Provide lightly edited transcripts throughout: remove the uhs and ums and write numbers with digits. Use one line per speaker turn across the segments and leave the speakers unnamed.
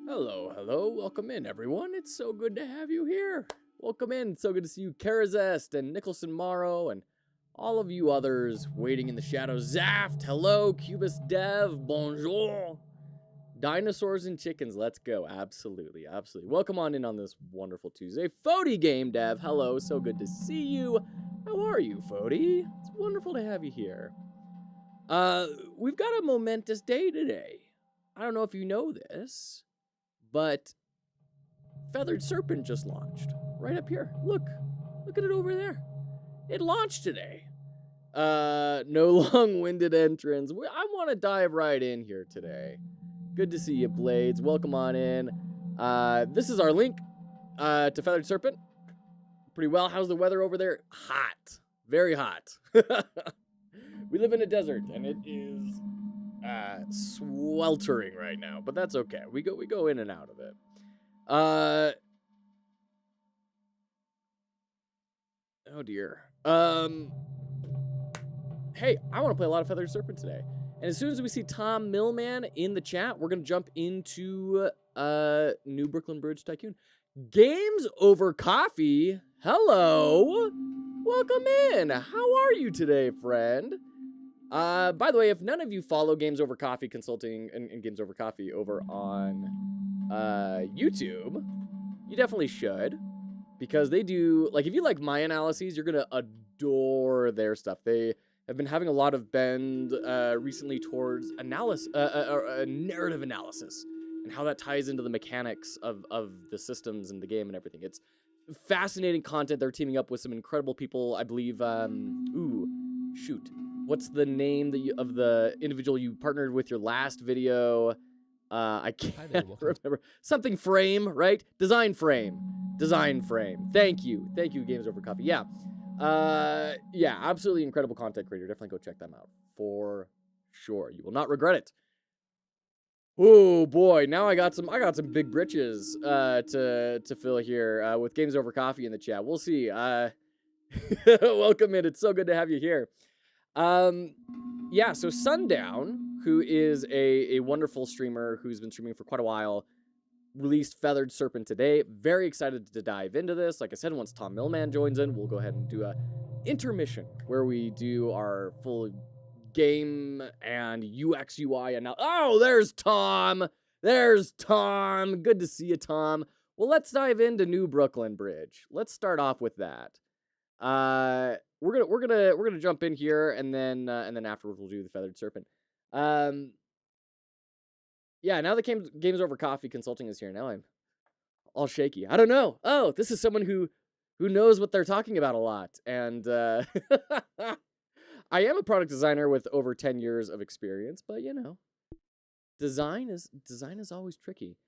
Hello, hello. Welcome in, everyone. It's so good to have you here. Welcome in. It's so good to see you, Karazest and Nicholson Morrow, and all of you others waiting in the shadows. Zaft, hello. Cubist Dev, bonjour. Dinosaurs and chickens, let's go. Absolutely, absolutely. Welcome on in on this wonderful Tuesday. Fody Game Dev, hello. So good to see you. How are you, Fody? It's wonderful to have you here. We've got a momentous day today. I don't know if you know this, but Feathered Serpent just launched. Right up here. Look at it over there. It launched today. No long-winded entrance. I want to dive right in here today. Good to see you, Blades. Welcome on in. This is our link to Feathered Serpent. Pretty well. How's the weather over there? Hot. Very hot. We live in a desert, and it is sweltering right now, but that's okay. We go in and out of it. Oh dear. Hey, I want to play a lot of Feathered Serpent today. And as soon as we see Tom Millman in the chat, we're going to jump into New Brooklyn Bridge Tycoon. Games over coffee. Hello. Welcome in. How are you today, friend? By the way, if none of you follow Games Over Coffee Consulting and Games Over Coffee over on YouTube, you definitely should, because they do, like, if you like my analyses, you're gonna adore their stuff. They have been having a lot of bend recently towards narrative analysis and how that ties into the mechanics of the systems and the game and everything. It's fascinating content. They're teaming up with some incredible people. I believe, what's the name of the individual you partnered with your last video? I can't remember. Something Frame, right? Design Frame. Thank you, Games Over Coffee. Yeah, absolutely incredible content creator. Definitely go check them out for sure. You will not regret it. Oh boy, now I got some big britches to fill here with Games Over Coffee in the chat. We'll see. Welcome in. It's so good to have you here. So Sundown, who is a wonderful streamer who's been streaming for quite a while, released Feathered Serpent today. Very excited to dive into this. Like I said, once Tom Millman joins in, we'll go ahead and do a intermission where we do our full game and UX UI and now. Oh, there's Tom. Good to see you, Tom. Well, let's dive into New Brooklyn Bridge. Let's start off with that. We're gonna jump in here, and then afterwards we'll do the Feathered Serpent. Now the Games Over Coffee Consulting is here. Now I'm all shaky. I don't know. Oh, this is someone who knows what they're talking about a lot, and I am a product designer with over 10 years of experience, but you know, design is always tricky.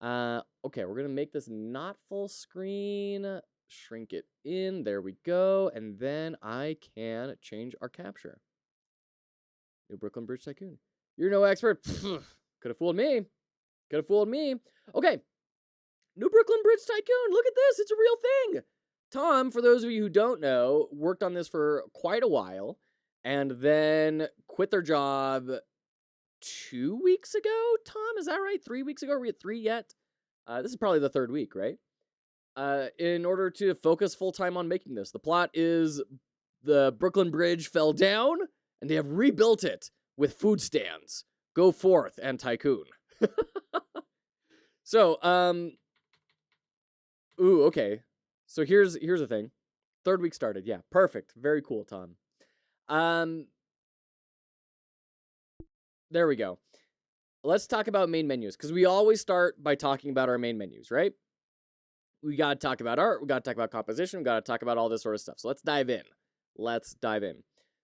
Okay, we're gonna make this not full screen. Shrink it in. There we go. And then I can change our capture. New Brooklyn Bridge Tycoon. You're no expert. Could have fooled me. Okay. New Brooklyn Bridge Tycoon. Look at this. It's a real thing. Tom, for those of you who don't know, worked on this for quite a while and then quit their job 2 weeks ago. Tom, is that right? 3 weeks ago? Are we at 3 yet? This is probably the 3rd week, right? In order to focus full-time on making this. The plot is the Brooklyn Bridge fell down, and they have rebuilt it with food stands. Go forth and Tycoon. So, okay. So here's the thing. 3rd week started. Yeah, perfect. Very cool, Tom. There we go. Let's talk about main menus, because we always start by talking about our main menus, right? We got to talk about art. We got to talk about composition. We got to talk about all this sort of stuff. So let's dive in.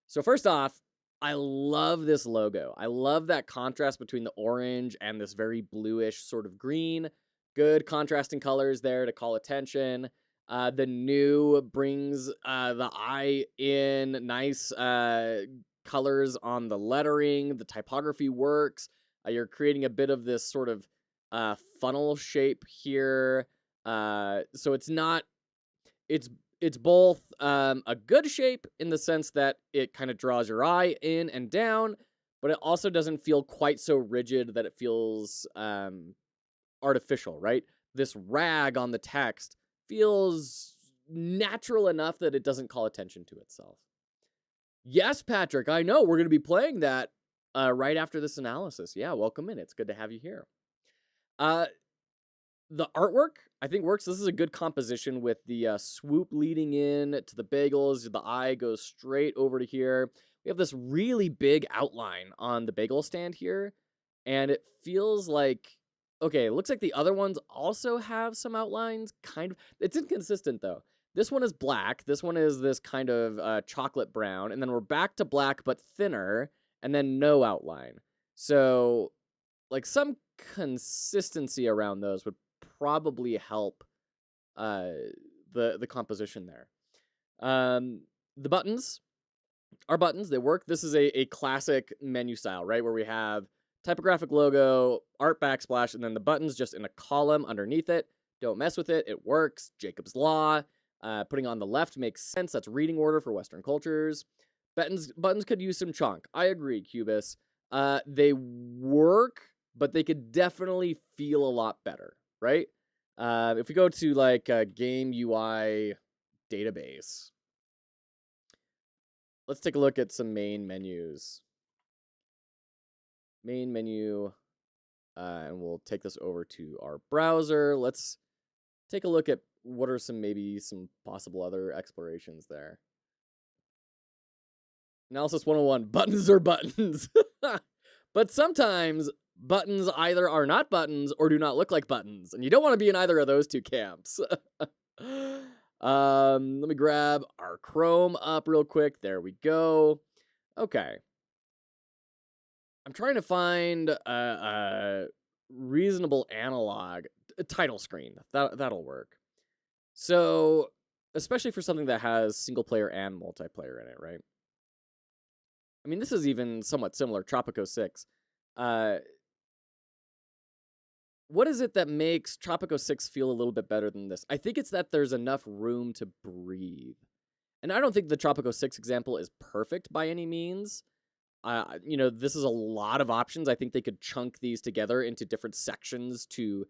So first off, I love this logo. I love that contrast between the orange and this very bluish sort of green. Good contrasting colors there to call attention. The new brings the eye in. Nice colors on the lettering. The typography works. You're creating a bit of this sort of funnel shape here. So it's both a good shape in the sense that it kind of draws your eye in and down, but it also doesn't feel quite so rigid that it feels artificial, right? This rag on the text feels natural enough that it doesn't call attention to itself. Yes, Patrick, I know. We're going to be playing that right after this analysis. Yeah, welcome in. It's good to have you here. The artwork, I think, works. This is a good composition with the swoop leading in to the bagels. The eye goes straight over to here. We have this really big outline on the bagel stand here, and it feels like, okay, it looks like the other ones also have some outlines, kind of. It's inconsistent, though. This one is black. This one is this kind of chocolate brown, and then we're back to black but thinner, and then no outline. So, like, some consistency around those would probably help the composition there. The buttons are buttons. They work. This is a classic menu style, right? Where we have typographic logo, art backsplash, and then the buttons just in a column underneath it. Don't mess with it. It works. Jacob's Law. Putting on the left makes sense. That's reading order for Western cultures. Buttons could use some chunk. I agree, Cubis. They work, but they could definitely feel a lot better, right? If we go to like a game UI database, let's take a look at some main menus. Main menu, and we'll take this over to our browser. Let's take a look at what are maybe some possible other explorations there. Analysis 101, buttons are buttons. But sometimes buttons either are not buttons or do not look like buttons, and you don't want to be in either of those two camps. Let me grab our Chrome up real quick. There we go. Okay. I'm trying to find a reasonable analog. A title screen. That'll work. So, especially for something that has single player and multiplayer in it, right? I mean, this is even somewhat similar. Tropico 6. What is it that makes Tropico 6 feel a little bit better than this? I think it's that there's enough room to breathe. And I don't think the Tropico 6 example is perfect by any means. This is a lot of options. I think they could chunk these together into different sections to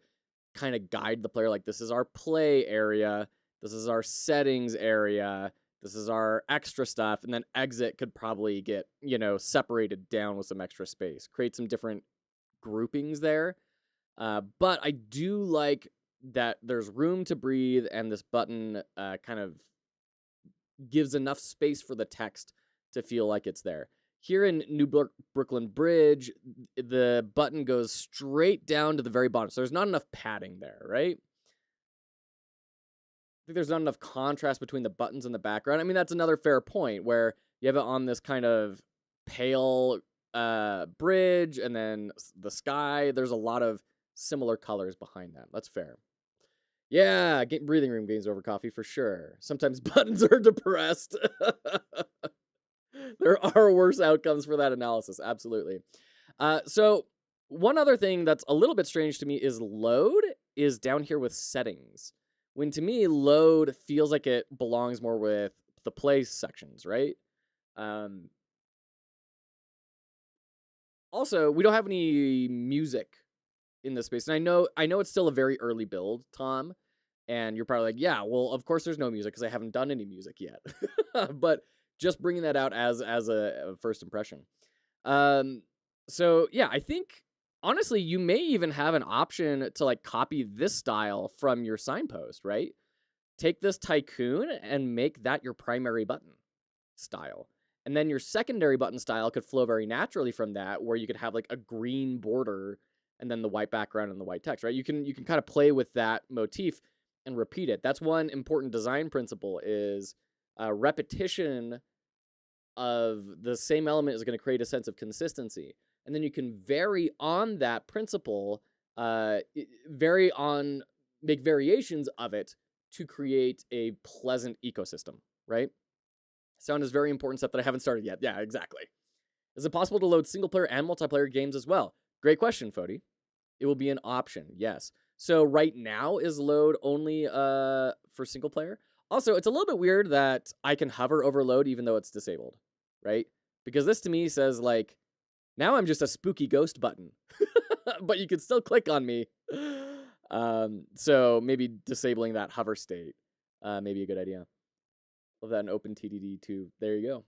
kind of guide the player. Like, this is our play area. This is our settings area. This is our extra stuff. And then exit could probably get, separated down with some extra space. Create some different groupings there. But I do like that there's room to breathe, and this button kind of gives enough space for the text to feel like it's there. Here in New Brooklyn Bridge, the button goes straight down to the very bottom. So there's not enough padding there, right? I think there's not enough contrast between the buttons and the background. I mean, that's another fair point where you have it on this kind of pale bridge and then the sky. There's a lot of similar colors behind that. That's fair. Yeah, breathing room games over coffee for sure. Sometimes buttons are depressed. There are worse outcomes for that analysis. Absolutely. So one other thing that's a little bit strange to me is load is down here with settings. When to me, load feels like it belongs more with the play sections, right? Also, we don't have any music in this space. And I know it's still a very early build, Tom. And you're probably like, yeah, well, of course there's no music because I haven't done any music yet. But just bringing that out as a first impression. So yeah, I think honestly, you may even have an option to like copy this style from your signpost, right? Take this Tycoon and make that your primary button style. And then your secondary button style could flow very naturally from that, where you could have like a green border and then the white background and the white text, right? You can kind of play with that motif and repeat it. That's one important design principle is repetition of the same element is going to create a sense of consistency. And then you can vary on that principle, make variations of it to create a pleasant ecosystem, right? Sound is very important stuff that I haven't started yet. Yeah, exactly. Is it possible to load single player and multiplayer games as well? Great question, Fody. It will be an option, yes. So right now is load only for single player. Also, it's a little bit weird that I can hover over load even though it's disabled, right? Because this to me says like, now I'm just a spooky ghost button. But you can still click on me. So maybe disabling that hover state, may be a good idea. Love that in OpenTDD too. There you go.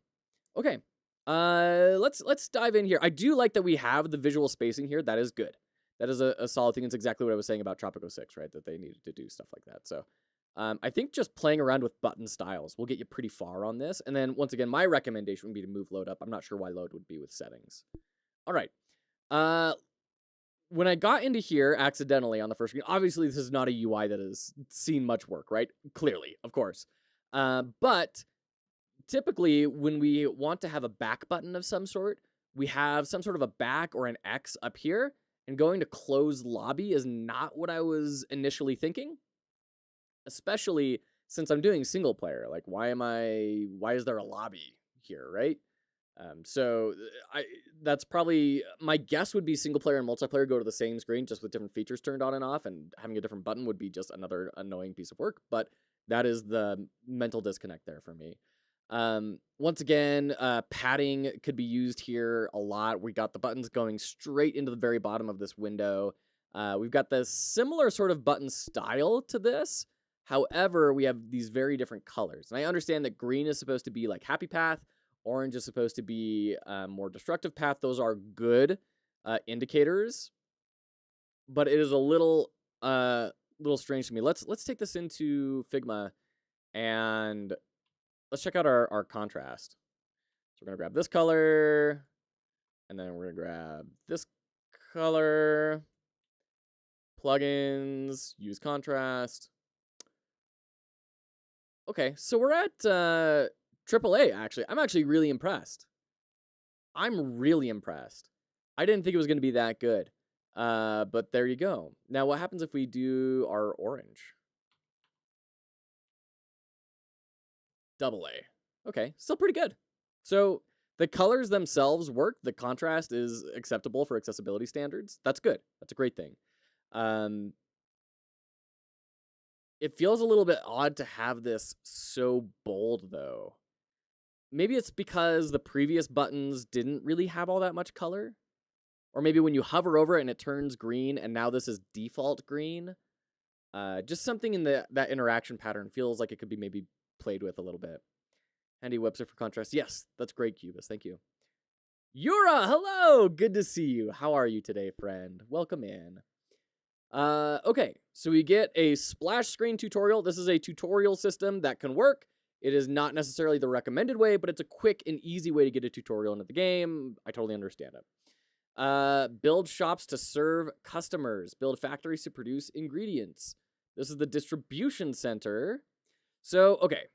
Okay. Let's dive in here. I do like that we have the visual spacing here. That is good. That is a solid thing. It's exactly what I was saying about Tropico 6, right? That they needed to do stuff like that. So I think just playing around with button styles will get you pretty far on this. And then once again, my recommendation would be to move load up. I'm not sure why load would be with settings. All right. When I got into here accidentally on the first screen, obviously this is not a UI that has seen much work, right? Clearly, of course. But typically when we want to have a back button of some sort, we have some sort of a back or an X up here, and going to close lobby is not what I was initially thinking, especially since I'm doing single player. Like, why is there a lobby here, right? So that's probably, my guess would be single player and multiplayer go to the same screen, just with different features turned on and off, and having a different button would be just another annoying piece of work, but that is the mental disconnect there for me. Once again, padding could be used here a lot. We got the buttons going straight into the very bottom of this window. We've got the similar sort of button style to this. However, we have these very different colors. And I understand that green is supposed to be like happy path. Orange is supposed to be more destructive path. Those are good indicators. But it is a little strange to me. Let's take this into Figma and let's check out our contrast. So we're going to grab this color, and then we're going to grab this color, plugins, use contrast. Okay, so we're at AAA, actually. I'm actually really impressed. I'm really impressed. I didn't think it was going to be that good, but there you go. Now, what happens if we do our orange? AA. Okay, still pretty good. So the colors themselves work. The contrast is acceptable for accessibility standards. That's good. That's a great thing. It feels a little bit odd to have this so bold, though. Maybe it's because the previous buttons didn't really have all that much color. Or maybe when you hover over it and it turns green, and now this is default green. Just something in that interaction pattern feels like it could be maybe played with a little bit. Handy website for contrast. Yes, that's great, Cubus. Thank you. Yura, hello! Good to see you. How are you today, friend? Welcome in. Okay, so we get a splash screen tutorial. This is a tutorial system that can work. It is not necessarily the recommended way, but it's a quick and easy way to get a tutorial into the game. I totally understand it. Build shops to serve customers. Build factories to produce ingredients. This is the distribution center. So, okay.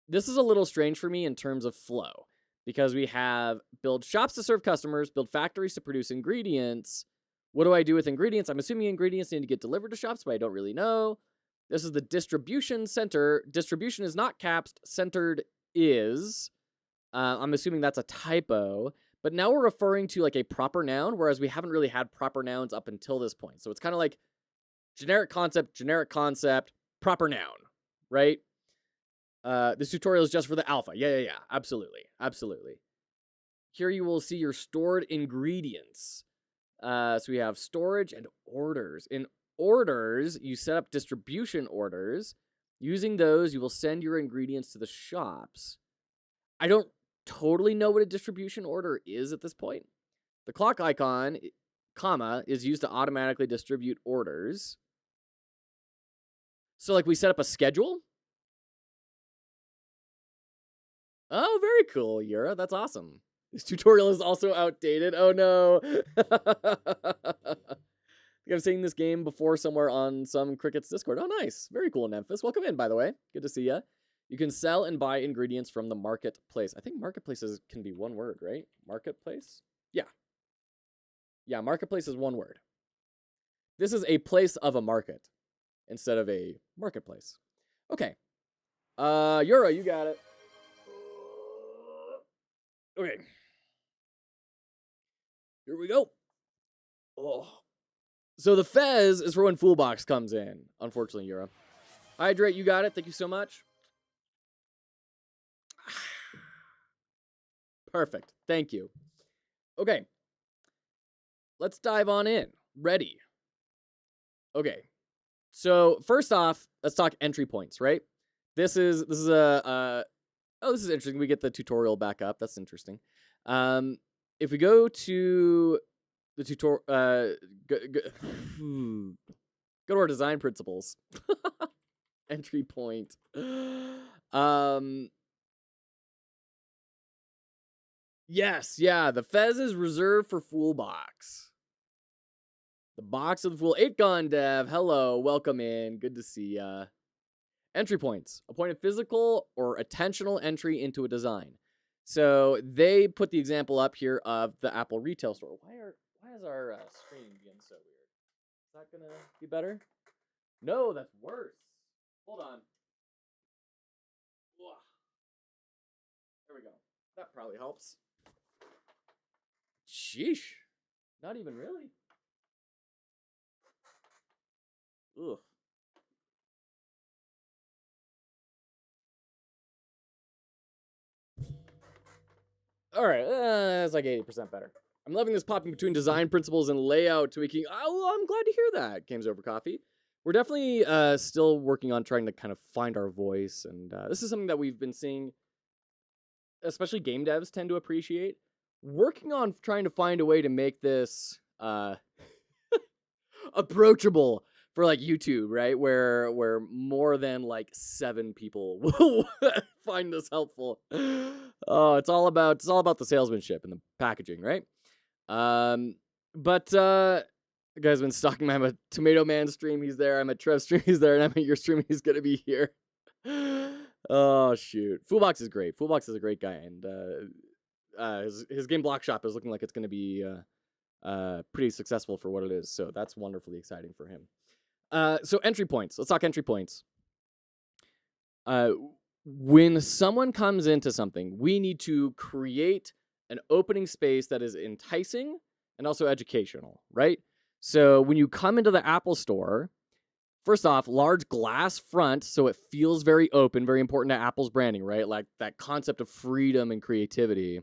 This is a little strange for me in terms of flow, because we have build shops to serve customers, build factories to produce ingredients. What do I do with ingredients? I'm assuming ingredients need to get delivered to shops, but I don't really know. This is the distribution center. Distribution is not caps. Centered is. I'm assuming that's a typo. But now we're referring to like a proper noun, whereas we haven't really had proper nouns up until this point. So it's kind of like generic concept, proper noun, right? This tutorial is just for the alpha. Yeah. Absolutely. Here you will see your stored ingredients. So we have storage and orders. In orders, you set up distribution orders. Using those, you will send your ingredients to the shops. I don't totally know what a distribution order is at this point. The clock icon, comma, is used to automatically distribute orders. So like we set up a schedule. Oh, very cool, Yura. That's awesome. This tutorial is also outdated. Oh, no. I think I've seen this game before somewhere on some Cricket's Discord. Oh, nice. Very cool, Memphis. Welcome in, by the way. Good to see you. You can sell and buy ingredients from the marketplace. I think marketplaces can be one word, right? Marketplace? Yeah. Yeah, marketplace is one word. This is a place of a market instead of a marketplace. Okay. Yura, you got it. Okay. Here we go. Oh. So the Fez is for when Foolbox comes in, unfortunately, Yura. Hydrate, you got it. Thank you so much. Perfect. Thank you. Okay. Let's dive on in. Ready. Okay. So first off, let's talk entry points, right? This is a oh, this is interesting. We get the tutorial back up. That's interesting. If we go to the tutorial, go to our design principles. Entry point. Yes, yeah. The Fez is reserved for Fool Box. The box of the Fool. 8-Gun Dev. Hello, welcome in. Good to see ya. Entry points. A point of physical or attentional entry into a design. So they put the example up here of the Apple retail store. Why is our screen being so weird? Is that gonna be better? No, that's worse. Hold on. There we go. That probably helps. Sheesh. Not even really. Ugh. All right, that's like 80% better. I'm loving this popping between design principles and layout tweaking. Oh, well, I'm glad to hear that, Games Over Coffee. We're definitely still working on trying to kind of find our voice, and this is something that we've been seeing, especially game devs tend to appreciate. Working on trying to find a way to make this approachable for like YouTube, right? Where more than like 7 people will find this helpful. Oh, it's all about the salesmanship and the packaging, right? But the guy's been stalking me. I'm a Tomato Man stream, he's there. I'm at Trev stream, he's there, and I'm at your stream, he's gonna be here. Oh shoot. Foolbox is great. Foolbox is a great guy, and his game Block Shop is looking like it's gonna be pretty successful for what it is. So that's wonderfully exciting for him. So entry points. Let's talk entry points. When someone comes into something, we need to create an opening space that is enticing and also educational, right? So when you come into the Apple Store, first off, large glass front, so it feels very open, very important to Apple's branding, right? Like that concept of freedom and creativity.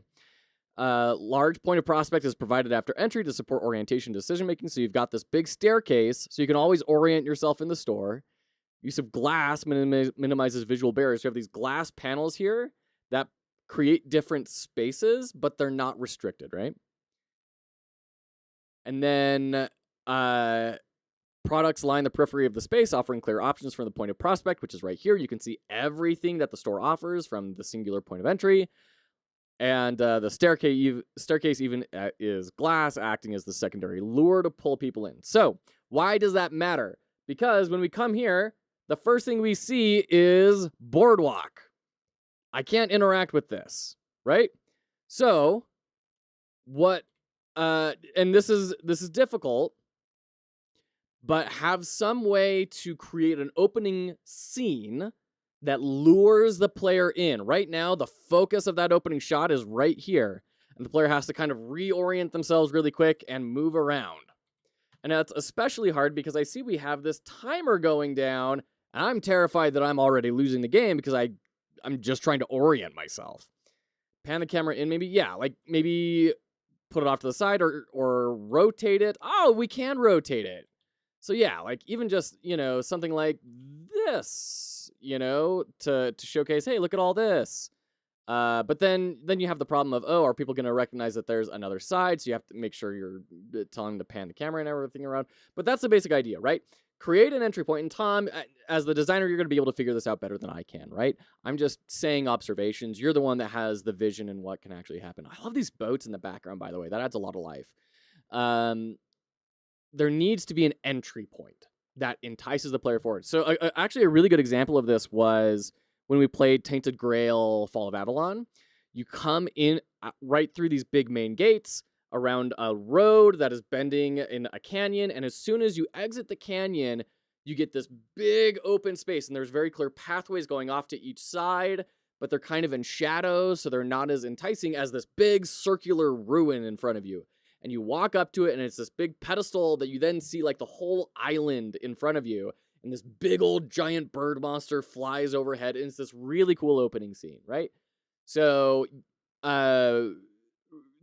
Large point of prospect is provided after entry to support orientation decision-making. So you've got this big staircase, so you can always orient yourself in the store. Use of glass minimizes visual barriers. So you have these glass panels here that create different spaces, but they're not restricted, right? And then products line the periphery of the space, offering clear options from the point of prospect, which is right here. You can see everything that the store offers from the singular point of entry. And the staircase even is glass, acting as the secondary lure to pull people in. So why does that matter? Because when we come here, the first thing we see is boardwalk. I can't interact with this, right? So what? And this is difficult, but have some way to create an opening scene that lures the player in. Right now, the focus of that opening shot is right here, and the player has to kind of reorient themselves really quick and move around. And that's especially hard because I see we have this timer going down, and I'm terrified that I'm already losing the game because I'm just trying to orient myself. Pan the camera in, maybe, yeah, like maybe put it off to the side or rotate it. Oh, we can rotate it. So yeah, like even just, something like this, to showcase, hey, look at all this. But then you have the problem of, are people going to recognize that there's another side? So you have to make sure you're telling them to pan the camera and everything around. But that's the basic idea, right? Create an entry point. And Tom, as the designer, you're going to be able to figure this out better than I can, right? I'm just saying observations. You're the one that has the vision and what can actually happen. I love these boats in the background, by the way. That adds a lot of life. There needs to be an entry point that entices the player forward. So actually a really good example of this was when we played Tainted Grail Fall of Avalon. You come in right through these big main gates around a road that is bending in a canyon. And as soon as you exit the canyon, you get this big open space. And there's very clear pathways going off to each side, but they're kind of in shadows, so they're not as enticing as this big circular ruin in front of you. And you walk up to it, and it's this big pedestal that you then see like the whole island in front of you. And this big old giant bird monster flies overhead. And it's this really cool opening scene, right? So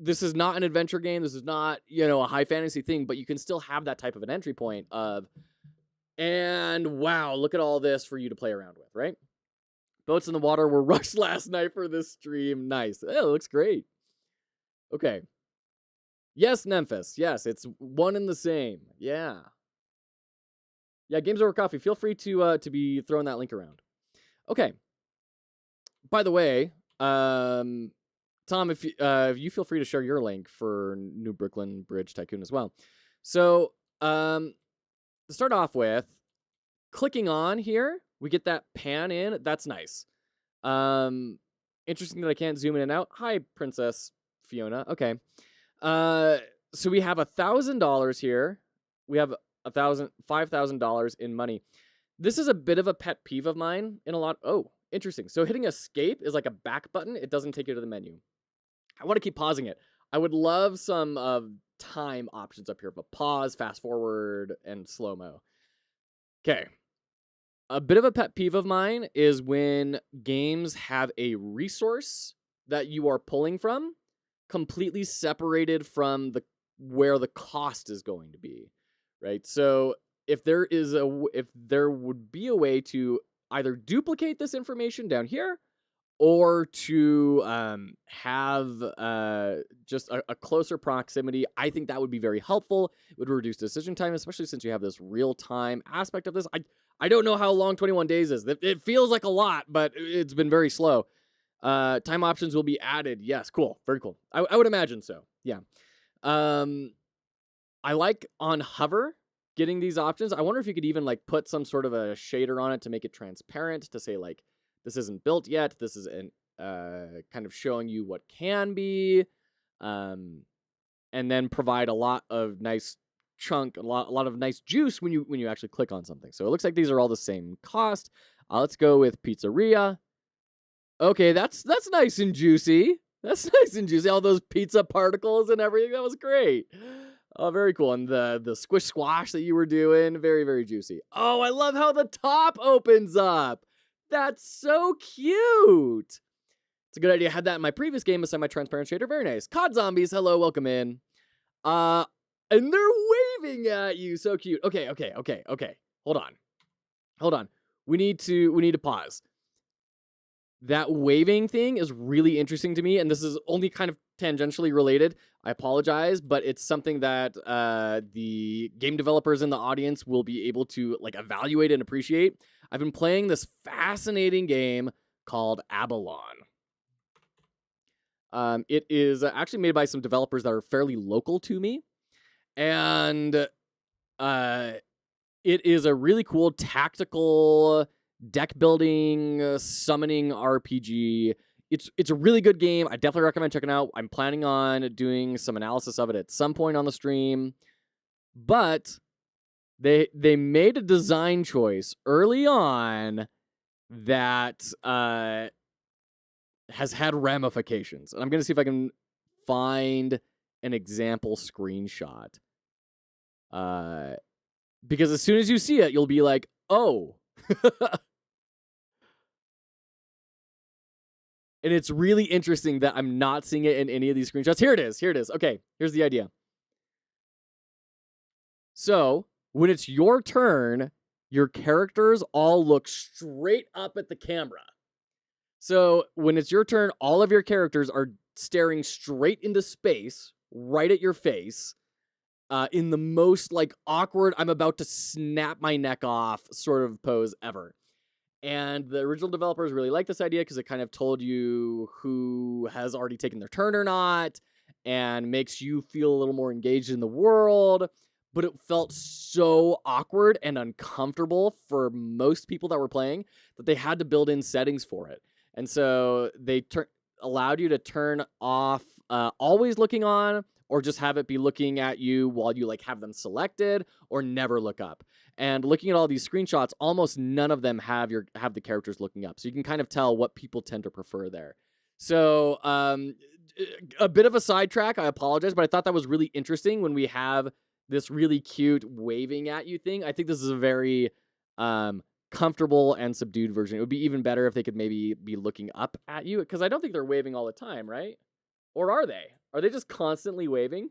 this is not an adventure game. This is not, a high fantasy thing, but you can still have that type of an entry point of And wow, look at all this for you to play around with, right? Boats in the water were rushed last night for this stream. Nice. Oh, it looks great. Okay. Yes, Memphis. Yes, it's one and the same. Yeah. Yeah, Games Over Coffee. Feel free to be throwing that link around. Okay. By the way, Tom, if you feel free to share your link for New Brooklyn Bridge Tycoon as well. So, to start off with, clicking on here, we get that pan in. That's nice. Interesting that I can't zoom in and out. Hi, Princess Fiona. Okay. So we have $1,000 here. We have $5,000 in money. This is a bit of a pet peeve of mine in a lot. Oh, interesting. So hitting escape is like a back button. It doesn't take you to the menu. I want to keep pausing it. I would love some time options up here, but pause, fast forward, and slow-mo. Okay. A bit of a pet peeve of mine is when games have a resource that you are pulling from completely separated from where the cost is going to be, right? So if there would be a way to either duplicate this information down here or to have just a closer proximity, I think that would be very helpful. It would reduce decision time, especially since you have this real-time aspect of this. I don't know how long 21 days is. It feels like a lot, but it's been very slow. Time options will be added. Yes, cool. Very cool. I would imagine so. Yeah. I like on hover getting these options. I wonder if you could even like put some sort of a shader on it to make it transparent, to say like, this isn't built yet. This is kind of showing you what can be, and then provide a lot of nice chunk, a lot of nice juice when you actually click on something. So it looks like these are all the same cost. Let's go with pizzeria. Okay, that's nice and juicy. That's nice and juicy. All those pizza particles and everything. That was great. Oh, very cool. And the squish squash that you were doing, very, very juicy. Oh, I love how the top opens up. That's so cute. It's a good idea. I had that in my previous game, a semi-transparent shader. Very nice. COD Zombies, hello, welcome in. And they're waving at you. So cute. Okay. Hold on. We need to pause. That waving thing is really interesting to me, and this is only kind of tangentially related. I apologize, but it's something that the game developers in the audience will be able to like evaluate and appreciate. I've been playing this fascinating game called Abalon. It is actually made by some developers that are fairly local to me, and it is a really cool tactical deck building, summoning RPG. It's a really good game. I definitely recommend checking it out. I'm planning on doing some analysis of it at some point on the stream. But they made a design choice early on that has had ramifications. And I'm going to see if I can find an example screenshot. Because as soon as you see it, you'll be like, oh. And it's really interesting that I'm not seeing it in any of these screenshots. Here it is. Okay, here's the idea. So, when it's your turn, your characters all look straight up at the camera. So, when it's your turn, all of your characters are staring straight into space, right at your face, in the most, like, awkward, I'm about to snap my neck off sort of pose ever. And the original developers really liked this idea because it kind of told you who has already taken their turn or not, and makes you feel a little more engaged in the world. But it felt so awkward and uncomfortable for most people that were playing that they had to build in settings for it. And so they allowed you to turn off always looking on, or just have it be looking at you while you like have them selected, or never look up. And looking at all these screenshots, almost none of them have the characters looking up. So you can kind of tell what people tend to prefer there. So a bit of a sidetrack, I apologize, but I thought that was really interesting when we have this really cute waving at you thing. I think this is a very comfortable and subdued version. It would be even better if they could maybe be looking up at you, because I don't think they're waving all the time, right? Or are they? Are they just constantly waving?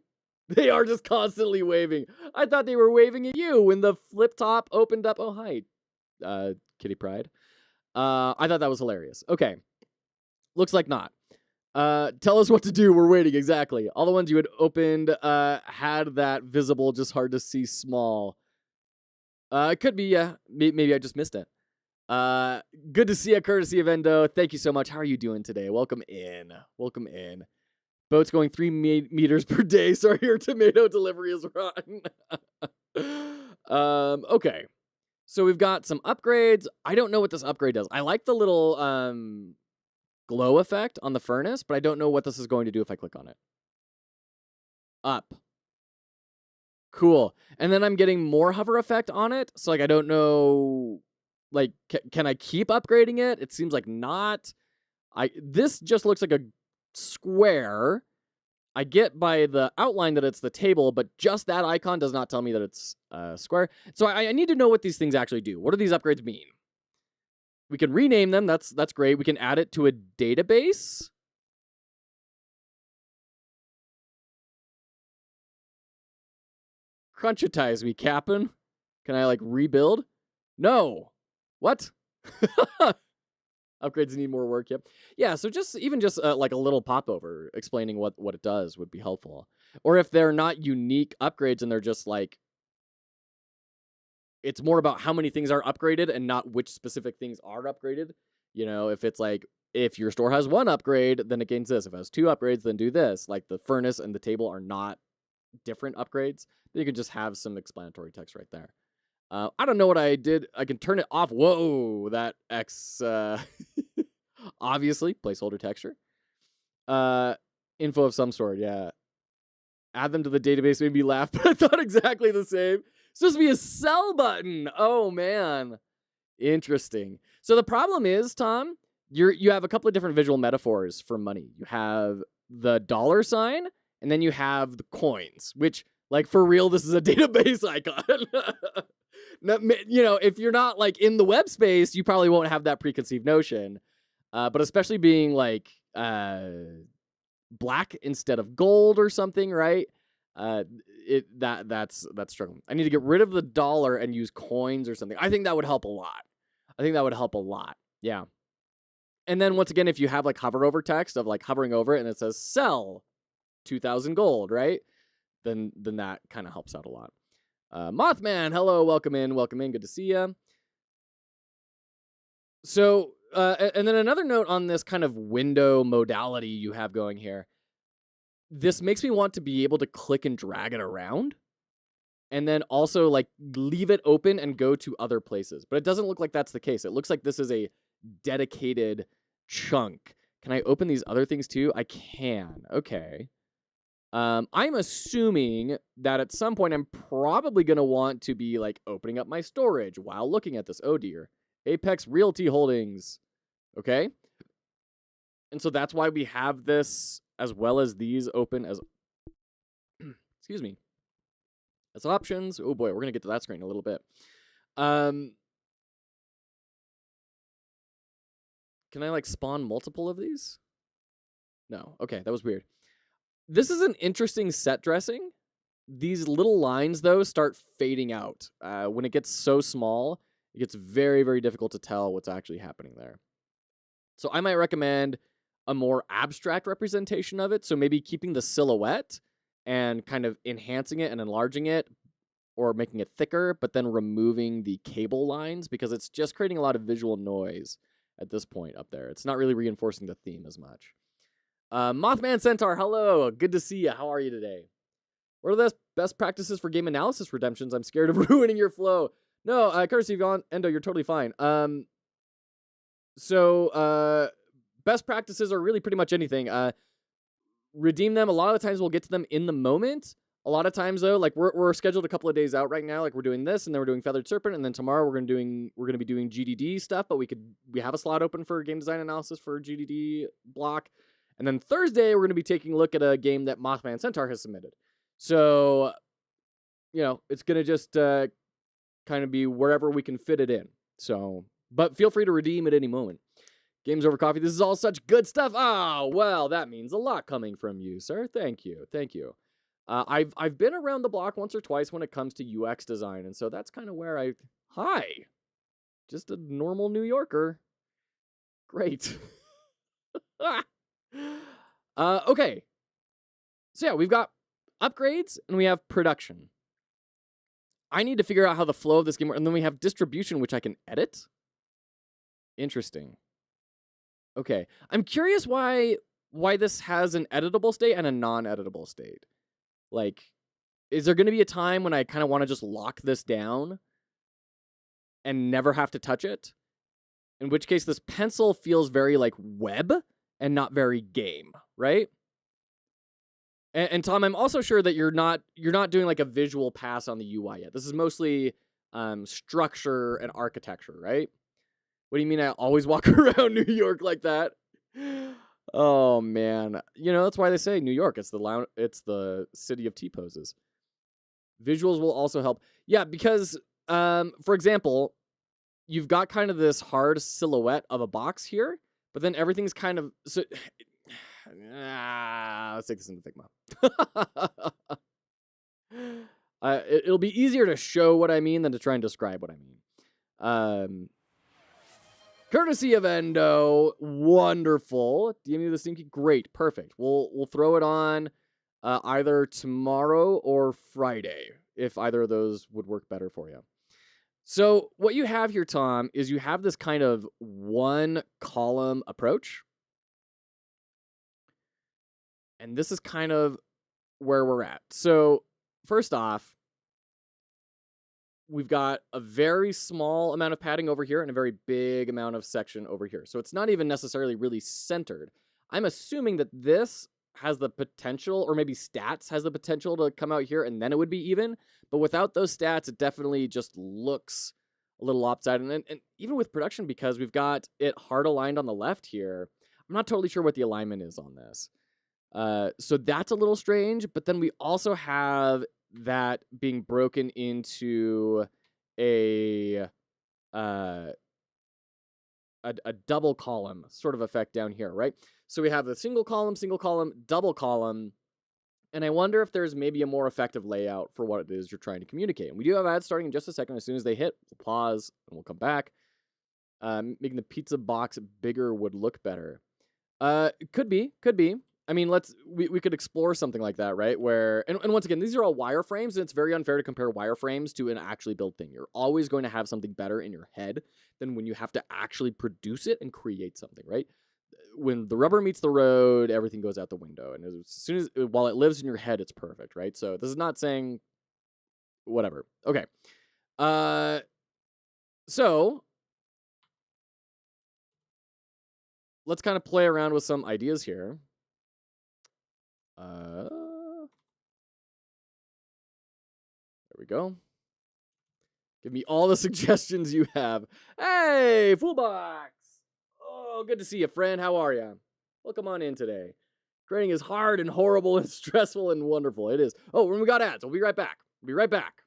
They are just constantly waving. I thought they were waving at you when the flip top opened up. Oh, hi, Kitty Pride. I thought that was hilarious. Okay. Looks like not. Tell us what to do. We're waiting. Exactly. All the ones you had opened had that visible, just hard to see small. It could be, yeah. Maybe I just missed it. Good to see you, courtesy of Endo. Thank you so much. How are you doing today? Welcome in. Welcome in. Boat's going 3 meters per day. Sorry, your tomato delivery is rotten. Okay. So we've got some upgrades. I don't know what this upgrade does. I like the little glow effect on the furnace, but I don't know what this is going to do if I click on it. Up. Cool. And then I'm getting more hover effect on it. So like I don't know, like can I keep upgrading it? It seems like not. This just looks like a square. I get by the outline that it's the table, but just that icon does not tell me that it's square. So I need to know what these things actually do. What do these upgrades mean? We can rename them. That's great. We can add it to a database. Crunchitize me, Cap'n. Can I like rebuild? No. What? Upgrades need more work. Yep. Yeah. So just like a little popover explaining what it does would be helpful. Or if they're not unique upgrades and they're just like, it's more about how many things are upgraded and not which specific things are upgraded. You know, if it's like, if your store has 1 upgrade, then it gains this. If it has 2 upgrades, then do this. Like the furnace and the table are not different upgrades. Then you can just have some explanatory text right there. I don't know what I did. I can turn it off. Whoa, that X, obviously, placeholder texture. Info of some sort, yeah. Add them to the database made me laugh, but I thought exactly the same. It's supposed to be a sell button. Oh, man. Interesting. So the problem is, Tom, you have a couple of different visual metaphors for money. You have the dollar sign, and then you have the coins, which, like, for real, this is a database icon. You know, if you're not, like, in the web space, you probably won't have that preconceived notion. But especially being, like, black instead of gold or something, right? That's struggling. I need to get rid of the dollar and use coins or something. I think that would help a lot. Yeah. And then once again, if you have like hover over text of like hovering over it and it says sell 2,000 gold, right? Then that kind of helps out a lot. Mothman, hello, welcome in. Good to see you. So, and then another note on this kind of window modality you have going here. This makes me want to be able to click and drag it around and then also like leave it open and go to other places. But it doesn't look like that's the case. It looks like this is a dedicated chunk. Can I open these other things too? I can. Okay. I'm assuming that at some point I'm probably going to want to be like opening up my storage while looking at this. Oh dear. Apex Realty Holdings. Okay. And so that's why we have this as well as these open as, excuse me, as options. Oh boy, we're going to get to that screen in a little bit. Can I like spawn multiple of these? No. Okay, that was weird. This is an interesting set dressing. These little lines, though, start fading out. When it gets so small, it gets very, very difficult to tell what's actually happening there. So I might recommend a more abstract representation of it. So maybe keeping the silhouette and kind of enhancing it and enlarging it or making it thicker, but then removing the cable lines because it's just creating a lot of visual noise at this point up there. It's not really reinforcing the theme as much. Mothman Centaur, hello. Good to see you. How are you today? What are the best practices for game analysis redemptions? I'm scared of ruining your flow. No, courtesy of Endo, you're totally fine. So best practices are really pretty much anything. Redeem them. A lot of the times we'll get to them in the moment. A lot of times though, like we're scheduled a couple of days out right now. Like we're doing this, and then we're doing Feathered Serpent, and then tomorrow we're gonna be doing GDD stuff. But we have a slot open for game design analysis for GDD block, and then Thursday we're gonna be taking a look at a game that Mothman Centaur has submitted. So, you know, it's gonna just kind of be wherever we can fit it in. So, but feel free to redeem at any moment. Games over coffee. This is all such good stuff. Oh, well, that means a lot coming from you, sir. Thank you. I've been around the block once or twice when it comes to UX design, and so that's kind of where hi, just a normal New Yorker. Great. Okay. So yeah, we've got upgrades and we have production. I need to figure out how the flow of this game works, and then we have distribution, which I can edit. Interesting. Okay, I'm curious why this has an editable state and a non-editable state. Like, is there going to be a time when I kind of want to just lock this down and never have to touch it? In which case, this pencil feels very like web and not very game, right? And Tom, I'm also sure that you're not doing like a visual pass on the UI yet. This is mostly structure and architecture, right? What do you mean I always walk around New York like that? Oh man, that's why they say New York. It's the city of T-poses. Visuals will also help. Yeah, because for example, you've got kind of this hard silhouette of a box here, but then everything's kind of so. Let's take this into Figma. It'll be easier to show what I mean than to try and describe what I mean. Courtesy of Endo, wonderful. DM you the Steam key, great, perfect. We'll throw it on either tomorrow or Friday, if either of those would work better for you. So what you have here, Tom, is you have this kind of one column approach. And this is kind of where we're at. So first off, we've got a very small amount of padding over here and a very big amount of section over here. So it's not even necessarily really centered. I'm assuming that this has the potential, or maybe stats has the potential to come out here and then it would be even. But without those stats, it definitely just looks a little lopsided. And even with production, because we've got it hard aligned on the left here, I'm not totally sure what the alignment is on this. So that's a little strange, but then we also have that being broken into a double column sort of effect down here, right? So we have the single column, double column, and I wonder if there's maybe a more effective layout for what it is you're trying to communicate. And we do have ads starting in just a second. As soon as they hit, we'll pause and we'll come back. Making the pizza box bigger would look better. Could be. I mean, we could explore something like that, right? Where, and once again, these are all wireframes, and it's very unfair to compare wireframes to an actually built thing. You're always going to have something better in your head than when you have to actually produce it and create something, right? When the rubber meets the road, everything goes out the window. And as soon as, while it lives in your head, it's perfect, right? So this is not saying whatever. Okay. So let's kind of play around with some ideas here. There we go. Give me all the suggestions you have. Hey, Foolbox! Oh, good to see you, friend. How are you? Welcome on in today. Grading is hard and horrible and stressful and wonderful. It is. Oh, we got ads. We'll be right back. We'll be right back.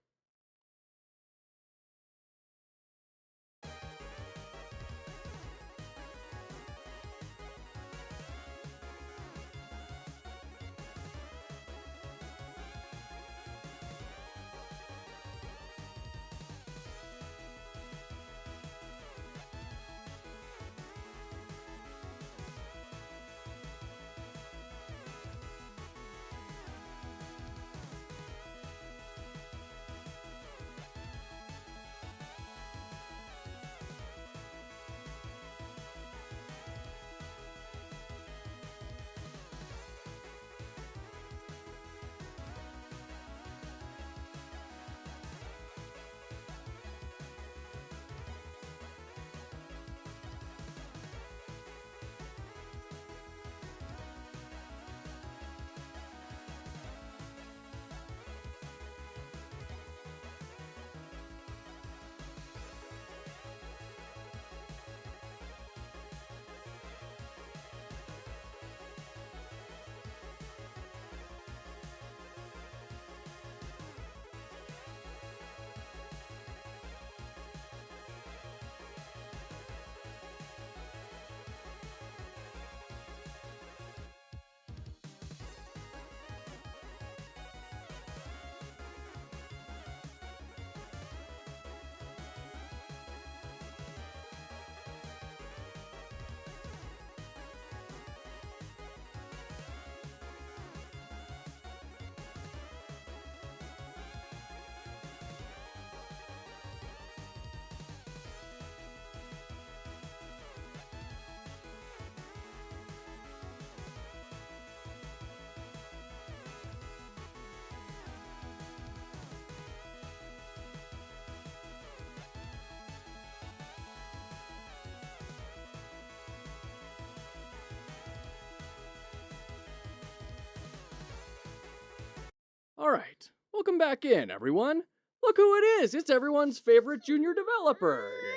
All right, welcome back in, everyone. Look who it is. It's everyone's favorite junior developer here.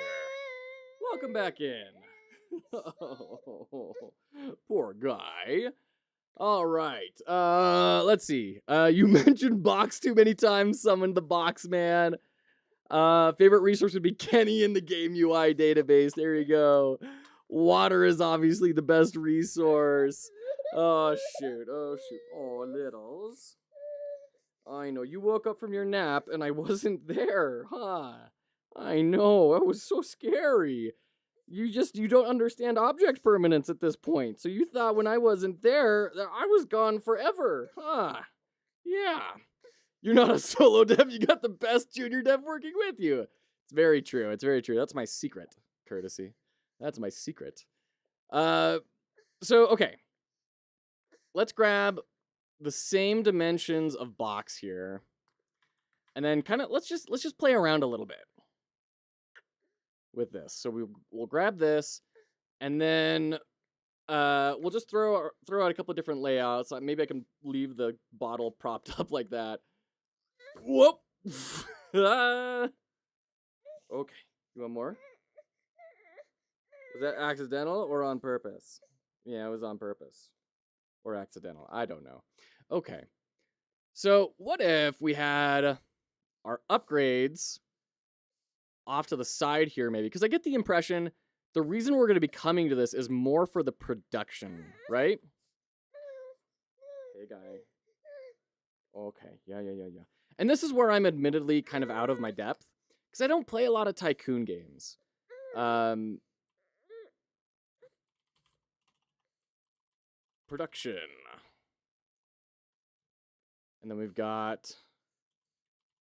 Welcome back in. Poor guy. All right. Let's see. You mentioned box too many times. Summoned the box man. Favorite resource would be Kenny in the game UI database. There you go. Water is obviously the best resource. Oh shoot. Oh shoot. Oh, littles. I know you woke up from your nap and I wasn't there, huh? I know. That was so scary. You don't understand object permanence at this point. So you thought when I wasn't there that I was gone forever, huh? Yeah. You're not a solo dev. You got the best junior dev working with you. It's very true. It's very true. That's my secret, courtesy. That's my secret. So okay. Let's grab the same dimensions of box here. And then kind of let's just play around a little bit with this. So we'll grab this, and then we'll just throw out a couple of different layouts. Maybe I can leave the bottle propped up like that. Whoop! Okay, you want more? Was that accidental or on purpose? Yeah, it was on purpose. Or accidental. I don't know. Okay. So what if we had our upgrades off to the side here, maybe? Because I get the impression the reason we're going to be coming to this is more for the production, right? Hey, guy. Okay. Yeah. And this is where I'm admittedly kind of out of my depth, because I don't play a lot of Tycoon games. Production. And then we've got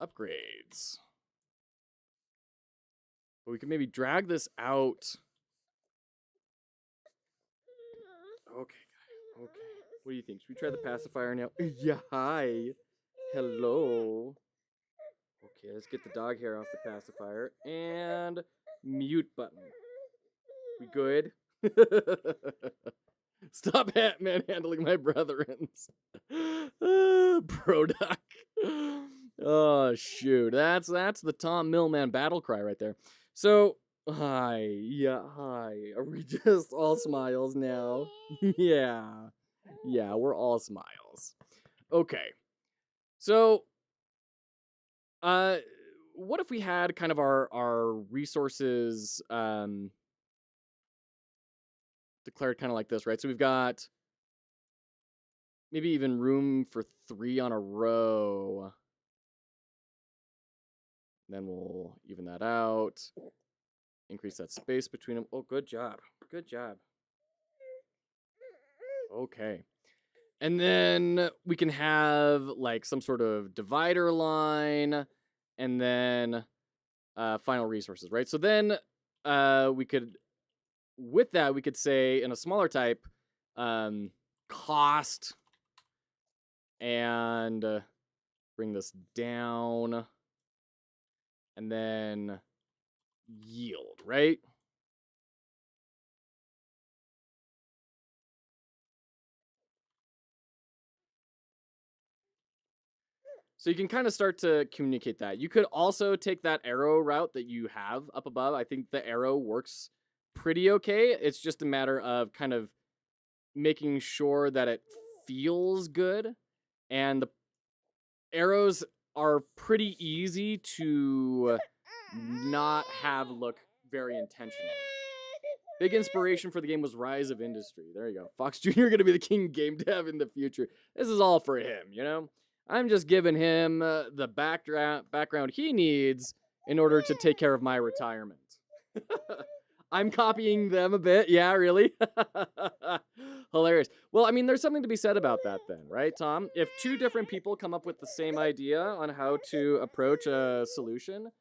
upgrades. But we can maybe drag this out. Okay. What do you think? Should we try the pacifier now? Yeah, hi. Hello. Okay, let's get the dog hair off the pacifier. And mute button. We good? Stop manhandling my brethrens. Product. Oh, shoot. That's the Tom Millman battle cry right there. So, hi. Yeah, hi. Are we just all smiles now? Yeah, we're all smiles. Okay. So, what if we had kind of our resources declared kind of like this, right? So we've got maybe even room for 3 on a row. Then we'll even that out. Increase that space between them. Oh, good job. Good job. Okay. And then we can have like some sort of divider line and then final resources, right? So then we could, with that, we could say in a smaller type, cost and bring this down. And then yield, right? So you can kind of start to communicate that. You could also take that arrow route that you have up above. I think the arrow works pretty okay. It's just a matter of kind of making sure that it feels good. And the arrows are pretty easy to not have look very intentional. Big inspiration for the game was Rise of Industry. There you go. Fox Jr. going to be the king game dev in the future. This is all for him, you know? I'm just giving him the background he needs in order to take care of my retirement. I'm copying them a bit. Yeah, really? Hilarious. Well, I mean, there's something to be said about that then, right, Tom? If 2 different people come up with the same idea on how to approach a solution,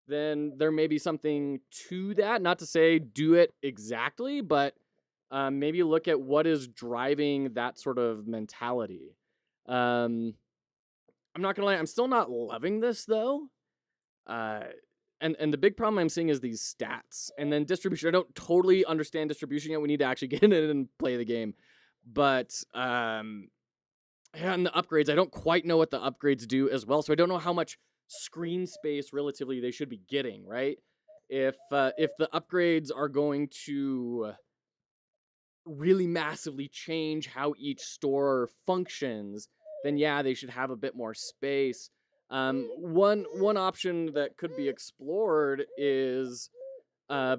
then there may be something to that. Not to say do it exactly, but maybe look at what is driving that sort of mentality. I'm not gonna lie, I'm still not loving this though. And the big problem I'm seeing is these stats and then distribution. I don't totally understand distribution yet. We need to actually get in it and play the game. But And the upgrades, I don't quite know what the upgrades do as well, so I don't know how much screen space relatively they should be getting, right? If the upgrades are going to really massively change how each store functions, then yeah, they should have a bit more space. One option that could be explored is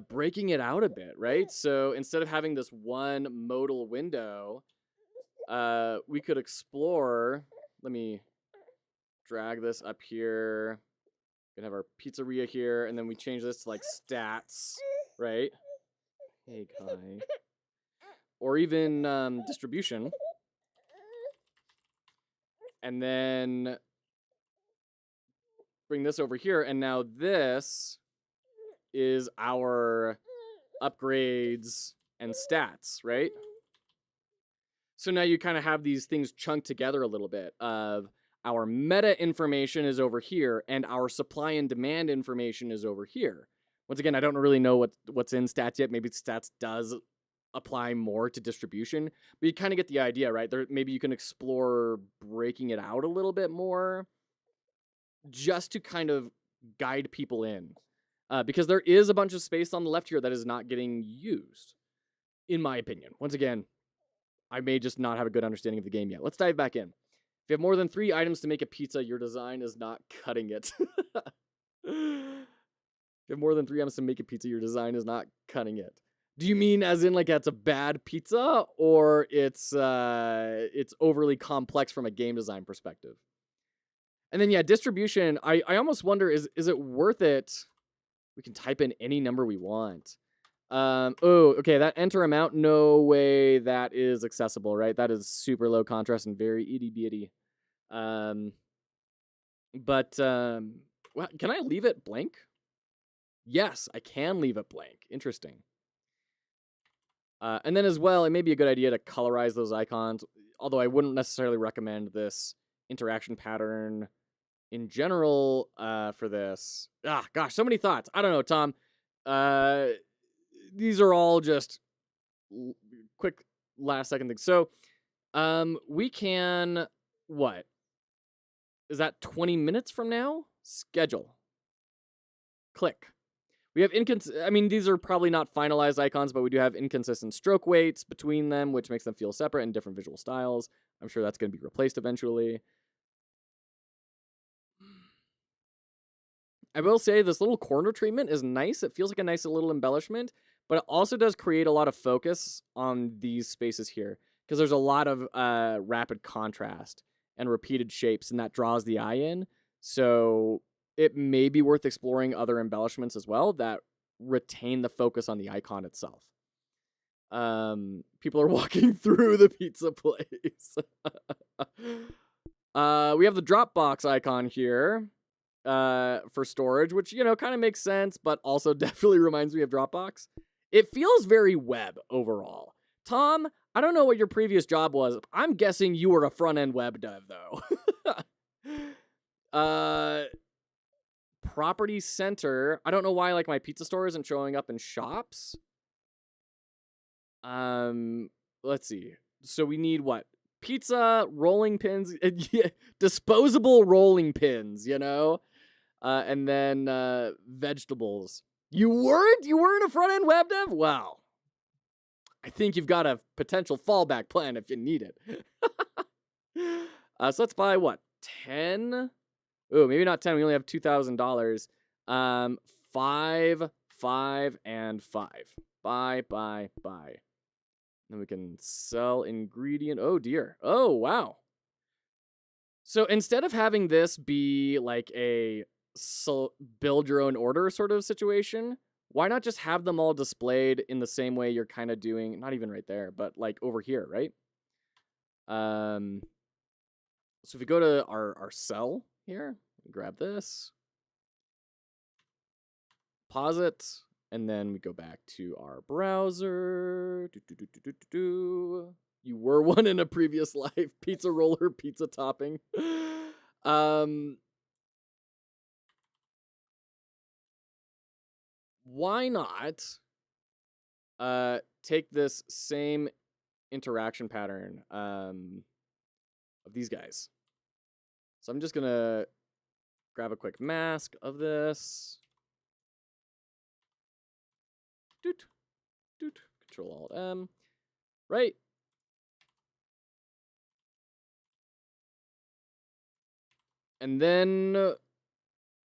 breaking it out a bit, right? So instead of having this one modal window, we could explore. Let me drag this up here. We can have our pizzeria here, and then we change this to like stats, right? Hey, Kai. Or even distribution. And then bring this over here, and now this is our upgrades and stats, right? So now you kind of have these things chunked together a little bit of our meta information is over here and our supply and demand information is over here. Once again, I don't really know what's in stats yet. Maybe stats does apply more to distribution, but you kind of get the idea, right? There, maybe you can explore breaking it out a little bit more just to kind of guide people in. Because there is a bunch of space on the left here that is not getting used, in my opinion. Once again, I may just not have a good understanding of the game yet. Let's dive back in. If you have more than 3 items to make a pizza, your design is not cutting it. If you have more than 3 items to make a pizza, your design is not cutting it. Do you mean as in like it's a bad pizza, or it's overly complex from a game design perspective? And then yeah, distribution. I almost wonder, is it worth it? We can type in any number we want. Oh, okay, that enter amount, no way that is accessible, right? That is super low contrast and very itty bitty. Well, can I leave it blank? Yes, I can leave it blank. Interesting. And then as well, it may be a good idea to colorize those icons, although I wouldn't necessarily recommend this interaction pattern in general for this. Gosh, so many thoughts. I don't know, Tom. These are all just quick last second things. So we can, what? Is that 20 minutes from now? Schedule. Click. We have I mean, these are probably not finalized icons, but we do have inconsistent stroke weights between them, which makes them feel separate in different visual styles. I'm sure that's going to be replaced eventually. I will say this little corner treatment is nice. It feels like a nice little embellishment, but it also does create a lot of focus on these spaces here because there's a lot of rapid contrast and repeated shapes, and that draws the eye in. So it may be worth exploring other embellishments as well that retain the focus on the icon itself. People are walking through the pizza place. We have the Dropbox icon here for storage, which, you know, kind of makes sense, but also definitely reminds me of Dropbox. It feels very web overall. Tom, I don't know what your previous job was. I'm guessing you were a front-end web dev, though. Property center. I don't know why, like, my pizza store isn't showing up in shops. Let's see. So we need what? Pizza, rolling pins, disposable rolling pins, you know? And then vegetables. You weren't a front-end web dev? Wow. I think you've got a potential fallback plan if you need it. So let's buy what? 10? Oh, maybe not 10. We only have $2,000. 5, 5, and 5. Buy. Then we can sell ingredient. Oh, dear. Oh, wow. So instead of having this be like a build your own order sort of situation, why not just have them all displayed in the same way you're kind of doing, not even right there, but like over here, right? So if we go to our cell here, grab this, pause it, and then we go back to our browser. You were one in a previous life. Pizza roller, pizza topping. Why not take this same interaction pattern? of these guys. So I'm just going to grab a quick mask of this. Doot, doot, Control Alt M. Right. And then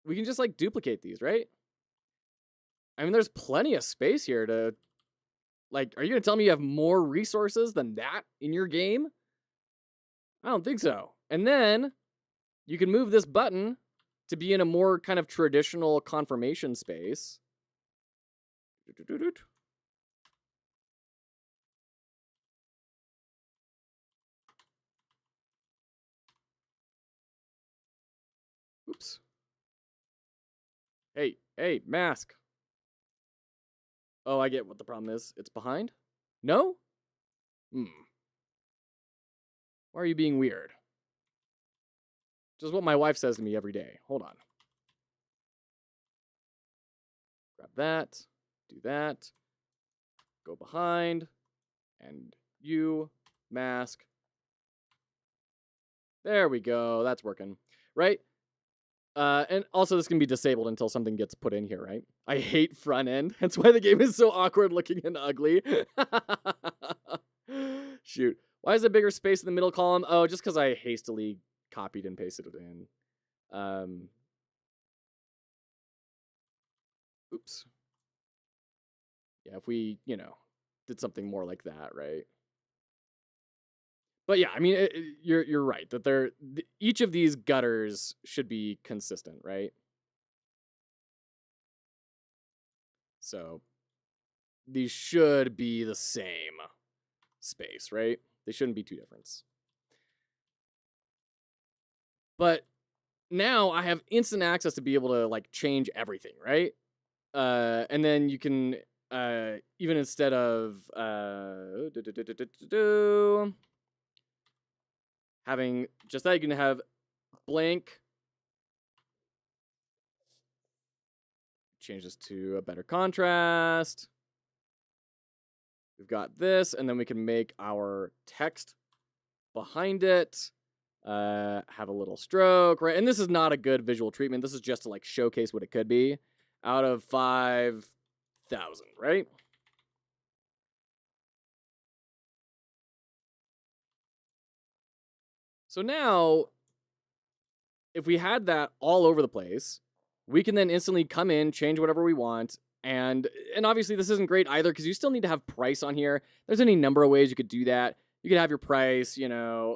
we can just like duplicate these, right? I mean, there's plenty of space here to, like, are you going to tell me you have more resources than that in your game? I don't think so. And then you can move this button to be in a more kind of traditional confirmation space. Oops. Hey, mask. Oh, I get what the problem is. It's behind? No? Why are you being weird? Just what my wife says to me every day. Hold on. Grab that. Do that. Go behind. And you. Mask. There we go. That's working. Right? And also this can be disabled until something gets put in here, right? I hate front end. That's why the game is so awkward looking and ugly. Shoot. Why is there bigger space in the middle column? Oh, just because I hastily copied and pasted it in. Oops. Yeah, if we, did something more like that, right? But yeah, I mean, you're right that each of these gutters should be consistent, right? So these should be the same space, right? They shouldn't be too different. But now I have instant access to be able to like change everything, right? And then you can even instead of having just that, you can have blank. Change this to a better contrast. We've got this, and then we can make our text behind it. Have a little stroke, right? And this is not a good visual treatment. This is just to like showcase what it could be. Out of 5,000, right? So now, if we had that all over the place, we can then instantly come in, change whatever we want. And obviously this isn't great either because you still need to have price on here. There's any number of ways you could do that. You could have your price,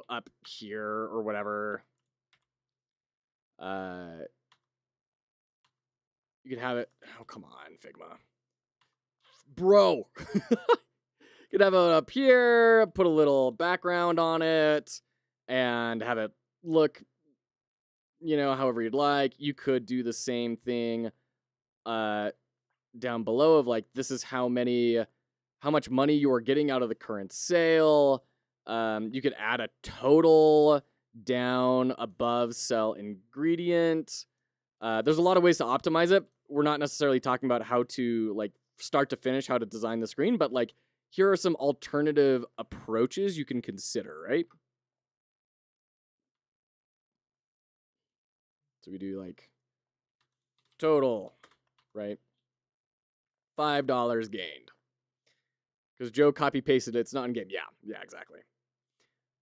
up here or whatever. You could have it. Oh, come on, Figma. Bro. You could have it up here, put a little background on it, and have it look, however you'd like. You could do the same thing down below of like, this is how much money you are getting out of the current sale. You could add a total down above sell ingredient. There's a lot of ways to optimize it. We're not necessarily talking about how to like start to finish, how to design the screen, but like here are some alternative approaches you can consider, right? So we do like total, right? $5 gained. Because Joe copy pasted it. It's not in game. Yeah, exactly.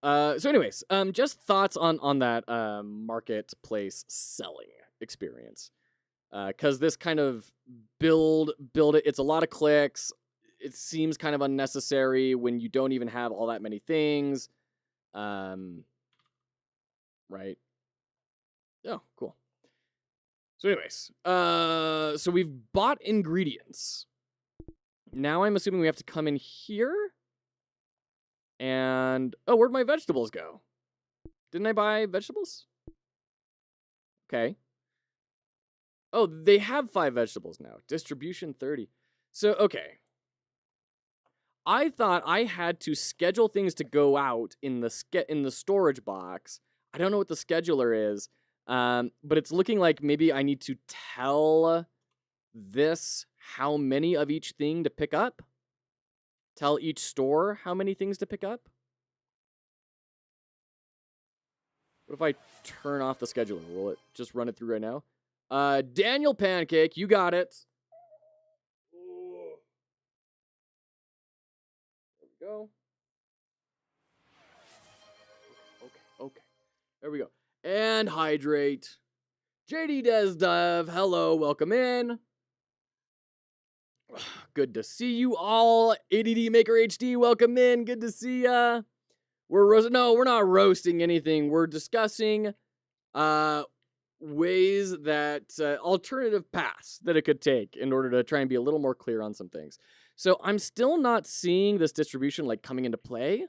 So anyways, just thoughts on that marketplace selling experience. Because this kind of build it, it's a lot of clicks. It seems kind of unnecessary when you don't even have all that many things. Right. Oh, cool. So anyways, so we've bought ingredients. Now I'm assuming we have to come in here. And, oh, where'd my vegetables go? Didn't I buy vegetables? Okay. Oh, they have 5 vegetables now. Distribution 30. So, okay. I thought I had to schedule things to go out in the storage box. I don't know what the scheduler is, but it's looking like maybe I need to tell this how many of each thing to pick up. Tell each store how many things to pick up. What if I turn off the scheduler? Will it just run it through right now? Daniel Pancake, you got it. There we go. Okay. There we go. And hydrate. JD Desdev, hello, welcome in. Good to see you all. ADD Maker HD, welcome in. Good to see ya. We're not roasting anything. We're discussing ways that alternative paths that it could take in order to try and be a little more clear on some things. So I'm still not seeing this distribution like coming into play.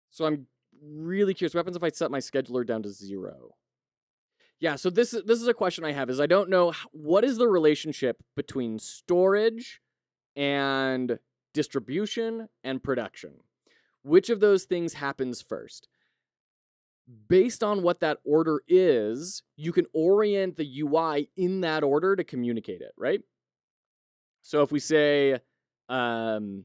So I'm really curious. What happens if I set my scheduler down to 0? Yeah, so this is a question I have, is I don't know what is the relationship between storage and distribution and production. Which of those things happens first? Based on what that order is, you can orient the UI in that order to communicate it, right? So if we say, go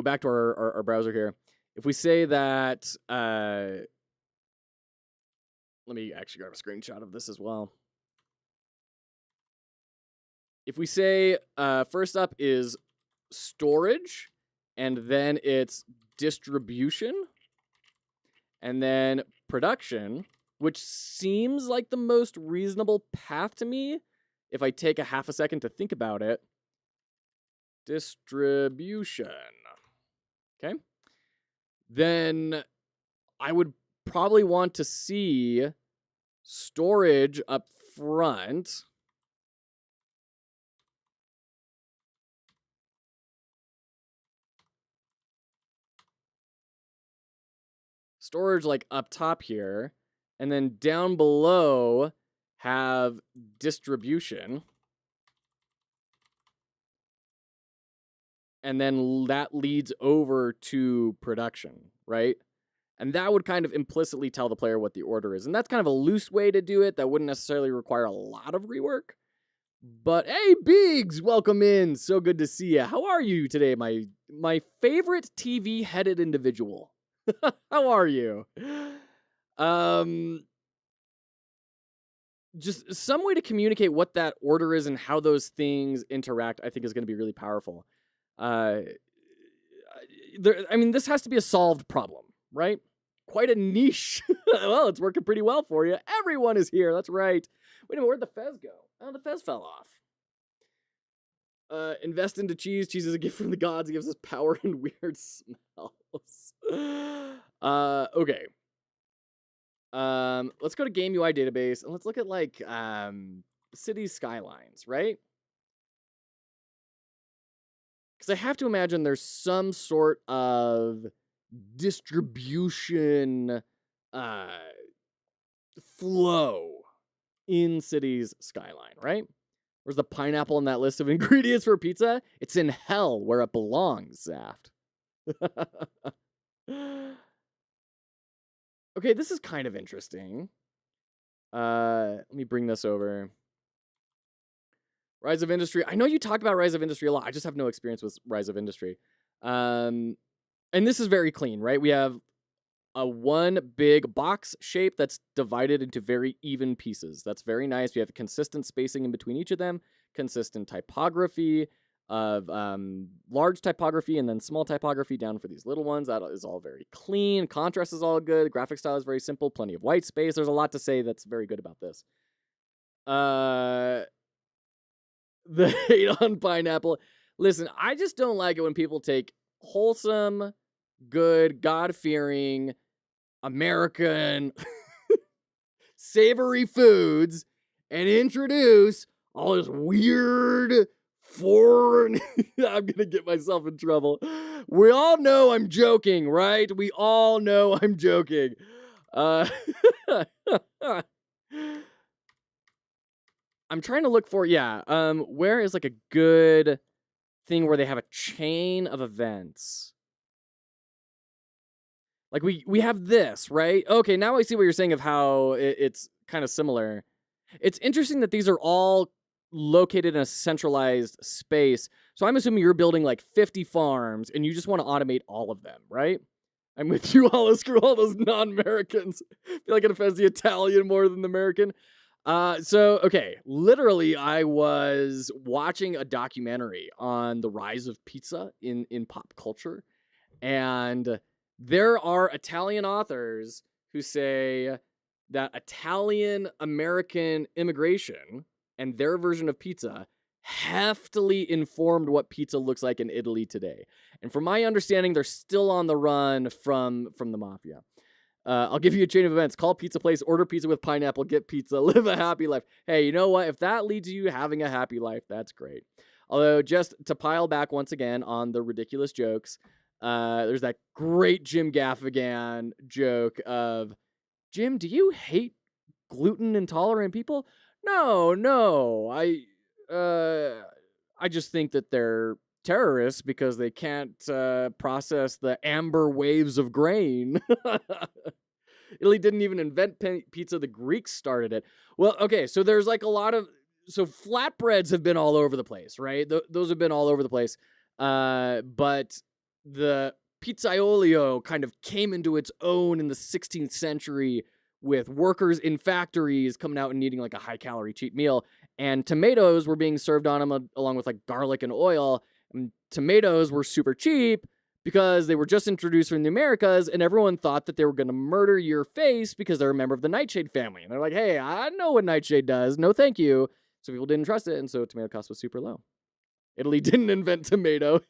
back to our browser here. If we say that, let me actually grab a screenshot of this as well. If we say first up is storage, and then it's distribution, and then production, which seems like the most reasonable path to me if I take a half a second to think about it. Distribution. Okay. Then I would probably want to see storage up front. Storage like up top here, and then down below have distribution. And then that leads over to production, right? And that would kind of implicitly tell the player what the order is. And that's kind of a loose way to do it that wouldn't necessarily require a lot of rework. But hey, Biggs, welcome in. So good to see you. How are you today, my favorite TV-headed individual? How are you? Just some way to communicate what that order is and how those things interact, I think is going to be really powerful. This has to be a solved problem, right? Quite a niche. Well, it's working pretty well for you. Everyone is here. That's right. Wait a minute, where'd the fez go? Oh, the fez fell off. Invest into cheese. Cheese is a gift from the gods. It gives us power and weird smells. Okay. Let's go to Game UI database and let's look at like city skylines, right? Because I have to imagine there's some sort of distribution flow in cities skyline, right? Where's the pineapple in that list of ingredients for pizza? It's in hell where it belongs, Zaft. Okay, this is kind of interesting. Let me bring this over. Rise of Industry. I know you talk about Rise of Industry a lot. I just have no experience with Rise of Industry. And this is very clean, right? We have a one big box shape that's divided into very even pieces. That's very nice. We have consistent spacing in between each of them, consistent typography of large typography and then small typography down for these little ones. That is all very clean. Contrast is all good. Graphic style is very simple. Plenty of white space. There's a lot to say that's very good about this. The hate on pineapple. Listen, I just don't like it when people take wholesome, good, God-fearing, American, savory foods and introduce all this weird, foreign... I'm going to get myself in trouble. We all know I'm joking, right? We all know I'm joking. I'm trying to look for, where is like a good thing where they have a chain of events? Like we have this, right? Okay, now I see what you're saying of how it's kind of similar. It's interesting that these are all located in a centralized space. So I'm assuming you're building like 50 farms and you just want to automate all of them, right? I'm with you, Hollow. Screw all those non-Americans. I feel like it offends the Italian more than the American. Okay, literally, I was watching a documentary on the rise of pizza in pop culture, and there are Italian authors who say that Italian American immigration and their version of pizza heftily informed what pizza looks like in Italy today. And from my understanding, they're still on the run from the mafia. I'll give you a chain of events. Call pizza place, order pizza with pineapple, get pizza, live a happy life. Hey, you know what? If that leads to you having a happy life, that's great. Although, just to pile back once again on the ridiculous jokes, there's that great Jim Gaffigan joke of, Jim, do you hate gluten intolerant people? No, I just think that they're terrorists because they can't process the amber waves of grain. Italy didn't even invent pizza. The Greeks started it. Well, okay, so there's like a lot of... So flatbreads have been all over the place, right? Those have been all over the place. But the pizzaiolo kind of came into its own in the 16th century with workers in factories coming out and needing like a high-calorie cheap meal. And tomatoes were being served on them along with like garlic and oil. And tomatoes were super cheap because they were just introduced from the Americas, and everyone thought that they were going to murder your face because they're a member of the nightshade family. And they're like, hey, I know what nightshade does. No, thank you. So people didn't trust it, and so tomato cost was super low. Italy didn't invent tomato.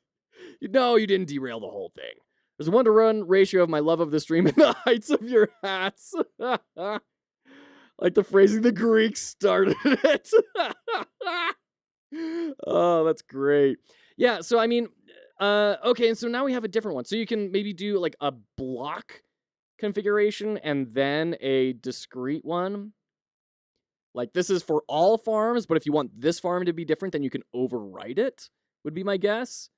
No, you didn't derail the whole thing. There's a 1-to-1 ratio of my love of the stream and the heights of your hats. Like the phrasing, the Greeks started it. Oh, that's great. Yeah, so I mean, okay, and so now we have a different one. So you can maybe do like a block configuration and then a discrete one. Like this is for all farms, but if you want this farm to be different, then you can overwrite it, would be my guess.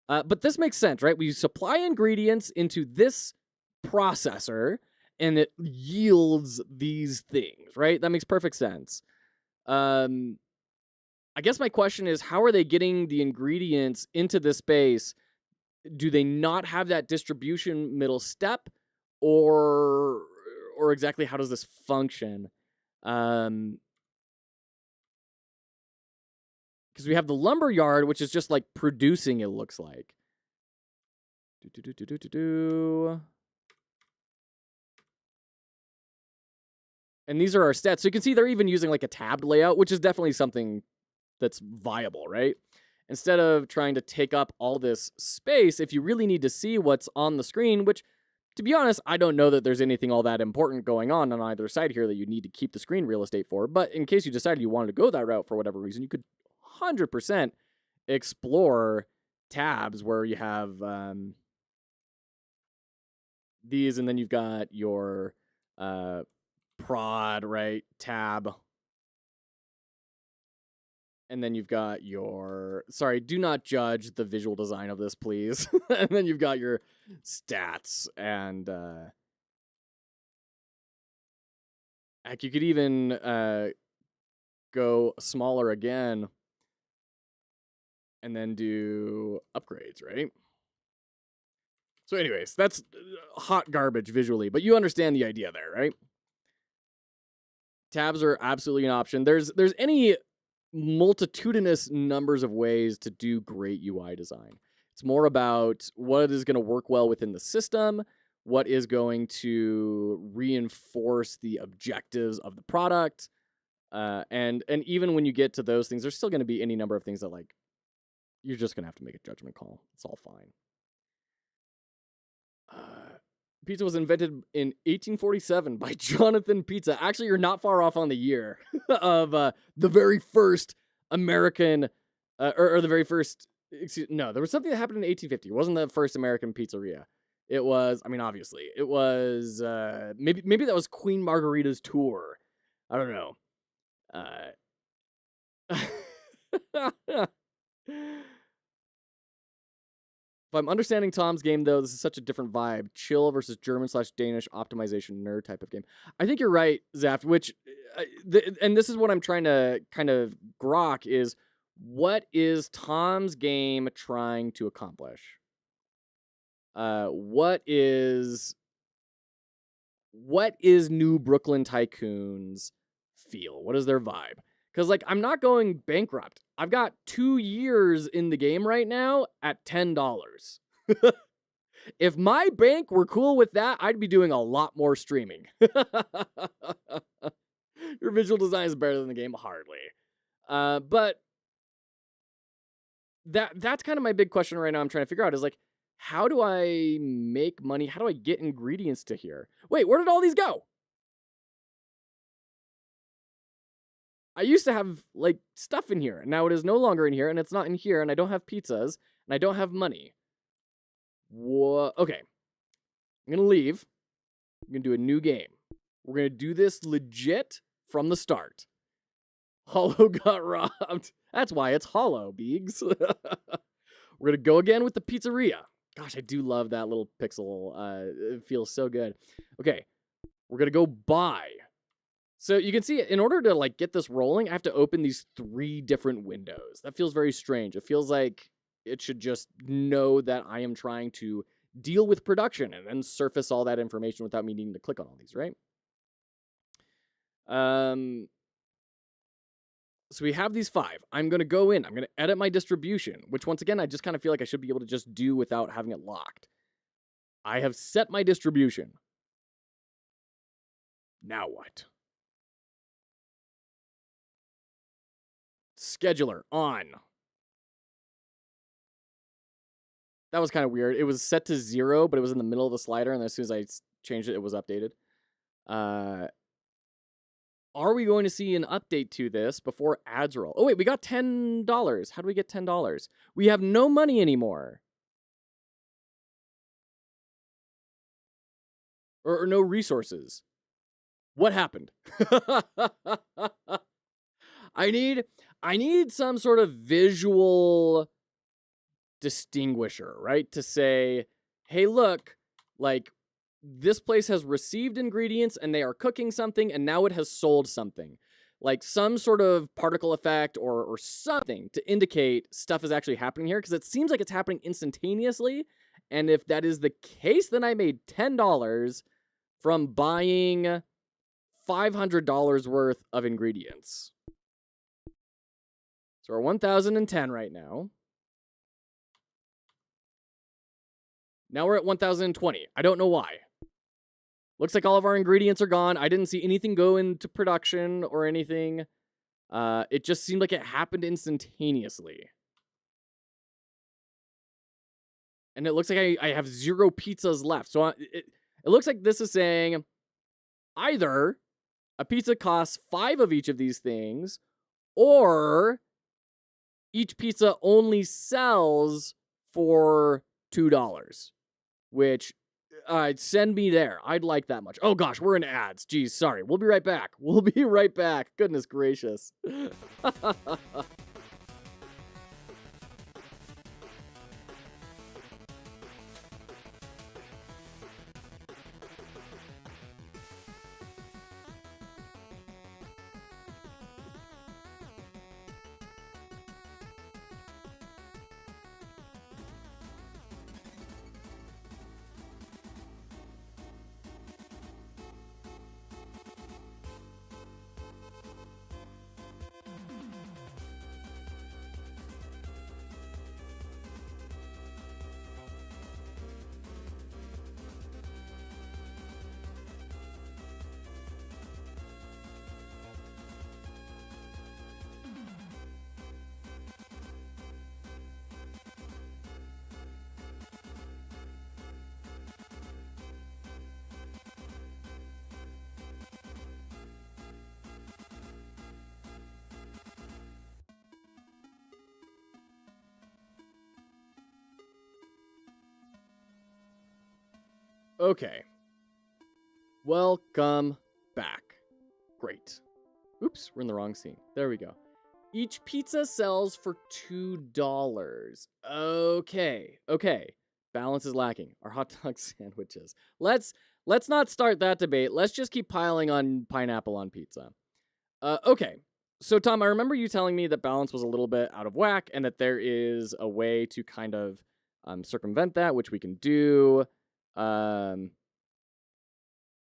But this makes sense, right? We supply ingredients into this processor, and it yields these things, right? That makes perfect sense. I guess my question is, how are they getting the ingredients into this space? Do they not have that distribution middle step, or exactly how does this function? Because we have the lumber yard, which is just like producing, it looks like. And these are our stats. So you can see they're even using like a tabbed layout, which is definitely something that's viable, right? Instead of trying to take up all this space, if you really need to see what's on the screen, which, to be honest, I don't know that there's anything all that important going on either side here that you need to keep the screen real estate for. But in case you decided you wanted to go that route for whatever reason, you could 100% explore tabs where you have these, and then you've got your prod, right, tab. And then you've got your... Sorry, do not judge the visual design of this, please. And then you've got your stats. And heck, you could even go smaller again. And then do upgrades, right? So anyways, that's hot garbage visually. But you understand the idea there, right? Tabs are absolutely an option. There's any multitudinous numbers of ways to do great UI design. It's more about what is going to work well within the system, what is going to reinforce the objectives of the product, and even when you get to those things, there's still going to be any number of things that like you're just going to have to make a judgment call. It's all fine. Pizza was invented in 1847 by Jonathan Pizza. Actually, you're not far off on the year of the very first American, or the very first... No, there was something that happened in 1850. It wasn't the first American pizzeria. It was, I mean, obviously, it was, maybe that was Queen Margarita's tour. I don't know. If I'm understanding Tom's game, though, this is such a different vibe. Chill versus German/Danish optimization nerd type of game. I think you're right, Zaft, which... and this is what I'm trying to kind of grok is, what is Tom's game trying to accomplish? What is New Brooklyn Tycoon's feel? What is their vibe? Because, like, I'm not going bankrupt. I've got 2 years in the game right now at $10. If my bank were cool with that, I'd be doing a lot more streaming. Your visual design is better than the game? Hardly. But that's kind of my big question right now I'm trying to figure out is, like, how do I make money? How do I get ingredients to here? Wait, where did all these go? I used to have, like, stuff in here, and now it is no longer in here, and it's not in here, and I don't have pizzas, and I don't have money. Okay. I'm going to leave. I'm going to do a new game. We're going to do this legit from the start. Hollow got robbed. That's why it's Hollow, Beegs. We're going to go again with the pizzeria. Gosh, I do love that little pixel. It feels so good. Okay. We're going to go buy. So you can see, in order to, like, get this rolling, I have to open these 3 different windows. That feels very strange. It feels like it should just know that I am trying to deal with production and then surface all that information without me needing to click on all these, right? So we have these 5. I'm going to go in. I'm going to edit my distribution, which, once again, I just kind of feel like I should be able to just do without having it locked. I have set my distribution. Now what? Scheduler on. That was kind of weird. It was set to 0, but it was in the middle of the slider, and as soon as I changed it, it was updated. Are we going to see an update to this before ads roll? Oh, wait, we got $10. How do we get $10? We have no money anymore. Or no resources. What happened? I need some sort of visual distinguisher, right? To say, hey, look, like, this place has received ingredients and they are cooking something and now it has sold something. Like some sort of particle effect or something to indicate stuff is actually happening here, because it seems like it's happening instantaneously. And if that is the case, then I made $10 from buying $500 worth of ingredients. So we're 1,010 right now. Now we're at 1,020. I don't know why. Looks like all of our ingredients are gone. I didn't see anything go into production or anything. It just seemed like it happened instantaneously. And it looks like I have 0 pizzas left. So it looks like this is saying either a pizza costs 5 of each of these things, or each pizza only sells for $2, which send me there. I'd like that much. Oh gosh, we're in ads. Geez, sorry. We'll be right back. We'll be right back. Goodness gracious. Okay. Welcome back. Great. Oops, we're in the wrong scene. There we go. Each pizza sells for $2. Okay. Balance is lacking. Our hot dog sandwiches. Let's not start that debate. Let's just keep piling on pineapple on pizza. Okay. So, Tom, I remember you telling me that balance was a little bit out of whack and that there is a way to kind of circumvent that, which we can do.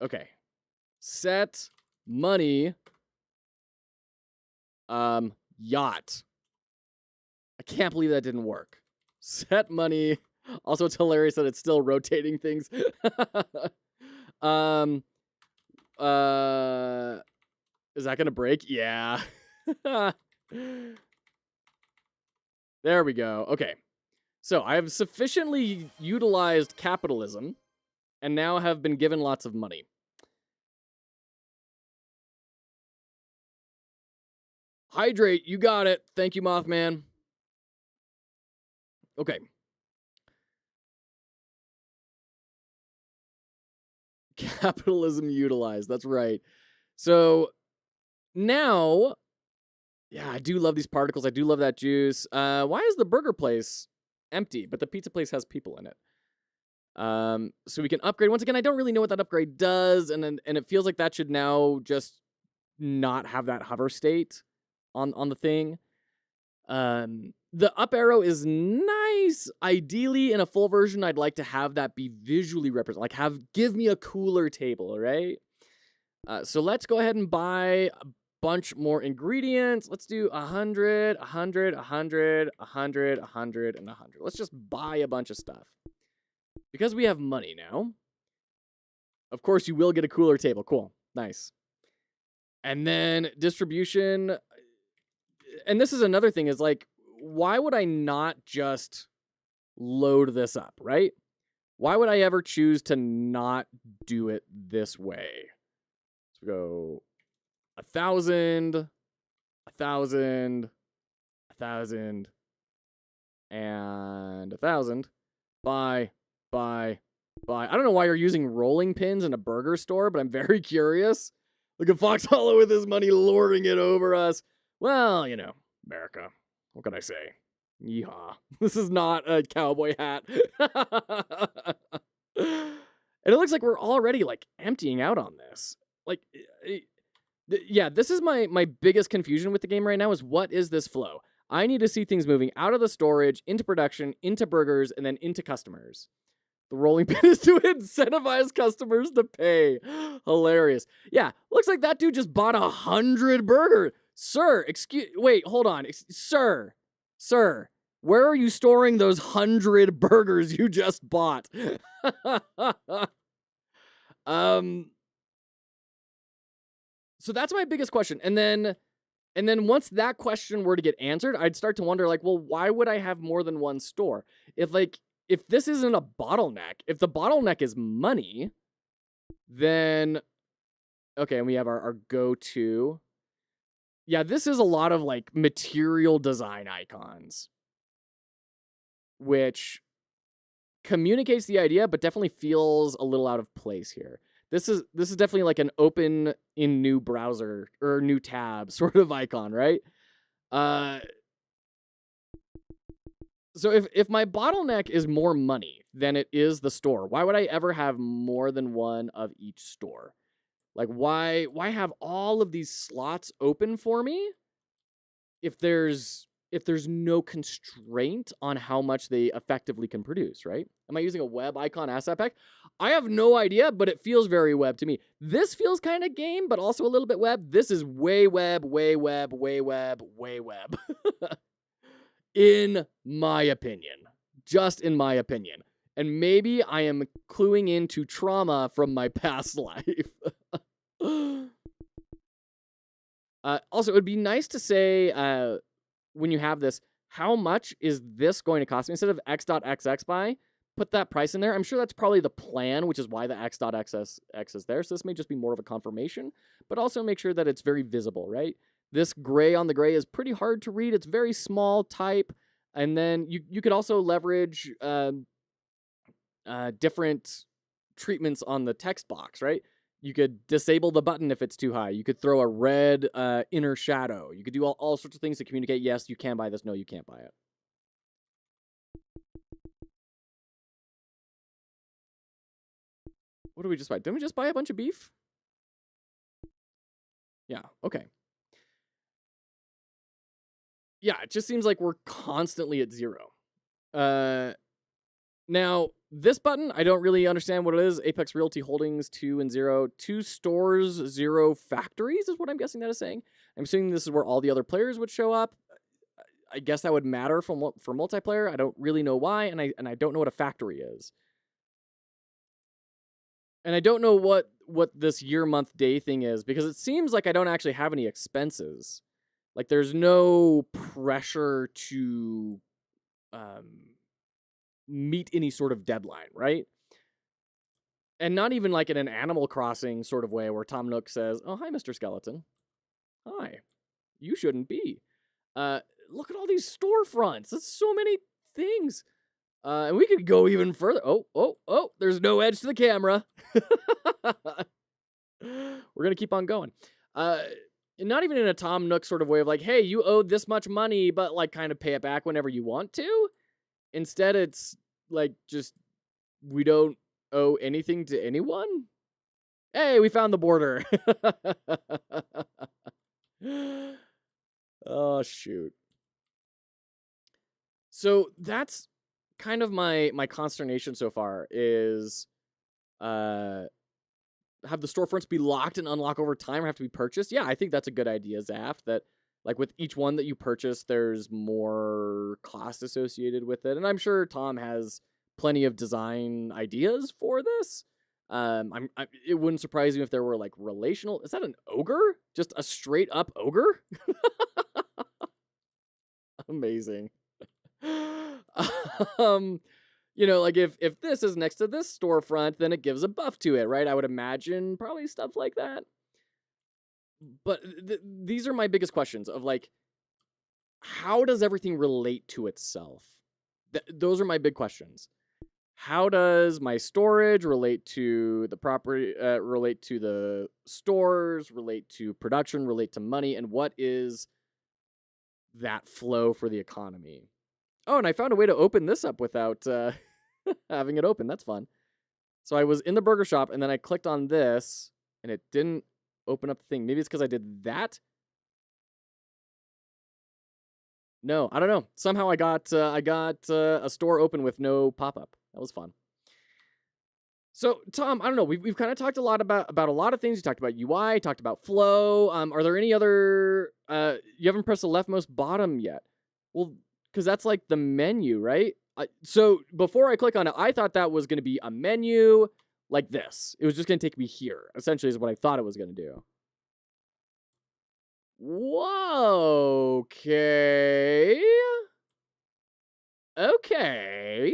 Okay. Set money. Yacht. I can't believe that didn't work. Set money. Also, it's hilarious that it's still rotating things. Is that gonna break? Yeah. There we go. Okay. So I have sufficiently utilized capitalism and now have been given lots of money. Hydrate, you got it. Thank you, Mothman. Okay. Capitalism utilized. That's right. So now, yeah, I do love these particles. I do love that juice. Why is the burger place empty, but the pizza place has people in it? So we can upgrade. Once again, I don't really know what that upgrade does, and it feels like that should now just not have that hover state on the thing. The up arrow is nice. Ideally, in a full version, I'd like to have that be visually represented. Like, give me a cooler table, right? So let's go ahead and buy a bunch more ingredients. Let's do 100, 100, 100, 100, 100, and 100. Let's just buy a bunch of stuff. Because we have money now. Of course, you will get a cooler table. Cool. Nice. And then distribution. And this is another thing, is like, why would I not just load this up, right? Why would I ever choose to not do it this way? So go 1,000, 1,000, 1,000, and 1,000. Buy. I don't know why you're using rolling pins in a burger store, but I'm very curious. Look at Fox Hollow with his money lording it over us. Well, you know, America. What can I say? Yeehaw. This is not a cowboy hat. And it looks like we're already, like, emptying out on this. Like, yeah, this is my biggest confusion with the game right now, is what is this flow? I need to see things moving out of the storage, into production, into burgers, and then into customers. The rolling pin is to incentivize customers to pay. Hilarious. Yeah, looks like that dude just bought 100 burgers. Sir, wait, hold on. Sir, where are you storing those 100 burgers you just bought? So that's my biggest question. And then once that question were to get answered, I'd start to wonder, like, well, why would I have more than one store? If this isn't a bottleneck, if the bottleneck is money, then, okay, and we have our go-to. Yeah, this is a lot of, like, material design icons, which communicates the idea, but definitely feels a little out of place here. This is definitely like an open in new browser or new tab sort of icon, right? So if my bottleneck is more money than it is the store, why would I ever have more than one of each store? Like, why have all of these slots open for me if there's no constraint on how much they effectively can produce, right? Am I using a web icon asset pack? I have no idea, but it feels very web to me. This feels kind of game, but also a little bit web. This is way web, way web, way web, way web. In my opinion. Just in my opinion. And maybe I am cluing into trauma from my past life. Also, it would be nice to say, when you have this, how much is this going to cost me? Instead of x.xx by, put that price in there. I'm sure that's probably the plan, which is why the x.xx is there. So this may just be more of a confirmation, but also make sure that it's very visible, right? This gray on the gray is pretty hard to read. It's very small type. And then you could also leverage different treatments on the text box, right? You could disable the button if it's too high. You could throw a red inner shadow. You could do all sorts of things to communicate, yes, you can buy this. No, you can't buy it. What did we just buy? Didn't we just buy a bunch of beef? Yeah, okay. Yeah, it just seems like we're constantly at 0. Now, this button, I don't really understand what it is. Apex Realty Holdings 2 and 0. 2 stores, 0 factories is what I'm guessing that is saying. I'm assuming this is where all the other players would show up. I guess that would matter for multiplayer. I don't really know why, and I don't know what a factory is. And I don't know what this year, month, day thing is, because it seems like I don't actually have any expenses. Like, there's no pressure to meet any sort of deadline, right? And not even like in an Animal Crossing sort of way where Tom Nook says, "Oh, hi, Mr. Skeleton. Hi. You shouldn't be. Look at all these storefronts. That's so many things. And we could go even further. Oh, there's no edge to the camera." We're going to keep on going. Not even in a Tom Nook sort of way of like, hey, you owed this much money, but like kind of pay it back whenever you want to. Instead, it's like just, we don't owe anything to anyone. Hey, we found the border. Oh, shoot. So that's kind of my consternation so far is have the storefronts be locked and unlock over time or have to be purchased. Yeah, I think that's a good idea, Zaf, that like with each one that you purchase, there's more cost associated with it. And I'm sure Tom has plenty of design ideas for this. It wouldn't surprise me if there were like relational. Is that an ogre? Just a straight up ogre? Amazing. You know, like if this is next to this storefront, then it gives a buff to it, right? I would imagine probably stuff like that. But these are my biggest questions of like, how does everything relate to itself? Those are my big questions. How does my storage relate to the property, relate to the stores, relate to production, relate to money, and what is that flow for the economy? Oh, and I found a way to open this up without having it open. That's fun. So I was in the burger shop, and then I clicked on this, and it didn't open up the thing. Maybe it's because I did that. No, I don't know. Somehow I got a store open with no pop-up. That was fun. So, Tom, I don't know. We've kind of talked a lot about a lot of things. You talked about UI, talked about flow. Are there any other... you haven't pressed the leftmost bottom yet. Well, because that's like the menu, right? So before I click on it, I thought that was going to be a menu like this. It was just going to take me here, essentially, is what I thought it was going to do. Whoa, okay. Okay.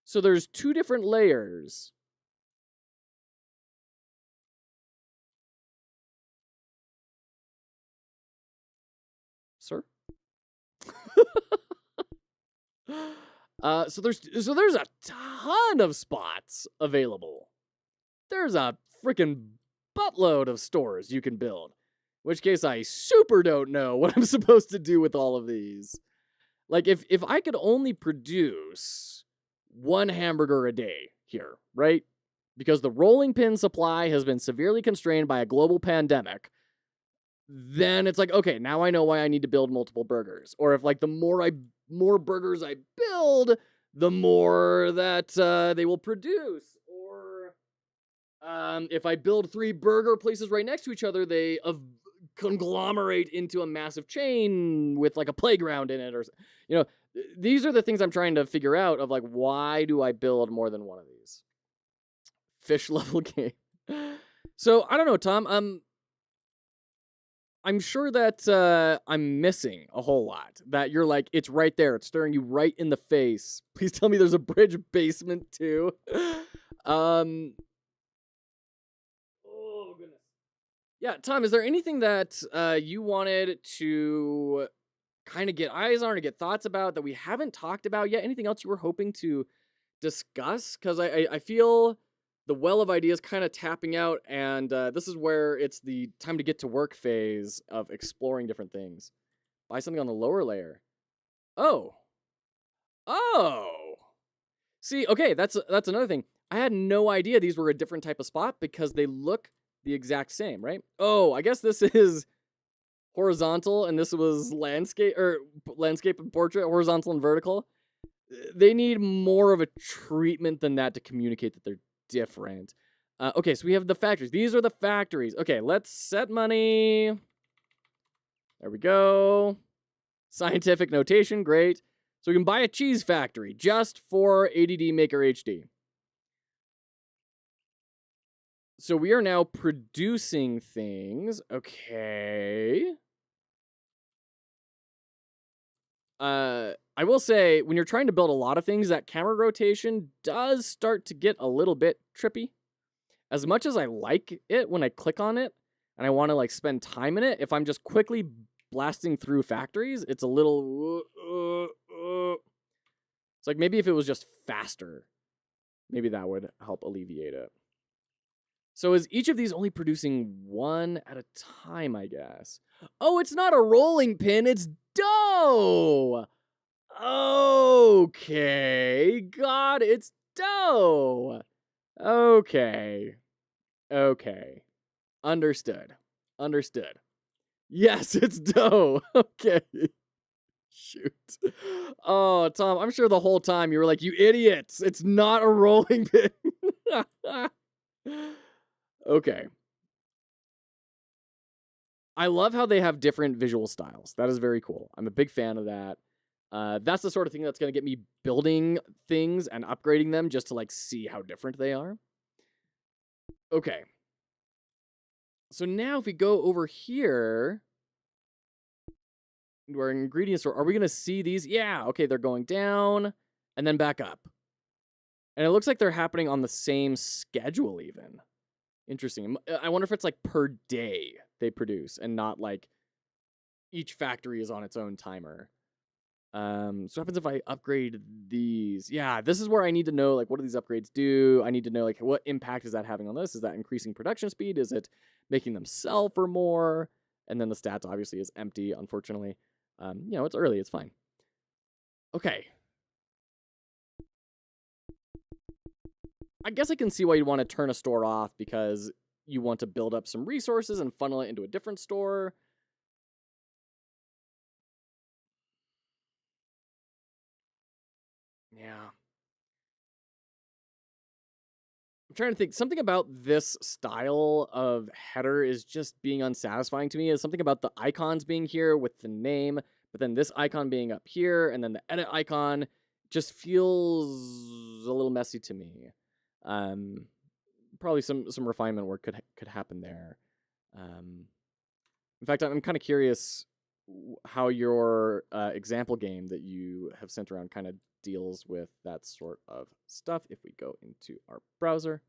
So there's 2 different layers. Sir? So there's a ton of spots available. There's a freaking buttload of stores you can build. In which case I super don't know what I'm supposed to do with all of these. Like if I could only produce 1 hamburger a day here, right? Because the rolling pin supply has been severely constrained by a global pandemic, then it's like, okay, now I know why I need to build multiple burgers. Or if like the more burgers I build, the more that they will produce. Or if I build 3 burger places right next to each other, they conglomerate into a massive chain with like a playground in it, or you know, these are the things I'm trying to figure out of like, why do I build more than one of these? Fish level game. So I don't know, Tom. I'm sure that I'm missing a whole lot. That you're like, it's right there. It's staring you right in the face. Please tell me there's a bridge basement too. Oh, goodness. Yeah, Tom, is there anything that you wanted to kind of get eyes on or get thoughts about that we haven't talked about yet? Anything else you were hoping to discuss? Because I feel the well of ideas kind of tapping out, and this is where it's the time to get to work phase of exploring different things. Buy something on the lower layer. Oh. See, okay, that's another thing. I had no idea these were a different type of spot because they look the exact same, right? Oh, I guess this is horizontal and this was landscape and portrait, horizontal and vertical. They need more of a treatment than that to communicate that they're different. Okay, so we have the factories. These are the factories. Okay, let's set money. There we go. Scientific notation, great. So we can buy a cheese factory just for ADD Maker HD. So we are now producing things. Okay. I will say, when you're trying to build a lot of things, that camera rotation does start to get a little bit trippy. As much as I like it when I click on it, and I want to like spend time in it, if I'm just quickly blasting through factories, it's a little... It's like maybe if it was just faster, maybe that would help alleviate it. So is each of these only producing one at a time, I guess? Oh, it's not a rolling pin, it's dough! Okay. God, it's dough. Okay. Okay. Understood. Understood. Yes, it's dough. Okay. Shoot. Oh, Tom, I'm sure the whole time you were like, you idiots. It's not a rolling pin. Okay. I love how they have different visual styles. That is very cool. I'm a big fan of that. That's the sort of thing that's going to get me building things and upgrading them just to like see how different they are. Okay. So now if we go over here to our ingredient store, are we going to see these? Yeah. Okay. They're going down and then back up. And it looks like they're happening on the same schedule even. Interesting. I wonder if it's like per day they produce and not like each factory is on its own timer. So what happens if I upgrade these? Yeah, this is where I need to know, like, what do these upgrades do? I need to know, like, what impact is that having on this? Is that increasing production speed? Is it making them sell for more? And then the stats, obviously, is empty, unfortunately. It's early. It's fine. Okay. I guess I can see why you'd want to turn a store off because you want to build up some resources and funnel it into a different store. Yeah. I'm trying to think. Something about this style of header is just being unsatisfying to me. Is something about the icons being here with the name, but then this icon being up here, and then the edit icon just feels a little messy to me. Probably some refinement work could happen there. In fact, I'm kind of curious how your example game that you have sent around kind of deals with that sort of stuff. If we go into our browser.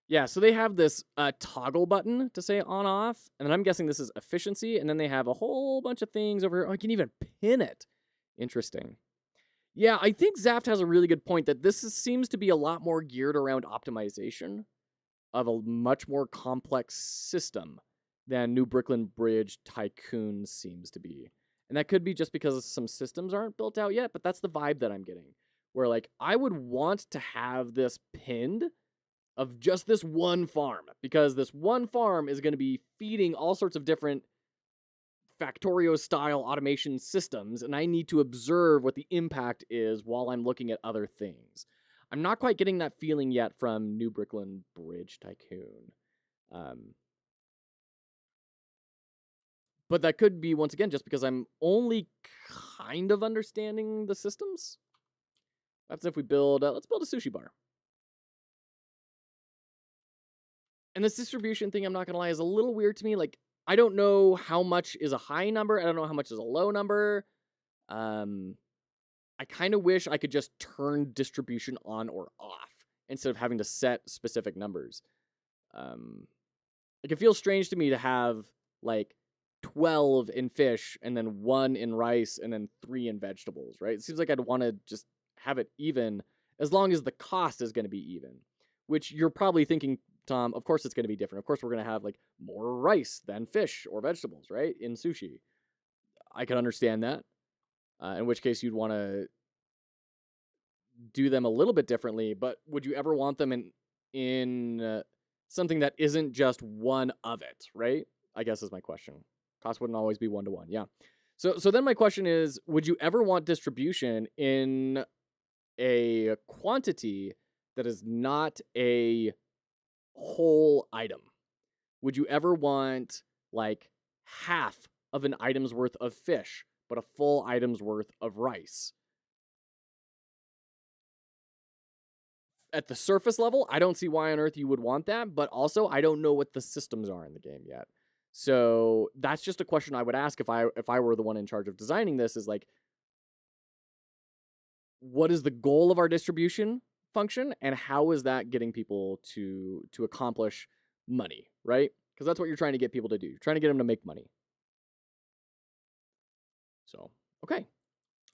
Yeah, so they have this toggle button to say on off, and then I'm guessing this is efficiency, and then they have a whole bunch of things over here. Oh, I can even pin it. Interesting. Yeah, I think Zaft has a really good point that this seems to be a lot more geared around optimization of a much more complex system than New Brooklyn Bridge Tycoon seems to be. And that could be just because some systems aren't built out yet, but that's the vibe that I'm getting. Where, like, I would want to have this pinned of just this one farm, because this one farm is going to be feeding all sorts of different Factorio-style automation systems, and I need to observe what the impact is while I'm looking at other things. I'm not quite getting that feeling yet from New Brooklyn Bridge Tycoon. But that could be, once again, just because I'm only kind of understanding the systems. That's if we build, let's build a sushi bar. And this distribution thing, I'm not going to lie, is a little weird to me. Like, I don't know how much is a high number. I don't know how much is a low number. I kind of wish I could just turn distribution on or off instead of having to set specific numbers. Like, it feels strange to me to have, like, 12 in fish and then 1 in rice and then 3 in vegetables, right? It seems like I'd want to just have it even as long as the cost is going to be even, which you're probably thinking, Tom, of course it's going to be different. Of course we're going to have like more rice than fish or vegetables, right? In sushi. I can understand that. In which case you'd want to do them a little bit differently, but would you ever want them in something that isn't just one of it, right? I guess is my question. Cost wouldn't always be 1-to-1, yeah. So then my question is, would you ever want distribution in a quantity that is not a whole item? Would you ever want like half of an item's worth of fish, but a full item's worth of rice? At the surface level, I don't see why on earth you would want that, but also I don't know what the systems are in the game yet. So that's just a question I would ask if I were the one in charge of designing this, is like, what is the goal of our distribution function, and how is that getting people to accomplish money, right? Because that's what you're trying to get people to do. You're trying to get them to make money. So, okay.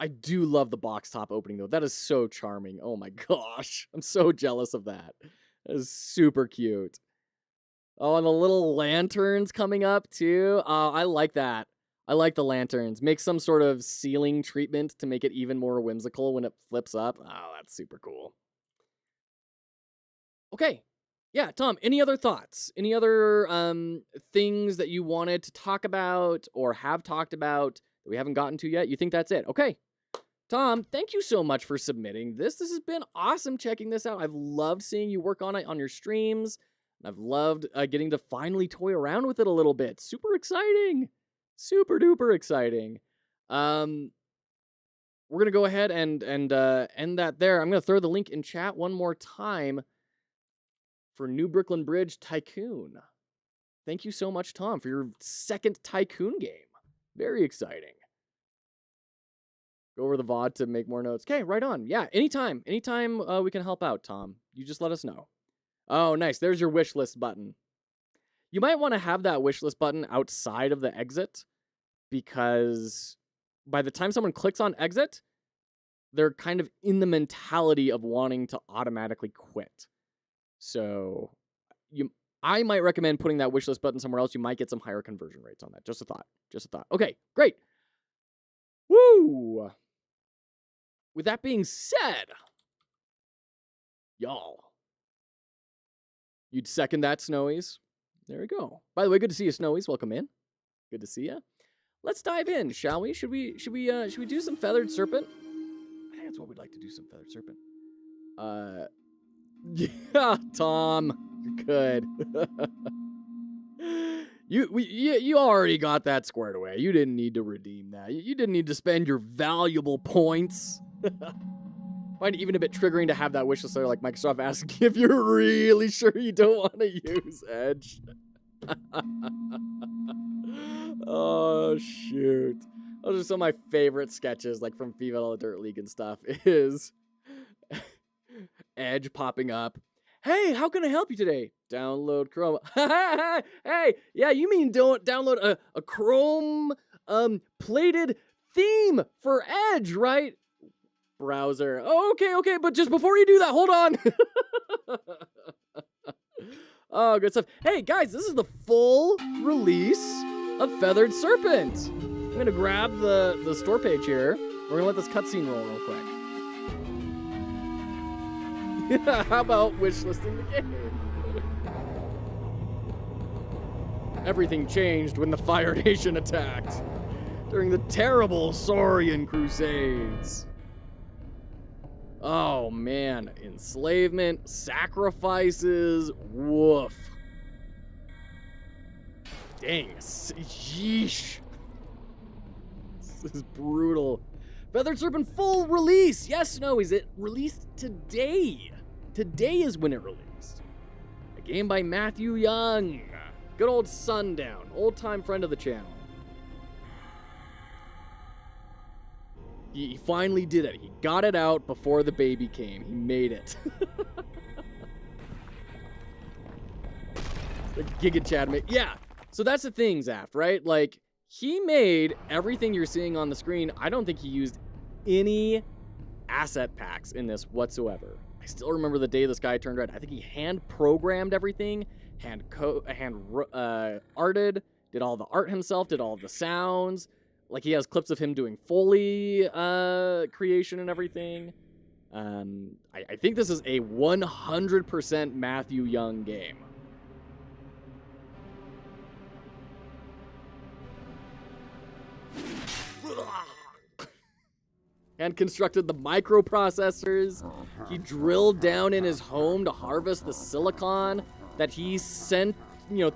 I do love the box top opening, though. That is so charming. Oh my gosh. I'm so jealous of that. That is super cute. Oh, and the little lanterns coming up, too. I like that. I like the lanterns. Make some sort of ceiling treatment to make it even more whimsical when it flips up. Oh, that's super cool. Okay. Yeah, Tom, any other thoughts? Any other things that you wanted to talk about or have talked about that we haven't gotten to yet? You think that's it? Okay. Tom, thank you so much for submitting this. This has been awesome checking this out. I've loved seeing you work on it on your streams. I've loved getting to finally toy around with it a little bit. Super exciting. Super duper exciting. We're going to go ahead and end that there. I'm going to throw the link in chat one more time for New Brooklyn Bridge Tycoon. Thank you so much, Tom, for your second Tycoon game. Very exciting. Go over the VOD to make more notes. Okay, right on. Yeah, anytime. Anytime we can help out, Tom. You just let us know. Oh, nice. There's your wish list button. You might want to have that wish list button outside of the exit, because by the time someone clicks on exit, they're kind of in the mentality of wanting to automatically quit. So I might recommend putting that wish list button somewhere else. You might get some higher conversion rates on that. Just a thought. Just a thought. Okay, great. Woo! With that being said, y'all, you'd second that, Snowies? There we go. By the way, good to see you, Snowies. Welcome in. Good to see you. Let's dive in, shall we? Should we do some Feathered Serpent? I think that's what we'd like to do, some Feathered Serpent. Yeah, Tom, you're good. You already got that squared away. You didn't need to redeem that. You didn't need to spend your valuable points. Find it even a bit triggering to have that wish list there, like Microsoft asking if you're really sure you don't want to use Edge. Oh, shoot. Those are some of my favorite sketches, like from FIFA Dirt League and stuff, is Edge popping up. Hey, how can I help you today? Download Chrome. Hey, yeah, you mean don't download a Chrome plated theme for Edge, right? Browser. Okay, but just before you do that, hold on. Oh, good stuff. Hey, guys, this is the full release of Feathered Serpent. I'm going to grab the store page here. We're going to let this cutscene roll real quick. How about wishlisting the game? Everything changed when the Fire Nation attacked during the terrible Saurian Crusades. Oh man, enslavement, sacrifices, woof. Dang, yeesh. This is brutal. Feathered Serpent full release. Yes, no, is it released today? Today is when it released. A game by Matthew Young. Good old Sundown, old-time friend of the channel. He finally did it. He got it out before the baby came. He made it. The Giga Chad yeah. So that's the thing, Zaft, right? Like, he made everything you're seeing on the screen. I don't think he used any asset packs in this whatsoever. I still remember the day the sky turned red. I think he hand-programmed everything, arted, did all the art himself, did all the sounds. Like, he has clips of him doing Foley creation and everything. I think this is a 100% Matthew Young game. hand-constructed the microprocessors. He drilled down in his home to harvest the silicon that he sent,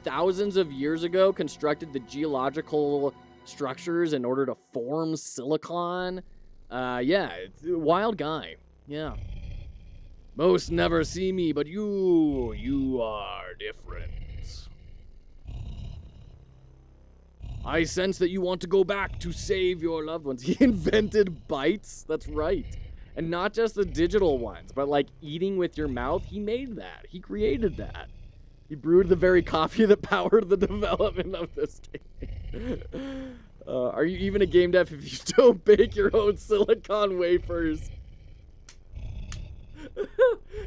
thousands of years ago, constructed the geological structures in order to form silicon. Yeah, it's a wild guy. Yeah. Most never see me, but you are different. I sense that you want to go back to save your loved ones. He invented bites. That's right. And not just the digital ones, but like eating with your mouth. He made that. He created that. He brewed the very coffee that powered the development of this game. Are you even a game dev if you don't bake your own silicon wafers?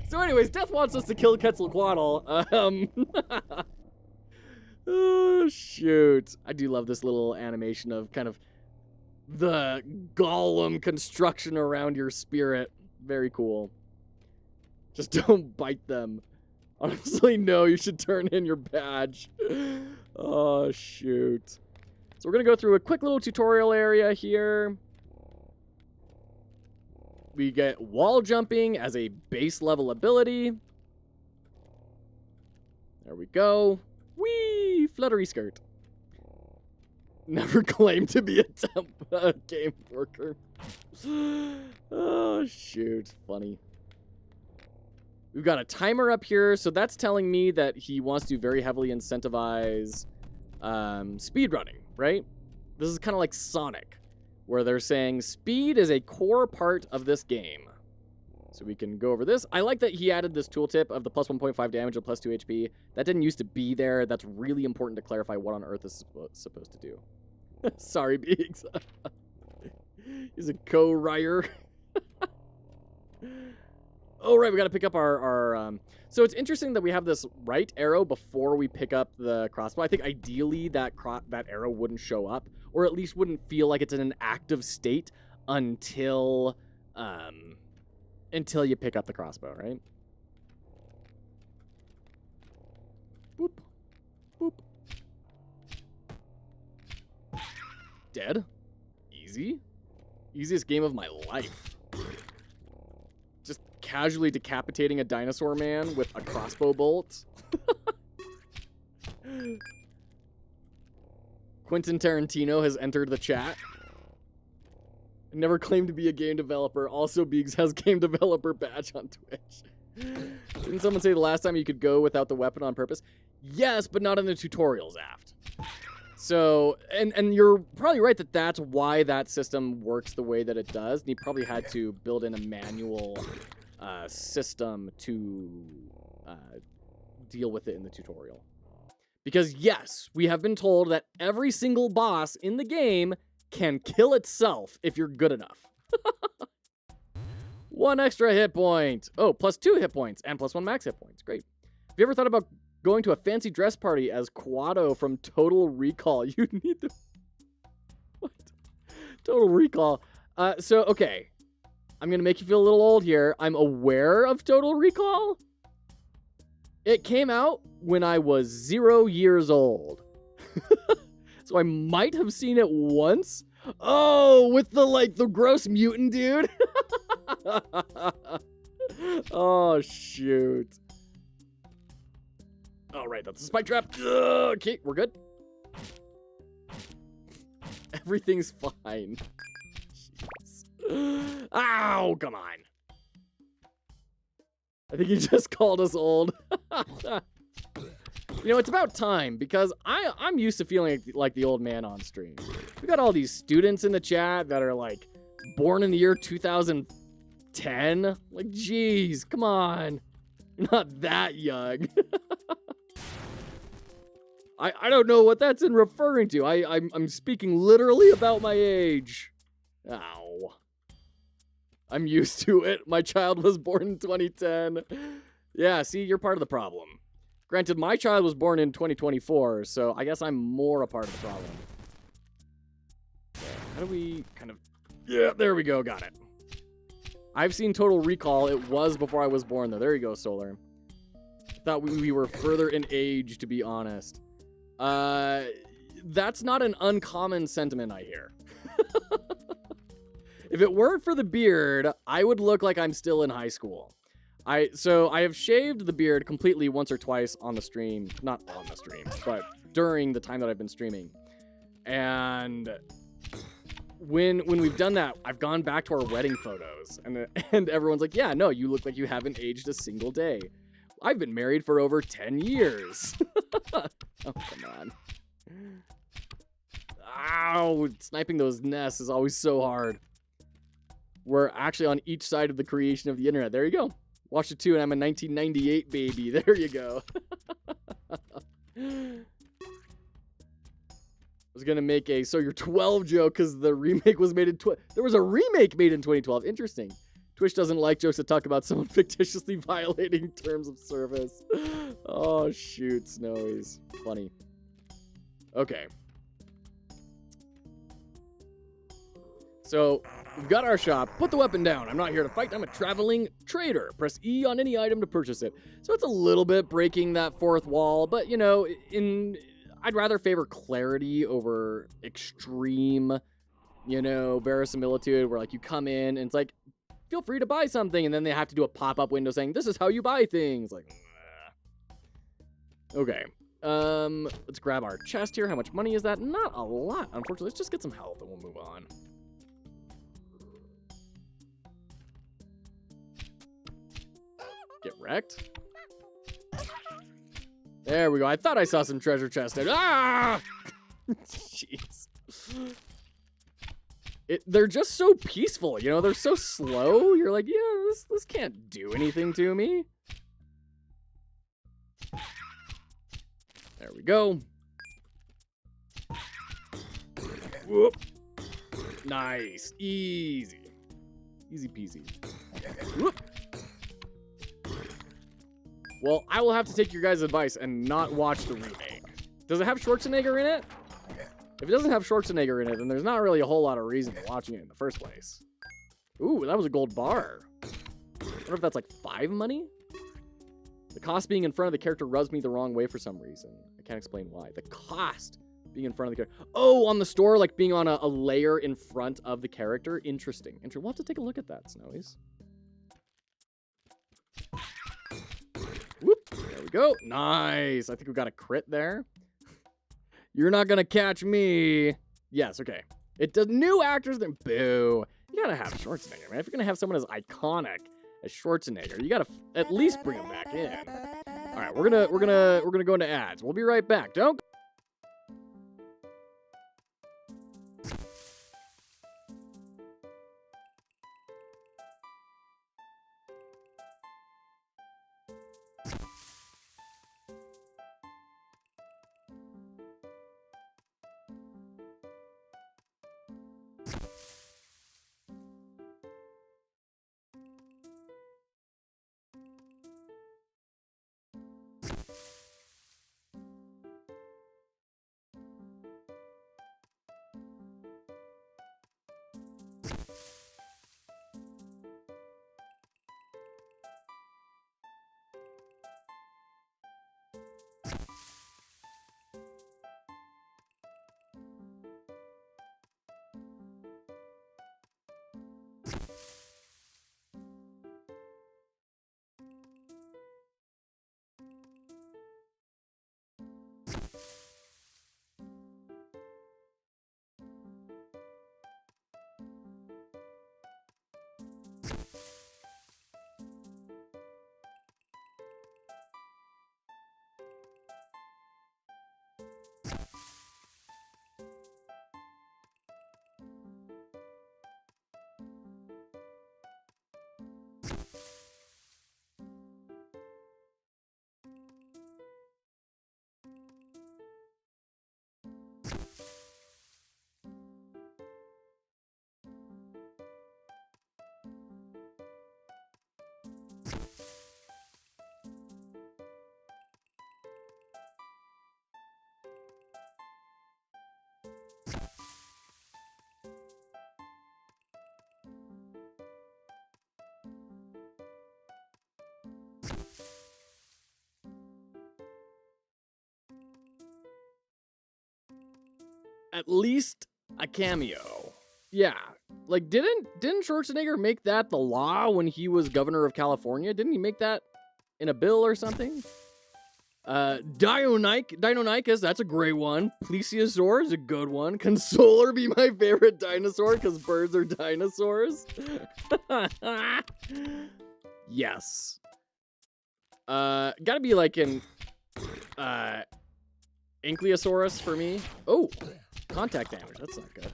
So anyways, Death wants us to kill Quetzalcoatl. Oh, shoot. I do love this little animation of kind of the golem construction around your spirit. Very cool. Just don't bite them. Honestly, no, you should turn in your badge. Oh, shoot. So we're going to go through a quick little tutorial area here. We get wall jumping as a base level ability. There we go. Whee! Fluttery skirt. Never claimed to be a game worker. Oh, shoot. Funny. We've got a timer up here, so that's telling me that he wants to very heavily incentivize speedrunning, right? This is kind of like Sonic, where they're saying speed is a core part of this game. So we can go over this. I like that he added this tooltip of the plus 1.5 damage and plus 2 HP. That didn't used to be there. That's really important to clarify what on earth is supposed to do. Sorry, Beaks. He's a co-writer. Oh, right, we got to pick up our so it's interesting that we have this right arrow before we pick up the crossbow. I think ideally that arrow wouldn't show up, or at least wouldn't feel like it's in an active state until you pick up the crossbow, right? Boop. Boop. Dead. Easy. Easiest game of my life. Just casually decapitating a dinosaur man with a crossbow bolt. Quentin Tarantino has entered the chat. Never claimed to be a game developer. Also, Beegs has game developer badge on Twitch. Didn't someone say the last time you could go without the weapon on purpose? Yes, but not in the tutorials, Aft. So, and you're probably right that that's why that system works the way that it does. And he probably had to build in a manual system to deal with it in the tutorial. Because yes, we have been told that every single boss in the game can kill itself if you're good enough. 1 extra hit point. Oh, plus 2 hit points and plus 1 max hit points. Great. Have you ever thought about going to a fancy dress party as Quado from Total Recall? You need to... What? Total Recall. So, okay. I'm going to make you feel a little old here. I'm aware of Total Recall. It came out when I was 0 years old. So I might have seen it once. Oh, with the gross mutant dude. Oh, shoot. All right, that's a spike trap. Okay, we're good. Everything's fine. Jeez. Ow, come on. I think he just called us old. You know, it's about time, because I'm used to feeling like the old man on stream. We got all these students in the chat that are, born in the year 2010. Like, geez, come on. You're not that young. I don't know what that's in referring to. I'm speaking literally about my age. Ow. I'm used to it. My child was born in 2010. Yeah, see, you're part of the problem. Granted, my child was born in 2024, so I guess I'm more a part of the problem. How do we kind of... Yeah, there we go. Got it. I've seen Total Recall. It was before I was born, though. There you go, Solar. Thought we were further in age, to be honest. That's not an uncommon sentiment I hear. If it weren't for the beard, I would look like I'm still in high school. So I have shaved the beard completely once or twice on the stream. Not on the stream, but during the time that I've been streaming. And when we've done that, I've gone back to our wedding photos. And everyone's like, yeah, no, you look like you haven't aged a single day. I've been married for over 10 years. Oh, come on. Ow, sniping those nests is always so hard. We're actually on each side of the creation of the internet. There you go. Watched it too, and I'm a 1998 baby. There you go. I was gonna make a so you're 12 joke because the remake was made in there was a remake made in 2012. Interesting. Twitch doesn't like jokes that talk about someone fictitiously violating terms of service. Oh shoot, Snowy's funny. Okay. So, we've got our shop. Put the weapon down. I'm not here to fight. I'm a traveling trader. Press E on any item to purchase it. So it's a little bit breaking that fourth wall, but you know, I'd rather favor clarity over extreme, you know, verisimilitude where like you come in and it's like, feel free to buy something, and then they have to do a pop-up window saying, this is how you buy things. Like, okay. Let's grab our chest here. How much money is that? Not a lot, unfortunately. Let's just get some health and we'll move on. Get wrecked. There we go. I thought I saw some treasure chest. Ah! Jeez. They're just so peaceful, you know? They're so slow. You're like, yeah, this can't do anything to me. There we go. Whoop. Nice. Easy. Easy peasy. Whoop. Well, I will have to take your guys' advice and not watch the remake. Does it have Schwarzenegger in it? If it doesn't have Schwarzenegger in it, then there's not really a whole lot of reason for watching it in the first place. Ooh, that was a gold bar. I wonder if that's like 5 money? The cost being in front of the character rubs me the wrong way for some reason. I can't explain why. The cost being in front of the character. Oh, on the store, like being on a layer in front of the character. Interesting. We'll have to take a look at that, Snowies. Whoop. There we go. Nice. I think we got a crit there. You're not gonna catch me. Yes, okay. It does new actors, then boo. You gotta have Schwarzenegger, man. If you're gonna have someone as iconic as Schwarzenegger, you gotta at least bring him back in. All right, we're gonna go into ads. We'll be right back. Don't. At least a cameo. Yeah. Like, didn't Schwarzenegger make that the law when he was governor of California? Didn't he make that in a bill or something? Deinonychus, that's a great one. Plesiosaur is a good one. Consoler be my favorite dinosaur because birds are dinosaurs. Yes. Gotta be like an Ankylosaurus for me. Oh, contact damage. That's not good.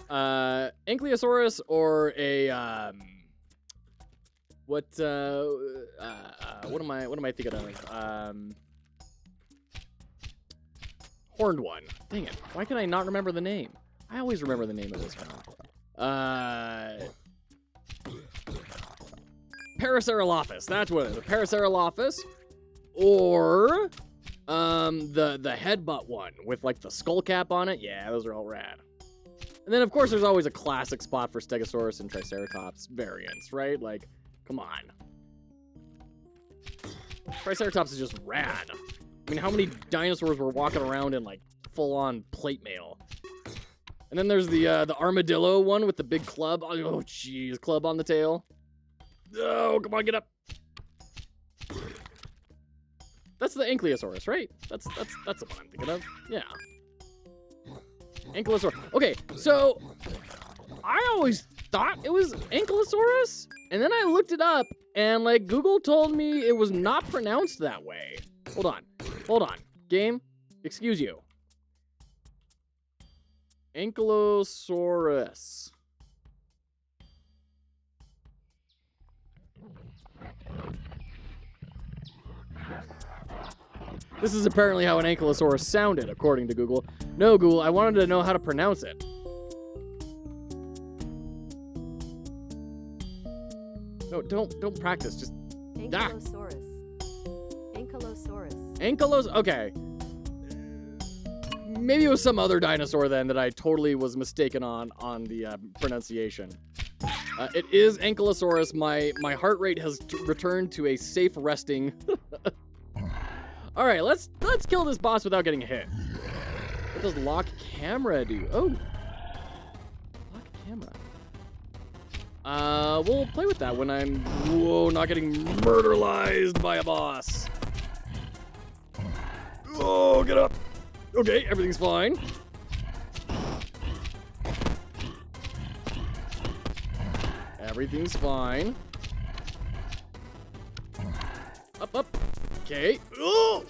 Ankylosaurus or a what am I thinking of? Horned one. Dang it. Why can I not remember the name? I always remember the name of this one. Parasaurolophus. That's what it is. A Parasaurolophus. Or the headbutt one with like the skull cap on it. Yeah, those are all rad. And then of course there's always a classic spot for Stegosaurus and Triceratops variants, right? Like, come on. Triceratops is just rad. I mean, how many dinosaurs were walking around in like full-on plate mail? And then there's the armadillo one with the big club. Oh, jeez, club on the tail. Oh, come on, get up. That's the Ankylosaurus, right? That's the one I'm thinking of. Yeah. Ankylosaurus. Okay, so I always thought it was Ankylosaurus, and then I looked it up, and like Google told me it was not pronounced that way. Hold on. Game, excuse you. Ankylosaurus. This is apparently how an Ankylosaurus sounded, according to Google. No, Google, I wanted to know how to pronounce it. No, don't practice. Just
Ankylosaurus.
Okay. Maybe it was some other dinosaur then that I totally was mistaken on the pronunciation. It is Ankylosaurus. My heart rate has returned to a safe resting. All right, let's kill this boss without getting hit. What does lock camera do? Oh, lock camera. We'll play with that when I'm not getting murderized by a boss. Oh, get up. Okay, everything's fine. Everything's fine. Up. Okay. Oh,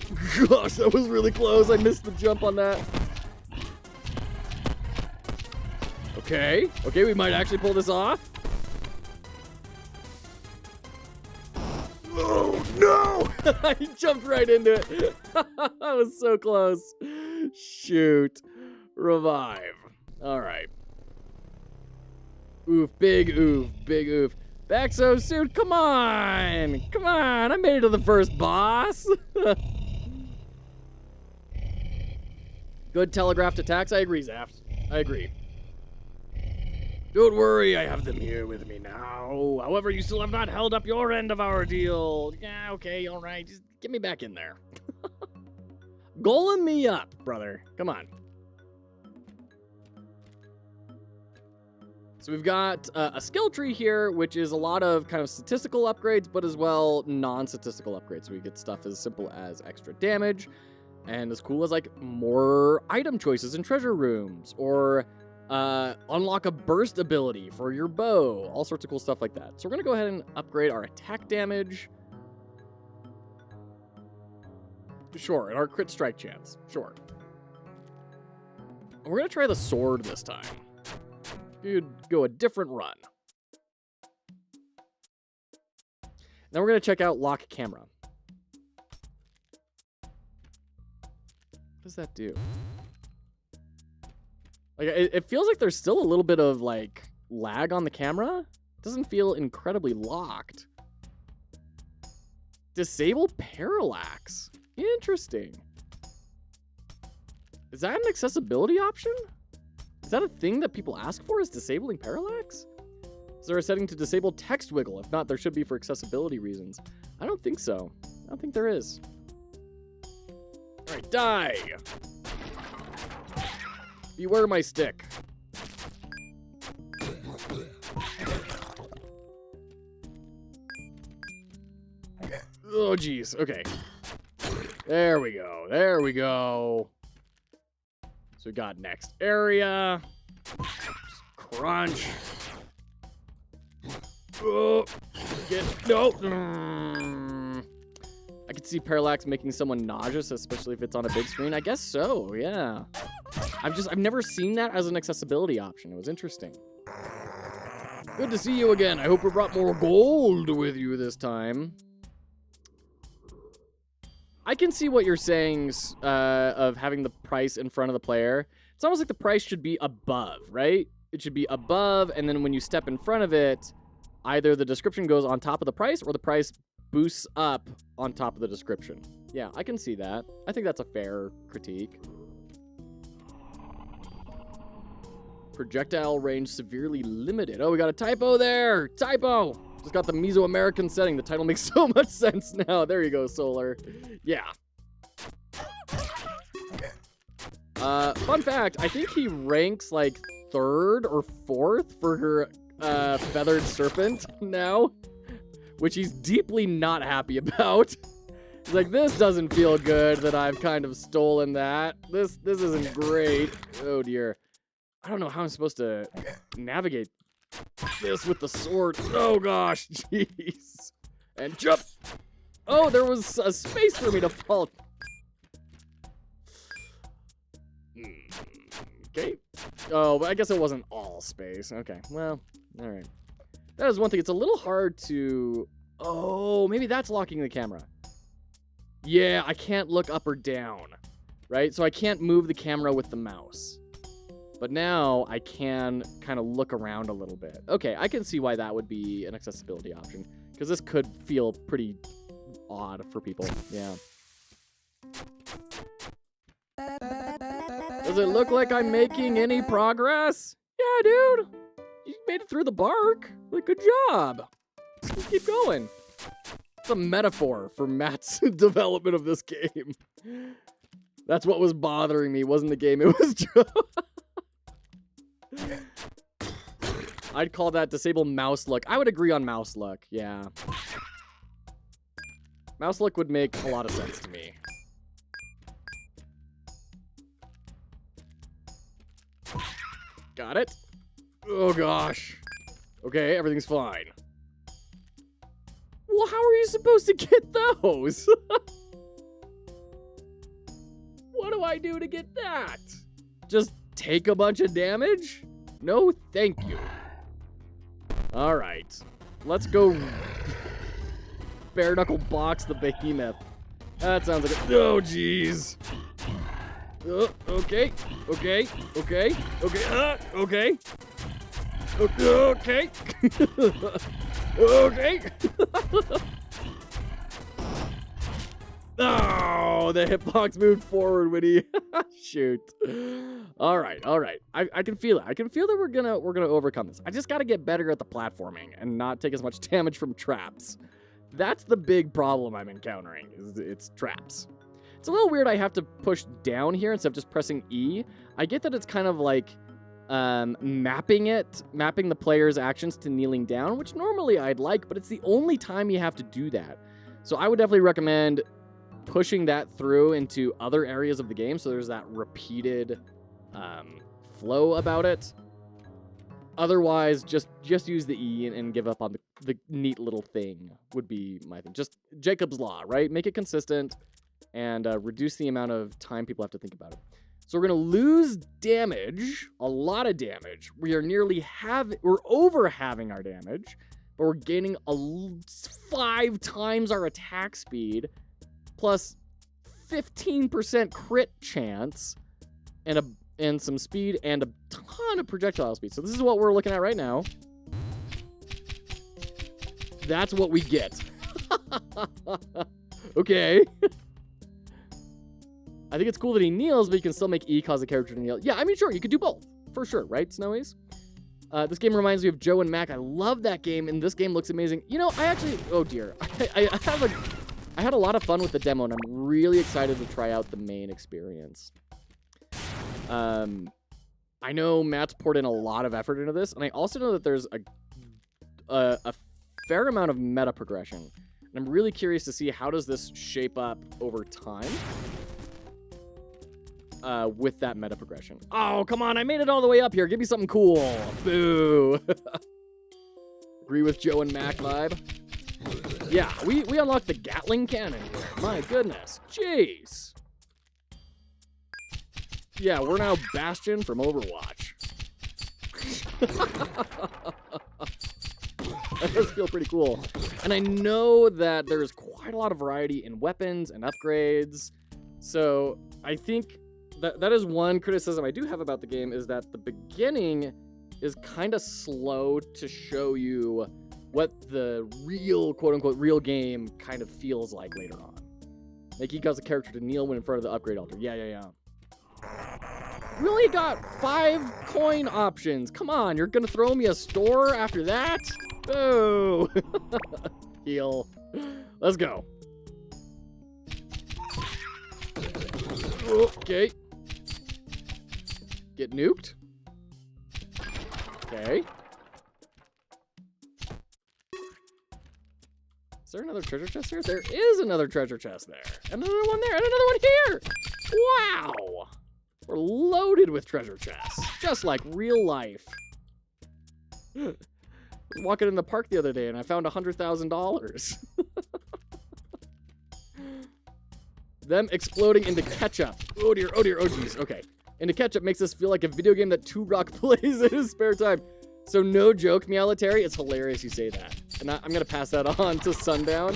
gosh, that was really close. I missed the jump on that. Okay, we might actually pull this off. Oh, no! I jumped right into it. That was so close. Shoot. Revive. All right. Oof, big oof. Back so soon. Come on. I made it to the first boss. Good telegraphed attacks. I agree, Zaft. I agree. Don't worry, I have them here with me now. However, you still have not held up your end of our deal. Yeah, okay, all right. Just get me back in there. Golem me up, brother. Come on. So we've got a skill tree here, which is a lot of kind of statistical upgrades, but as well non-statistical upgrades. So we get stuff as simple as extra damage, and as cool as like more item choices in treasure rooms, or unlock a burst ability for your bow, all sorts of cool stuff like that. So we're gonna go ahead and upgrade our attack damage. Sure, and our crit strike chance. Sure. And we're gonna try the sword this time. You'd go a different run. Now we're gonna check out lock camera. What does that do? Like, it feels like there's still a little bit of like lag on the camera. It doesn't feel incredibly locked. Disable parallax. Interesting. Is that an accessibility option? Is that a thing that people ask for, is disabling parallax? Is there a setting to disable text wiggle? If not, there should be for accessibility reasons. I don't think so. I don't think there is. All right, die. Beware my stick. Oh, geez. Okay. There we go. There we go. So we got next area. Just crunch. Oh, no. I could see parallax making someone nauseous, especially if it's on a big screen. I guess so, yeah. I've never seen that as an accessibility option. It was interesting. Good to see you again. I hope we brought more gold with you this time. I can see what you're saying of having the price in front of the player. It's almost like the price should be above, right? It should be above, and then when you step in front of it, either the description goes on top of the price or the price boosts up on top of the description. Yeah, I can see that. I think that's a fair critique. Projectile range severely limited. Oh, we got a typo there. Typo. Just got the Mesoamerican setting. The title makes so much sense now. There you go, Solar. Yeah. Fun fact, I think he ranks like 3rd or 4th for her feathered serpent now, which he's deeply not happy about. He's like, this doesn't feel good that I've kind of stolen that. This isn't great. Oh dear. I don't know how I'm supposed to navigate this with the sword. Oh gosh, jeez. And jump. Oh, there was a space for me to fall. Okay. Oh, but I guess it wasn't all space. Okay, well, all right. That is one thing. It's a little hard to... Oh, maybe that's locking the camera. Yeah, I can't look up or down, right? So I can't move the camera with the mouse. But now I can kind of look around a little bit. Okay, I can see why that would be an accessibility option, because this could feel pretty odd for people. Yeah. Does it look like I'm making any progress? Yeah, dude. You made it through the bark. Like, good job. Just keep going. It's a metaphor for Matt's development of this game. That's what was bothering me. It wasn't the game. It was just... I'd call that disable mouse look. I would agree on mouse look. Yeah. Mouse look would make a lot of sense to me. Got it. Oh, gosh. Okay, everything's fine. Well, how are you supposed to get those? What do I do to get that? Just take a bunch of damage? No, thank you. All right. Let's go bare knuckle box the behemoth. That sounds like a... Oh, jeez. Okay. Okay. Okay. Okay. Okay. Okay. Okay. Oh, the hitbox moved forward when he... Shoot. All right. I can feel it. I can feel that we're gonna overcome this. I just gotta get better at the platforming and not take as much damage from traps. That's the big problem I'm encountering, is it's traps. It's a little weird I have to push down here instead of just pressing E. I get that it's kind of like mapping the player's actions to kneeling down, which normally I'd like, but it's the only time you have to do that. So I would definitely recommend pushing that through into other areas of the game so there's that repeated flow about it. Otherwise, just use the E and give up on the neat little thing would be my thing. Just Jacob's Law, right? Make it consistent and reduce the amount of time people have to think about it. So we're going to lose damage, a lot of damage. We're over having our damage, but we're gaining 5 times our attack speed, plus 15% crit chance, and some speed, and a ton of projectile speed. So this is what we're looking at right now. That's what we get. Okay. I think it's cool that he kneels, but you can still make E cause the character to kneel. Yeah, I mean, sure, you could do both. For sure, right, Snowies? This game reminds me of Joe and Mac. I love that game, and this game looks amazing. You know, I actually... Oh, dear. I had a lot of fun with the demo, and I'm really excited to try out the main experience. I know Matt's poured in a lot of effort into this, and I also know that there's a fair amount of meta progression. And And I'm really curious to see how does this shape up over time with that meta progression. Oh, come on. I made it all the way up here. Give me something cool. Boo. Agree with Joe and Mac vibe. Yeah, we unlocked the Gatling cannon here. My goodness. Jeez. Yeah, we're now Bastion from Overwatch. That does feel pretty cool. And I know that there's quite a lot of variety in weapons and upgrades. So I think that is one criticism I do have about the game, is that the beginning is kind of slow to show you what the real, quote-unquote, real game kind of feels like later on. Like, he calls a character to kneel when in front of the upgrade altar. Yeah. We only got 5 coin options. Come on, you're gonna throw me a store after that? Boo! Heal. Let's go. Okay. Get nuked. Okay. Is there another treasure chest here? There is another treasure chest there. Another one there, and another one here! Wow! We're loaded with treasure chests, just like real life. I was walking in the park the other day, and I found $100,000. Them exploding into ketchup. Oh dear, oh geez, okay. Into ketchup makes us feel like a video game that Rock plays in his spare time. So no joke, Meowletary, it's hilarious you say that. And I'm gonna pass that on to Sundown.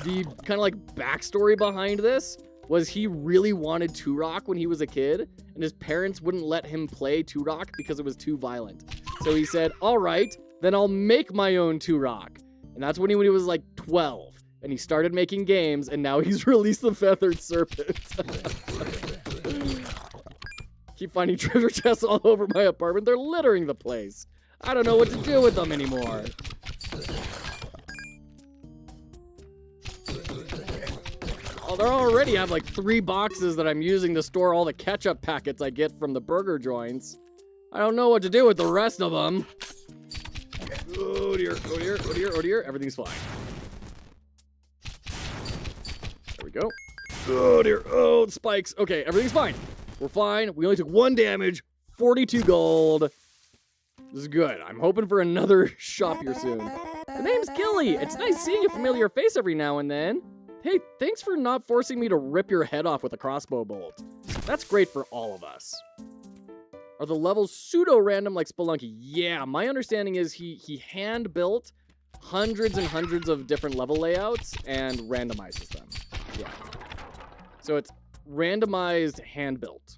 The kind of like backstory behind this was he really wanted Rock when he was a kid, and his parents wouldn't let him play Rock because it was too violent. So he said, all right, then I'll make my own Rock. And that's when he was like 12. And he started making games, and now he's released the Feathered Serpent. Keep finding treasure chests all over my apartment. They're littering the place. I don't know what to do with them anymore. Oh, they already have like 3 boxes that I'm using to store all the ketchup packets I get from the burger joints. I don't know what to do with the rest of them. Oh dear, oh dear, oh dear, oh dear. Everything's fine. There we go. Oh dear, oh, spikes. Okay, everything's fine. We're fine. We only took 1 damage, 42 gold. This is good. I'm hoping for another shop here soon. The name's Gilly. It's nice seeing a familiar face every now and then. Hey, thanks for not forcing me to rip your head off with a crossbow bolt. That's great for all of us. Are the levels pseudo-random like Spelunky? Yeah, my understanding is he hand-built hundreds and hundreds of different level layouts and randomizes them. Yeah. So it's randomized hand-built.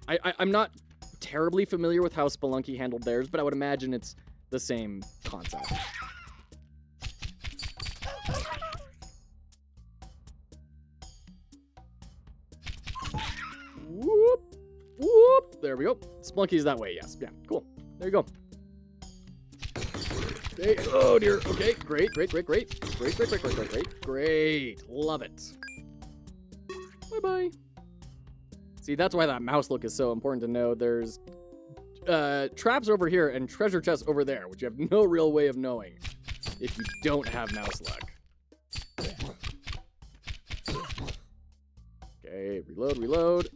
I'm not terribly familiar with how Spelunky handled theirs, but I would imagine it's the same concept. Whoop, whoop. There we go. Spelunky's that way, yes. Yeah, cool. There you go. Okay. Oh dear. Okay, great. Great. Love it. Bye-bye. See, that's why that mouse look is so important to know. There's traps over here and treasure chests over there, which you have no real way of knowing if you don't have mouse luck. Okay, reload.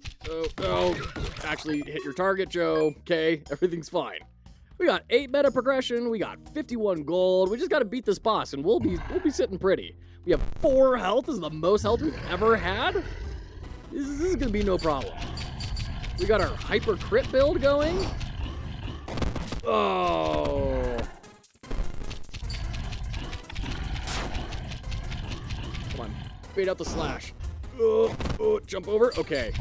Oh, actually hit your target, Joe. Okay, everything's fine. We got 8 meta progression, we got 51 gold. We just gotta beat this boss and we'll be sitting pretty. We have 4 health. This is the most health we've ever had. This is gonna be no problem. We got our hyper crit build going. Oh. Come on, bait out the slash. Oh, jump over. Okay.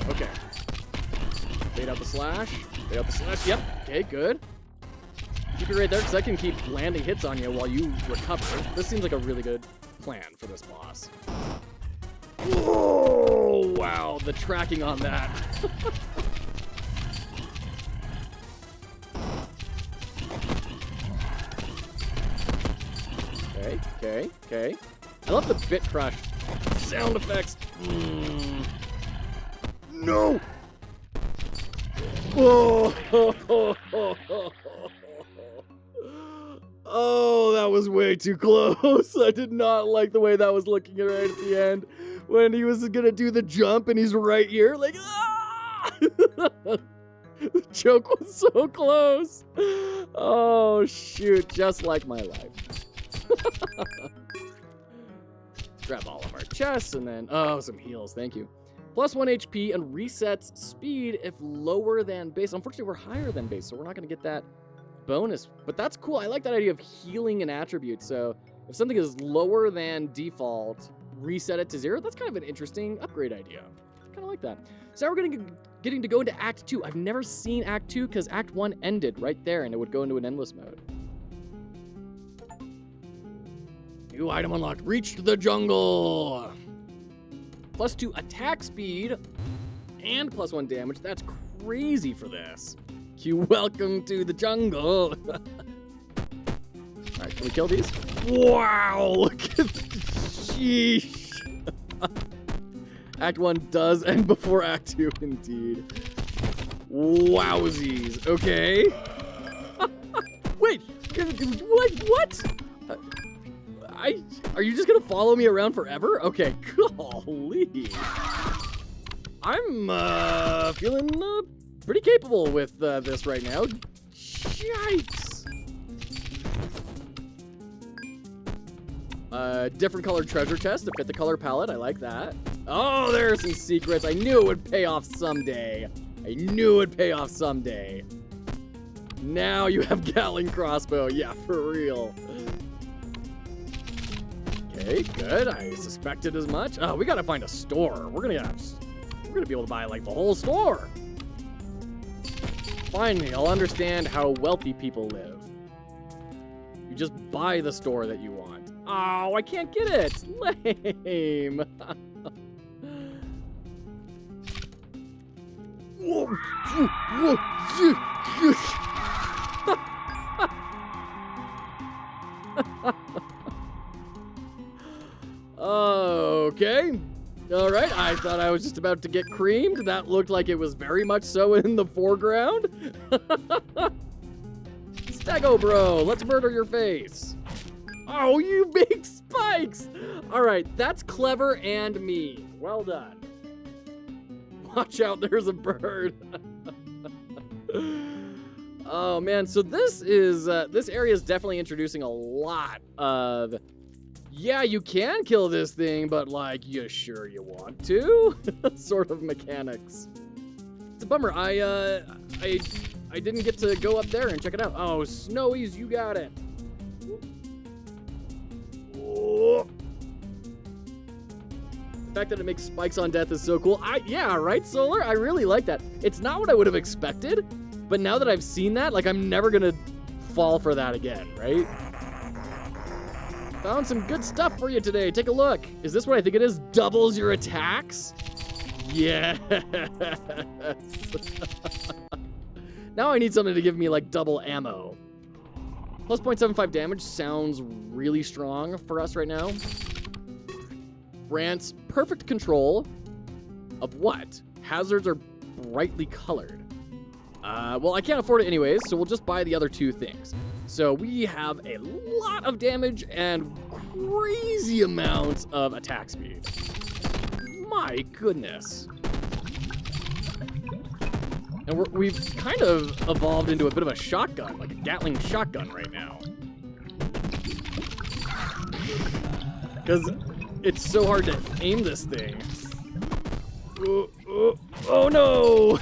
Bait out the slash. Yep. Okay, good. Keep it right there, because I can keep landing hits on you while you recover. This seems like a really good plan for this boss. Oh, wow, the tracking on that. Okay. I love the bit crush sound effects. No! Oh. Oh, that was way too close. I did not like the way that was looking right at the end. When he was gonna do the jump and he's right here, like, ah! The joke was so close. Oh, shoot, just like my life. Grab all of our chests and then, oh, some heals, thank you. Plus 1 HP and resets speed if lower than base. Unfortunately, we're higher than base, so we're not gonna get that bonus. But that's cool, I like that idea of healing an attribute. So if something is lower than default, reset it to 0. That's kind of an interesting upgrade idea. Kind of like that. So now we're getting to go into Act 2. I've never seen Act 2 because Act 1 ended right there and it would go into an endless mode. New item unlocked. Reached the jungle. Plus 2 attack speed and plus 1 damage. That's crazy for this. Q, welcome to the jungle. All right, can we kill these? Wow, look at sheesh. Act 1 does end before Act 2, indeed. Wowsies. Okay. Wait, what? Are you just gonna follow me around forever? Okay, golly. I'm feeling pretty capable with this right now. Yikes. Different colored treasure chest to fit the color palette. I like that. Oh, there are some secrets. I knew it would pay off someday. I knew it would pay off someday. Now you have Gatling crossbow. Yeah, for real. Okay, good. I suspected as much. Oh, we gotta find a store. We're gonna be able to buy like the whole store. Finally, I'll understand how wealthy people live. You just buy the store that you want. Oh, I can't get it. Lame. Okay. All right. I thought I was just about to get creamed. That looked like it was very much so in the foreground. Stego bro, let's murder your face. Oh, you big spikes. All right. That's clever and me. Well done. Watch out. There's a bird. Oh, man. So this area is definitely introducing a lot of, yeah, you can kill this thing, but like, you sure you want to? Sort of mechanics. It's a bummer. I didn't get to go up there and check it out. Oh, Snowies, you got it. Oh. The fact that it makes spikes on death is so cool. Yeah, right, Solar? I really like that. It's not what I would have expected, but now that I've seen that, like, I'm never gonna fall for that again, right? Found some good stuff for you today. Take a look. Is this what I think it is? Doubles your attacks? Yes. Now I need something to give me, like, double ammo. Plus 0.75 damage sounds really strong for us right now. Grants perfect control of what? Hazards are brightly colored. Well, I can't afford it anyways, so we'll just buy the other two things. So we have a lot of damage and crazy amounts of attack speed. My goodness. And we've kind of evolved into a bit of a shotgun, like a Gatling shotgun right now. Because it's so hard to aim this thing. Oh no!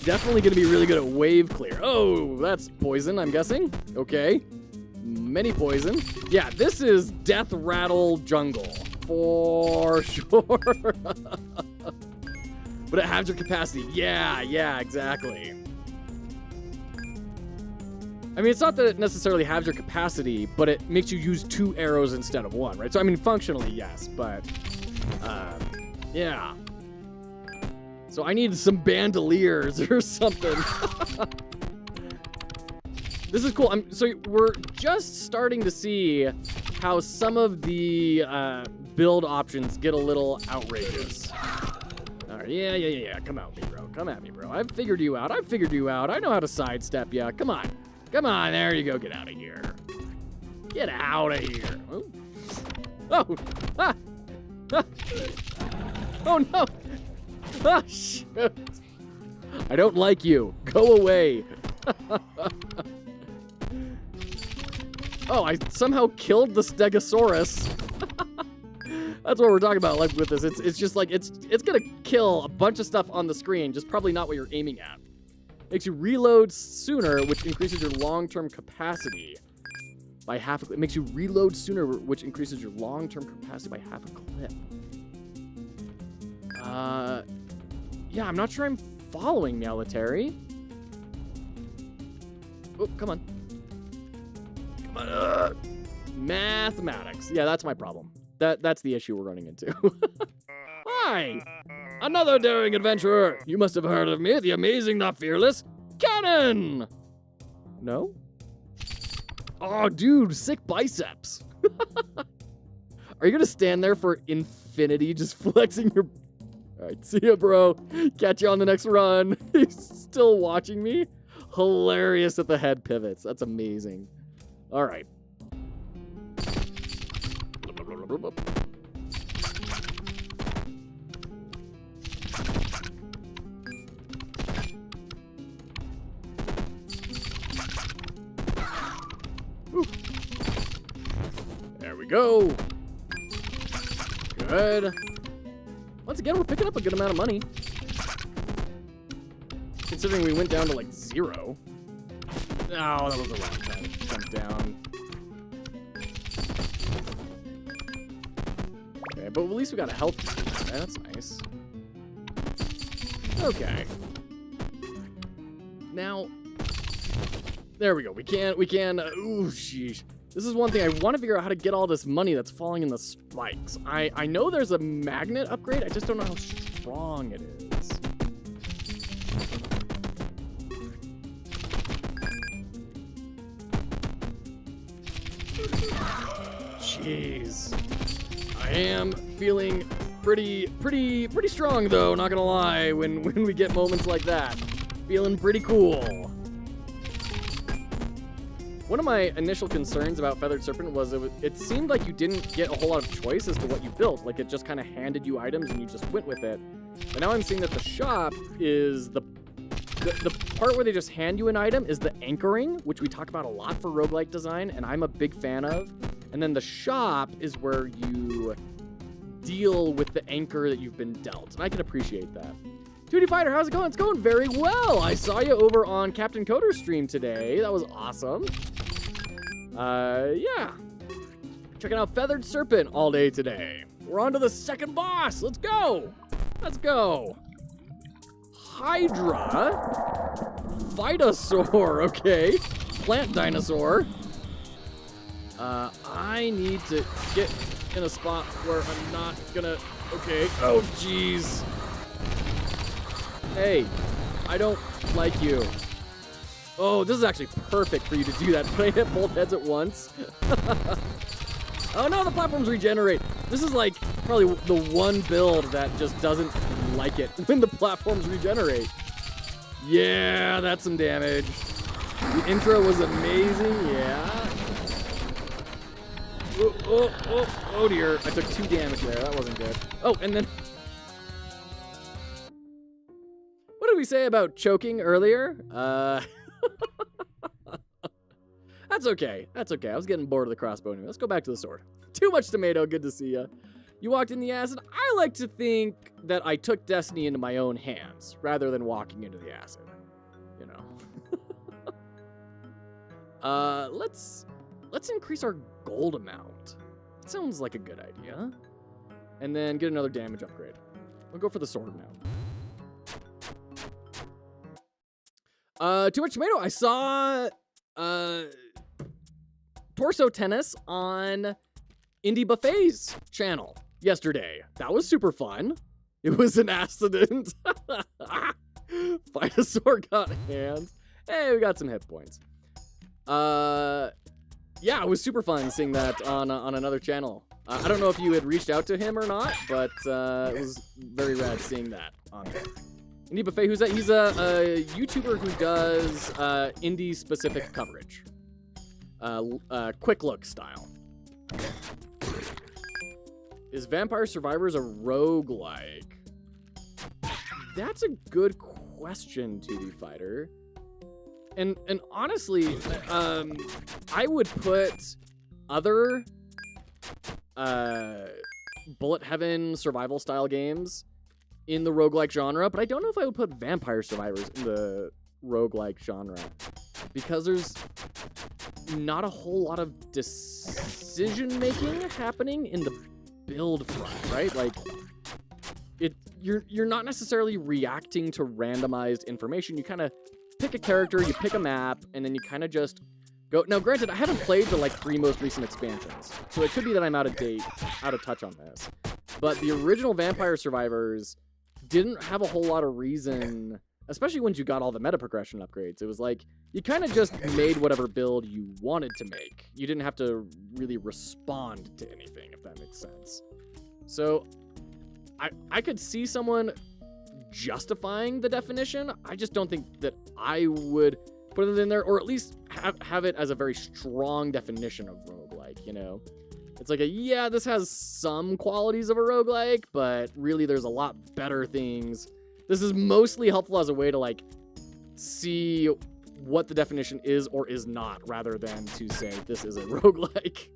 Definitely going to be really good at wave clear. Oh, that's poison, I'm guessing. Okay. Many poison. Yeah, this is Death Rattle Jungle. For sure. But it has your capacity. Yeah, exactly. I mean, it's not that it necessarily has your capacity, but it makes you use 2 arrows instead of 1, right? So, I mean, functionally, yes, but, yeah. So I need some bandoliers or something. This is cool. So we're just starting to see how some of the build options get a little outrageous. All right, yeah. Come at me, bro. Come at me, bro. I've figured you out. I know how to sidestep you. Come on. There you go. Get out of here. Get out of here. Oh. Ah. Oh, no. Ah, shit. I don't like you. Go away. Oh, I somehow killed the Stegosaurus. That's what we're talking about, like, with this. It's just like, it's gonna kill a bunch of stuff on the screen, just probably not what you're aiming at. Makes you reload sooner, which increases your long-term capacity by half a clip. It makes you reload sooner, which increases your long-term capacity by half a clip. Yeah, I'm not sure I'm following, Military. Oh, come on. Mathematics. Yeah, that's my problem. That's the issue we're running into. Hi! Another daring adventurer! You must have heard of me, the amazing, the fearless Cannon! No? Oh, dude, sick biceps. Are you gonna stand there for infinity just flexing your... Alright, see ya, bro. Catch you on the next run. He's still watching me? Hilarious at the head pivots. That's amazing. Alright. There we go. Good. Once again, we're picking up a good amount of money. Considering we went down to like 0. Oh, that was the wrong time to jump down. Okay, but at least we got a health. Okay, that's nice. Okay. Now, there we go. We can, ooh, sheesh. This is one thing. I want to figure out how to get all this money that's falling in the spikes. I know there's a magnet upgrade. I just don't know how strong it is. Jeez. I am feeling pretty strong, though, not gonna lie, when we get moments like that. Feeling pretty cool. One of my initial concerns about Feathered Serpent was it seemed like you didn't get a whole lot of choice as to what you built. Like, it just kind of handed you items and you just went with it. But now I'm seeing that the shop is the part where they just hand you an item is the anchoring, which we talk about a lot for roguelike design, and I'm a big fan of. And then the shop is where you deal with the anchor that you've been dealt. And I can appreciate that. 2D Fighter, how's it going? It's going very well. I saw you over on Captain Coder's stream today. That was awesome. Yeah. Checking out Feathered Serpent all day today. We're on to the second boss. Let's go. Let's go. Hydra. Phytosaur, okay. Plant dinosaur. I need to get in a spot where I'm not gonna... Okay. Oh, jeez. Hey, I don't like you. Oh, this is actually perfect for you to do that. Can I hit both heads at once? Oh no, the platforms regenerate. This is like probably the one build that just doesn't like it when the platforms regenerate. Yeah, that's some damage. The intro was amazing, yeah. Oh dear. I took 2 damage there. That wasn't good. Oh, and then... What did we say about choking earlier? That's okay. That's okay. I was getting bored of the crossbow anyway. Let's go back to the sword. Too much tomato. Good to see ya. You walked in the acid. I like to think that I took destiny into my own hands rather than walking into the acid. You know. Let's increase our gold amount. That sounds like a good idea. And then get another damage upgrade. We'll go for the sword now. Too much tomato. I saw Torso Tennis on Indie Buffet's channel yesterday. That was super fun. It was an accident. Phytosaur got hands. Hey, we got some hit points. yeah, it was super fun seeing that on another channel. I don't know if you had reached out to him or not, but it was very rad seeing that on there. Indy Buffet, who's that? He's a YouTuber who does indie-specific coverage. Quick look style. Is Vampire Survivors a roguelike? That's a good question, 2D Fighter. And honestly, I would put other Bullet Heaven survival style games in the roguelike genre, but I don't know if I would put Vampire Survivors in the roguelike genre, because there's not a whole lot of decision making happening in the build front, right? Like, you're not necessarily reacting to randomized information. You kind of pick a character, you pick a map, and then you kind of just go. Now, granted, I haven't played the like 3 most recent expansions, so it could be that I'm out of touch on this. But the original Vampire Survivors didn't have a whole lot of reason, especially once you got all the meta progression upgrades. It was like you kind of just made whatever build you wanted to make. You didn't have to really respond to anything, if that makes sense. So I could see someone justifying the definition. I just don't think that I would put it in there, or at least have it as a very strong definition of roguelike, you know? It's like yeah, this has some qualities of a roguelike, but really there's a lot better things. This is mostly helpful as a way to like see what the definition is or is not, rather than to say this is a roguelike.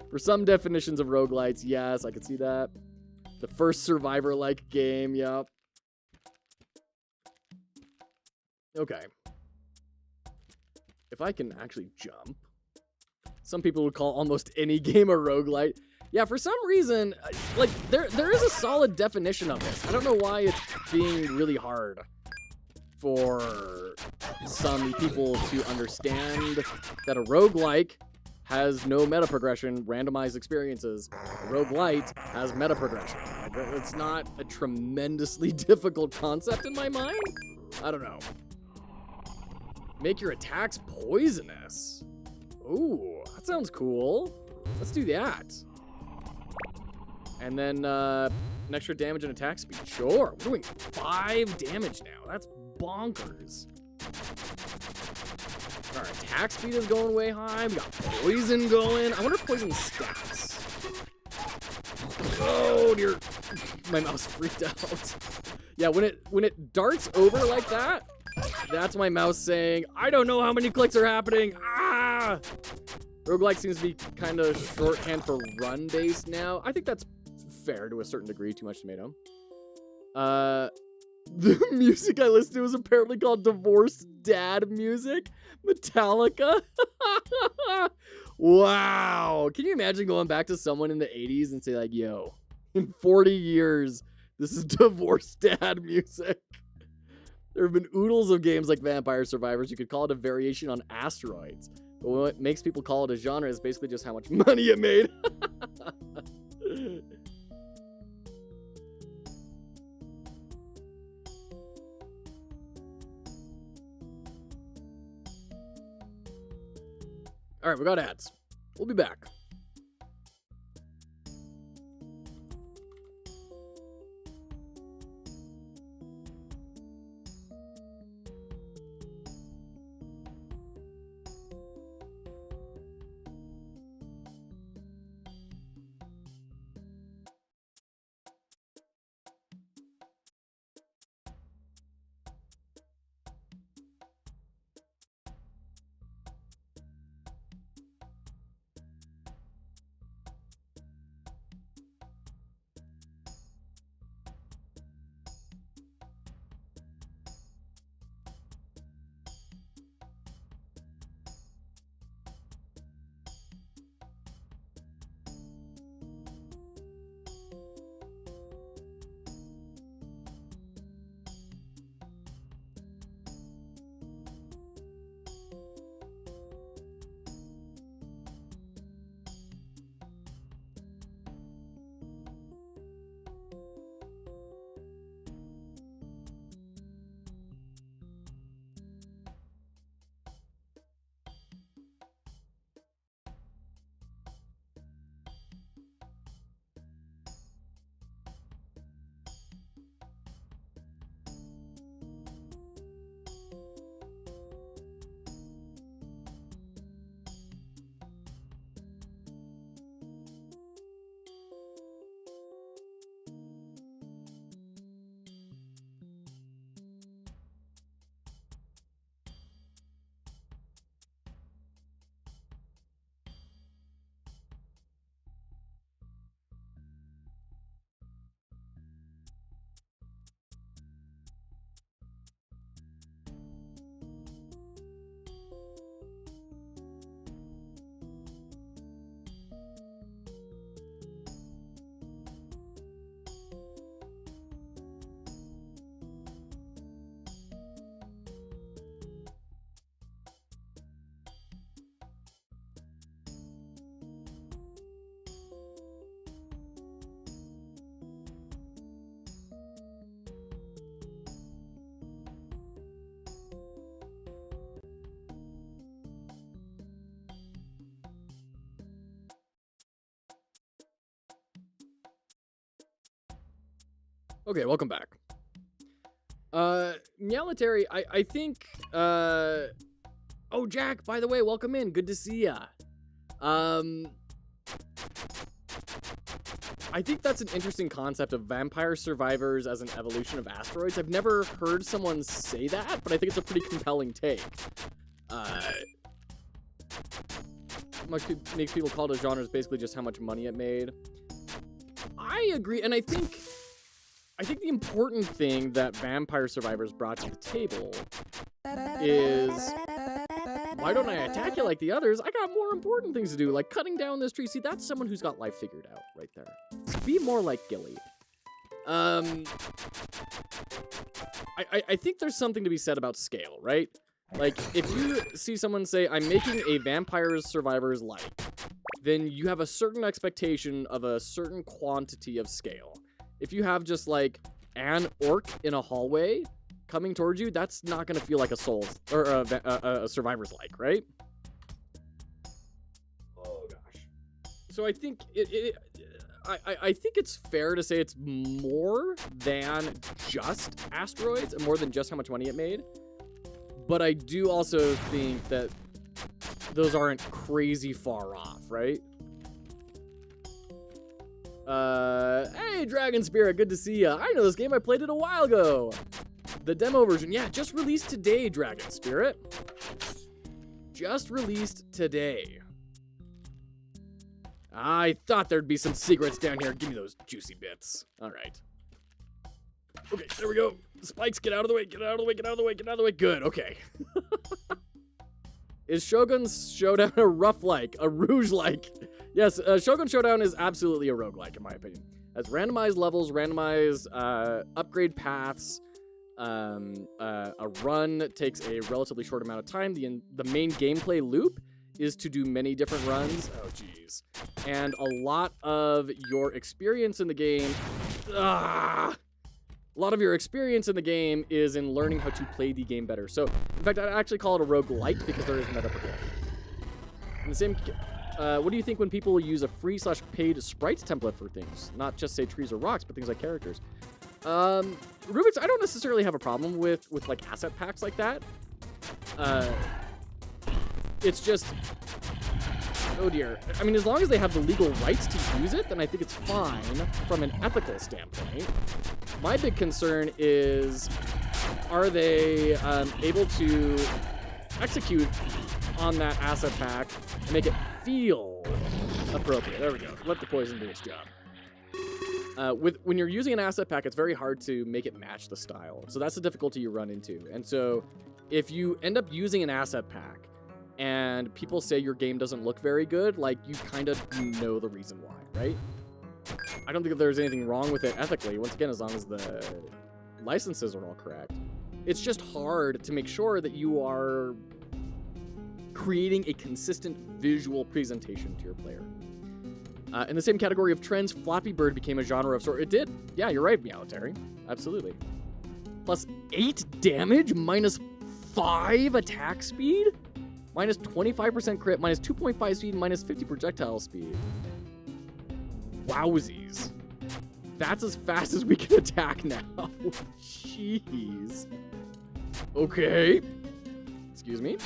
For some definitions of roguelites, yes, I could see that. The first Survivor-like game, yep. Okay. If I can actually jump. Some people would call almost any game a roguelite. Yeah, for some reason, like, there is a solid definition of this. I don't know why it's being really hard for some people to understand that a roguelike has no meta progression, randomized experiences. A roguelite has meta progression. Like, it's not a tremendously difficult concept in my mind. I don't know. Make your attacks poisonous. Ooh, that sounds cool. Let's do that. And then an extra damage and attack speed. Sure, we're doing 5 damage now. That's bonkers. Our attack speed is going way high. We got poison going. I wonder if poison stacks. Oh dear, my mouse freaked out. Yeah, when it darts over like that, that's my mouse saying, I don't know how many clicks are happening. Ah! Roguelike seems to be kind of shorthand for run-based now. I think that's fair to a certain degree. Too much tomato. The music I listened to was apparently called Divorced Dad Music. Metallica. Wow. Can you imagine going back to someone in the 80s and say like, yo, in 40 years, this is Divorced Dad music. There have been oodles of games like Vampire Survivors. You could call it a variation on Asteroids. But what makes people call it a genre is basically just how much money it made. All right, we got ads. We'll be back. Okay, welcome back. Meowletary, I think, oh, Jack, by the way, welcome in. Good to see ya. I think that's an interesting concept of vampire survivors as an evolution of asteroids. I've never heard someone say that, but I think it's a pretty compelling take. What makes people call it a genre is basically just how much money it made. I agree, and I think the important thing that vampire survivors brought to the table is, why don't I attack you like the others? I got more important things to do, like cutting down this tree. See, that's someone who's got life figured out right there. Be more like Gilly. I think there's something to be said about scale, right? Like, if you see someone say, I'm making a vampire survivor's life, then you have a certain expectation of a certain quantity of scale. If you have just, like, an orc in a hallway coming towards you, that's not going to feel like a soul's, or a survivor's like, right? Oh, gosh. So I think I think it's fair to say it's more than just asteroids and more than just how much money it made. But I do also think that those aren't crazy far off, right? Hey, Dragon Spirit, good to see ya. I know this game, I played it a while ago. The demo version, yeah, just released today, Dragon Spirit. Just released today. I thought there'd be some secrets down here. Give me those juicy bits. All right. Okay, there we go. Spikes, get out of the way, get out of the way, get out of the way, get out of the way. Good, okay. Is Shogun's Showdown a rough-like, a rouge-like? Yes, Shogun Showdown is absolutely a roguelike, in my opinion. It has randomized levels, randomized upgrade paths. A run takes a relatively short amount of time. The main gameplay loop is to do many different runs. Oh, geez. And a lot of your experience in the game... A lot of your experience in the game is in learning how to play the game better. So, in fact, I'd actually call it a roguelike because there is meta progression. In the same... what do you think when people use a free/paid sprites template for things? Not just, say, trees or rocks, but things like characters. Rubik's, I don't necessarily have a problem with like, asset packs like that. It's just... Oh, dear. I mean, as long as they have the legal rights to use it, then I think it's fine from an ethical standpoint. My big concern is, are they able to execute on that asset pack and make it feel appropriate? There we go. Let the poison do its job. When you're using an asset pack, it's very hard to make it match the style. So that's the difficulty you run into. And so if you end up using an asset pack and people say your game doesn't look very good, like, you kind of know the reason why, right? I don't think there's anything wrong with it ethically, once again, as long as the licenses are all correct. It's just hard to make sure that you are creating a consistent visual presentation to your player. In the same category of trends, Flappy Bird became a genre of sort. It did. Yeah, you're right, Meowletary. Absolutely. Plus 8 damage, minus 5 attack speed, minus 25% crit, minus 2.5 speed, minus 50 projectile speed. Wowsies. That's as fast as we can attack now. Jeez. Okay. Excuse me.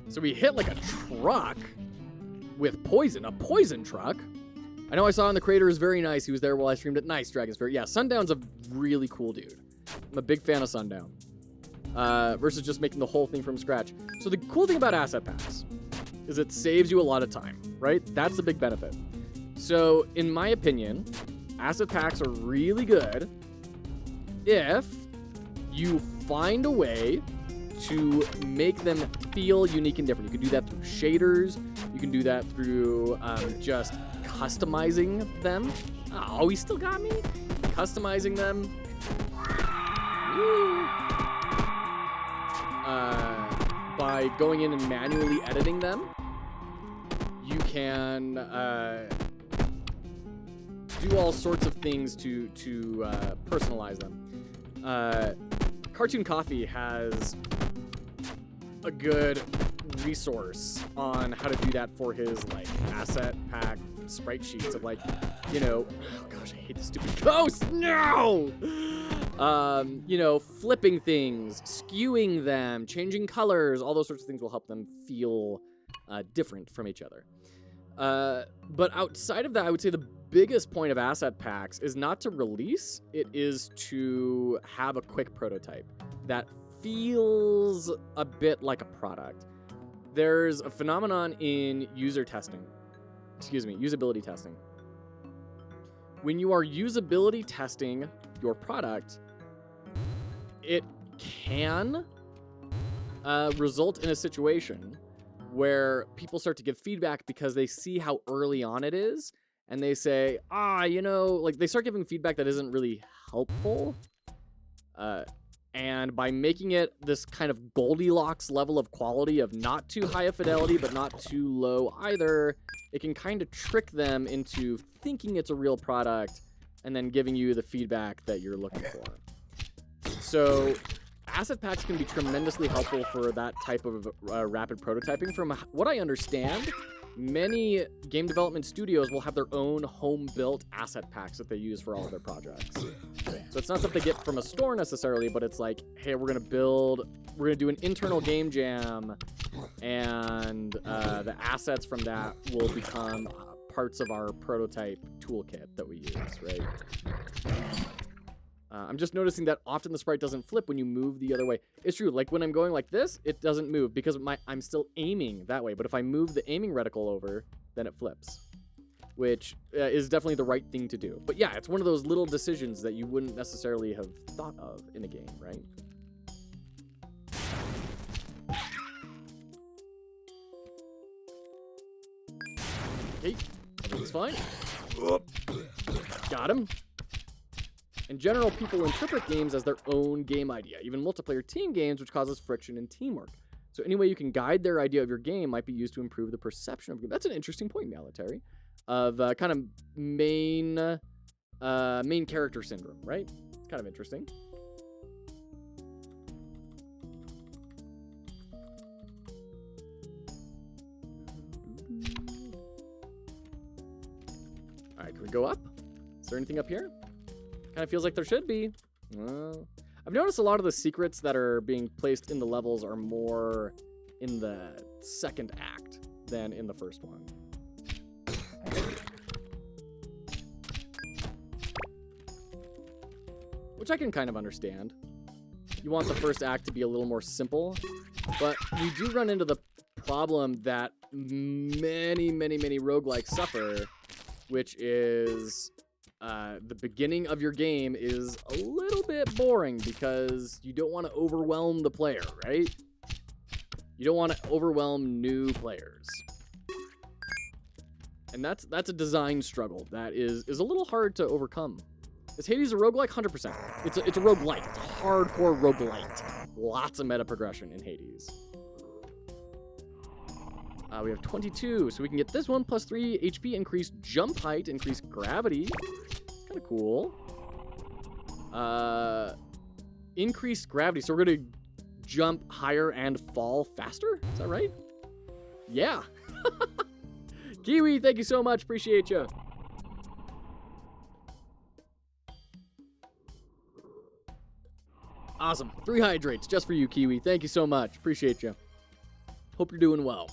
So we hit like a truck with poison. A poison truck. I know I saw in the creator is very nice. He was there while I streamed it. Nice, Dragon Spirit. Yeah, Sundown's a really cool dude. I'm a big fan of Sundown. Versus just making the whole thing from scratch. So the cool thing about asset packs is it saves you a lot of time, right? That's the big benefit. So, in my opinion, asset packs are really good if you find a way to make them feel unique and different. You can do that through shaders. You can do that through just customizing them. Oh, he still got me? Customizing them. By going in and manually editing them. You can do all sorts of things to personalize them. Cartoon Coffee has a good resource on how to do that for his like asset pack sprite sheets of like, you know, oh gosh, I hate this stupid ghost. No! You know, flipping things, skewing them, changing colors, all those sorts of things will help them feel different from each other. But outside of that, I would say the biggest point of asset packs is not to release, it is to have a quick prototype that feels a bit like a product. There's a phenomenon in usability testing. When you are usability testing your product, it can result in a situation where people start to give feedback because they see how early on it is, and they say, you know, like they start giving feedback that isn't really helpful. And by making it this kind of Goldilocks level of quality of not too high a fidelity, but not too low either, it can kind of trick them into thinking it's a real product and then giving you the feedback that you're looking for. So asset packs can be tremendously helpful for that type of rapid prototyping. From what I understand, many game development studios will have their own home-built asset packs that they use for all of their projects. So it's not stuff they get from a store necessarily, but it's like, hey, we're gonna do an internal game jam, and the assets from that will become parts of our prototype toolkit that we use, right? I'm just noticing that often the sprite doesn't flip when you move the other way. It's true, like when I'm going like this, it doesn't move because I'm still aiming that way. But if I move the aiming reticle over, then it flips, which is definitely the right thing to do. But yeah, it's one of those little decisions that you wouldn't necessarily have thought of in a game, right? Okay, everything's fine. Got him. In general, people interpret games as their own game idea, even multiplayer team games, which causes friction in teamwork. So any way you can guide their idea of your game might be used to improve the perception of your game. That's an interesting point, Military, of kind of main character syndrome, right? It's kind of interesting. All right, can we go up? Is there anything up here? Kind of feels like there should be. I've noticed a lot of the secrets that are being placed in the levels are more in the second act than in the first one. Which I can kind of understand. You want the first act to be a little more simple, but we do run into the problem that many roguelikes suffer, which is the beginning of your game is a little bit boring because you don't want to overwhelm the player, right? You don't want to overwhelm new players. And that's a design struggle that is a little hard to overcome. Is Hades a roguelike? 100%. It's a roguelite. It's a hardcore roguelite. Lots of meta progression in Hades. We have 22, so we can get this one, plus 3 HP, increased jump height, increased gravity. Kind of cool. Increased gravity, so we're going to jump higher and fall faster? Is that right? Yeah. Kiwi, thank you so much. Appreciate you. Awesome. 3 hydrates just for you, Kiwi. Thank you so much. Appreciate you. Hope you're doing well.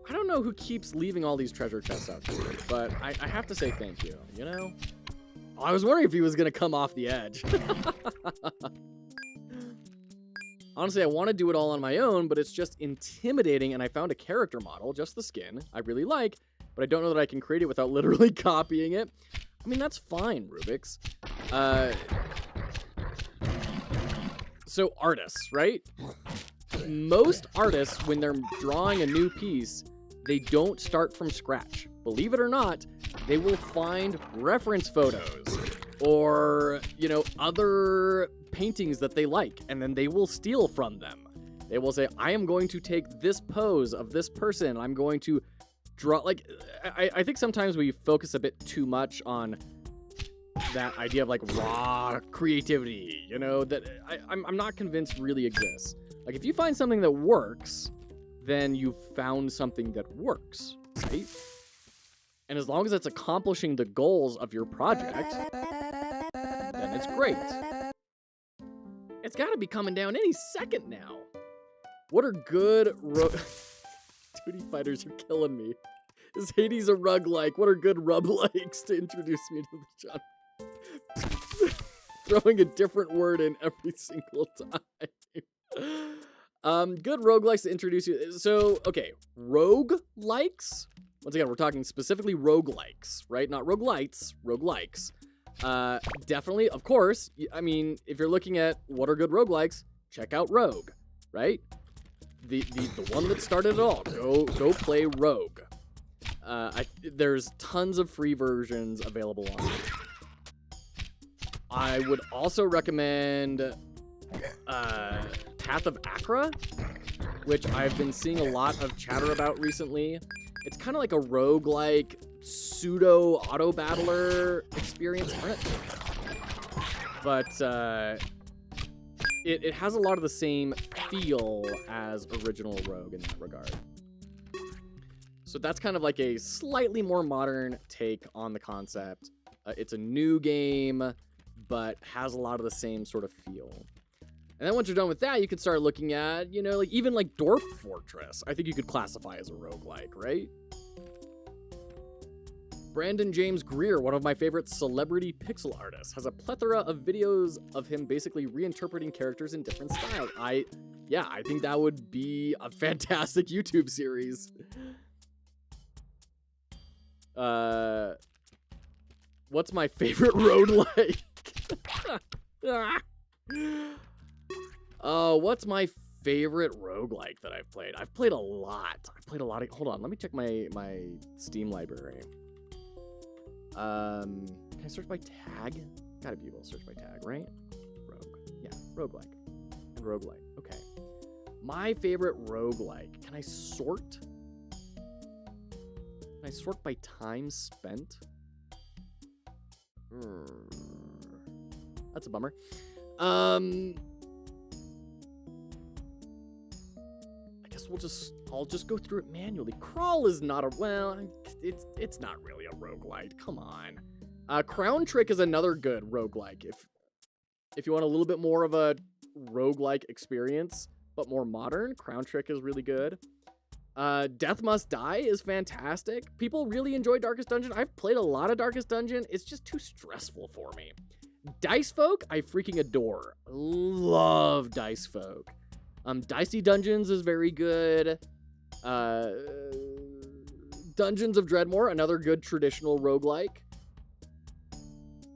I don't know who keeps leaving all these treasure chests out here, but I have to say thank you, you know? I was wondering if he was going to come off the edge. Honestly, I want to do it all on my own, but it's just intimidating, and I found a character model, just the skin, I really like, but I don't know that I can create it without literally copying it. I mean, that's fine, Rubik's. So artists, right? Most artists, when they're drawing a new piece, they don't start from scratch. Believe it or not, they will find reference photos or, you know, other paintings that they like, and then they will steal from them. They will say, I am going to take this pose of this person. I'm going to draw, like, I think sometimes we focus a bit too much on that idea of, like, raw creativity, you know, that I'm not convinced really exists. Like, if you find something that works, then you've found something that works, right? And as long as it's accomplishing the goals of your project, then it's great. It's got to be coming down any second now. What are good Duty Fighters are killing me. Is Hades a roguelike? What are good rub-likes to introduce me to the genre? Throwing a different word in every single time. Good roguelikes to introduce you. So, okay, roguelikes. Once again, we're talking specifically roguelikes, right? Not roguelites, roguelikes. Definitely, of course, I mean, if you're looking at what are good roguelikes, check out Rogue, right? The one that started it all. Go play Rogue. There's tons of free versions available on it. I would also recommend Path of Acra, which I've been seeing a lot of chatter about recently. It's kind of like a roguelike pseudo auto battler experience, but it has a lot of the same feel as original Rogue in that regard. So that's kind of like a slightly more modern take on the concept. It's a new game, but has a lot of the same sort of feel. And then once you're done with that, you can start looking at, you know, like even like Dwarf Fortress. I think you could classify as a roguelike, right? Brandon James Greer, one of my favorite celebrity pixel artists, has a plethora of videos of him basically reinterpreting characters in different styles. I think that would be a fantastic YouTube series. What's my favorite roguelike? What's my favorite roguelike that I've played? I've played a lot. Hold on, let me check my Steam library. Can I search by tag? Gotta be able to search by tag, right? Rogue. Yeah, roguelike. And roguelike. Okay. My favorite roguelike. Can I sort? Can I sort by time spent? That's a bummer. I guess I'll just go through it manually. Crawl is not it's not really a roguelite. Come on. Crown Trick is another good roguelike. If you want a little bit more of a roguelike experience, but more modern, Crown Trick is really good. Death Must Die is fantastic. People really enjoy Darkest Dungeon. I've played a lot of Darkest Dungeon. It's just too stressful for me. Dice Folk, I freaking adore. Love Dice Folk. Dicey Dungeons is very good. Dungeons of Dreadmore, another good traditional roguelike.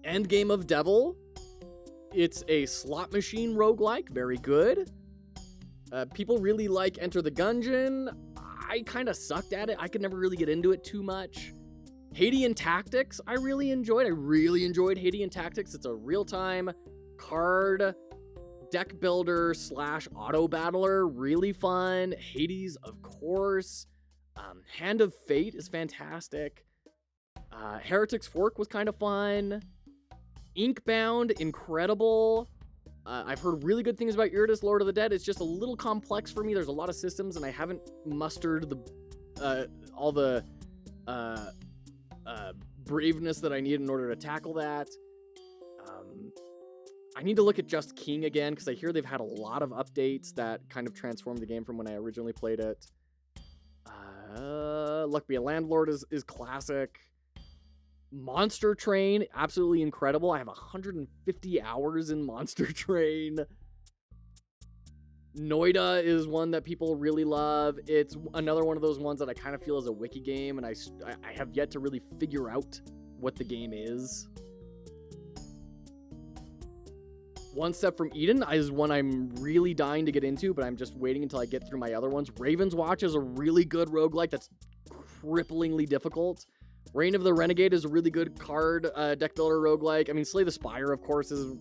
Endgame of Devil. It's a slot machine roguelike, very good. People really like Enter the Gungeon. I kind of sucked at it. I could never really get into it too much. Hadean Tactics, I really enjoyed. I really enjoyed Hadean Tactics. It's a real-time card deck builder / auto battler. Really fun. Hades, of course. Hand of Fate is fantastic. Heretic's Fork was kind of fun. Inkbound, incredible. I've heard really good things about Iridis, Lord of the Dead. It's just a little complex for me. There's a lot of systems, and I haven't mustered all the braveness that I need in order to tackle that. I need to look at Just King again, because I hear they've had a lot of updates that kind of transformed the game from when I originally played it. Luck Be a Landlord is classic. Monster Train, absolutely incredible. I have 150 hours in Monster Train. Noida is one that people really love. It's another one of those ones that I kind of feel is a wiki game, and I have yet to really figure out what the game is. One Step from Eden is one I'm really dying to get into, but I'm just waiting until I get through my other ones. Raven's Watch is a really good roguelike that's cripplingly difficult. Reign of the Renegade is a really good card deck builder roguelike. I mean, Slay the Spire, of course, is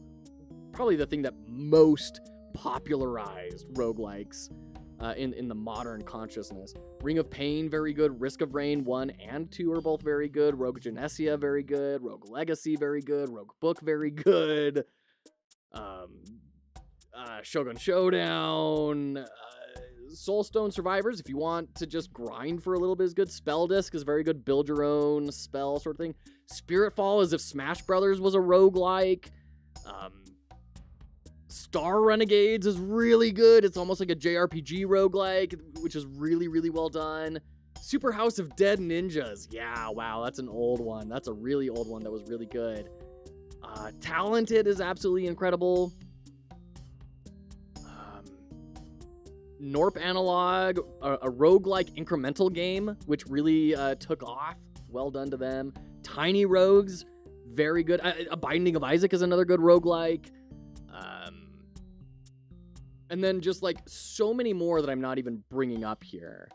probably the thing that most popularized roguelikes in the modern consciousness. Ring of Pain, very good. Risk of Rain 1 and 2 are both very good. Rogue Genesia, very good. Rogue Legacy, very good. Rogue Book, very good. Shogun Showdown. Soulstone Survivors, if you want to just grind for a little bit, is good. Spell Disc is very good. Build your own spell sort of thing. Spiritfall is if Smash Brothers was a roguelike. Star Renegades is really good. It's almost like a JRPG roguelike, which is really, really well done. Super House of Dead Ninjas. Yeah, wow, that's an old one. That's a really old one that was really good. Talented is absolutely incredible. Norp Analog, a roguelike incremental game, which really took off. Well done to them. Tiny Rogues, very good. A Binding of Isaac is another good roguelike. And then just like so many more that I'm not even bringing up here.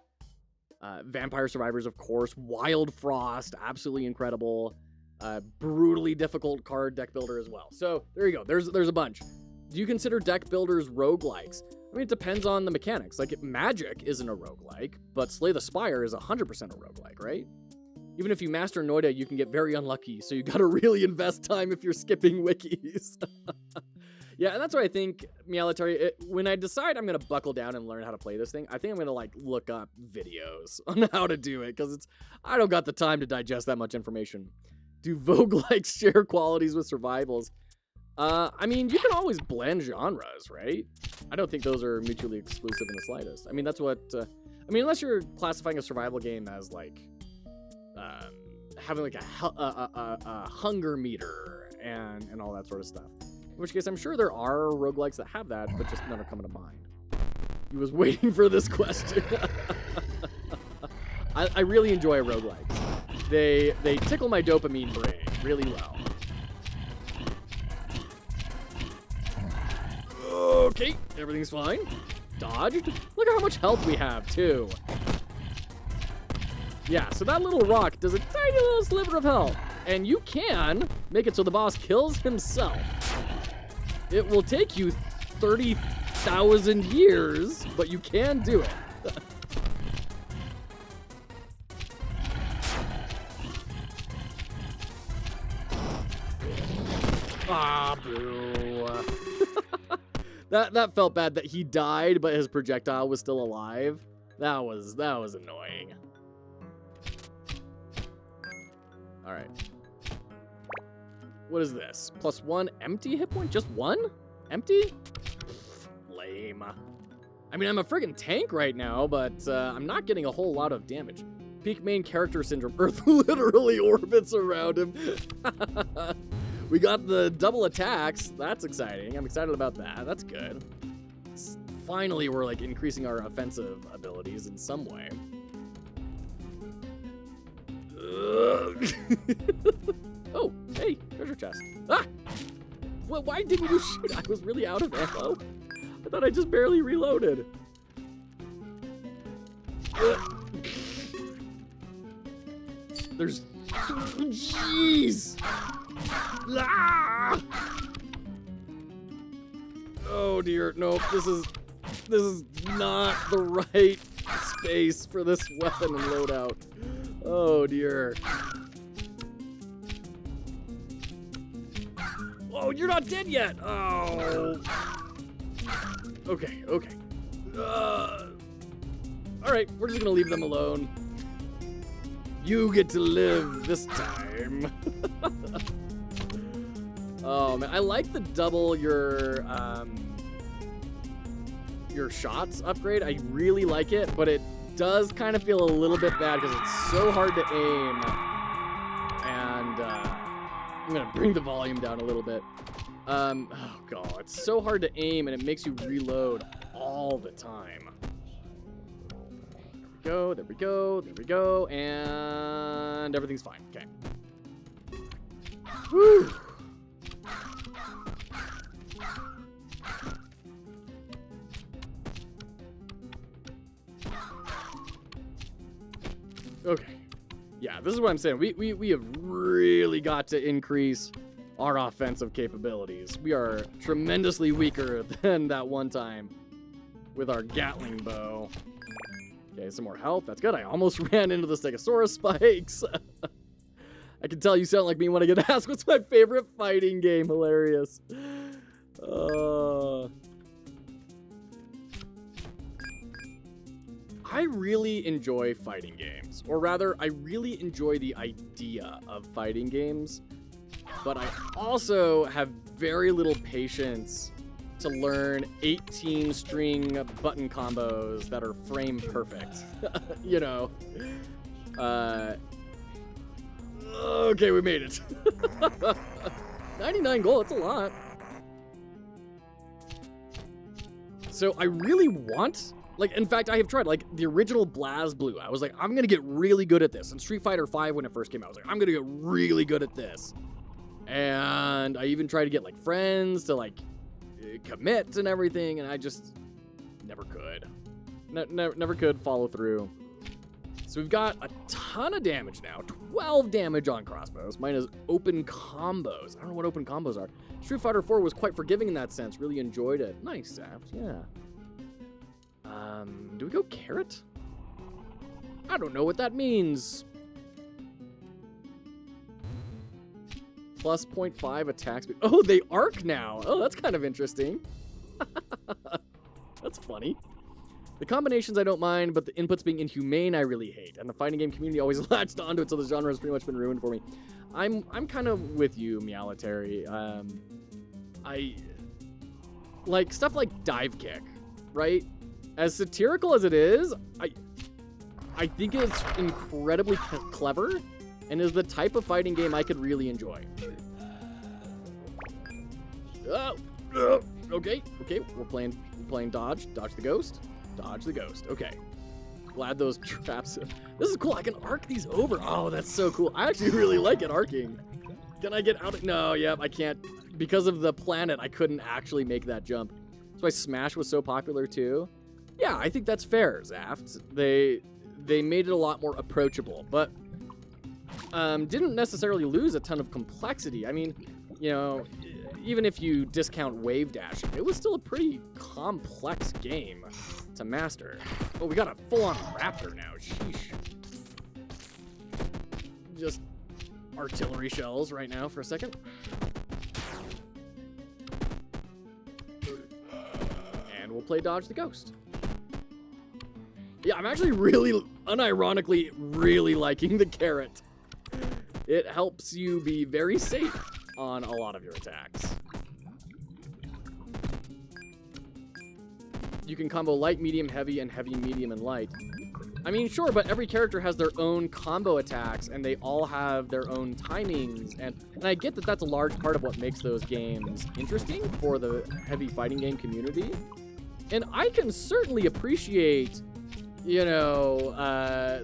Vampire Survivors, of course. Wild Frost, absolutely incredible. Brutally difficult card deck builder as well. So there you go. There's a bunch. Do you consider deck builders roguelikes? I mean, it depends on the mechanics. Like, Magic isn't a roguelike, but Slay the Spire is 100% a roguelike, right? Even if you master Noida, you can get very unlucky, so you gotta really invest time if you're skipping wikis. Yeah, and that's what I think, Meowlatari, when I decide I'm gonna buckle down and learn how to play this thing, I think I'm gonna, like, look up videos on how to do it, because I don't got the time to digest that much information. Do Vogue-likes share qualities with survivals? I mean, you can always blend genres, right? I don't think those are mutually exclusive in the slightest. I mean, that's what... I mean, unless you're classifying a survival game as, like, having, like, a hunger meter and all that sort of stuff. In which case, I'm sure there are roguelikes that have that, but just none are coming to mind. He was waiting for this question. I really enjoy roguelikes. They tickle my dopamine brain really well. Okay, everything's fine. Dodged. Look at how much health we have, too. Yeah, so that little rock does a tiny little sliver of health. And you can make it so the boss kills himself. It will take you 30,000 years, but you can do it. Ah, boo. That felt bad that he died, but his projectile was still alive. That was annoying. All right. What is this? +1 empty hit point? Just one? Empty? Lame. I mean, I'm a friggin' tank right now, but I'm not getting a whole lot of damage. Peak main character syndrome. Earth literally orbits around him. We got the double attacks. That's exciting. I'm excited about that. That's good. Finally, we're like increasing our offensive abilities in some way. Oh, hey, treasure chest. Ah! Well, why didn't you shoot? I was really out of ammo. I thought I just barely reloaded. There's... Jeez! Ah! Oh dear, nope, this is not the right space for this weapon and loadout. Oh dear. Oh, you're not dead yet! Oh. Okay. Alright, we're just gonna leave them alone. You get to live this time. Oh man, I like the double your shots upgrade. I really like it, but it does kind of feel a little bit bad because it's so hard to aim. And I'm gonna bring the volume down a little bit. Oh god, it's so hard to aim and it makes you reload all the time. There we go, and everything's fine. Okay. Whew. Okay. Yeah, this is what I'm saying. We have really got to increase our offensive capabilities. We are tremendously weaker than that one time with our Gatling bow. Okay, some more health. That's good. I almost ran into the Stegosaurus spikes. I can tell you sound like me when I get asked what's my favorite fighting game. Hilarious. I really enjoy fighting games. Or rather, I really enjoy the idea of fighting games. But I also have very little patience to learn 18-string button combos that are frame perfect. You know. Okay, we made it. 99 gold, that's a lot. So I really want, like, in fact, I have tried, like, the original BlazBlue. I was like, I'm gonna get really good at this. And Street Fighter V, when it first came out, I was like, I'm gonna get really good at this. And I even tried to get, like, friends to, like, commit and everything, and I just never could. Never could follow through. So we've got a ton of damage now. 12 damage on crossbows. Mine is open combos. I don't know what open combos are. Street Fighter 4 was quite forgiving in that sense. Really enjoyed it. Nice, Saft. Yeah. Do we go carrot? I don't know what that means. Plus 0.5 attack speed. Oh, they arc now. Oh, that's kind of interesting. That's funny. The combinations I don't mind, but the inputs being inhumane I really hate. And the fighting game community always latched onto it, so the genre has pretty much been ruined for me. I'm kind of with you, Meowletary. I like stuff like dive kick, right? As satirical as it is, I think it's incredibly clever and is the type of fighting game I could really enjoy. Okay, we're playing dodge the ghost. Dodge the ghost. Okay. Glad those traps. This is cool. I can arc these over. Oh, that's so cool. I actually really like it arcing. Can I get out? No, yep, I can't. Because of the planet, I couldn't actually make that jump. That's why Smash was so popular too. Yeah, I think that's fair, Zaft. They made it a lot more approachable, but didn't necessarily lose a ton of complexity. I mean, you know, even if you discount wave dashing, it was still a pretty complex game to master. Oh, we got a full-on raptor now. Sheesh. Just artillery shells right now for a second. And we'll play dodge the ghost. Yeah, I'm actually really, unironically, really liking the carrot. It helps you be very safe on a lot of your attacks. You can combo light, medium, heavy, and heavy, medium, and light. I mean, sure, but every character has their own combo attacks, and they all have their own timings, and I get that that's a large part of what makes those games interesting for the heavy fighting game community. And I can certainly appreciate, you know,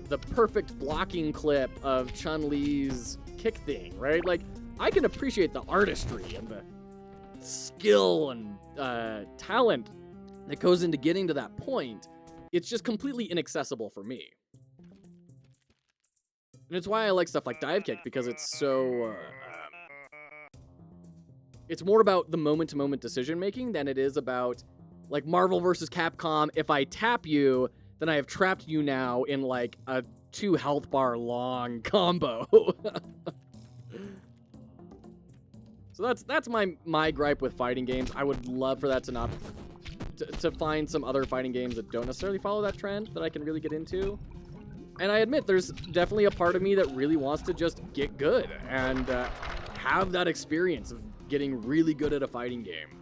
the perfect blocking clip of Chun-Li's kick thing, right? Like, I can appreciate the artistry and the skill and talent that goes into getting to that point. It's just completely inaccessible for me. And it's why I like stuff like dive kick, because it's so it's more about the moment-to-moment decision-making than it is about, like, Marvel vs. Capcom. If I tap you, then I have trapped you now in, like, a 2 health bar long combo. So that's my gripe with fighting games. I would love for that to not to find some other fighting games that don't necessarily follow that trend that I can really get into. And I admit there's definitely a part of me that really wants to just get good and have that experience of getting really good at a fighting game.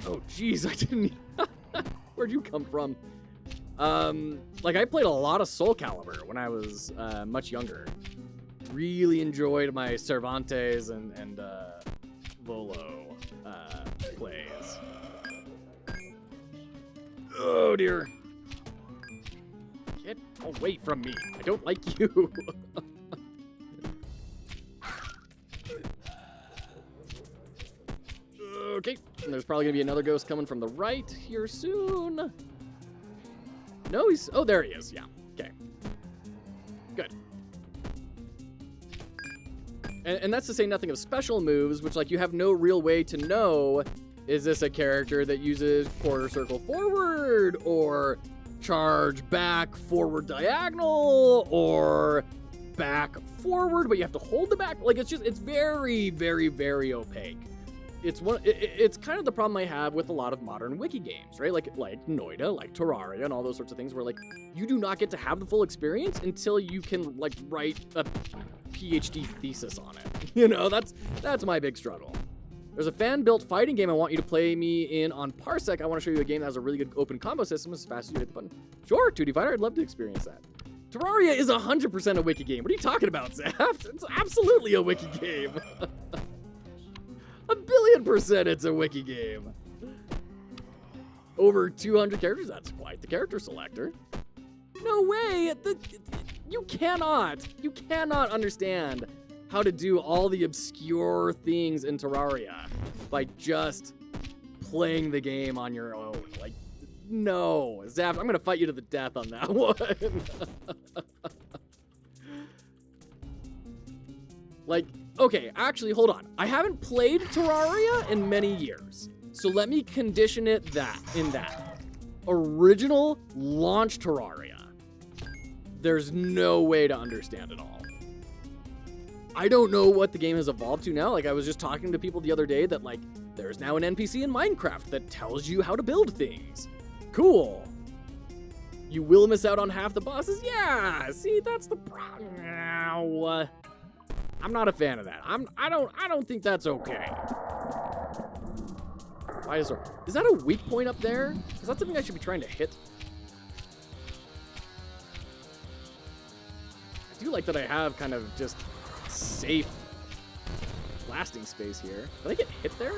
Oh geez, I didn't. Where'd you come from? Like, I played a lot of Soul Calibur when I was much younger. Really enjoyed my Cervantes and Volo plays. Oh dear. Get away from me. I don't like you. Okay, and there's probably gonna be another ghost coming from the right here soon. No, he's... Oh, there he is. Yeah. Okay. Good. And that's to say nothing of special moves, which, like, you have no real way to know, is this a character that uses quarter circle forward, or charge back forward diagonal, or back forward, but you have to hold the back? Like, it's very, very, very opaque. it's kind of the problem I have with a lot of modern wiki games, right? Like Noida, like Terraria, and all those sorts of things, where like you do not get to have the full experience until you can like write a PhD thesis on it. You know, that's my big struggle. There's a fan-built fighting game I want you to play me in on Parsec. I want to show you a game that has a really good open combo system as fast as you hit the button. Sure, 2D Fighter, I'd love to experience that. Terraria is 100% a wiki game. What are you talking about, Zaft? It's absolutely a wiki game. 1,000,000,000% it's a wiki game. Over 200 characters, that's quite the character selector. No way, you cannot understand how to do all the obscure things in Terraria by just playing the game on your own. Like, no. Zaft, I'm gonna fight you to the death on that one. Like, okay, actually, hold on. I haven't played Terraria in many years, so let me condition it in that. Original launch Terraria. There's no way to understand it all. I don't know what the game has evolved to now. Like, I was just talking to people the other day that, like, there's now an NPC in Minecraft that tells you how to build things. Cool. You will miss out on half the bosses? Yeah, see, that's the problem. I'm not a fan of that. I don't think that's okay. Is that a weak point up there? Is that something I should be trying to hit? I do like that I have kind of just safe blasting space here. Did I get hit there?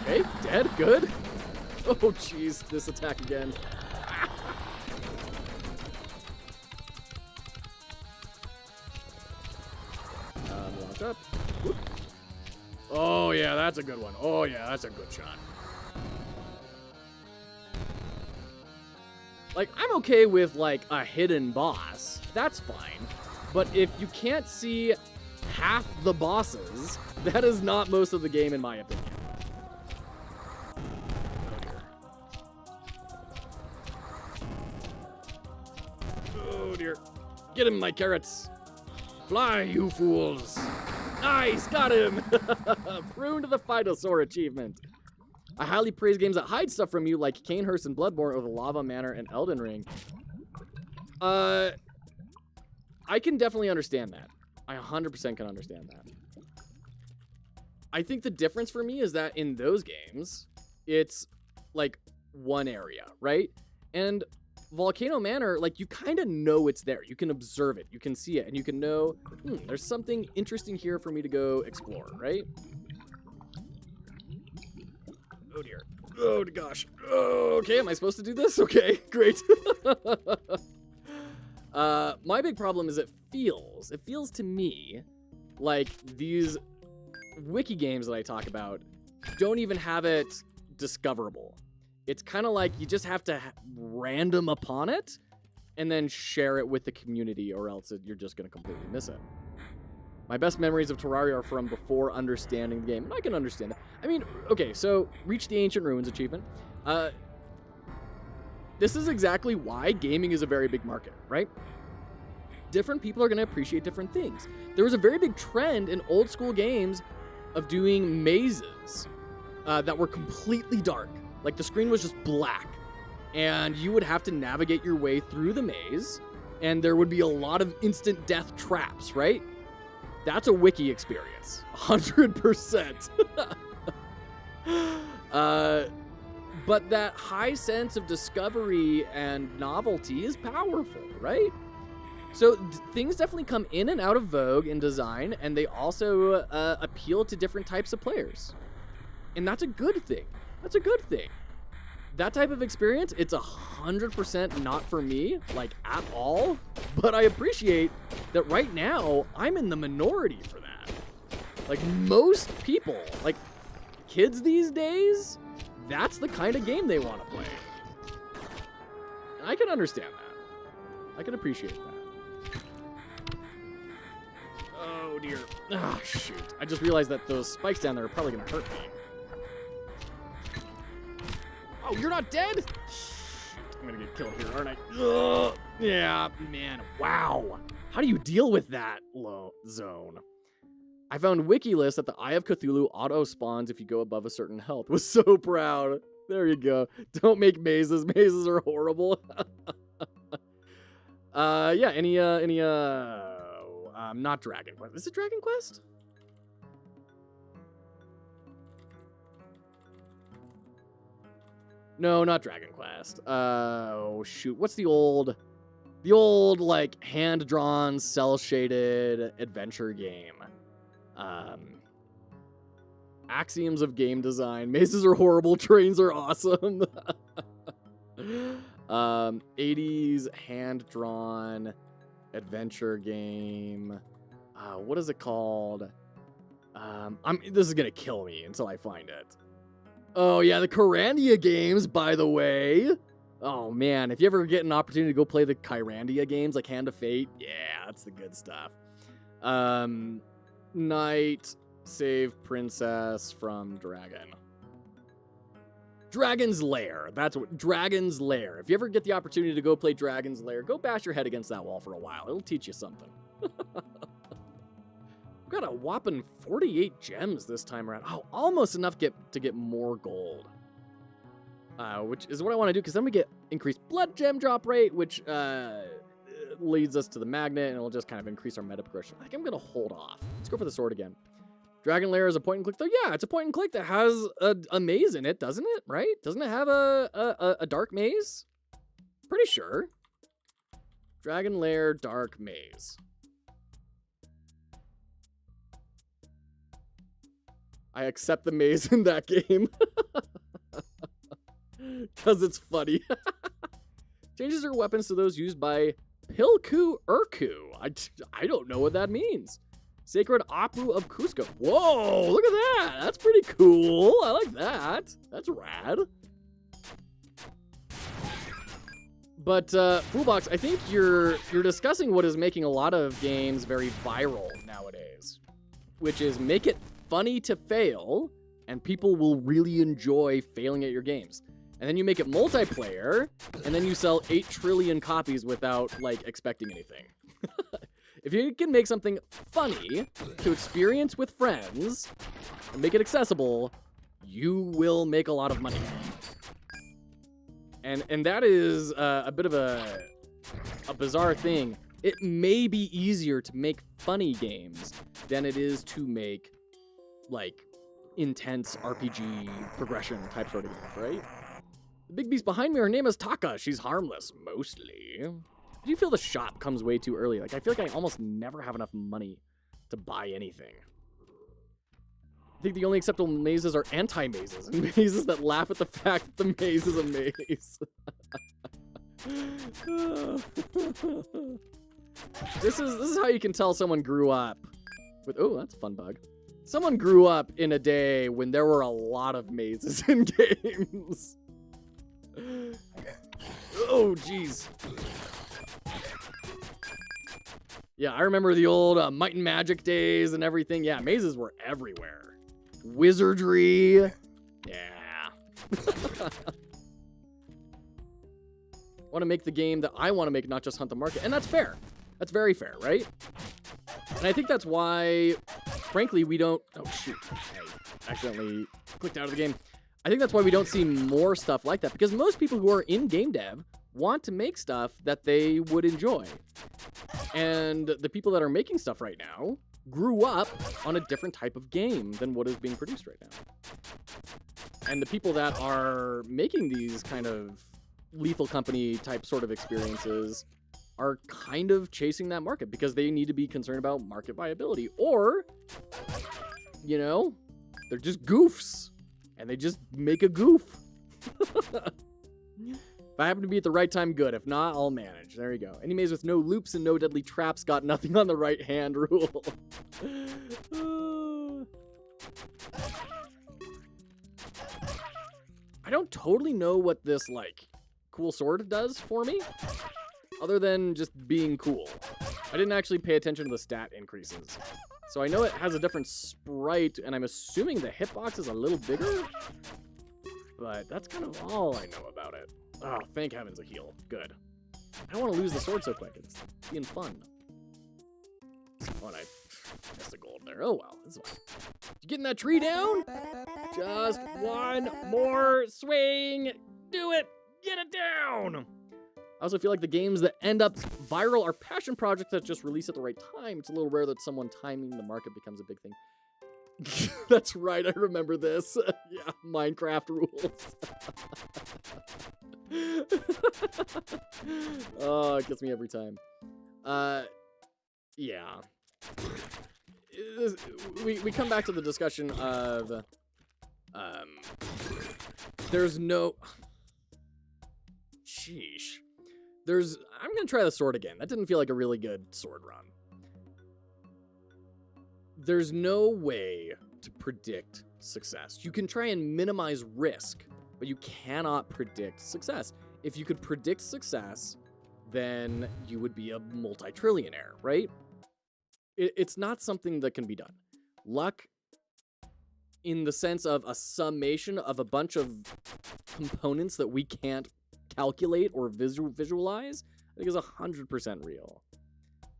Okay, dead, good. Oh jeez, this attack again. Launch up. Whoop. Oh yeah, that's a good one. Oh yeah, that's a good shot. Like, I'm okay with, like, a hidden boss. That's fine. But if you can't see half the bosses, that is not most of the game, in my opinion. Oh, dear. Get him, my carrots. Fly, you fools. Nice, got him. Prune to the Phytosaur achievement. I highly praise games that hide stuff from you, like Canehurst and Bloodborne, or the Lava Manor and Elden Ring. I can definitely understand that. I 100% can understand that. I think the difference for me is that in those games, it's like one area, right? And Volcano Manor, like, you kind of know it's there. You can observe it, you can see it, and you can know, there's something interesting here for me to go explore, right? Oh dear. Oh gosh. Oh, okay, am I supposed to do this? Okay, great. My big problem is it feels to me like these wiki games that I talk about don't even have it discoverable. It's kind of like you just have to random upon it and then share it with the community, or else you're just going to completely miss it. My best memories of Terraria are from before understanding the game, and I can understand that. I mean, okay, so reach the Ancient Ruins achievement. This is exactly why gaming is a very big market, right? Different people are going to appreciate different things. There was a very big trend in old school games of doing mazes that were completely dark. Like, the screen was just black, and you would have to navigate your way through the maze, and there would be a lot of instant death traps, right? That's a wiki experience, 100%. But that high sense of discovery and novelty is powerful, right? So things definitely come in and out of vogue in design, and they also appeal to different types of players. And that's a good thing. That's a good thing. That type of experience, it's 100% not for me, like, at all. But I appreciate that right now, I'm in the minority for that. Like, most people, like, kids these days, that's the kind of game they want to play. And I can understand that. I can appreciate that. Oh, dear. Ah, shoot. I just realized that those spikes down there are probably going to hurt me. Oh, you're not dead? Shoot, I'm gonna get killed here, aren't I? Ugh. Yeah, man, wow. How do you deal with that low zone? I found WikiList that the Eye of Cthulhu auto-spawns if you go above a certain health. Was so proud. There you go. Don't make mazes. Mazes are horrible. Yeah, not Dragon Quest. Is it Dragon Quest? No, not Dragon Quest. Oh, shoot. What's the old, like, hand-drawn, cel-shaded adventure game? Axioms of game design. Mazes are horrible. Trains are awesome. 80s hand-drawn adventure game. What is it called? This is gonna kill me until I find it. Oh yeah, the Kyrandia games, by the way. Oh man, if you ever get an opportunity to go play the Kyrandia games, like Hand of Fate, yeah, that's the good stuff. Knight, save princess from dragon. Dragon's Lair. That's what Dragon's Lair. If you ever get the opportunity to go play Dragon's Lair, go bash your head against that wall for a while. It'll teach you something. We've got a whopping 48 gems this time around. Oh, almost enough to get more gold. Which is what I want to do, because then we get increased blood gem drop rate, which leads us to the magnet, and it'll just kind of increase our meta progression. I think I'm going to hold off. Let's go for the sword again. Dragon Lair is a point and click, though. Yeah, it's a point and click that has a maze in it, doesn't it? Right? Doesn't it have a dark maze? Pretty sure. Dragon Lair dark maze. I accept the maze in that game. Because it's funny. Changes her weapons to those used by Pilku Urku. I don't know what that means. Sacred Apu of Cusco. Whoa, look at that. That's pretty cool. I like that. That's rad. But, Foolbox, I think you're discussing what is making a lot of games very viral nowadays. Which is make it funny to fail, and people will really enjoy failing at your games. And then you make it multiplayer, and then you sell 8 trillion copies without, like, expecting anything. If you can make something funny to experience with friends and make it accessible, you will make a lot of money. And that is a bit of a bizarre thing. It may be easier to make funny games than it is to make, like, intense RPG progression type sort of games, right? The big beast behind me, her name is Taka. She's harmless, mostly. Do you feel the shop comes way too early? Like, I feel like I almost never have enough money to buy anything. I think the only acceptable mazes are anti-mazes, and mazes that laugh at the fact that the maze is a maze. This is how you can tell someone grew up with, oh, that's a fun bug. Someone grew up in a day when there were a lot of mazes in games. Oh, jeez. Yeah, I remember the old Might and Magic days and everything. Yeah, mazes were everywhere. Wizardry. Yeah. Want to make the game that I want to make, not just hunt the market. And that's fair. That's very fair, right? And I think that's why, frankly, we don't... Oh, shoot. I accidentally clicked out of the game. I think that's why we don't see more stuff like that, because most people who are in game dev want to make stuff that they would enjoy. And the people that are making stuff right now grew up on a different type of game than what is being produced right now. And the people that are making these kind of Lethal Company type sort of experiences are kind of chasing that market because they need to be concerned about market viability. Or, you know, they're just goofs. And they just make a goof. If I happen to be at the right time, good. If not, I'll manage. There you go. Any maze with no loops and no deadly traps got nothing on the right hand rule. I don't totally know what this, like, cool sword does for me. Other than just being cool. I didn't actually pay attention to the stat increases. So I know it has a different sprite, and I'm assuming the hitbox is a little bigger. But that's kind of all I know about it. Oh, thank heavens, a heal. Good. I don't want to lose the sword so quick. It's being fun. Oh, and I missed the gold. there. Oh, well. That's fine. You getting that tree down? Just one more swing. Do it. Get it down. I also feel like the games that end up viral are passion projects that just release at the right time. It's a little rare that someone timing the market becomes a big thing. That's right, I remember this. Yeah, Minecraft rules. Oh, it gets me every time. Yeah. We come back to the discussion of, there's no... Sheesh. I'm gonna try the sword again. That didn't feel like a really good sword run. There's no way to predict success. You can try and minimize risk, but you cannot predict success. If you could predict success, then you would be a multi-trillionaire, right? It's not something that can be done. Luck, in the sense of a summation of a bunch of components that we can't calculate or visualize, I think is 100% real.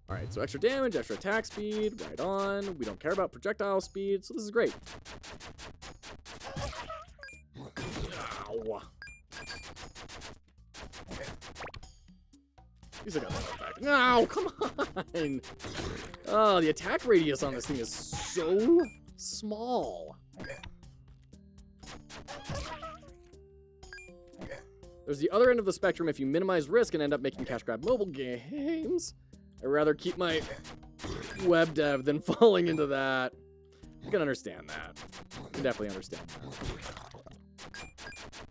All right, so extra damage, extra attack speed, right on. We don't care about projectile speed, so this is great. Ow. At least I got that back. No, come on. Oh, the attack radius on this thing is so small. There's the other end of the spectrum. If you minimize risk and end up making cash grab mobile games, I'd rather keep my web dev than falling into that. I can understand that. I can definitely understand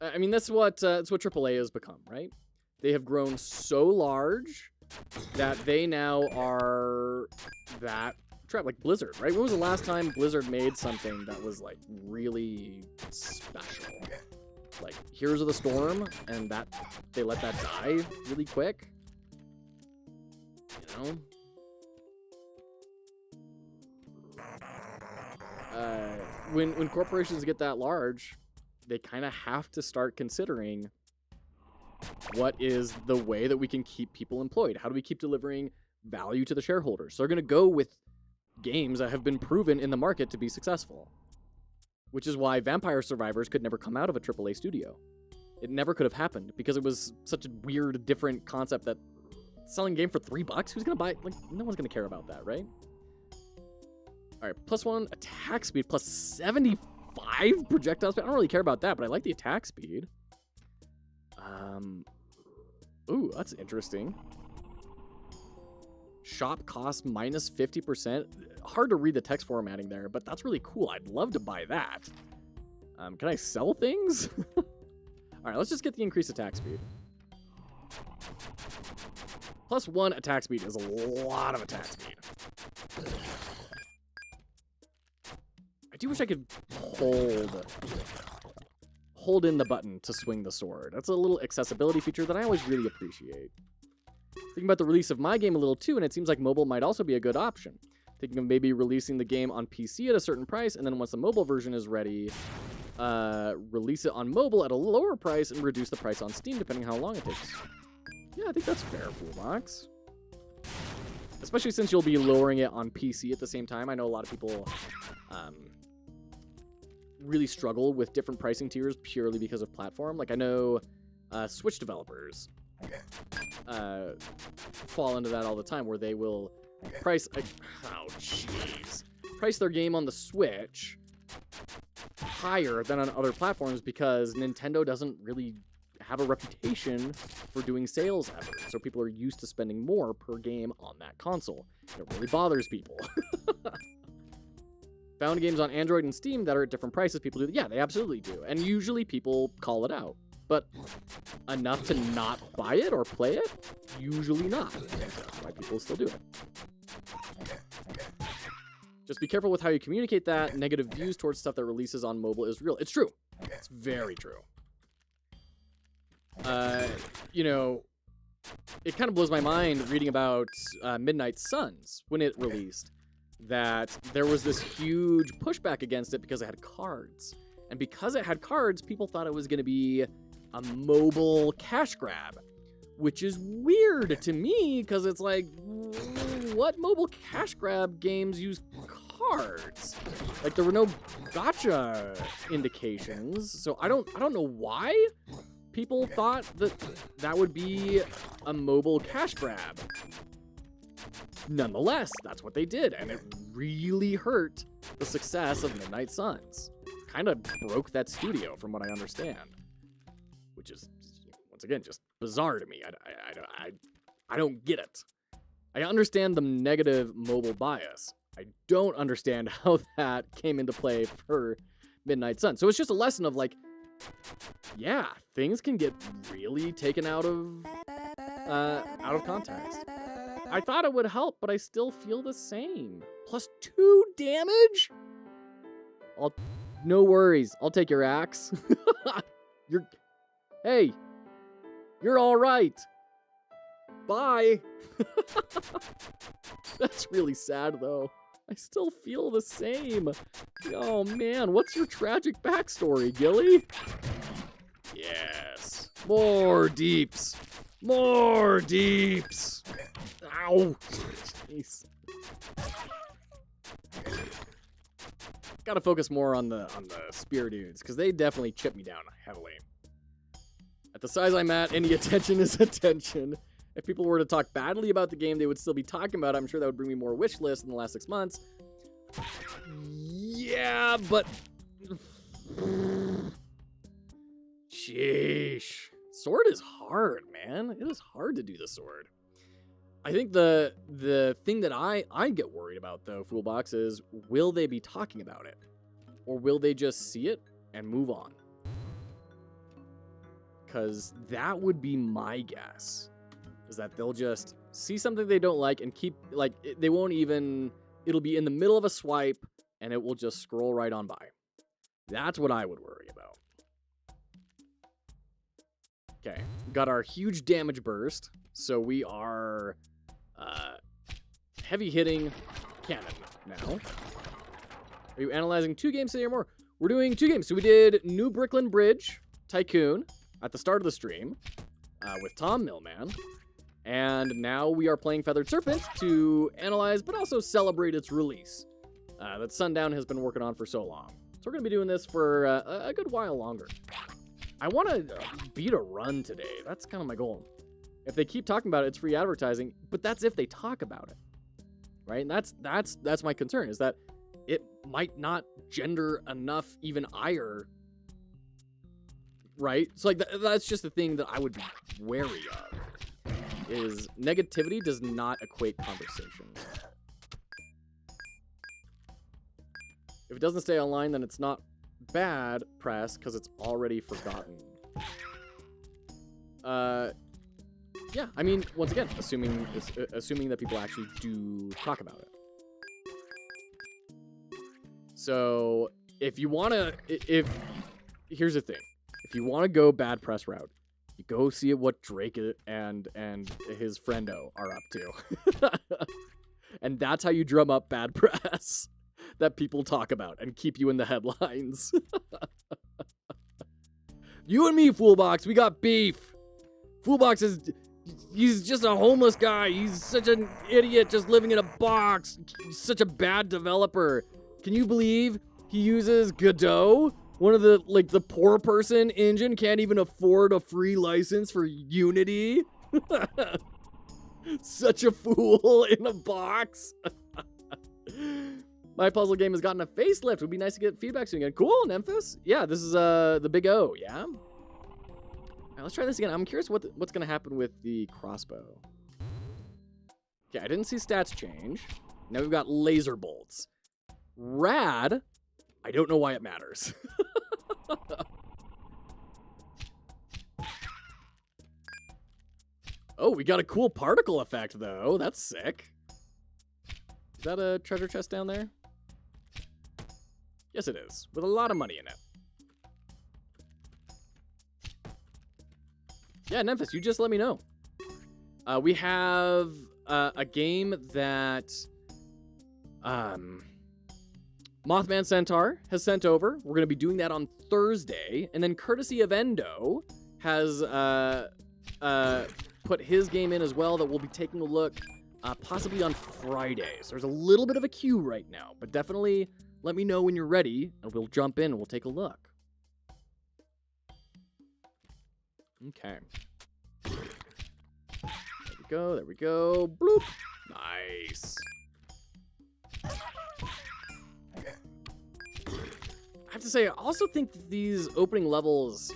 that. I mean, that's what AAA has become, right? They have grown so large that they now are that trap, like Blizzard, right? When was the last time Blizzard made something that was like really special? Like Heroes of the Storm, and that they let that die really quick. You know? When corporations get that large, they kind of have to start considering what is the way that we can keep people employed? How do we keep delivering value to the shareholders? So they're going to go with games that have been proven in the market to be successful. Which is why Vampire Survivors could never come out of a AAA studio. It never could have happened because it was such a weird, different concept that selling a game for $3, who's going to buy it? Like, no one's going to care about that, right? All right, +1 attack speed, plus 75 projectile speed. I don't really care about that, but I like the attack speed. Ooh, that's interesting. Shop cost minus 50%. Hard to read the text formatting there, but that's really cool. I'd love to buy that. Can I sell things? All right, let's just get the increased attack speed. +1 attack speed is a lot of attack speed. I do wish I could hold in the button to swing the sword. That's a little accessibility feature that I always really appreciate. Thinking about the release of my game a little too, and it seems like mobile might also be a good option. Thinking of maybe releasing the game on PC at a certain price, and then once the mobile version is ready, release it on mobile at a lower price and reduce the price on Steam depending on how long it takes. Yeah, I think that's fair, Foolbox. Especially since you'll be lowering it on PC at the same time. I know a lot of people really struggle with different pricing tiers purely because of platform. Like I know Switch developers fall into that all the time, where they will price their game on the Switch higher than on other platforms because Nintendo doesn't really have a reputation for doing sales ever. So people are used to spending more per game on that console. It really bothers people. Found games on Android and Steam that are at different prices. People do, yeah, they absolutely do. And usually people call it out. But enough to not buy it or play it? Usually not. That's why people still do it. Just be careful with how you communicate that. Negative views towards stuff that releases on mobile is real. It's true. It's very true. You know, it kind of blows my mind reading about Midnight Suns when it released, that there was this huge pushback against it because it had cards. And because it had cards, people thought it was going to be a mobile cash grab, which is weird to me because it's like, what mobile cash grab games use cards. Like, there were no gotcha indications, so I don't know why people thought that that would be a mobile cash grab. Nonetheless, that's what they did, and it really hurt the success of Midnight Suns. Kind of broke that studio, from what I understand, which is, once again, just bizarre to me. I don't get it. I understand the negative mobile bias. I don't understand how that came into play for Midnight Sun. So it's just a lesson of, like, yeah, things can get really taken out of context. I thought it would help, but I still feel the same. Plus 2 damage? No worries. I'll take your axe. Hey, you're all right. Bye. That's really sad, though. I still feel the same. Oh, man. What's your tragic backstory, Gilly? Yes. More deeps. More deeps. Ow. Jeez. Gotta focus more on the spear dudes, because they definitely chip me down heavily. At the size I'm at, any attention is attention. If people were to talk badly about the game, they would still be talking about it. I'm sure that would bring me more wish lists in the last 6 months. Yeah, but... Sheesh. Sword is hard, man. It is hard to do the sword. I think the thing that I get worried about, though, Foolbox, is will they be talking about it? Or will they just see it and move on? Because that would be my guess. Is that they'll just see something they don't like and keep, like, they won't even, it'll be in the middle of a swipe and it will just scroll right on by. That's what I would worry about. Okay, got our huge damage burst, so we are heavy hitting cannon now. Are you analyzing 2 games today or more? We're doing 2 games. So we did New Brooklyn Bridge, Tycoon, at the start of the stream with Tom Millman. And now we are playing Feathered Serpent to analyze, but also celebrate its release that Sundown has been working on for so long. So we're going to be doing this for a good while longer. I want to beat a run today. That's kind of my goal. If they keep talking about it, it's free advertising, but that's if they talk about it, right? And that's my concern, is that it might not gender enough even ire, right? So like that's just the thing that I would be wary of. Is negativity does not equate conversation. If it doesn't stay online, then it's not bad press because it's already forgotten. Yeah, I mean, once again, assuming that people actually do talk about it. So if you want to, here's the thing, if you want to go bad press route, you go see what Drake and his friendo are up to. And that's how you drum up bad press that people talk about and keep you in the headlines. You and me, Foolbox, we got beef. Foolbox he's just a homeless guy. He's such an idiot just living in a box. He's such a bad developer. Can you believe he uses Godot? One of the, like, the poor person engine can't even afford a free license for Unity. Such a fool in a box. My puzzle game has gotten a facelift. It would be nice to get feedback soon again. Cool, Memphis. Yeah, this is the Big O, yeah? All right, let's try this again. I'm curious what's going to happen with the crossbow. Okay, I didn't see stats change. Now we've got laser bolts. Rad. I don't know why it matters. Oh, we got a cool particle effect, though. That's sick. Is that a treasure chest down there? Yes, it is. With a lot of money in it. Yeah, Memphis, you just let me know. We have a game that Mothman Centaur has sent over. We're going to be doing that on Thursday. And then courtesy of Endo has put his game in as well that we'll be taking a look possibly on Fridays. There's a little bit of a queue right now, but definitely let me know when you're ready, and we'll jump in and we'll take a look. Okay. There we go. Bloop. Nice. I have to say, I also think that these opening levels,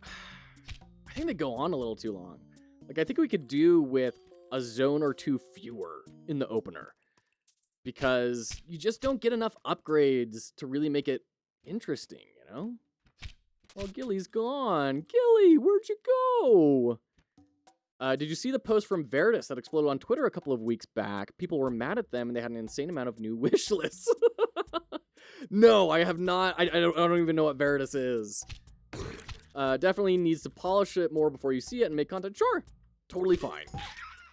I think they go on a little too long. Like, I think we could do with a zone or two fewer in the opener, because you just don't get enough upgrades to really make it interesting, you know? Well, Gilly's gone. Gilly, where'd you go? Did you see the post from Veritas that exploded on Twitter a couple of weeks back? People were mad at them, and they had an insane amount of new wish lists. No, I have not. I don't even know what Veritas is. Definitely needs to polish it more before you see it and make content. Sure, totally fine.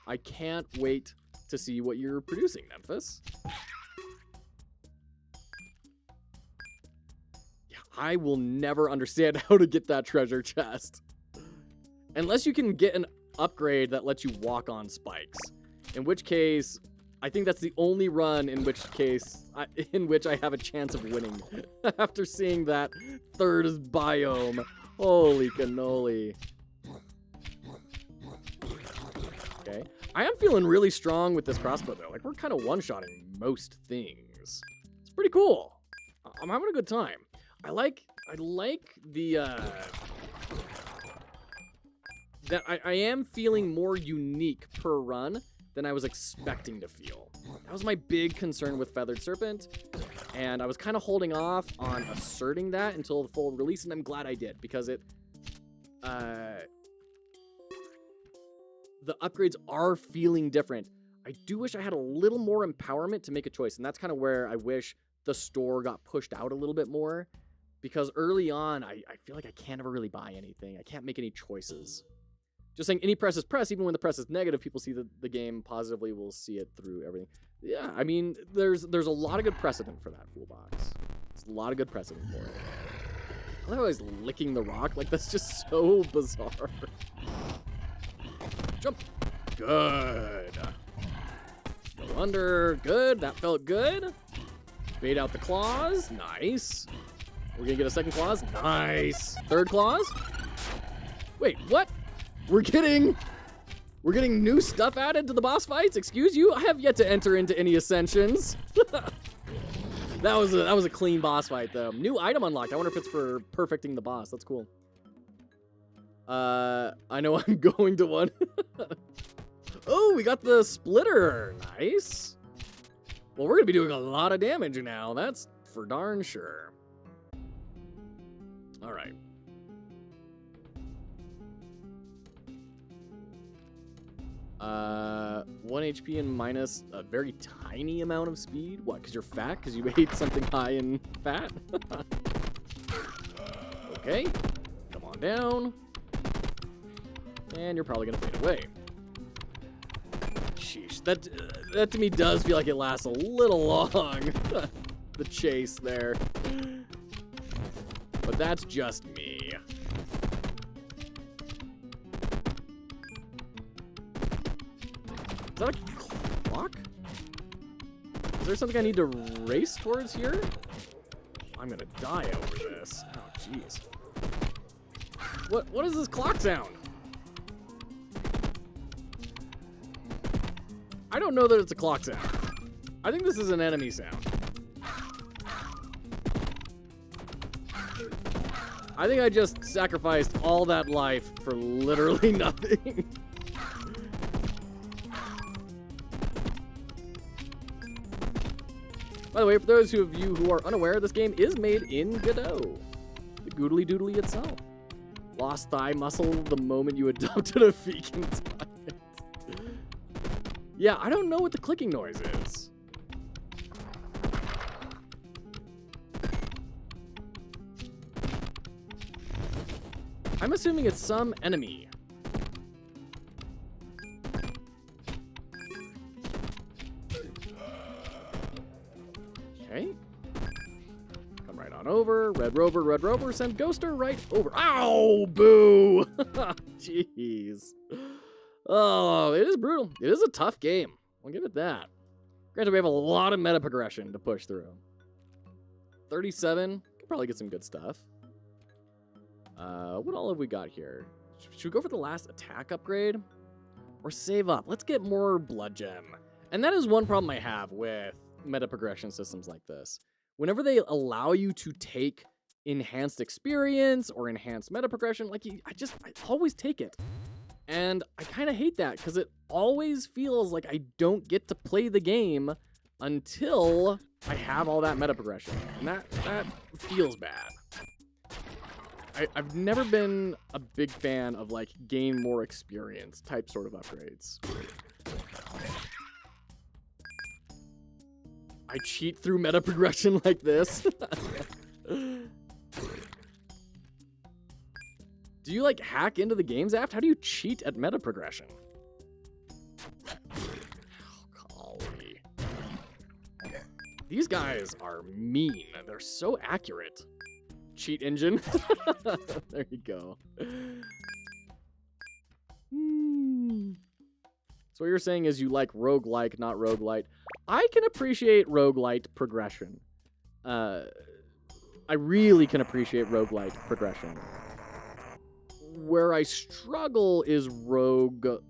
I can't wait to see what you're producing, Memphis. Yeah, I will never understand how to get that treasure chest. Unless you can get an upgrade that lets you walk on spikes. In which case, I think that's the only run in which I have a chance of winning. After seeing that third biome. Holy cannoli. Okay. I am feeling really strong with this crossbow, though. Like, we're kind of one-shotting most things. It's pretty cool. I'm having a good time. I like the, that I am feeling more unique per run than I was expecting to feel. That was my big concern with Feathered Serpent, and I was kind of holding off on asserting that until the full release, and I'm glad I did, because it, the upgrades are feeling different. I do wish I had a little more empowerment to make a choice, and that's kind of where I wish the store got pushed out a little bit more, because early on, I feel like I can't ever really buy anything. I can't make any choices. Just saying any press is press, even when the press is negative, people see the game positively, will see it through everything. Yeah, I mean, there's a lot of good precedent for that, Fool Box. There's a lot of good precedent for it. I love how he's licking the rock. Like, that's just so bizarre. Jump. Good. Go under. Good. That felt good. Bait out the claws. Nice. We're gonna get a second claws. Nice. Third claws. Wait, what? We're getting new stuff added to the boss fights? Excuse you? I have yet to enter into any ascensions. That was a clean boss fight, though. New item unlocked. I wonder if it's for perfecting the boss. That's cool. I know I'm going to one. Oh, we got the splitter. Nice. Well, we're going to be doing a lot of damage now. That's for darn sure. All right. One HP and minus a very tiny amount of speed. What? Because you're fat? Because you ate something high in fat? Okay. Come on down. And you're probably gonna fade away. Sheesh. That to me does feel like it lasts a little long. The chase there. But that's just me. Is that a clock? Is there something I need to race towards here? I'm gonna die over this. Oh, jeez. What is this clock sound? I don't know that it's a clock sound. I think this is an enemy sound. I think I just sacrificed all that life for literally nothing. By the way, for those of you who are unaware, this game is made in Godot, the Goodly Doodly itself. Lost thigh muscle the moment you adopted a vegan diet. Yeah, I don't know what the clicking noise is. I'm assuming it's some enemy. Okay. Come right on over. Red Rover, send Ghoster right over. Ow! Boo! Jeez. Oh, it is brutal. It is a tough game. I'll give it that. Granted, we have a lot of meta progression to push through. 37. Could probably get some good stuff. What all have we got here? Should we go for the last attack upgrade? Or save up? Let's get more blood gem. And that is one problem I have with meta progression systems like this. Whenever they allow you to take enhanced experience or enhanced meta progression, like I always take it. And I kind of hate that because it always feels like I don't get to play the game until I have all that meta progression. And that feels bad. I've never been a big fan of like gain more experience type sort of upgrades. I cheat through meta progression like this. Do you like hack into the games app? How do you cheat at meta progression? Oh, golly. These guys are mean. They're so accurate. Cheat engine. There you go. So what you're saying is you like roguelike, not roguelite. I can appreciate roguelite progression. I really can appreciate roguelite progression. Where I struggle is roguelite.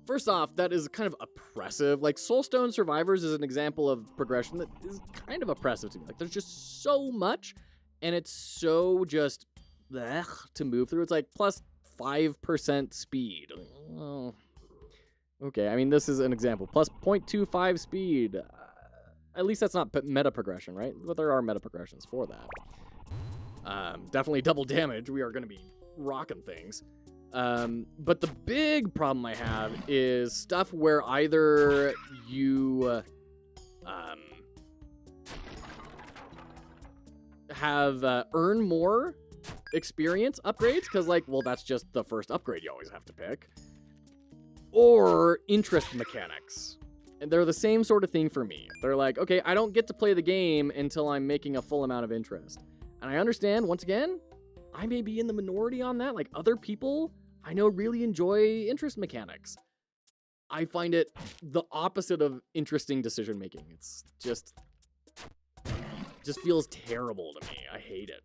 First off, that is kind of oppressive. Like, Soulstone Survivors is an example of progression that is kind of oppressive to me. Like, there's just so much, and it's so just to move through. It's like plus 5% speed. Oh, okay, I mean, this is an example. Plus 0.25 speed. At least that's not meta progression, right? But there are meta progressions for that. Definitely double damage. We are going to be rocking things. But the big problem I have is stuff where either you have earn more experience upgrades, because, like, well, that's just the first upgrade you always have to pick, or interest mechanics. And they're the same sort of thing for me. They're like, okay, I don't get to play the game until I'm making a full amount of interest. And I understand, once again, I may be in the minority on that. Like, other people I know really enjoy interest mechanics. I find it the opposite of interesting decision making. It's just feels terrible to me. I hate it.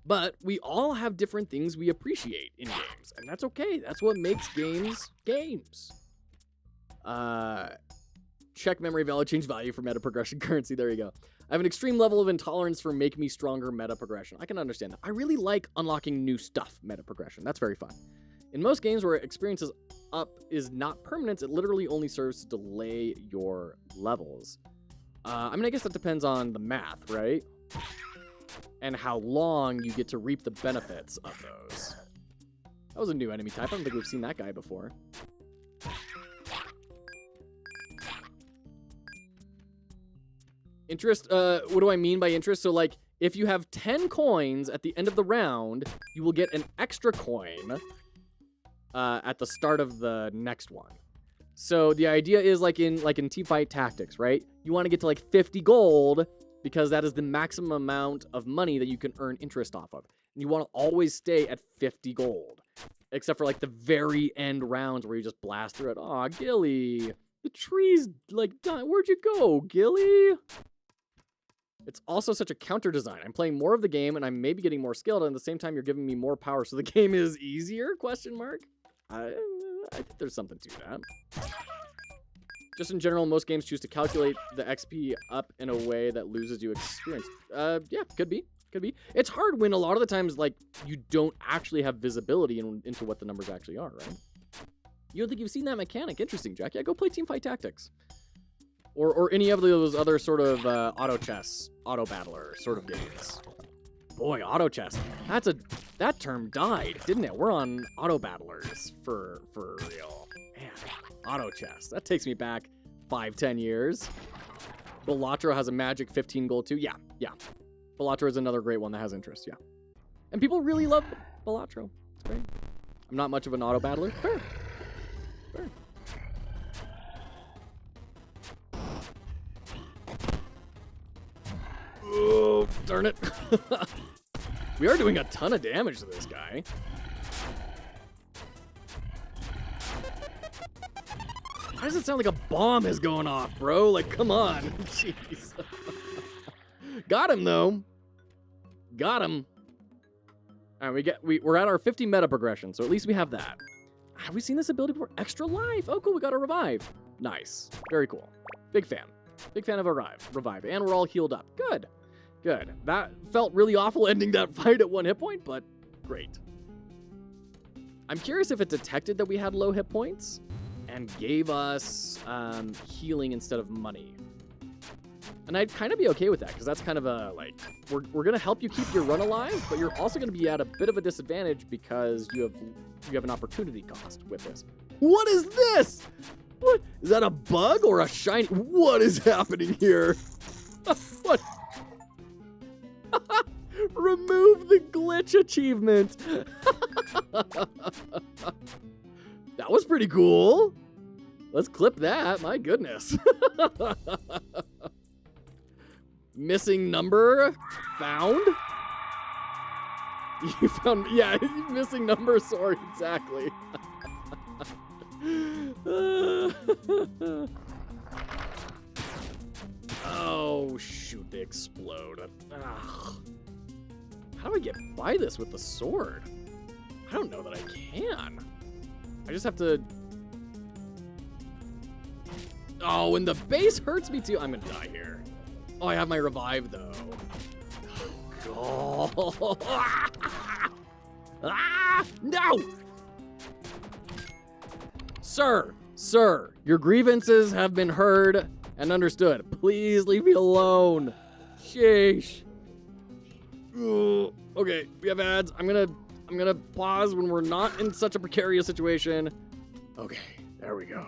But we all have different things we appreciate in games, and that's okay. That's what makes games games. Check memory value, change value for meta progression currency. There you go. I have an extreme level of intolerance for make me stronger meta progression. I can understand that. I really like unlocking new stuff meta progression. That's very fun. In most games where experience is up is not permanent, it literally only serves to delay your levels. I mean, I guess that depends on the math, right? And how long you get to reap the benefits of those. That was a new enemy type. I don't think we've seen that guy before. Interest, what do I mean by interest? So, like, if you have 10 coins at the end of the round, you will get an extra coin at the start of the next one. So the idea is like in Teamfight Tactics, right? You want to get to like 50 gold because that is the maximum amount of money that you can earn interest off of. And you want to always stay at 50 gold, except for like the very end rounds where you just blast through it. Aw, Gilly, the tree's like dying. Where'd you go, Gilly? It's also such a counter design. I'm playing more of the game and I'm maybe getting more skilled, and at the same time you're giving me more power, so the game is easier? Question mark. I think there's something to that. Just in general, most games choose to calculate the XP up in a way that loses you experience. Yeah, could be. Could be. It's hard when a lot of the times, like, you don't actually have visibility into what the numbers actually are, right? You don't think you've seen that mechanic? Interesting, Jack. Yeah, go play Teamfight Tactics. Or any of those other sort of auto chess, auto battler sort of games. Boy, auto chess. That term died, didn't it? We're on auto battlers for real. Man, auto chess. That takes me back 5-10 years. Balatro has a magic 15 gold too. Yeah. Balatro is another great one that has interest, yeah. And people really love Balatro. It's great. I'm not much of an auto battler. Fair. Oh, darn it. We are doing a ton of damage to this guy. Why does it sound like a bomb is going off, bro? Like, come on. Jeez. Got him, though. Got him. All right, we're at our 50 meta progression, so at least we have that. Have we seen this ability before? Extra life. Oh, cool. We got a revive. Nice. Very cool. Big fan. Big fan of a revive. And we're all healed up. Good. Good. That felt really awful ending that fight at 1 hit point, but great. I'm curious if it detected that we had low hit points and gave us healing instead of money. And I'd kind of be okay with that, because that's kind of a, like, we're going to help you keep your run alive, but you're also going to be at a bit of a disadvantage because you have an opportunity cost with this. What is this? What? Is that a bug or a shiny? What is happening here? What? Remove the glitch achievement. That was pretty cool. Let's clip that. My goodness. Missing number found? You found, yeah, missing number sword, exactly. Oh, shoot, they explode. Ugh. How do I get by this with the sword? I don't know that I can. I just have to... Oh, and the base hurts me too. I'm gonna die here. Oh, I have my revive, though. Oh, ah! No! Sir, your grievances have been heard and understood. Please leave me alone. Sheesh. Ugh. Okay, we have ads. I'm gonna pause when we're not in such a precarious situation. Okay, there we go.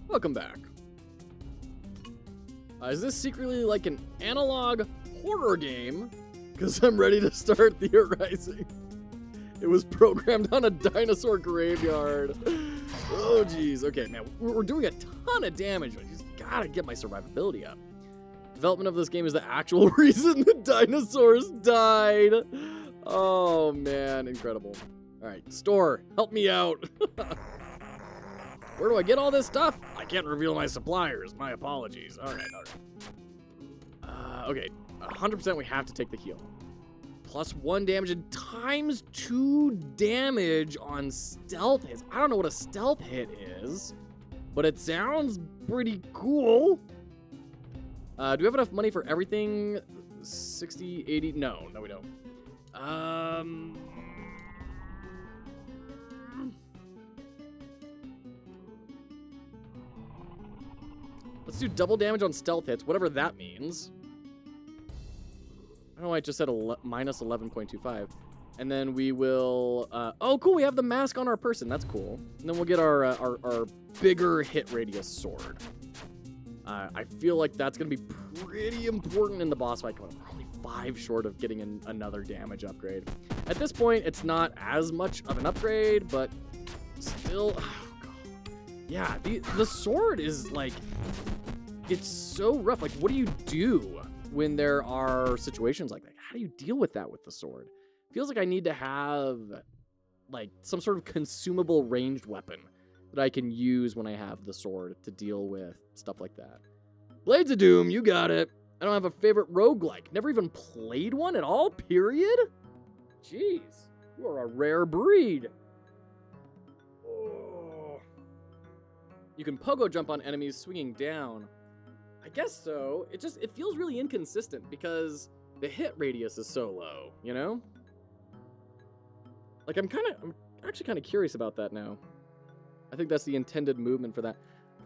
Welcome back. Is this secretly like an analog horror game? Because I'm ready to start theorizing. It was programmed on a dinosaur graveyard. Oh, geez. Okay, man, we're doing a ton of damage, but I just gotta get my survivability up. Development of this game is the actual reason the dinosaurs died. Oh, man, incredible. All right, store, help me out. Where do I get all this stuff? I can't reveal my suppliers. My apologies. All right. Okay, 100% we have to take the heal. +1 damage and ×2 damage on stealth hits. I don't know what a stealth hit is, but it sounds pretty cool. Do we have enough money for everything? 60, 80? No, we don't. Let's do double damage on stealth hits, whatever that means. I don't know why I just said minus 11.25. And then we will... oh, cool, we have the mask on our person. That's cool. And then we'll get our bigger hit radius sword. I feel like that's going to be pretty important in the boss fight. We're only 5 short of getting another damage upgrade. At this point, it's not as much of an upgrade, but still... Oh, God. Yeah, the sword is, like... It's so rough. Like, what do you do when there are situations like that? How do you deal with that with the sword? Feels like I need to have, like, some sort of consumable ranged weapon that I can use when I have the sword to deal with stuff like that. Blades of Doom, you got it. I don't have a favorite roguelike. Never even played one at all, period? Jeez, you are a rare breed. Oh. You can pogo jump on enemies swinging down. I guess so. It feels really inconsistent because the hit radius is so low, you know? Like, I'm actually kind of curious about that now. I think that's the intended movement for that.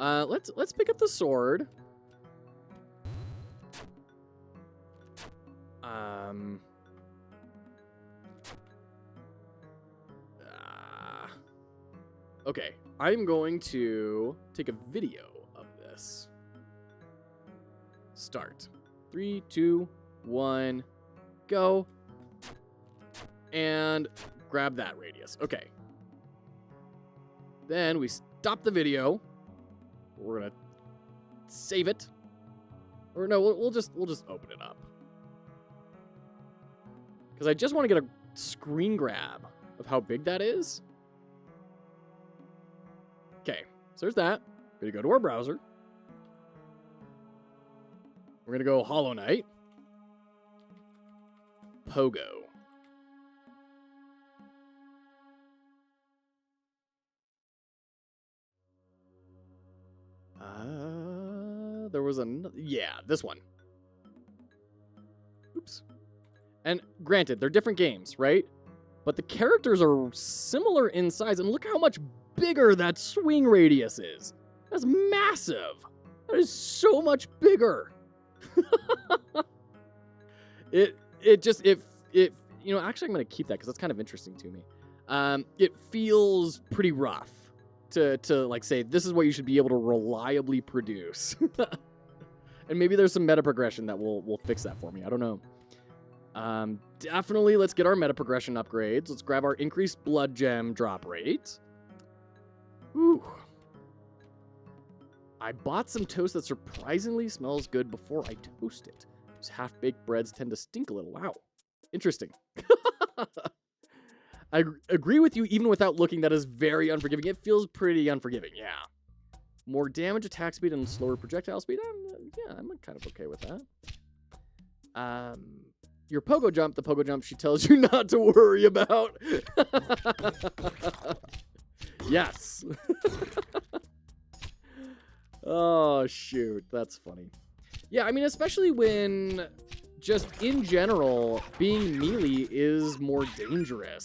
Let's pick up the sword. Okay, I'm going to take a video of this. Start. 3, 2, 1, go. And grab that radius. Okay. Then we stop the video. We're gonna save it. Or no, we'll just open it up. Because I just want to get a screen grab of how big that is. Okay, so there's that. We're gonna go to our browser. We're gonna go Hollow Knight. Pogo. There was another... Yeah, this one. Oops. And granted, they're different games, right? But the characters are similar in size, and look how much bigger that swing radius is. That's massive. That is so much bigger. It you know, actually I'm going to keep that because that's kind of interesting to me. It feels pretty rough to like say this is what you should be able to reliably produce. And maybe there's some meta progression that will fix that for me. I don't know. Definitely let's get our meta progression upgrades. Let's grab our increased blood gem drop rate. Ooh. I bought some toast that surprisingly smells good before I toast it. Those half-baked breads tend to stink a little. Wow. Interesting. I agree with you, even without looking, that is very unforgiving. It feels pretty unforgiving, yeah. More damage, attack speed, and slower projectile speed. Yeah, I'm kind of okay with that. Your pogo jump, the pogo jump she tells you not to worry about. Yes. Oh, shoot. That's funny. Yeah, I mean, especially when just in general, being melee is more dangerous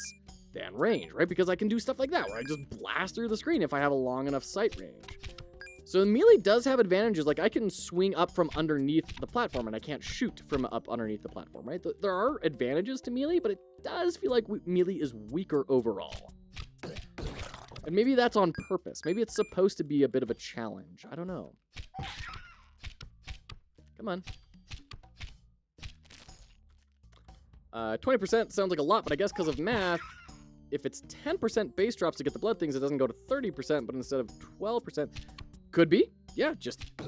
than range, right? Because I can do stuff like that, where I just blast through the screen if I have a long enough sight range. So melee does have advantages. Like, I can swing up from underneath the platform, and I can't shoot from up underneath the platform, right? There are advantages to melee, but it does feel like melee is weaker overall. And maybe that's on purpose. Maybe it's supposed to be a bit of a challenge. I don't know. Come on. 20% sounds like a lot, but I guess because of math, if it's 10% base drops to get the blood things, it doesn't go to 30%, but instead of 12%, could be. Yeah,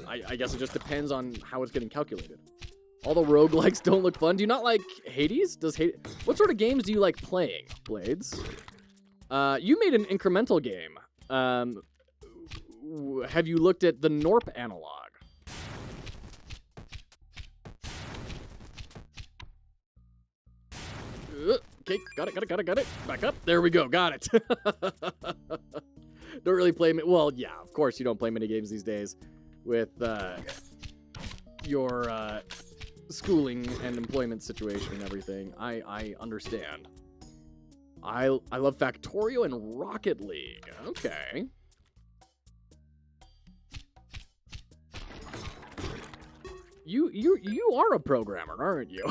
I guess it just depends on how it's getting calculated. All the roguelikes don't look fun. Do you not like Hades? What sort of games do you like playing, Blades? You made an incremental game. Have you looked at the Norp analog? Okay, got it. Back up. There we go. Got it. Don't really play... Well, yeah, of course you don't play mini games these days with your schooling and employment situation and everything. I understand. I love Factorio and Rocket League. Okay. You are a programmer, aren't you?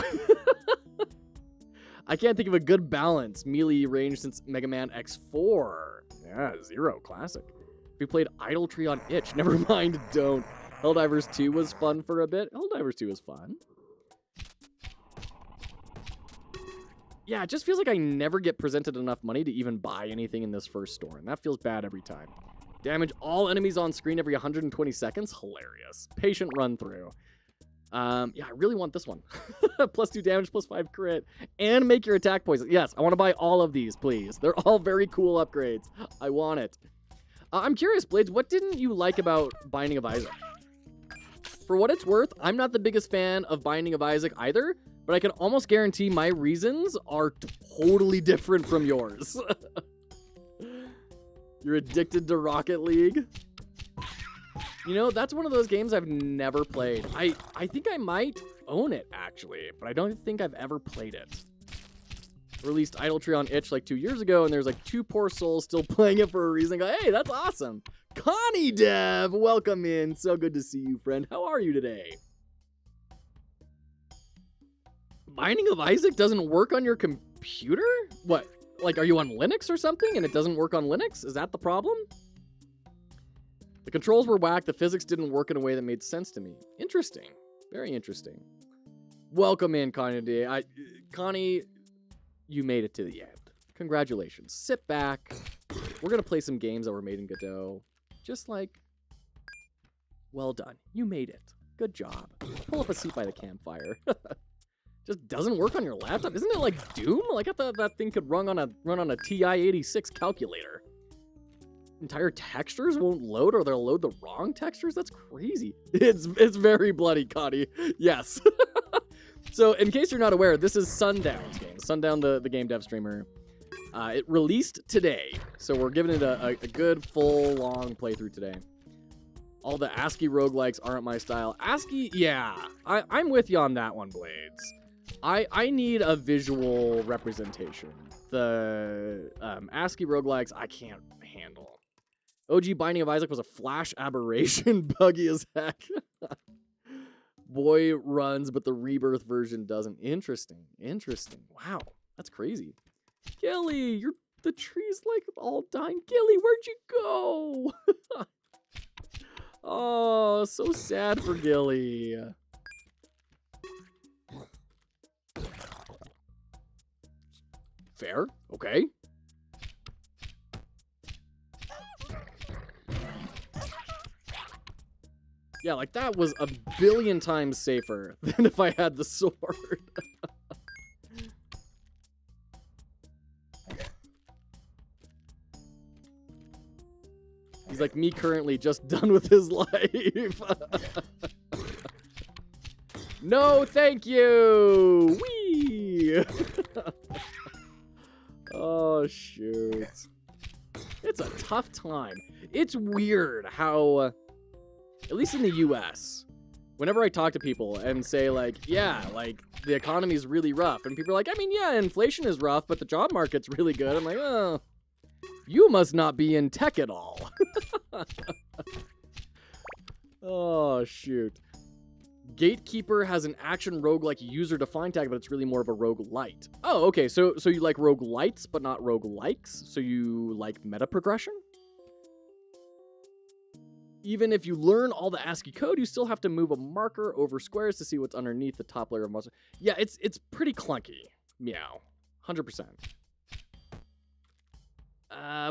I can't think of a good balance melee range since Mega Man X4. Yeah, Zero, classic. We played Idle Tree on itch. Never mind, don't. Helldivers 2 was fun for a bit. Helldivers 2 was fun. Yeah, it just feels like I never get presented enough money to even buy anything in this first store, and that feels bad every time. Damage all enemies on screen every 120 seconds. Hilarious. Patient run through. Yeah, I really want this one. +2 damage, +5 crit, and make your attack poison. Yes, I want to buy all of these, please. They're all very cool upgrades. I want it. I'm curious, Blades, what didn't you like about Binding of Isaac? For what it's worth, I'm not the biggest fan of Binding of Isaac either, but I can almost guarantee my reasons are totally different from yours. You're addicted to Rocket League? You know, that's one of those games I've never played. I think I might own it, actually, but I don't think I've ever played it. Released Idle Tree on itch like 2 years ago, and there's like 2 poor souls still playing it for a reason. Go, hey, that's awesome. Connie Dev, welcome in. So good to see you, friend. How are you today? Binding of Isaac doesn't work on your computer? What? Like, are you on Linux or something and it doesn't work on Linux? Is that the problem? The controls were whack. The physics didn't work in a way that made sense to me. Interesting. Very interesting. Welcome in, Connie D. Connie, you made it to the end. Congratulations. Sit back. We're going to play some games that were made in Godot. Just like, well done. You made it. Good job. Pull up a seat by the campfire. Just doesn't work on your laptop. Isn't it like Doom? Like I thought that thing could run on a TI-86 calculator. Entire textures won't load, or they'll load the wrong textures? That's crazy. It's very bloody, Connie. Yes. So in case you're not aware, this is Sundown's game. Sundown, the game dev streamer. It released today, so we're giving it a good, full, long playthrough today. All the ASCII roguelikes aren't my style. ASCII, yeah, I'm with you on that one, Blades. I need a visual representation. The ASCII roguelikes I can't handle. OG Binding of Isaac was a flash aberration, buggy as heck. Boy runs, but the rebirth version doesn't. Interesting. Wow, that's crazy. Gilly, the tree's like all dying. Gilly, where'd you go? Oh, so sad for Gilly. Fair, okay. Yeah, like that was a billion times safer than if I had the sword. He's like me currently, just done with his life. No, thank you. Whee! Oh, shoot. It's a tough time. It's weird how, at least in the US, whenever I talk to people and say, like, yeah, like, the economy's really rough, and people are like, I mean, yeah, inflation is rough, but the job market's really good. I'm like, oh, you must not be in tech at all. Oh, shoot. Gatekeeper has an action roguelike user-defined tag, but it's really more of a roguelite. Oh, okay, so you like roguelites, but not roguelikes? So you like meta progression? Even if you learn all the ASCII code, you still have to move a marker over squares to see what's underneath the top layer of muscle. Yeah, it's pretty clunky. Meow. 100%.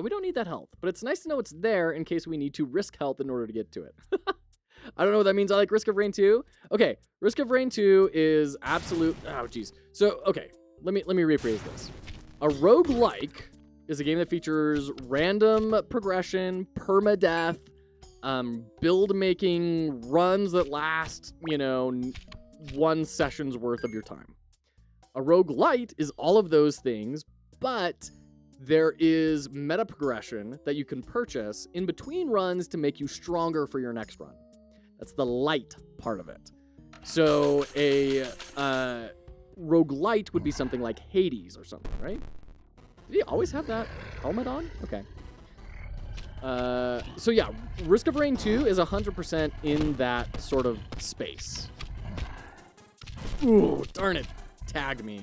We don't need that health, but it's nice to know it's there in case we need to risk health in order to get to it. I don't know what that means. I like Risk of Rain 2. Okay, Risk of Rain 2 is absolute... Oh, jeez. So, okay, let me rephrase this. A roguelike is a game that features random progression, permadeath, build-making runs that last, you know, 1 session's worth of your time. A roguelite is all of those things, but there is meta progression that you can purchase in between runs to make you stronger for your next run. That's the light part of it. So a roguelite would be something like Hades or something, right? Did he always have that helmet on? Okay. So yeah, Risk of Rain 2 is 100% in that sort of space. Ooh, darn it. Tagged me.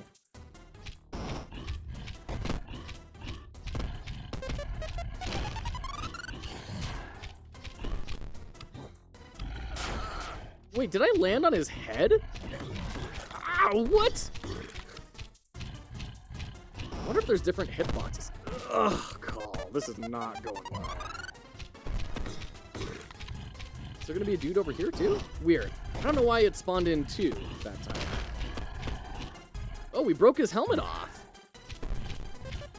Wait, did I land on his head? Ow, what? I wonder if there's different hitboxes. Ugh, call. This is not going well. Is there gonna be a dude over here too? Weird. I don't know why it spawned in two that time. Oh, we broke his helmet off.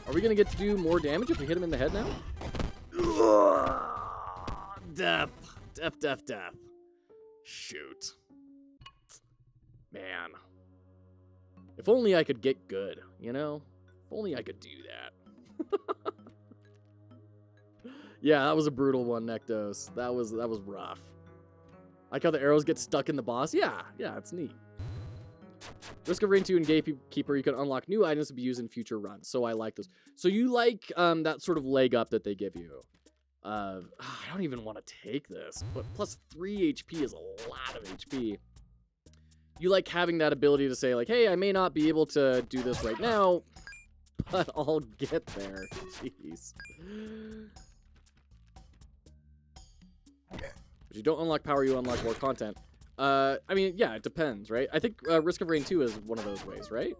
Are we gonna get to do more damage if we hit him in the head now? Ugh, death. Death, death, death. Shoot. Man. If only I could get good, you know? If only I could do that. Yeah, that was a brutal one, Nektos. That was rough. Like how the arrows get stuck in the boss. Yeah, it's neat. Risk of Rain 2 and Gatekeeper, you can unlock new items to be used in future runs. So I like those. So you like that sort of leg up that they give you. I don't even want to take this, but plus 3 HP is a lot of HP. You like having that ability to say, like, hey, I may not be able to do this right now, but I'll get there. Jeez. If you don't unlock power, you unlock more content. I mean, yeah, it depends, right? I think Risk of Rain 2 is one of those ways, right?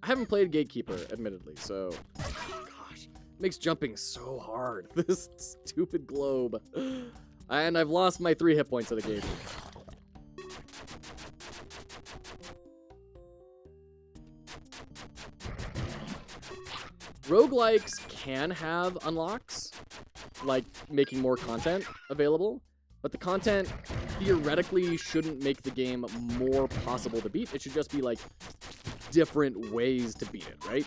I haven't played Gatekeeper, admittedly, so... Gosh, it makes jumping so hard. This stupid globe. And I've lost my 3 hit points at the gate. Roguelikes can have unlocks, like making more content available, but the content theoretically shouldn't make the game more possible to beat. It should just be like different ways to beat it, right?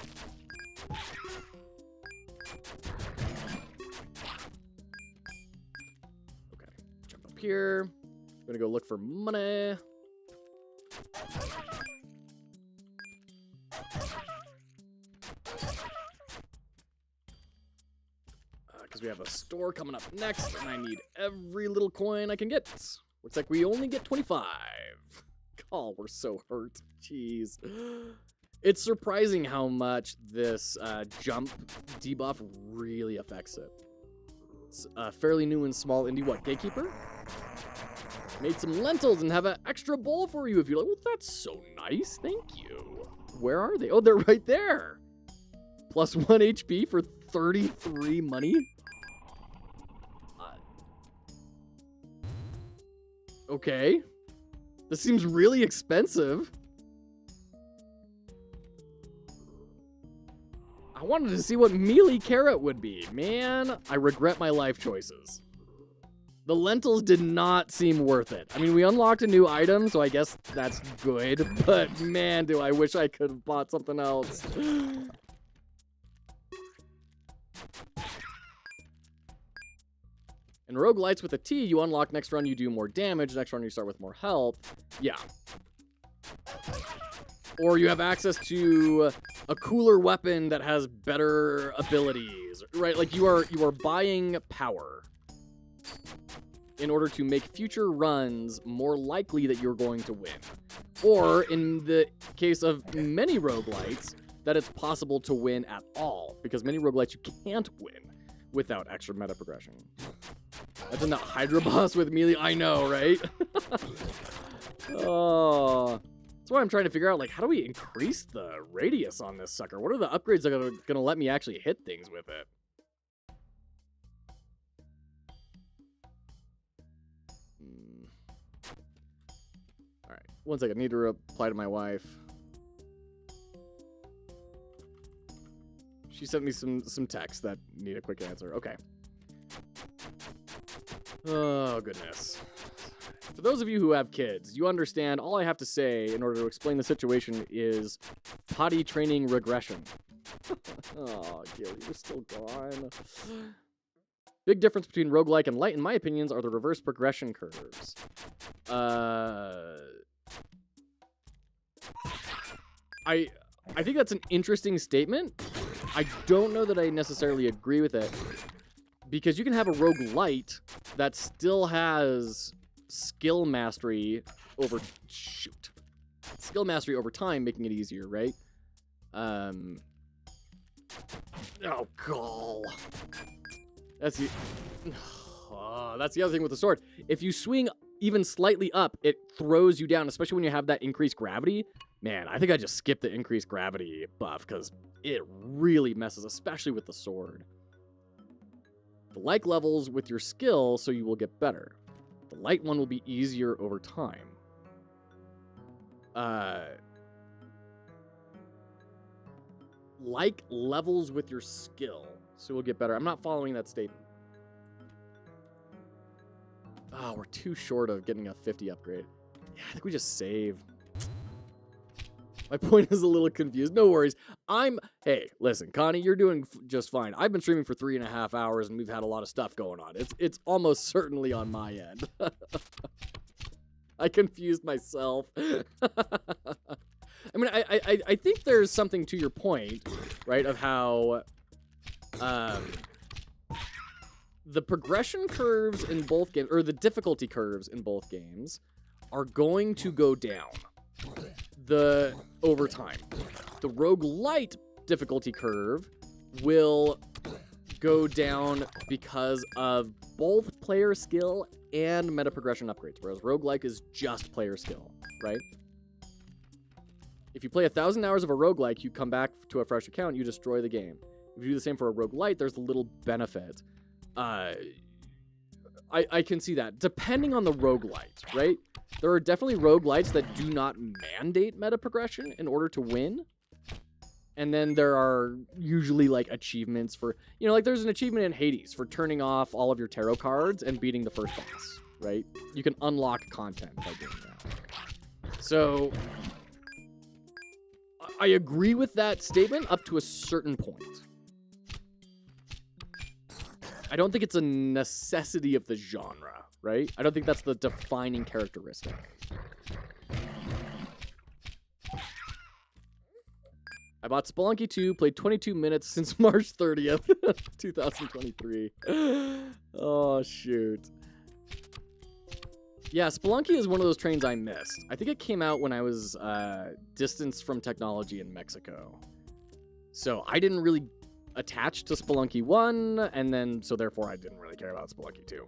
Okay, jump up here. I'm gonna go look for money. Because we have a store coming up next, and I need every little coin I can get. Looks like we only get 25. Oh, we're so hurt. Jeez. It's surprising how much this jump debuff really affects it. It's fairly new and small indie, what, Gatekeeper? Made some lentils and have an extra bowl for you if you're like, well, that's so nice, thank you. Where are they? Oh, they're right there. Plus 1 HP for 33 money? Okay. This seems really expensive. I wanted to see what melee carrot would be. Man, I regret my life choices. The lentils did not seem worth it. I mean, we unlocked a new item, so I guess that's good. But man, do I wish I could have bought something else. In roguelites with a T, you unlock next run, you do more damage. Next run, you start with more health. Yeah. Or you have access to a cooler weapon that has better abilities, right? Like you are buying power in order to make future runs more likely that you're going to win. Or in the case of many roguelites, that it's possible to win at all, because many roguelites you can't win without extra meta progression. Imagine that Hydra boss with melee. I know, right? Oh, that's why I'm trying to figure out, like, how do we increase the radius on this sucker? What are the upgrades that are gonna let me actually hit things with it? All right, one second. I need to reply to my wife. She sent me some texts that need a quick answer. Okay. Oh, goodness. For those of you who have kids, you understand all I have to say in order to explain the situation is potty training regression. Oh, Gilly, you're still gone. Big difference between roguelike and light, in my opinions, are the reverse progression curves. I think that's an interesting statement. I don't know that I necessarily agree with it, because you can have a roguelite that still has skill mastery over time, making it easier, right? Oh, God. That's the other thing with the sword. If you swing even slightly up, it throws you down, especially when you have that increased gravity. Man, I think I just skipped the increased gravity buff because it really messes, especially with the sword. The like levels with your skill, so you will get better. The light one will be easier over time. Like levels with your skill, so we'll get better. I'm not following that statement. Oh, we're too short of getting a 50 upgrade. Yeah, I think we just save. My point is a little confused. No worries. Hey, listen, Connie, you're doing just fine. I've been streaming for 3.5 hours, and we've had a lot of stuff going on. It's almost certainly on my end. I confused myself. I mean, I think there's something to your point, right, of how the progression curves in both games, or the difficulty curves in both games, are going to go down over time. The roguelite difficulty curve will go down because of both player skill and meta progression upgrades, whereas roguelike is just player skill, right? If you play 1,000 hours of a roguelike, you come back to a fresh account, you destroy the game. If you do the same for a roguelite, there's a little benefit. I can see that. Depending on the roguelite, right? There are definitely roguelites that do not mandate meta progression in order to win. And then there are usually, like, achievements for... You know, like, there's an achievement in Hades for turning off all of your tarot cards and beating the first boss, right? You can unlock content by doing that. So... I agree with that statement up to a certain point. I don't think it's a necessity of the genre, right? I don't think that's the defining characteristic. I bought Spelunky 2, played 22 minutes since March 30th, 2023. Oh, shoot. Yeah, Spelunky is one of those trains I missed. I think it came out when I was distanced from technology in Mexico. So I didn't really attach to Spelunky 1, and then, so therefore I didn't really care about Spelunky 2.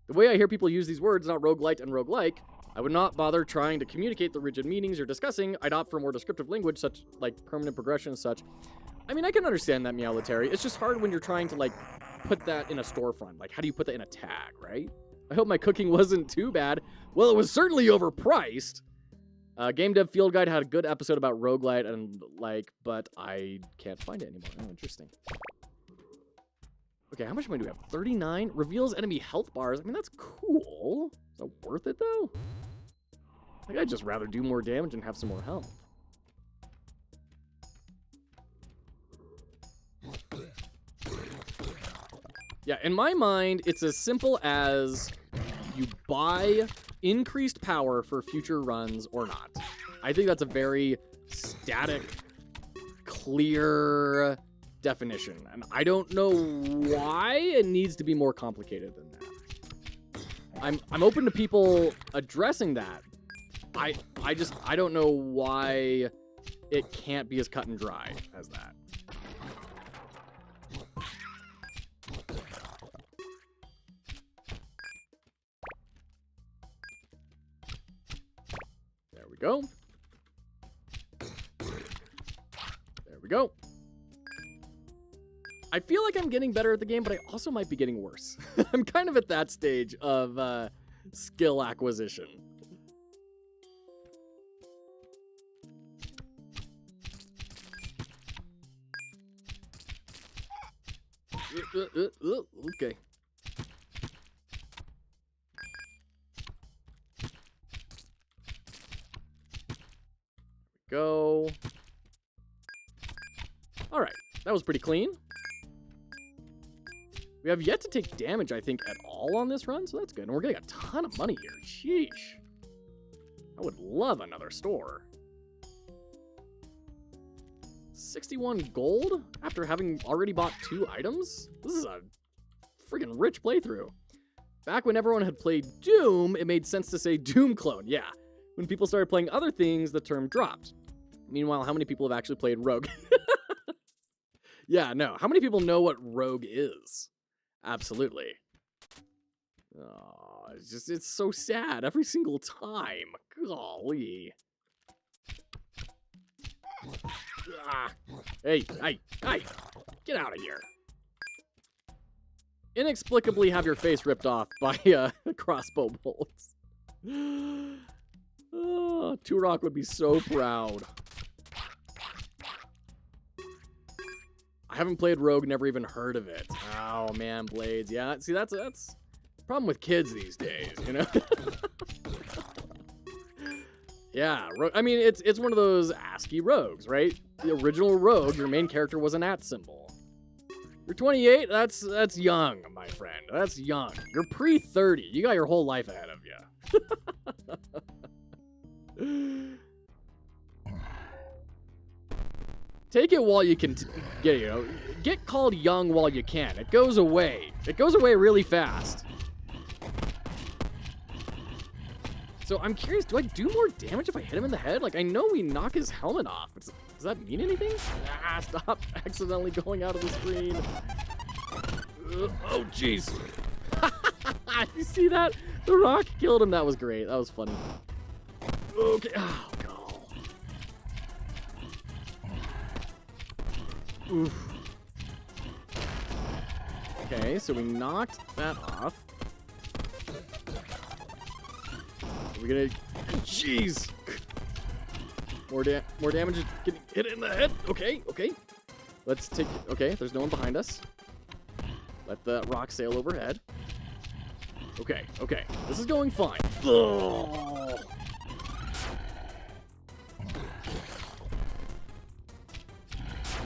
The way I hear people use these words, not roguelite and roguelike, I would not bother trying to communicate the rigid meanings you're discussing. I'd opt for more descriptive language, such like permanent progression and such. I mean, I can understand that, Meowletary. It's just hard when you're trying to, like, put that in a storefront. Like, how do you put that in a tag, right? I hope my cooking wasn't too bad. Well, it was certainly overpriced. Game Dev Field Guide had a good episode about roguelite and, like, but I can't find it anymore. Oh, interesting. Okay, how much money do we have? 39? Reveals enemy health bars. I mean, that's cool. Is that worth it, though? I think I'd just rather do more damage and have some more health. Yeah, in my mind, it's as simple as you buy increased power for future runs or not. I think that's a very static, clear definition. And I don't know why it needs to be more complicated than that. I'm open to people addressing that. I don't know why it can't be as cut and dry as that. There we go. There we go. I feel like I'm getting better at the game, but I also might be getting worse. I'm kind of at that stage of skill acquisition. Okay. Go. All right, that was pretty clean. We have yet to take damage, I think, at all on this run, so that's good. And we're getting a ton of money here. Sheesh. I would love another store. 61 gold after having already bought 2 items? This is a freaking rich playthrough. Back when everyone had played Doom, it made sense to say Doom clone. Yeah. When people started playing other things, the term dropped. Meanwhile, how many people have actually played Rogue? Yeah, no. How many people know what Rogue is? Absolutely. Oh, it's so sad every single time. Golly. Ah. Hey, get out of here. Inexplicably have your face ripped off by crossbow bolts. Oh, Turok would be so proud. I haven't played Rogue, never even heard of it. Oh man, Blades. Yeah, see that's the problem with kids these days, you know? Yeah, I mean, it's one of those ASCII rogues, right? The original Rogue, your main character was an @ symbol. You're 28, that's young, my friend. That's young. You're pre-30. You got your whole life ahead of you. Take it while you can get called young while you can. It goes away. It goes away really fast. So I'm curious, do I do more damage if I hit him in the head? Like, I know we knock his helmet off, but does that mean anything? Ah, stop accidentally going out of the screen. Oh, jeez. You see that? The rock killed him. That was great. That was funny. Okay. Oh, no. Oof. Okay, so we knocked that off. We're gonna... Jeez! More damage is getting hit in the head. Okay. Let's take... Okay, there's no one behind us. Let the rock sail overhead. Okay. This is going fine. Oh,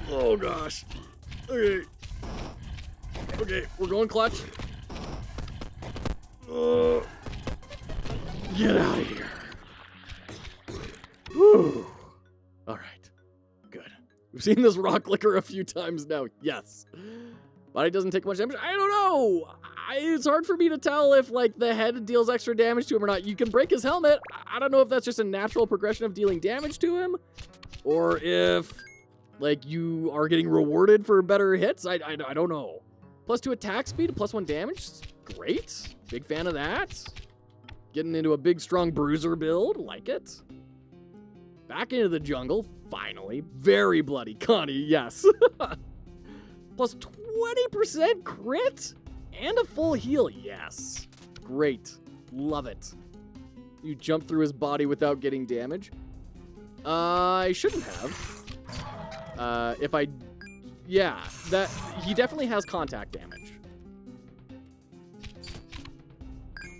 oh gosh. Okay, we're going clutch. Get out of here. Whew. All right. Good. We've seen this rock licker a few times now. Yes. Body doesn't take much damage. I don't know. It's hard for me to tell if, like, the head deals extra damage to him or not. You can break his helmet. I don't know if that's just a natural progression of dealing damage to him, or if, like, you are getting rewarded for better hits. I don't know. +2 attack speed, +1 damage. Great. Big fan of that. Getting into a big, strong bruiser build. Like it. Back into the jungle. Finally. Very bloody. Connie, yes. +20% crit and a full heal. Yes. Great. Love it. You jump through his body without getting damage. I shouldn't have. Yeah, that he definitely has contact damage.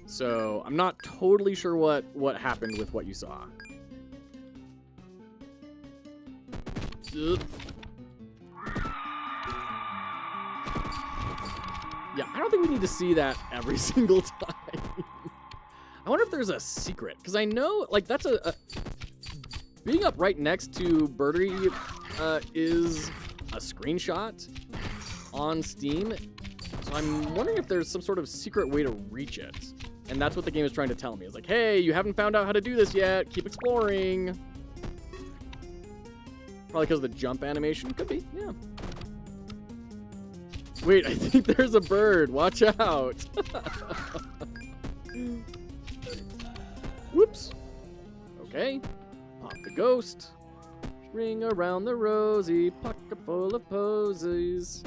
So I'm not totally sure what happened with what you saw. Yeah, I don't think we need to see that every single time. I wonder if there's a secret, because I know, like, that's being up right next to Birdie is a screenshot on Steam. So I'm wondering if there's some sort of secret way to reach it. And that's what the game is trying to tell me. It's like, hey, you haven't found out how to do this yet. Keep exploring. Probably because of the jump animation. Could be, yeah. Wait, I think there's a bird. Watch out. Whoops. Okay. Pop the ghost. Ring around the rosy. Pocket full of posies.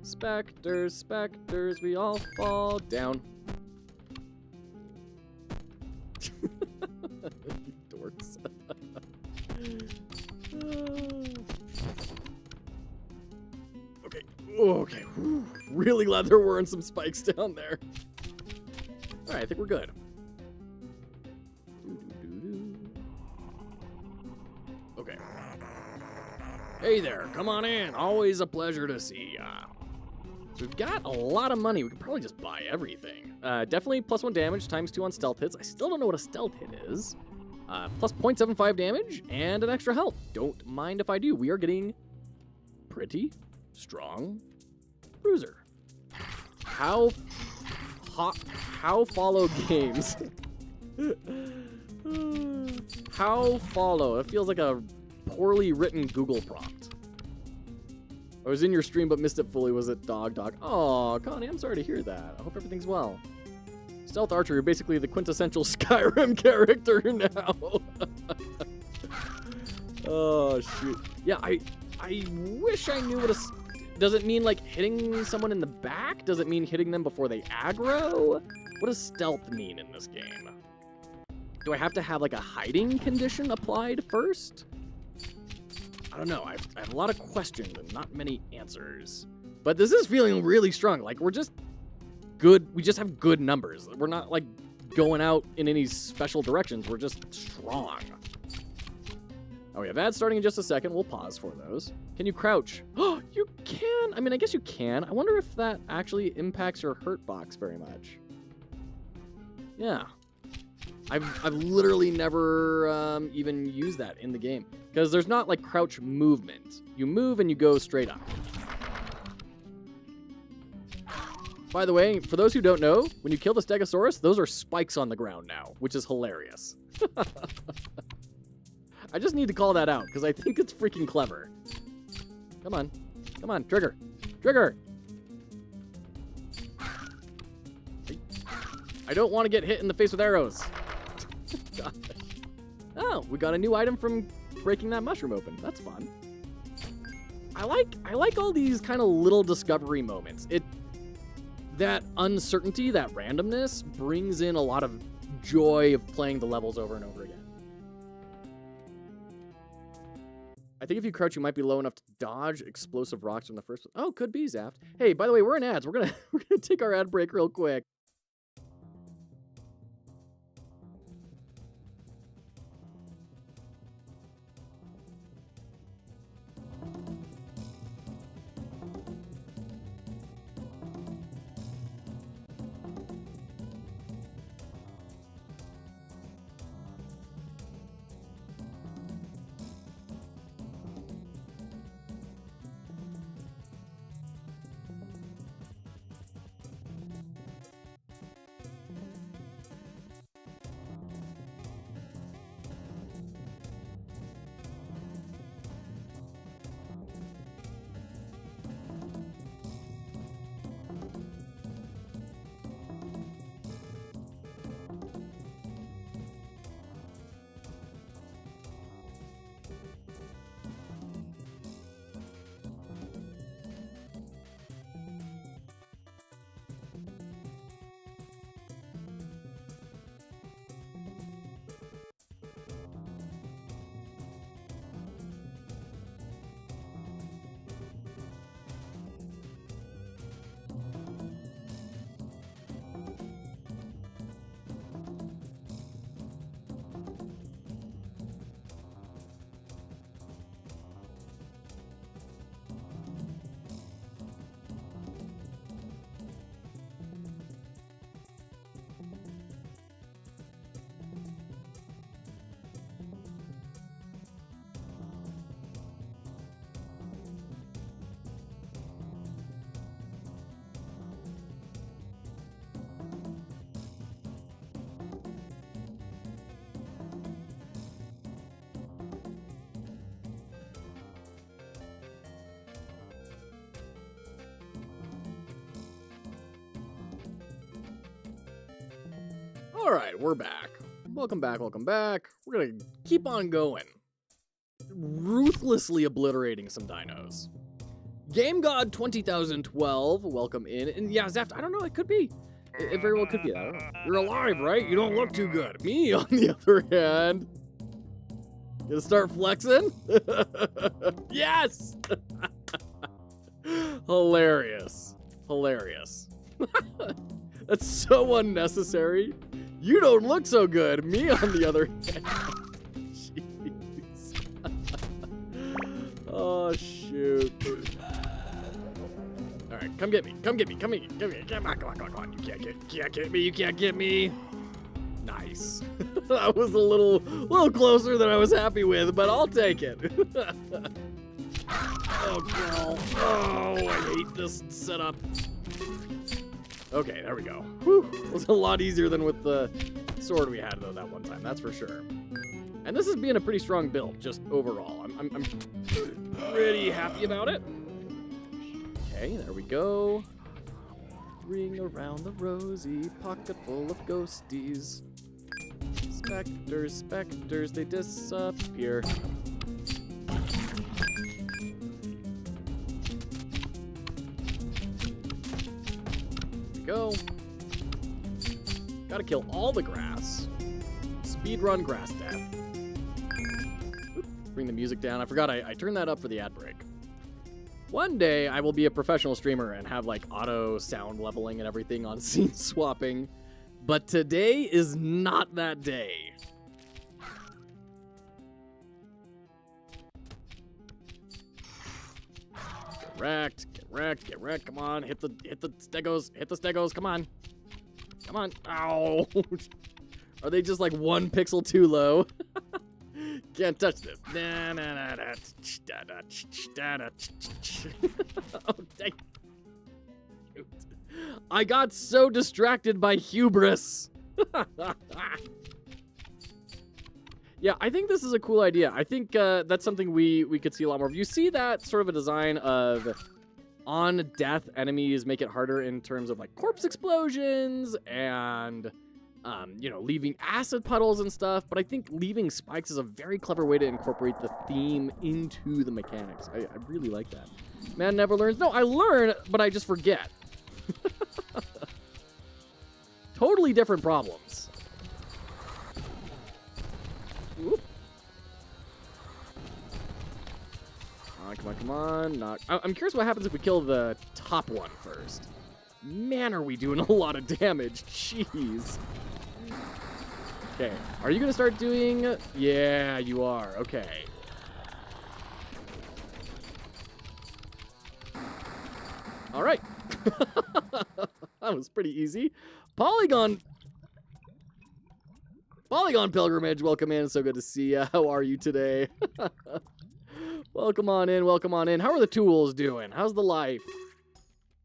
Specters, specters, we all fall down. Dorks. Okay. Okay. Whew. Really glad there weren't some spikes down there. Alright, I think we're good. Okay. Hey there, come on in. Always a pleasure to see ya. So we've got a lot of money. We could probably just buy everything. Definitely +1 damage, ×2 on stealth hits. I still don't know what a stealth hit is. Plus 0.75 damage and an extra health. Don't mind if I do. We are getting pretty strong bruiser. How How follow games. How follow. It feels like a poorly written Google prompt. I was in your stream but missed it fully. Was it dog? Oh, Connie, I'm sorry to hear that. I hope everything's well. Stealth Archer, you're basically the quintessential Skyrim character now. Oh, shoot. Yeah, I wish I knew what a... Does it mean, like, hitting someone in the back? Does it mean hitting them before they aggro? What does stealth mean in this game? Do I have to have, like, a hiding condition applied first? I don't know. I have a lot of questions and not many answers. But this is feeling really strong. Like, we're just good. We just have good numbers. We're not, like, going out in any special directions. We're just strong. Oh, we have ads starting in just a second. We'll pause for those. Can you crouch? Oh, you can. I mean, I guess you can. I wonder if that actually impacts your hurt box very much. Yeah. I've literally never even used that in the game. Because there's not, like, crouch movement. You move and you go straight up. By the way, for those who don't know, when you kill the Stegosaurus, those are spikes on the ground now, which is hilarious. I just need to call that out, because I think it's freaking clever. Come on. Come on, trigger. Trigger! I don't want to get hit in the face with arrows. Gosh. Oh, we got a new item from breaking that mushroom open. That's fun. I like all these kind of little discovery moments. That uncertainty, that randomness, brings in a lot of joy of playing the levels over and over again. I think if you crouch, you might be low enough to dodge explosive rocks from the first... Oh, could be, Zaft. Hey, by the way, we're in ads. We're gonna take our ad break real quick. All right, we're back. Welcome back, welcome back. We're going to keep on going. Ruthlessly obliterating some dinos. Game God 20,012, welcome in. And yeah, Zaft, I don't know, it could be. It very well could be. I don't know. You're alive, right? You don't look too good. Me, on the other hand. Gonna start flexing? Yes! Hilarious. Hilarious. That's so unnecessary. You don't look so good. Me, on the other hand. Jeez. Oh, shoot. All right, come get me. Come get me. Come here. Come here. Come on, come on, come on. You can't get me. You can't get me. Nice. That was a little closer than I was happy with, but I'll take it. Oh, girl. Oh, I hate this setup. Okay, there we go. Whew. It was a lot easier than with the sword we had, though, that one time. That's for sure. And this is being a pretty strong build, just overall. I'm pretty happy about it. Okay, there we go. Ring around the rosy, pocket full of ghosties. Specters, specters, they disappear. Go. Gotta kill all the grass. Speedrun grass death. Oop, bring the music down. I forgot I turned that up for the ad break. One day I will be a professional streamer and have like auto sound leveling and everything on scene swapping. But today is not that day. Get wrecked, get wrecked, get wrecked. Come on, hit the stegos, come on. Come on. Ow. Are they just like 1 pixel too low? Can't touch this. Oh, dang. Shoot. I got so distracted by hubris. Yeah, I think this is a cool idea. I think that's something we could see a lot more of. You see that sort of a design of on death enemies make it harder in terms of like corpse explosions and you know, leaving acid puddles and stuff, but I think leaving spikes is a very clever way to incorporate the theme into the mechanics. I really like that. Man never learns. No, I learn, but I just forget. Totally different problems. Oop. Come on, come on. Not. I'm curious what happens if we kill the top one first. Man, are we doing a lot of damage. Jeez. Okay, are you gonna start doing... Yeah, you are. Okay. All right. That was pretty easy. Polygon Pilgrimage, welcome in. So good to see you. How are you today? Welcome on in, welcome on in. How are the tools doing? How's the life?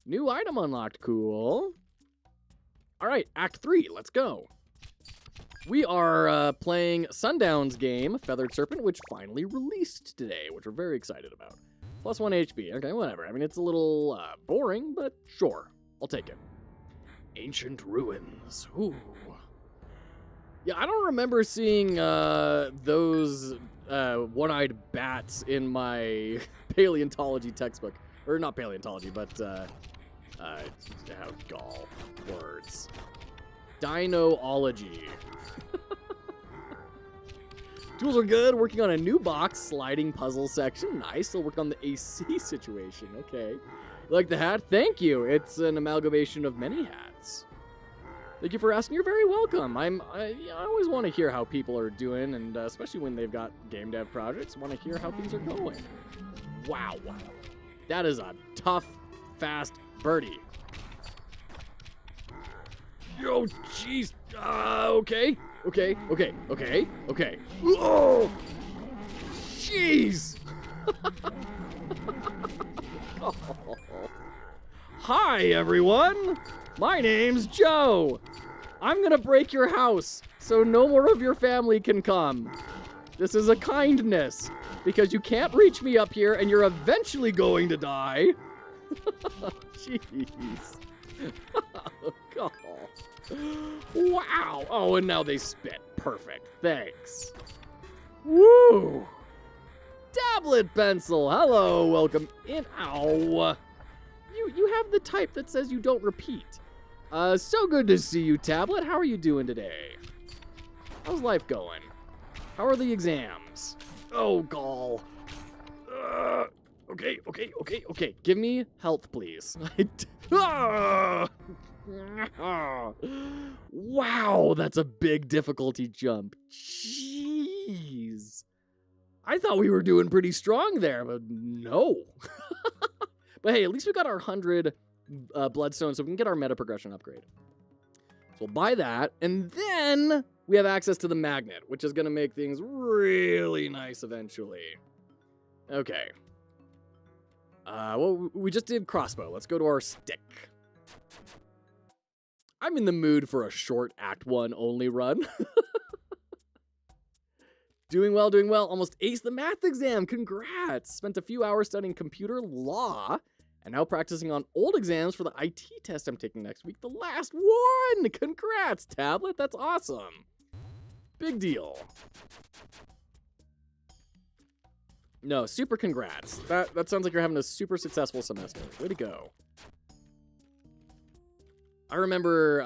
New item unlocked, cool. All right, Act 3, let's go. We are playing Sundown's game, Feathered Serpent, which finally released today, which we're very excited about. Plus 1 HP, okay, whatever. I mean, it's a little boring, but sure, I'll take it. Ancient Ruins, ooh. Yeah, I don't remember seeing those one-eyed bats in my paleontology textbook. Or not paleontology, but, gall words. Dinoology. Tools are good. Working on a new box sliding puzzle section. Nice. Still working on the AC situation. Okay. Like the hat? Thank you. It's an amalgamation of many hats. Thank you for asking. You're very welcome. I always want to hear how people are doing, and especially when they've got game dev projects, want to hear how things are going. Wow. That is a tough, fast birdie. Yo, jeez. Okay. Oh, jeez. Oh. Hi, everyone. My name's Joe. I'm gonna break your house so no more of your family can come. This is a kindness, because you can't reach me up here and you're eventually going to die. Jeez. Oh, God. Wow. Oh, and now they spit. Perfect. Thanks. Woo. Tablet pencil. Hello. Welcome in. Ow. You have the type that says you don't repeat. So good to see you, Tablet. How are you doing today? How's life going? How are the exams? Oh, gall. Okay. Give me health, please. Wow, that's a big difficulty jump. Jeez. I thought we were doing pretty strong there, but no. But hey, at least we got our 100 bloodstones, so we can get our meta progression upgrade. So we'll buy that, and then we have access to the magnet, which is going to make things really nice eventually. Okay. Well, we just did crossbow. Let's go to our stick. I'm in the mood for a short Act 1 only run. Doing well, doing well. Almost aced the math exam. Congrats. Spent a few hours studying computer law and now practicing on old exams for the IT test I'm taking next week. The last one. Congrats, Tablet. That's awesome. Big deal. No, super congrats. That sounds like you're having a super successful semester. Way to go. I remember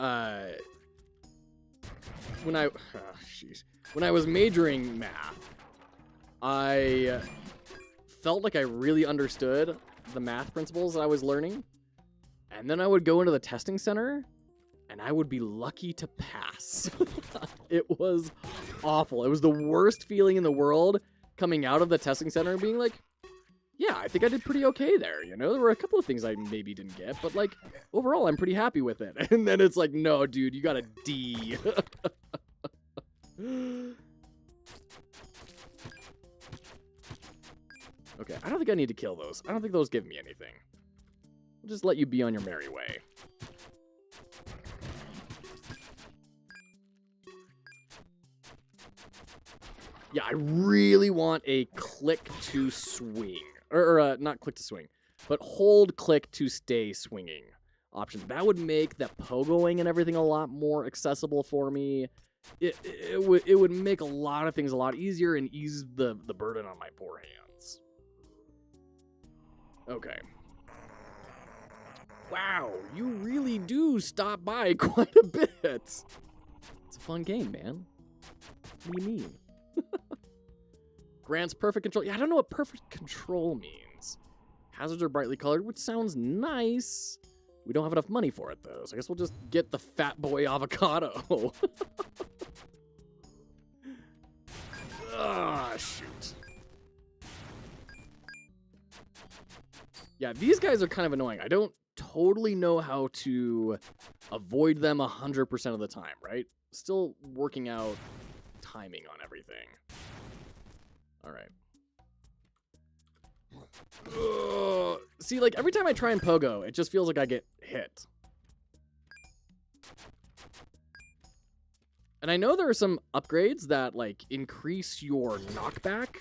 when I was majoring math, I felt like I really understood the math principles that I was learning. And then I would go into the testing center and I would be lucky to pass. It was awful. It was the worst feeling in the world coming out of the testing center and being like, yeah, I think I did pretty okay there. You know, there were a couple of things I maybe didn't get, but like overall, I'm pretty happy with it. And then it's like, no, dude, you got a D. Okay, I don't think I need to kill those. I don't think those give me anything. I'll just let you be on your merry way. Yeah, I really want a click to swing. Or not click to swing, but hold click to stay swinging option. That would make that pogoing and everything a lot more accessible for me. It would make a lot of things a lot easier and ease the burden on my poor hands. Okay. Wow, you really do stop by quite a bit. It's a fun game, man. What do you mean? Grants perfect control. Yeah, I don't know what perfect control means. Hazards are brightly colored, which sounds nice. We don't have enough money for it, though, so I guess we'll just get the Fat Boy Avocado. Ah, shoot. Yeah, these guys are kind of annoying. I don't totally know how to avoid them 100% of the time, right? Still working out timing on everything. All right. See, like, every time I try and pogo, it just feels like I get hit. And I know there are some upgrades that, like, increase your knockback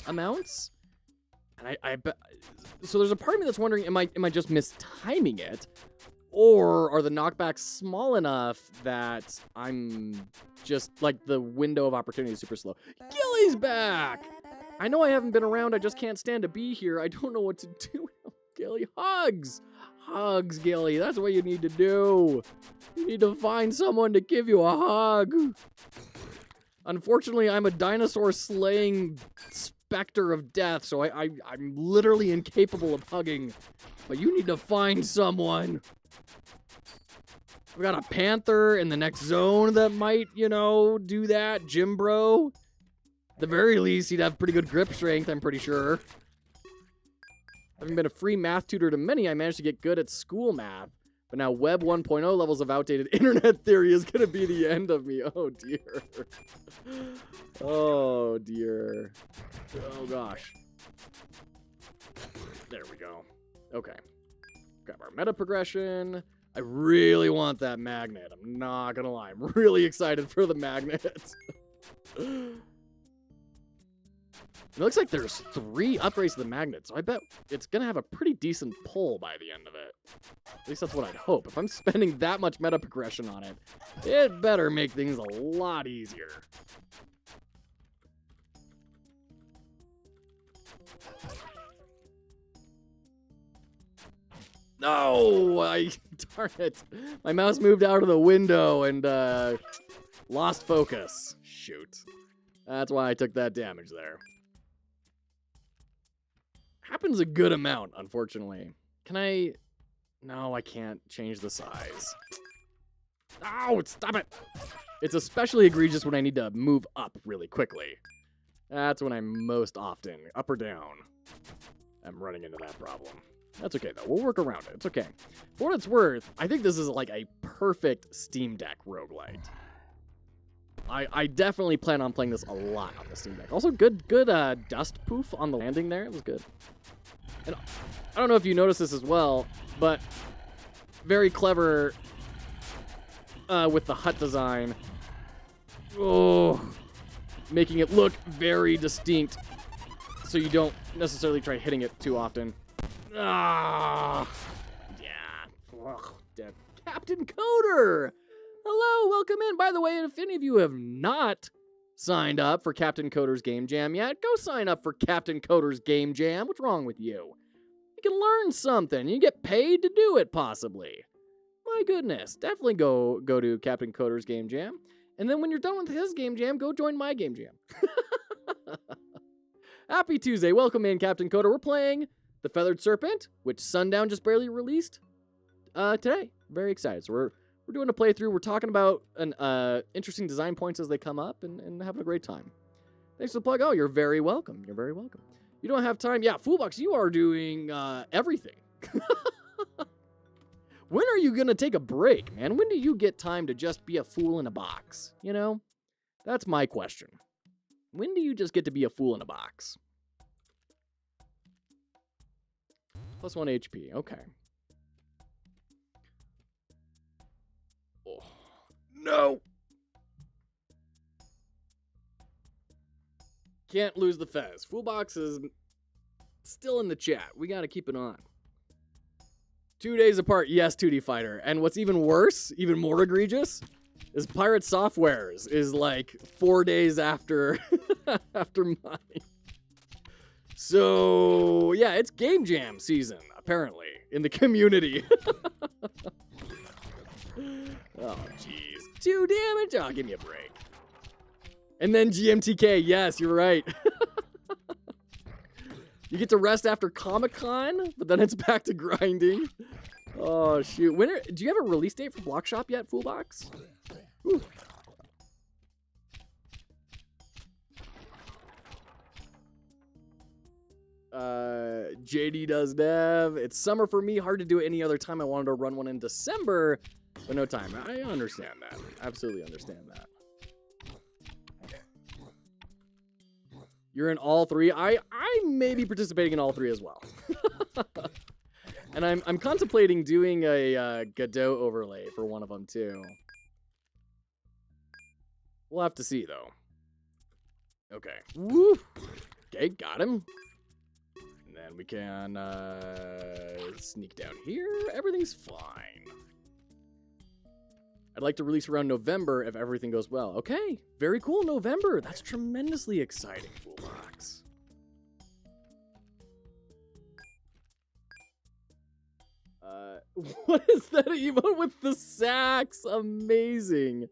amounts. And I bet... So there's a part of me that's wondering, am I just mistiming it? Or are the knockbacks small enough that I'm just, like, the window of opportunity is super slow? Gilly's back! I know I haven't been around, I just can't stand to be here. I don't know what to do. Gilly, hugs! Hugs, Gilly, that's what you need to do. You need to find someone to give you a hug. Unfortunately, I'm a dinosaur-slaying specter of death, so I'm literally incapable of hugging. But you need to find someone. We got a panther in the next zone that might, you know, do that. Jim Bro. At the very least, he'd have pretty good grip strength, I'm pretty sure. Having been a free math tutor to many, I managed to get good at school math. But now Web 1.0 levels of outdated internet theory is going to be the end of me. Oh, dear. Oh, dear. Oh, gosh. There we go. Okay. Grab our meta progression. I really want that magnet. I'm not going to lie. I'm really excited for the magnet. It looks like there's 3 upgrades to the magnet, so I bet it's going to have a pretty decent pull by the end of it. At least that's what I'd hope. If I'm spending that much meta progression on it, it better make things a lot easier. No! Darn it. My mouse moved out of the window and lost focus. Shoot. That's why I took that damage there. Happens a good amount, unfortunately. Can I... No, I can't change the size. Ow, stop it! It's especially egregious when I need to move up really quickly. That's when I'm most often, up or down, I'm running into that problem. That's okay, though. We'll work around it. It's okay. For what it's worth, I think this is like a perfect Steam Deck roguelite. I definitely plan on playing this a lot on the Steam Deck. Also, good dust poof on the landing there. It was good. And I don't know if you noticed this as well, but very clever with the hut design. Oh, making it look very distinct so you don't necessarily try hitting it too often. Ah, yeah. Ugh, dead. Captain Coder! Hello, welcome in. By the way, if any of you have not signed up for Captain Coder's Game Jam yet, go sign up for Captain Coder's Game Jam. What's wrong with you? You can learn something. You get paid to do it, possibly. My goodness. Definitely go to Captain Coder's Game Jam. And then when you're done with his Game Jam, go join my Game Jam. Happy Tuesday. Welcome in, Captain Coder. We're playing The Feathered Serpent, which Sundown just barely released today. Very excited. So we're doing a playthrough. We're talking about interesting design points as they come up and having a great time. Thanks for the plug. Oh, you're very welcome. You're very welcome. You don't have time. Yeah, Foolbox, you are doing everything. When are you going to take a break, man? When do you get time to just be a fool in a box? You know? That's my question. When do you just get to be a fool in a box? Plus 1 HP. Okay. Oh. No! Can't lose the fez. Foolbox is still in the chat. We got to keep it on. 2 days apart, yes, 2D Fighter. And what's even worse, even more egregious, is Pirate Softwares is like 4 days after after mine. So, yeah, it's Game Jam season, apparently, in the community. Oh, jeez. 2 damage? Oh, give me a break. And then GMTK, yes, you're right. You get to rest after Comic-Con, but then it's back to grinding. Oh, shoot. Do you have a release date for Block Shop yet, Foolbox? Whew. JD does dev. It's summer for me. Hard to do it any other time. I wanted to run one in December, but no time. I understand that. Absolutely understand that. You're in all three. I may be participating in all three as well. And I'm contemplating doing a Godot overlay for one of them too. We'll have to see though. Okay. Woo! Okay, got him. And then we can sneak down here. Everything's fine. I'd like to release around November if everything goes well. Okay, very cool, November. That's tremendously exciting, Foolbox. What is that emote with the sacks? Amazing.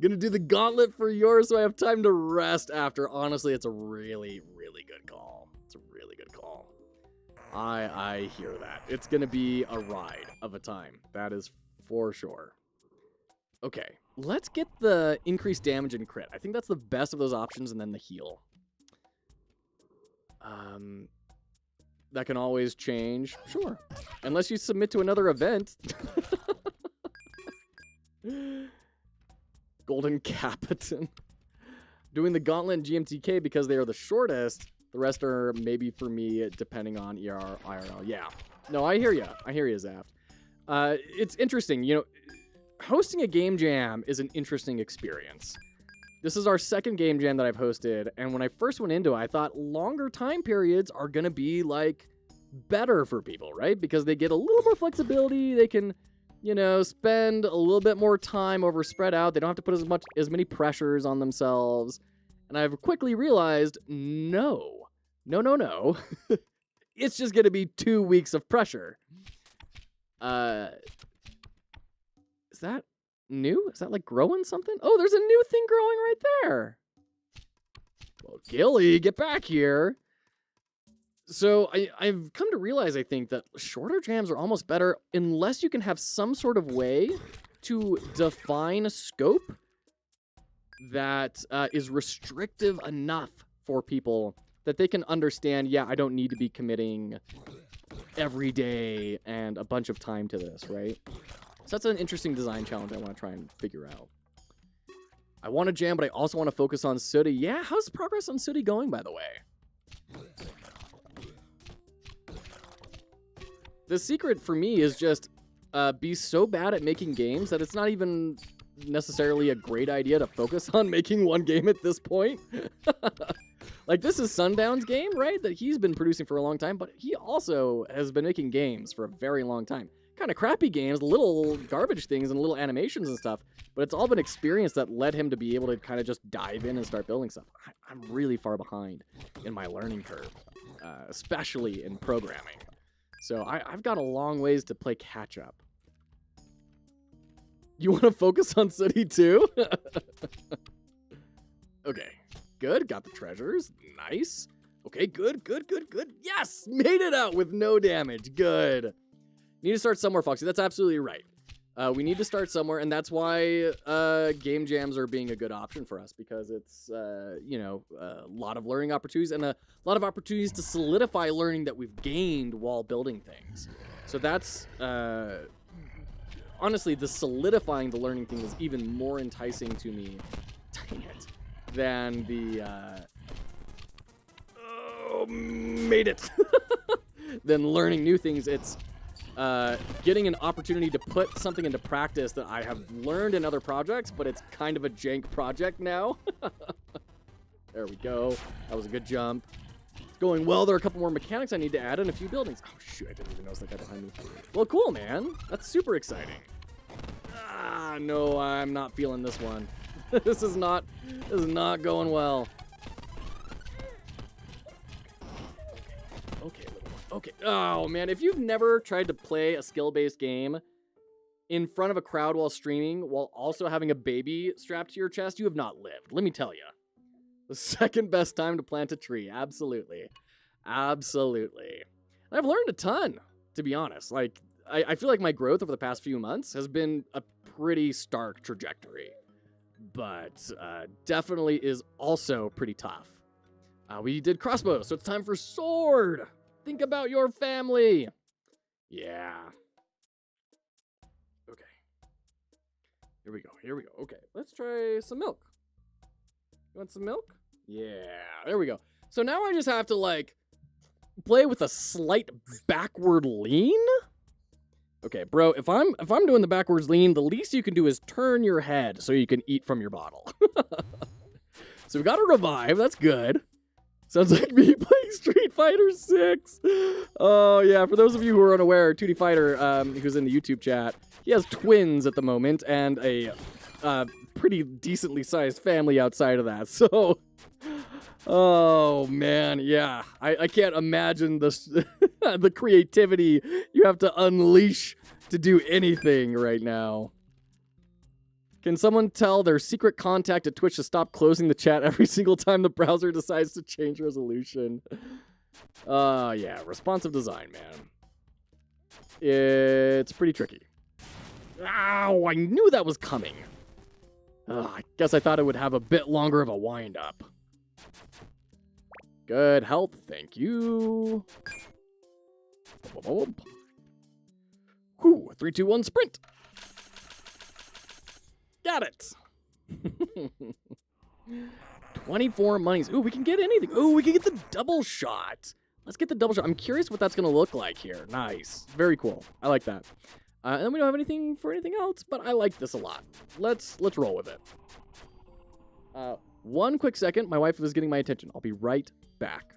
Gonna do the gauntlet for yours so I have time to rest after. Honestly, it's a really, really good call. It's a really good call. I hear that. It's gonna be a ride of a time. That is for sure. Okay, let's get the increased damage and crit. I think that's the best of those options, and then the heal. That can always change. Sure. Unless you submit to another event. Golden Capitan. Doing the Gauntlet and GMTK because they are the shortest. The rest are maybe for me, depending on ER, IRL. Yeah. No, I hear you. I hear you, Zaft. It's interesting. You know, hosting a game jam is an interesting experience. This is our second game jam that I've hosted, and when I first went into it, I thought longer time periods are going to be, like, better for people, right? Because they get a little more flexibility, they can, you know, spend a little bit more time over spread out, they don't have to put as many pressures on themselves, and I've quickly realized, no. It's just going to be 2 weeks of pressure. Is that new? Is that like growing something? Oh, there's a new thing growing right there. Well, Gilly, get back here. So I've come to realize, I think, that shorter jams are almost better unless you can have some sort of way to define a scope that is restrictive enough for people that they can understand, yeah, I don't need to be committing every day and a bunch of time to this, right? So that's an interesting design challenge I want to try and figure out. I want to jam, but I also want to focus on Sooty. Yeah, how's progress on Sooty going, by the way? The secret for me is just be so bad at making games that it's not even necessarily a great idea to focus on making one game at this point. Like, this is Sundown's game, right? That he's been producing for a long time, but he also has been making games for a very long time. Kind of crappy games, little garbage things and little animations and stuff, but it's all been experience that led him to be able to kind of just dive in and start building stuff. I'm really far behind in my learning curve, especially in programming. So I've got a long ways to play catch up. You want to focus on City too? Okay, good. Got the treasures. Nice. Okay, good. Yes! Made it out with no damage. Good. Need to start somewhere, Foxy. That's absolutely right. We need to start somewhere, and that's why game jams are being a good option for us, because it's, you know, a lot of learning opportunities and a lot of opportunities to solidify learning that we've gained while building things. So that's, honestly, the solidifying the learning thing is even more enticing to me, dang it, than the, oh, made it, than learning new things. It's getting an opportunity to put something into practice that I have learned in other projects, but it's kind of a jank project now. There we go. That was a good jump. It's going well. There are a couple more mechanics I need to add in a few buildings. Oh, shoot. I didn't even notice that guy behind me. Well, cool, man. That's super exciting. Ah, no, I'm not feeling this one. This is not going well. Okay, little one. Okay. Oh, man. If you've never tried to play a skill-based game in front of a crowd while streaming, while also having a baby strapped to your chest, you have not lived. Let me tell you. The second best time to plant a tree. Absolutely. Absolutely. I've learned a ton, to be honest. Like, I feel like my growth over the past few months has been a pretty stark trajectory. But definitely is also pretty tough. We did crossbows, so it's time for sword. Think about your family. Yeah. Okay. Here we go. Okay, let's try some milk. You want some milk? Yeah, there we go. So now I just have to, like, play with a slight backward lean? Okay, bro, if I'm doing the backwards lean, the least you can do is turn your head so you can eat from your bottle. So we got a revive. That's good. Sounds like me playing Street Fighter 6. Oh, yeah. For those of you who are unaware, 2D Fighter, who's in the YouTube chat, he has twins at the moment and a pretty decently sized family outside of that. So, oh, man. Yeah. I can't imagine the creativity you have to unleash to do anything right now. Can someone tell their secret contact at Twitch to stop closing the chat every single time the browser decides to change resolution? Yeah, responsive design, man. It's pretty tricky. Ow, I knew that was coming. I guess I thought it would have a bit longer of a wind-up. Good health, thank you. Whew, 3, 2, 1, sprint! Got it. 24 monies. Ooh, we can get anything. Ooh, we can get the double shot. Let's get the double shot. I'm curious what that's going to look like here. Nice. Very cool. I like that. And then we don't have anything for anything else, but I like this a lot. Let's roll with it. One quick second. My wife was getting my attention. I'll be right back.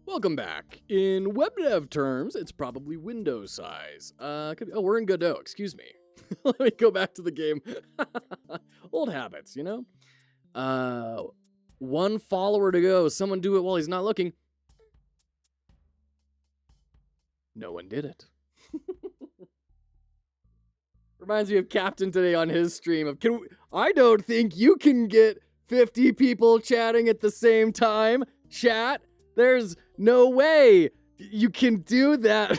Welcome back. In web dev terms, it's probably window size. We're in Godot, excuse me. Let me go back to the game. Old habits, you know? One follower to go. Someone do it while he's not looking. No one did it. Reminds me of Captain today on his stream of, I don't think you can get 50 people chatting at the same time. Chat, there's no way you can do that.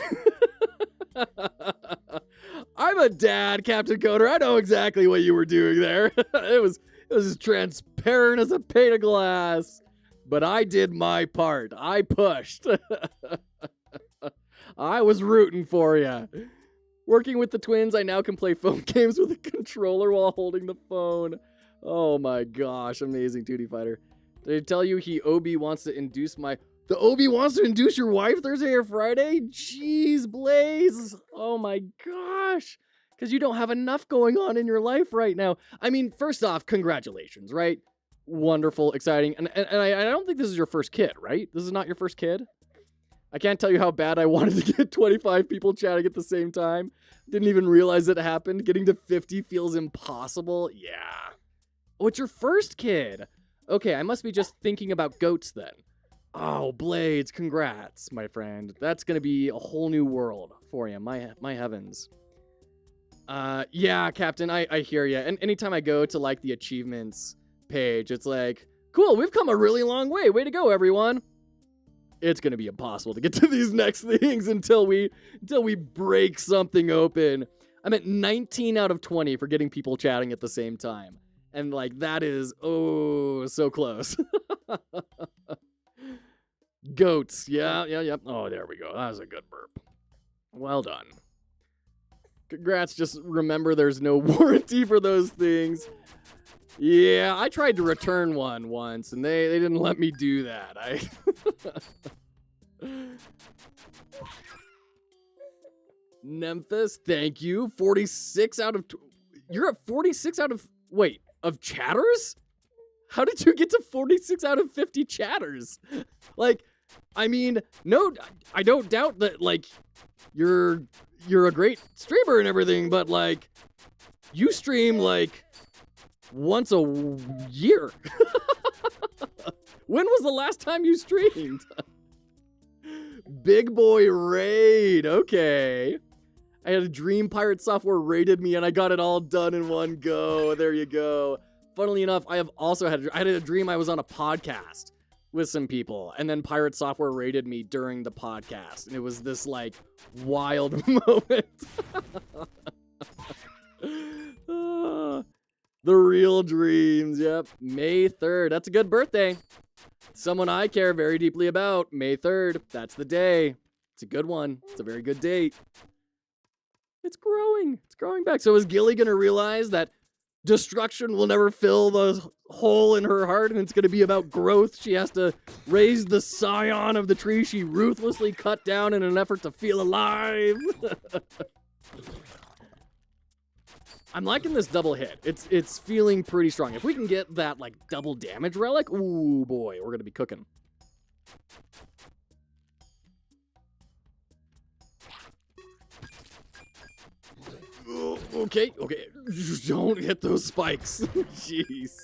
I'm a dad, Captain Coder. I know exactly what you were doing there. It was as transparent as a pane of glass. But I did my part. I pushed. I was rooting for you. Working with the twins, I now can play phone games with a controller while holding the phone. Oh my gosh, amazing 2D fighter. Did I tell you Obi wants to induce the Obi wants to induce your wife Thursday or Friday? Jeez, Blaze. Oh my gosh. Because you don't have enough going on in your life right now. I mean, first off, congratulations, right? Wonderful, exciting. And I don't think this is your first kid, right? This is not your first kid? I can't tell you how bad I wanted to get 25 people chatting at the same time. Didn't even realize it happened. Getting to 50 feels impossible. Yeah. Oh, it's your first kid. Okay, I must be just thinking about goats then. Oh, Blades, congrats, my friend. That's going to be a whole new world for you. My heavens. Yeah, Captain, I hear you. And anytime I go to, like, the achievements page, it's like, cool, we've come a really long way. Way to go, everyone. It's going to be impossible to get to these next things until we break something open. I'm at 19 out of 20 for getting people chatting at the same time. And, like, that is, oh, so close. Goats. Yeah. Oh, there we go. That was a good burp. Well done. Congrats. Just remember there's no warranty for those things. Yeah, I tried to return one once, and they didn't let me do that. Memphis, thank you. 46 out of... You're at 46 out of... Wait, of chatters? How did you get to 46 out of 50 chatters? Like, I mean, no, I don't doubt that, like, you're a great streamer and everything, but, like, you stream, like... once a year. When was the last time you streamed? Big boy raid. Okay. I had a dream Pirate Software raided me and I got it all done in one go. There you go. Funnily enough, I had a dream I was on a podcast with some people and then Pirate Software raided me during the podcast. And it was this like wild moment. The real dreams, yep. May 3rd, that's a good birthday. Someone I care very deeply about. May 3rd, that's the day. It's a good one. It's a very good date. It's growing. It's growing back. So is Gilly going to realize that destruction will never fill the hole in her heart and it's going to be about growth? She has to raise the scion of the tree she ruthlessly cut down in an effort to feel alive. I'm liking this double hit. It's feeling pretty strong. If we can get that, like, double damage relic, ooh, boy, we're going to be cooking. Okay. Don't hit those spikes. Jeez.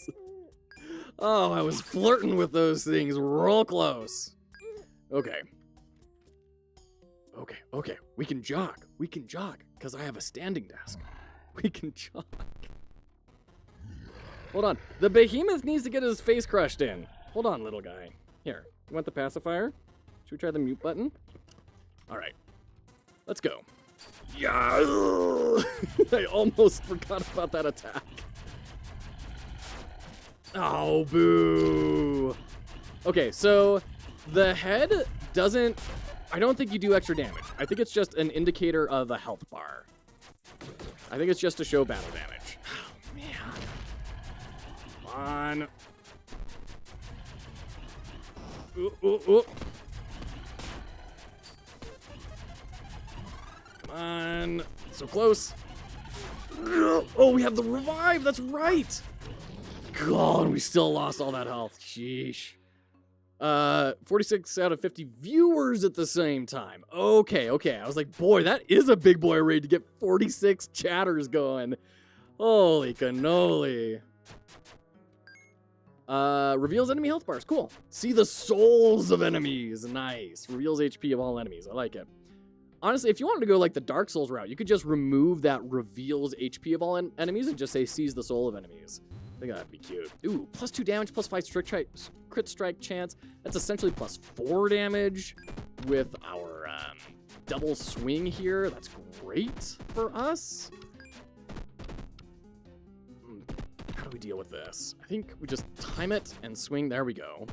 Oh, I was flirting with those things real close. Okay. We can jog, because I have a standing desk. We can jog. Hold on. The behemoth needs to get his face crushed in. Hold on, little guy. Here. You want the pacifier? Should we try the mute button? All right. Let's go. Yeah. I almost forgot about that attack. Oh, boo. Okay, so the head doesn't... I don't think you do extra damage. I think it's just an indicator of a health bar. I think it's just to show battle damage. Oh, man. Come on. Ooh. Come on. So close. Oh, we have the revive. That's right. God, we still lost all that health. Sheesh. 46 out of 50 viewers at the same time. Okay. I was like, boy, that is a big boy raid to get 46 chatters going. Holy cannoli. Reveals enemy health bars. Cool. See the souls of enemies. Nice. Reveals HP of all enemies. I like it. Honestly, if you wanted to go like the Dark Souls route, you could just remove that reveals HP of all enemies and just say sees the soul of enemies. I think that'd be cute. Ooh, +2 damage, +5 crit strike chance. That's essentially +4 damage with our double swing here. That's great for us. How do we deal with this? I think we just time it and swing. There we go.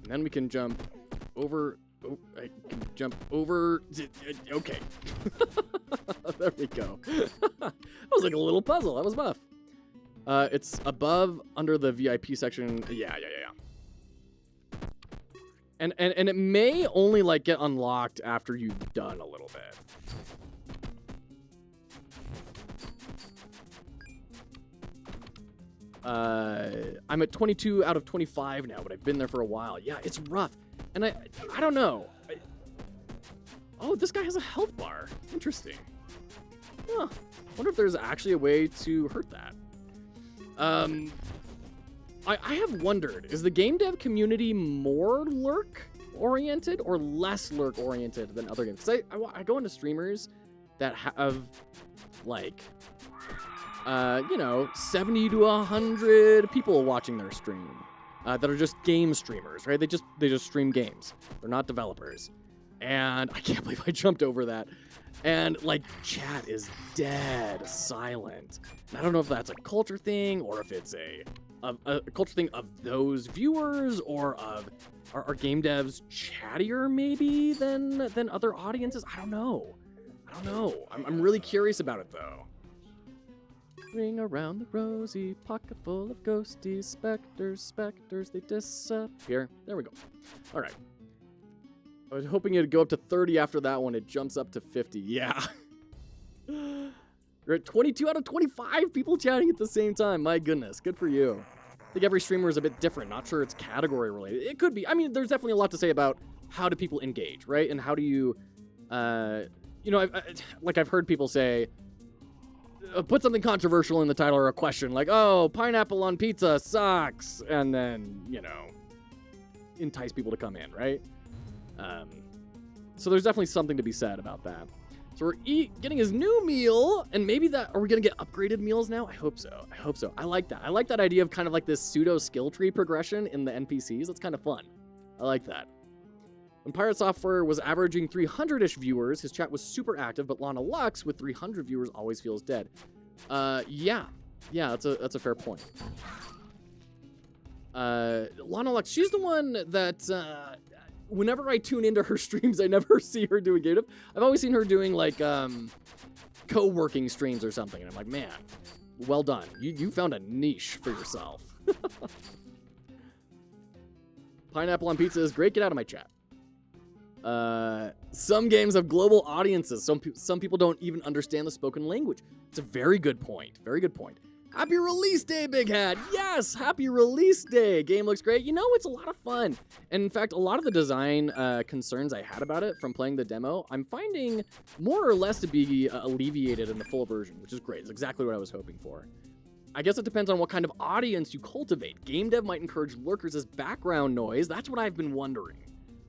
And then we can jump over. Oh, I can jump over. Okay. There we go. That was like a little puzzle. That was buff. It's above, under the VIP section. Yeah. And it may only like get unlocked after you've done a little bit. I'm at 22 out of 25 now, but I've been there for a while. Yeah, it's rough. And I don't know. Oh, this guy has a health bar. Interesting. Huh. Wonder if there's actually a way to hurt that. I have wondered, is the game dev community more lurk-oriented or less lurk-oriented than other games? Because I go into streamers that have, like, 70 to 100 people watching their stream. That are just game streamers, right? They just stream games. They're not developers. And I can't believe I jumped over that. And like chat is dead silent. And I don't know if that's a culture thing or if it's a culture thing of those viewers or of are game devs chattier maybe than other audiences. I don't know. I'm really curious about it though. Ring around the rosy, pocket full of ghosties, specters, they disappear. There we go. All right. I was hoping it'd go up to 30 after that one. It jumps up to 50. Yeah. You're at 22 out of 25 people chatting at the same time. My goodness. Good for you. I think every streamer is a bit different. Not sure it's category related. It could be. I mean, there's definitely a lot to say about how do people engage, right? And how do you, I've heard people say, put something controversial in the title or a question like, oh, pineapple on pizza sucks. And then, entice people to come in, right? So there's definitely something to be said about that. So we're getting his new meal, and maybe are we going to get upgraded meals now? I hope so. I like that. I like that idea of kind of like this pseudo skill tree progression in the NPCs. That's kind of fun. I like that. When Pirate Software was averaging 300-ish viewers, his chat was super active, but Lana Lux with 300 viewers always feels dead. Yeah, that's a fair point. Lana Lux, she's the one that whenever I tune into her streams, I never see her doing game dev. I've always seen her doing like co-working streams or something, and I'm like, man, well done. You found a niche for yourself. Pineapple on pizza is great. Get out of my chat. Some games have global audiences. Some people don't even understand the spoken language. It's a very good point. Happy release day, Big Hat. Yes, happy release day. Game looks great. It's a lot of fun. And in fact, a lot of the design concerns I had about it from playing the demo, I'm finding more or less to be alleviated in the full version, which is great. It's exactly what I was hoping for. I guess it depends on what kind of audience you cultivate. Game dev might encourage lurkers as background noise. That's what I've been wondering.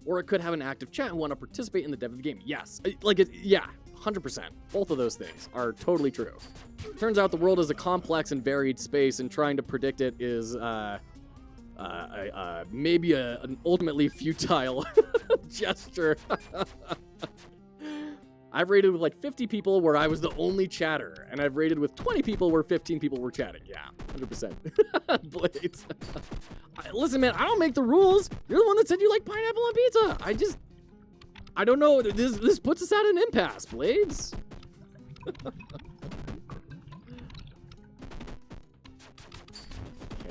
Or it could have an active chat who want to participate in the dev of the game. Yes, 100%. Both of those things are totally true. Turns out the world is a complex and varied space, and trying to predict it is maybe an ultimately futile gesture. I've raided with like 50 people where I was the only chatter, and I've raided with 20 people where 15 people were chatting. Yeah, 100%. Blades. Listen, man, I don't make the rules. You're the one that said you like pineapple on pizza. I don't know. This puts us at an impasse, Blades.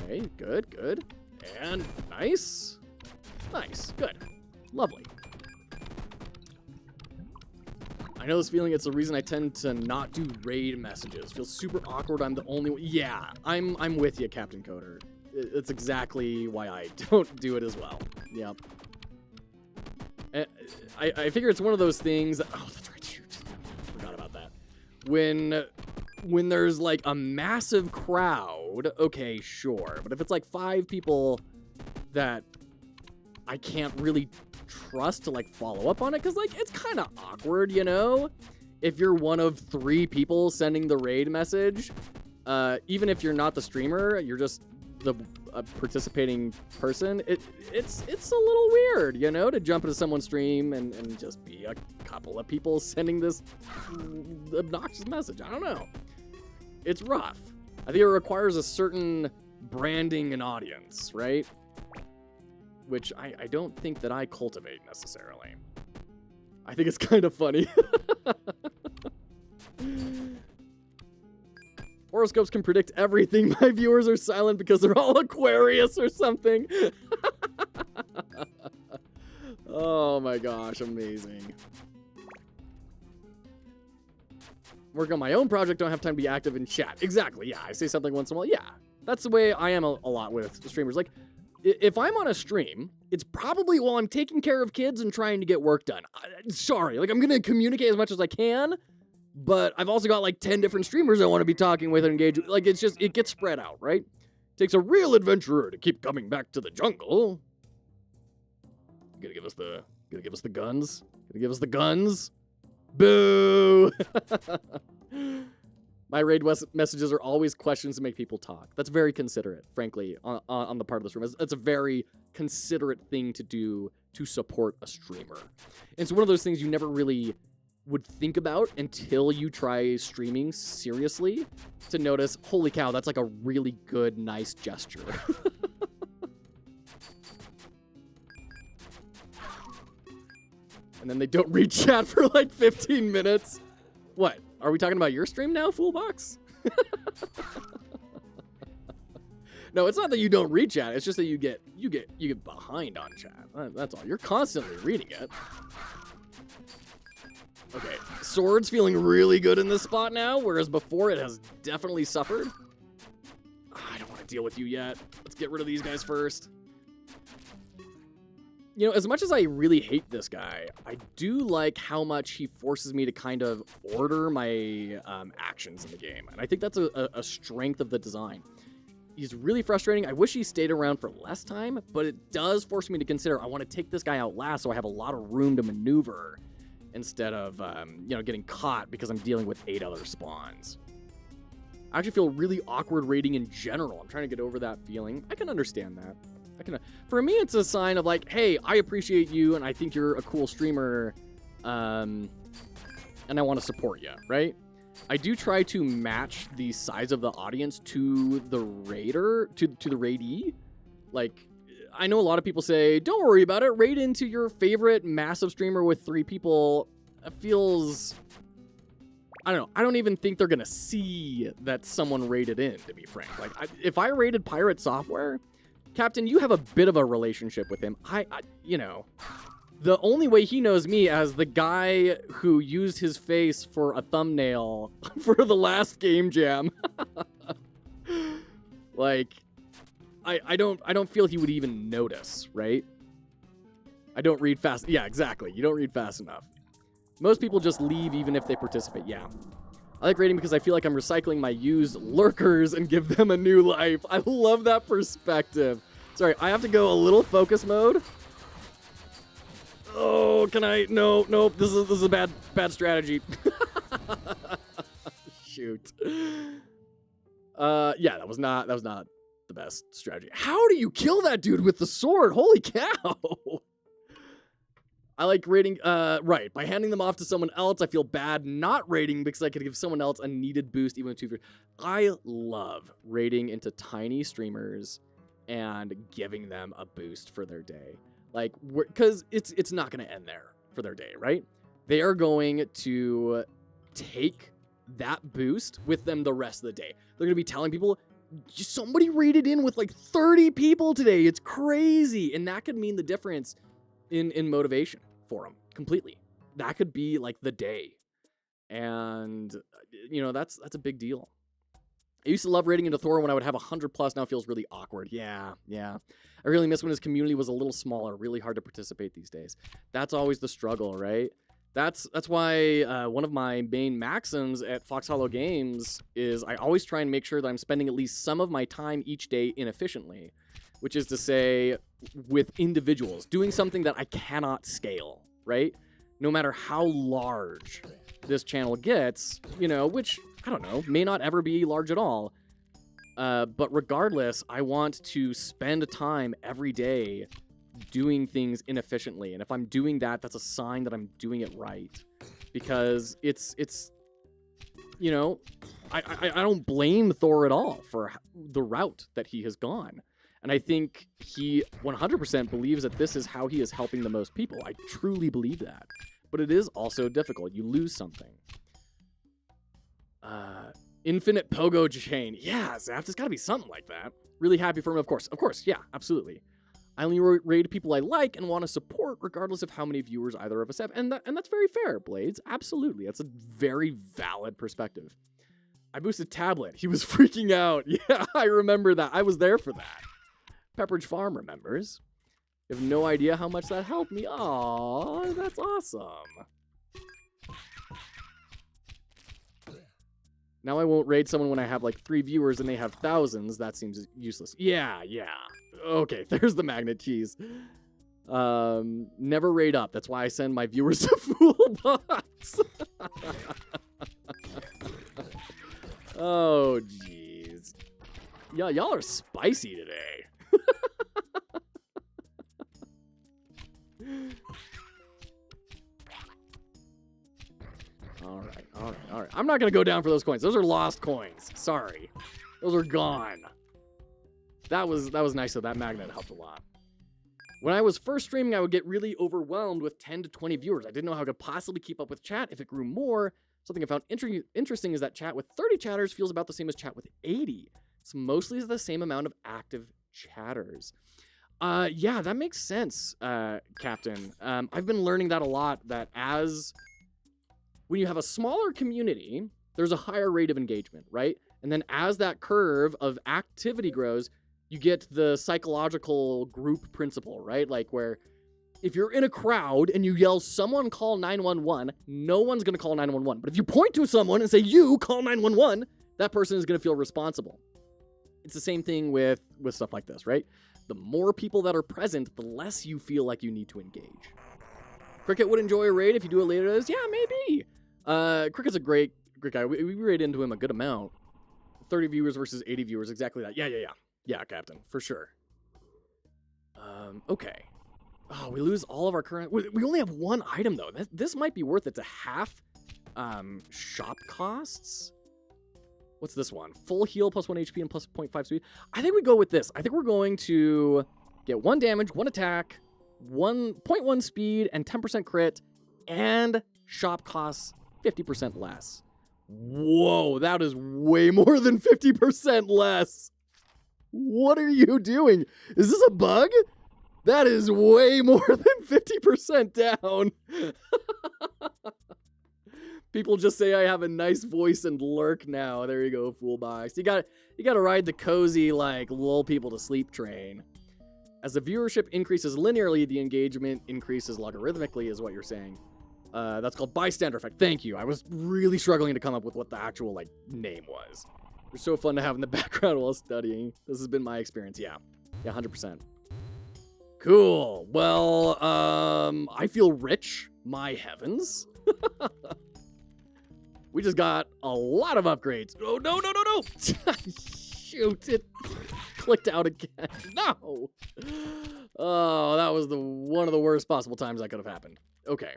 Okay, good. And nice. Good. Lovely. I know this feeling. It's the reason I tend to not do raid messages. Feels super awkward. I'm the only one. Yeah, I'm with you, Captain Coder. It's exactly why I don't do it as well. Yep. I figure it's one of those things that, oh, that's right, shoot. Forgot about that. When there's like a massive crowd, okay, sure. But if it's like 5 people that I can't really trust to like follow up on it, because like it's kind of awkward, you know? If you're one of 3 people sending the raid message, even if you're not the streamer, you're just the participating person, it's a little weird, you know, to jump into someone's stream and just be a couple of people sending this obnoxious message. I don't know. It's rough. I think it requires a certain branding and audience, right? Which I don't think that I cultivate necessarily. I think it's kind of funny. Horoscopes can predict everything. My viewers are silent because they're all Aquarius or something. Oh my gosh, amazing. Working on my own project, don't have time to be active in chat. Exactly, yeah. I say something once in a while. Yeah, that's the way I am a lot with streamers. Like, if I'm on a stream, it's probably while I'm taking care of kids and trying to get work done. Sorry, like I'm going to communicate as much as I can, but I've also got like 10 different streamers I want to be talking with and engage with. Like, it's just, it gets spread out, right? Takes a real adventurer to keep coming back to the jungle. Gonna give us the guns? Gonna give us the guns? Boo! My raid messages are always questions to make people talk. That's very considerate, frankly, on the part of this room. It's a very considerate thing to do to support a streamer. And it's one of those things you never really would think about until you try streaming seriously to notice, holy cow, that's like a really good, nice gesture. And then they don't read chat for like 15 minutes. What? Are we talking about your stream now, Foolbox? No, it's not that you don't read chat. It's just that you get behind on chat. That's all. You're constantly reading it. Okay, Sword's feeling really good in this spot now, whereas before it has definitely suffered. I don't want to deal with you yet. Let's get rid of these guys first. You know, as much as I really hate this guy, I do like how much he forces me to kind of order my actions in the game. And I think that's a strength of the design. He's really frustrating. I wish he stayed around for less time, but it does force me to consider, I want to take this guy out last so I have a lot of room to maneuver instead of, you know, getting caught because I'm dealing with 8 other spawns. I actually feel really awkward raiding in general. I'm trying to get over that feeling. I can understand that. For me, it's a sign of like, hey, I appreciate you and I think you're a cool streamer, and I want to support you, right? I do try to match the size of the audience to the raider, to the raidee. Like, I know a lot of people say, don't worry about it, raid into your favorite massive streamer with 3 people. It feels, I don't know, I don't even think they're gonna see that someone raided in, to be frank. Like, if I raided Pirate Software, Captain, you have a bit of a relationship with him. You know, the only way he knows me as the guy who used his face for a thumbnail for the last game jam. Like, I don't feel he would even notice, right? I don't read fast. Yeah, exactly. You don't read fast enough. Most people just leave even if they participate. Yeah. I like raiding because I feel like I'm recycling my used lurkers and give them a new life. I love that perspective. Sorry, I have to go a little focus mode. Oh, can I? No, nope. This is a bad strategy. Shoot. Yeah, that was not the best strategy. How do you kill that dude with the sword? Holy cow. I like raiding, right, by handing them off to someone else, I feel bad not raiding because I could give someone else a needed boost even with 2 viewers. I love raiding into tiny streamers and giving them a boost for their day. Like, because it's not going to end there for their day, right? They are going to take that boost with them the rest of the day. They're going to be telling people, somebody raided in with like 30 people today. It's crazy. And that could mean the difference in motivation for them completely. That could be like the day. And, you know, that's a big deal. I used to love raiding into Thor when I would have 100 plus. Now it feels really awkward. Yeah. I really miss when his community was a little smaller, really hard to participate these days. That's always the struggle, right? That's why one of my main maxims at foxhollowgames is I always try and make sure that I'm spending at least some of my time each day inefficiently, which is to say with individuals, doing something that I cannot scale, right? No matter how large this channel gets, which, I don't know, may not ever be large at all. But regardless, I want to spend time every day doing things inefficiently. And if I'm doing that, that's a sign that I'm doing it right. Because it's I don't blame Thor at all for the route that he has gone. And I think he 100% believes that this is how he is helping the most people. I truly believe that. But it is also difficult. You lose something. Infinite pogo chain. Yeah, Zaf, there's got to be something like that. Really happy for him, of course. Of course, yeah, absolutely. I only raid people I like and want to support regardless of how many viewers either of us have. And that's very fair, Blades. Absolutely. That's a very valid perspective. I boosted Tablet. He was freaking out. Yeah, I remember that. I was there for that. Pepperidge Farm remembers. You have no idea how much that helped me. Aw, that's awesome. Now I won't raid someone when I have like 3 viewers and they have thousands. That seems useless. Yeah. Okay, there's the magnet cheese. Never raid up. That's why I send my viewers to Foolbots. Oh, jeez. Yeah, y'all are spicy today. All right. I'm not going to go down for those coins. Those are lost coins. Sorry. Those are gone. That was nice, though. That magnet helped a lot. When I was first streaming, I would get really overwhelmed with 10 to 20 viewers. I didn't know how I could possibly keep up with chat if it grew more. Something I found interesting is that chat with 30 chatters feels about the same as chat with 80. It's mostly the same amount of active chatters. Yeah, that makes sense, Captain. I've been learning that a lot, that when you have a smaller community, there's a higher rate of engagement, right? And then as that curve of activity grows, you get the psychological group principle, right? Like where if you're in a crowd and you yell, someone call 911, no one's going to call 911. But if you point to someone and say, you call 911, that person is going to feel responsible. It's the same thing with stuff like this, right? The more people that are present, the less you feel like you need to engage. Cricket would enjoy a raid if you do it later. Yeah, maybe. Cricket's a great guy. We raid into him a good amount. 30 viewers versus 80 viewers, exactly that. Yeah, Captain, for sure. Okay. Oh, we lose all of our current... We only have one item, though. This might be worth it to half shop costs. What's this one? Full heal plus 1 HP and plus 0.5 speed. I think we go with this. I think we're going to get 1 damage, 1 attack, 0.1 speed, and 10% crit, and shop costs 50% less. Whoa, that is way more than 50% less. What are you doing? Is this a bug? That is way more than 50% down. People just say I have a nice voice and lurk now. There you go, Foolbox. You gotta ride the cozy, like, lull people to sleep train. As the viewership increases linearly, the engagement increases logarithmically, is what you're saying. That's called bystander effect. Thank you. I was really struggling to come up with what the actual, like, name was. They're so fun to have in the background while studying. This has been my experience. Yeah, 100%. Cool. Well, I feel rich. My heavens. We just got a lot of upgrades. Oh, no. Shoot, it clicked out again. No. Oh, that was one of the worst possible times that could have happened. Okay.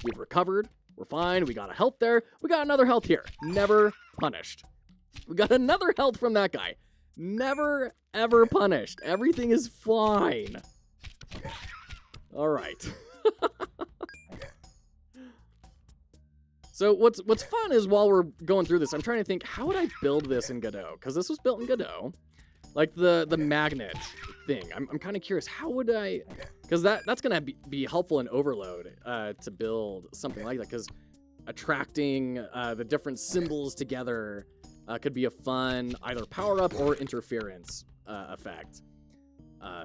We've recovered. We're fine. We got a health there. We got another health here. Never punished. We got another health from that guy. Never, ever punished. Everything is fine. All right. So what's fun is while we're going through this, I'm trying to think, how would I build this in Godot? Because this was built in Godot. Like the magnet thing. I'm kind of curious, how would I... Because that's going to be helpful in Overload to build something like that. Because attracting the different symbols together Could be a fun either power-up or interference effect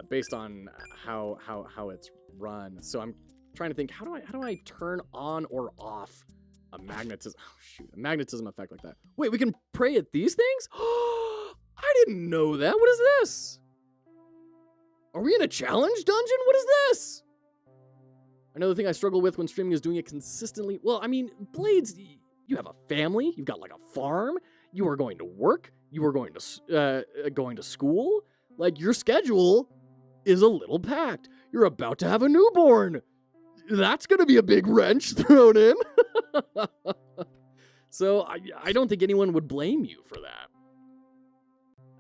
based on how it's run. So I'm trying to think, how do I turn on or off a magnetism? Oh, shoot, a magnetism effect like that. Wait, we can pray at these things? I didn't know that. What is this? Are we in a challenge dungeon? What is this? Another thing I struggle with when streaming is doing it consistently. Well, I mean, Blades, you have a family. You've got like a farm. You are going to work. You are going to school. Like, your schedule is a little packed. You're about to have a newborn. That's going to be a big wrench thrown in. So I don't think anyone would blame you for that.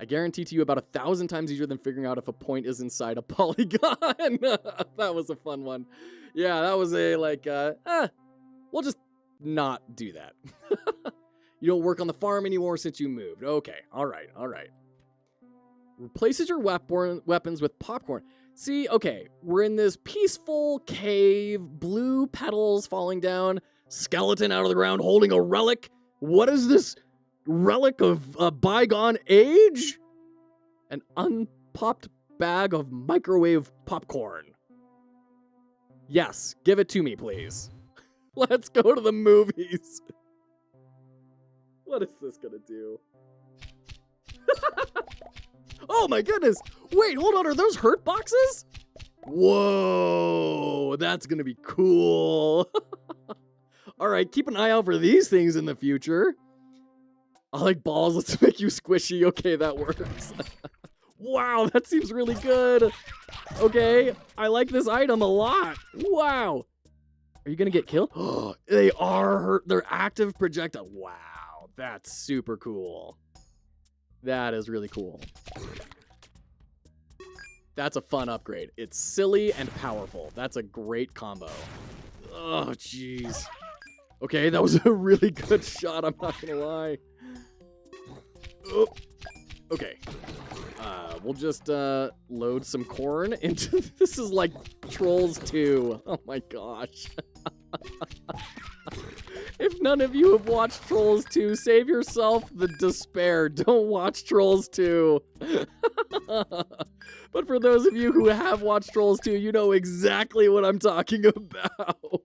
I guarantee to you about 1,000 times easier than figuring out if a point is inside a polygon. That was a fun one. Yeah, that was a we'll just not do that. You don't work on the farm anymore since you moved. Okay, all right. Replaces your weapons with popcorn. See, okay, we're in this peaceful cave, blue petals falling down, skeleton out of the ground holding a relic. What is this relic of a bygone age? An unpopped bag of microwave popcorn. Yes, give it to me, please. Let's go to the movies. What is this gonna do? Oh my goodness! Wait, hold on, are those hurt boxes? Whoa, that's gonna be cool. Alright, keep an eye out for these things in the future. I like balls, let's make you squishy. Okay, that works. Wow, that seems really good. Okay, I like this item a lot. Wow. Are you gonna get killed? They are hurt. They're active projectile. Wow, that's super cool. That is really cool. That's a fun upgrade. It's silly and powerful. That's a great combo. Oh, jeez. Okay, that was a really good shot, I'm not gonna lie. Oh. Okay. We'll just load some corn into... This is like Trolls 2. Oh my gosh. If none of you have watched Trolls 2, save yourself the despair. Don't watch Trolls 2. But for those of you who have watched Trolls 2, you know exactly what I'm talking about.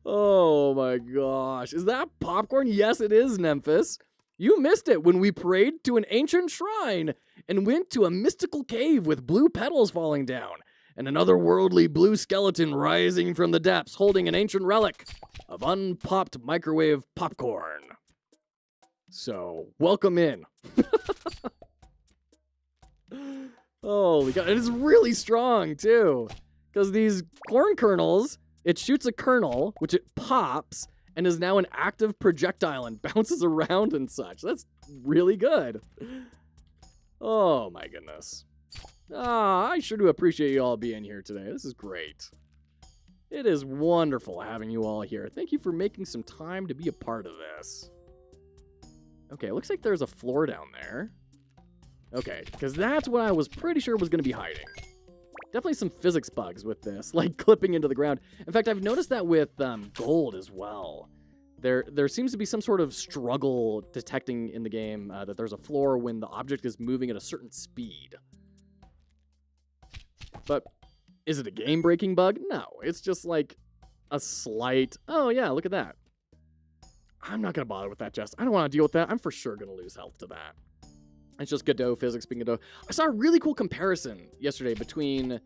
Oh my gosh. Is that popcorn? Yes, it is, Nemphis. You missed it when we prayed to an ancient shrine and went to a mystical cave with blue petals falling down and an otherworldly blue skeleton rising from the depths holding an ancient relic of unpopped microwave popcorn. So, welcome in. Holy God, it is really strong too. Because these corn kernels, it shoots a kernel, which it pops, and is now an active projectile and bounces around and such. That's really good. Oh my goodness. I sure do appreciate you all being here today. This is great. It is wonderful having you all here. Thank you for making some time to be a part of this. Okay, it looks like there's a floor down there. Okay, because that's what I was pretty sure was going to be hiding. Definitely some physics bugs with this, like clipping into the ground. In fact, I've noticed that with gold as well. There seems to be some sort of struggle detecting in the game that there's a floor when the object is moving at a certain speed. But is it a game-breaking bug? No, it's just like a slight, oh yeah, look at that. I'm not going to bother with that, Jess. I don't want to deal with that. I'm for sure going to lose health to that. It's just Godot physics being Godot. I saw a really cool comparison yesterday between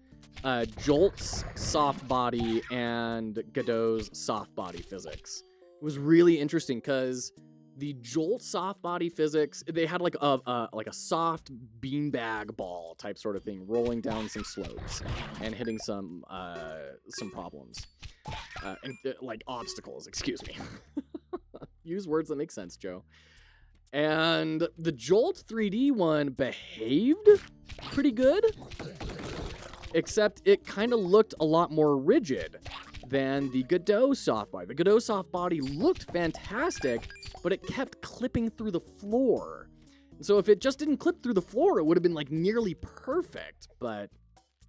Jolt's soft body and Godot's soft body physics. It was really interesting because the Jolt soft body physics, they had like a soft beanbag ball type sort of thing rolling down some slopes and hitting some problems. Like obstacles, excuse me. Use words that make sense, Joe. And the Jolt 3D one behaved pretty good, except it kind of looked a lot more rigid than the Godot soft body. The Godot soft body looked fantastic, but it kept clipping through the floor. So if it just didn't clip through the floor, it would have been like nearly perfect. But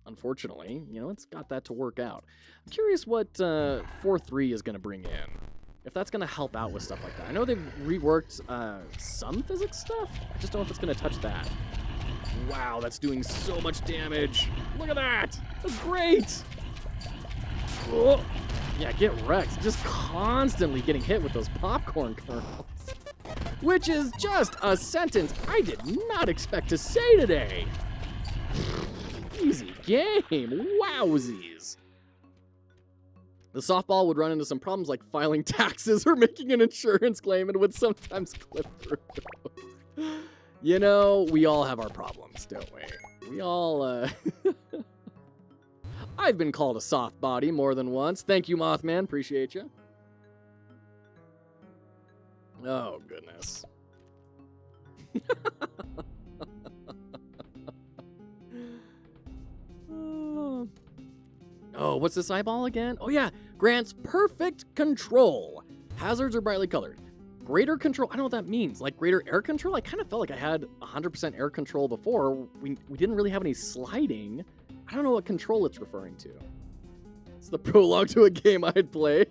unfortunately, you know, it's got that to work out. I'm curious what 4.3 is going to bring in. if that's going to help out with stuff like that. I know they've reworked some physics stuff. I just don't know if it's going to touch that. Wow, that's doing so much damage. Look at that. That's great. Oh. Yeah, get wrecked. Just constantly getting hit with those popcorn kernels. Which is just a sentence I did not expect to say today. Easy game. Wowsies. The softball would run into some problems like filing taxes or making an insurance claim and would sometimes clip through. You know, we all have our problems, don't we? We all, I've been called a soft body more than once. Thank you, Mothman. Appreciate you. Oh, goodness. Oh, what's this eyeball again? Oh, yeah. Grants perfect control. Hazards are brightly colored. Greater control. I don't know what that means. Like greater air control? I kind of felt like I had 100% air control before. We didn't really have any sliding. I don't know what control it's referring to. It's the prologue to a game I'd play.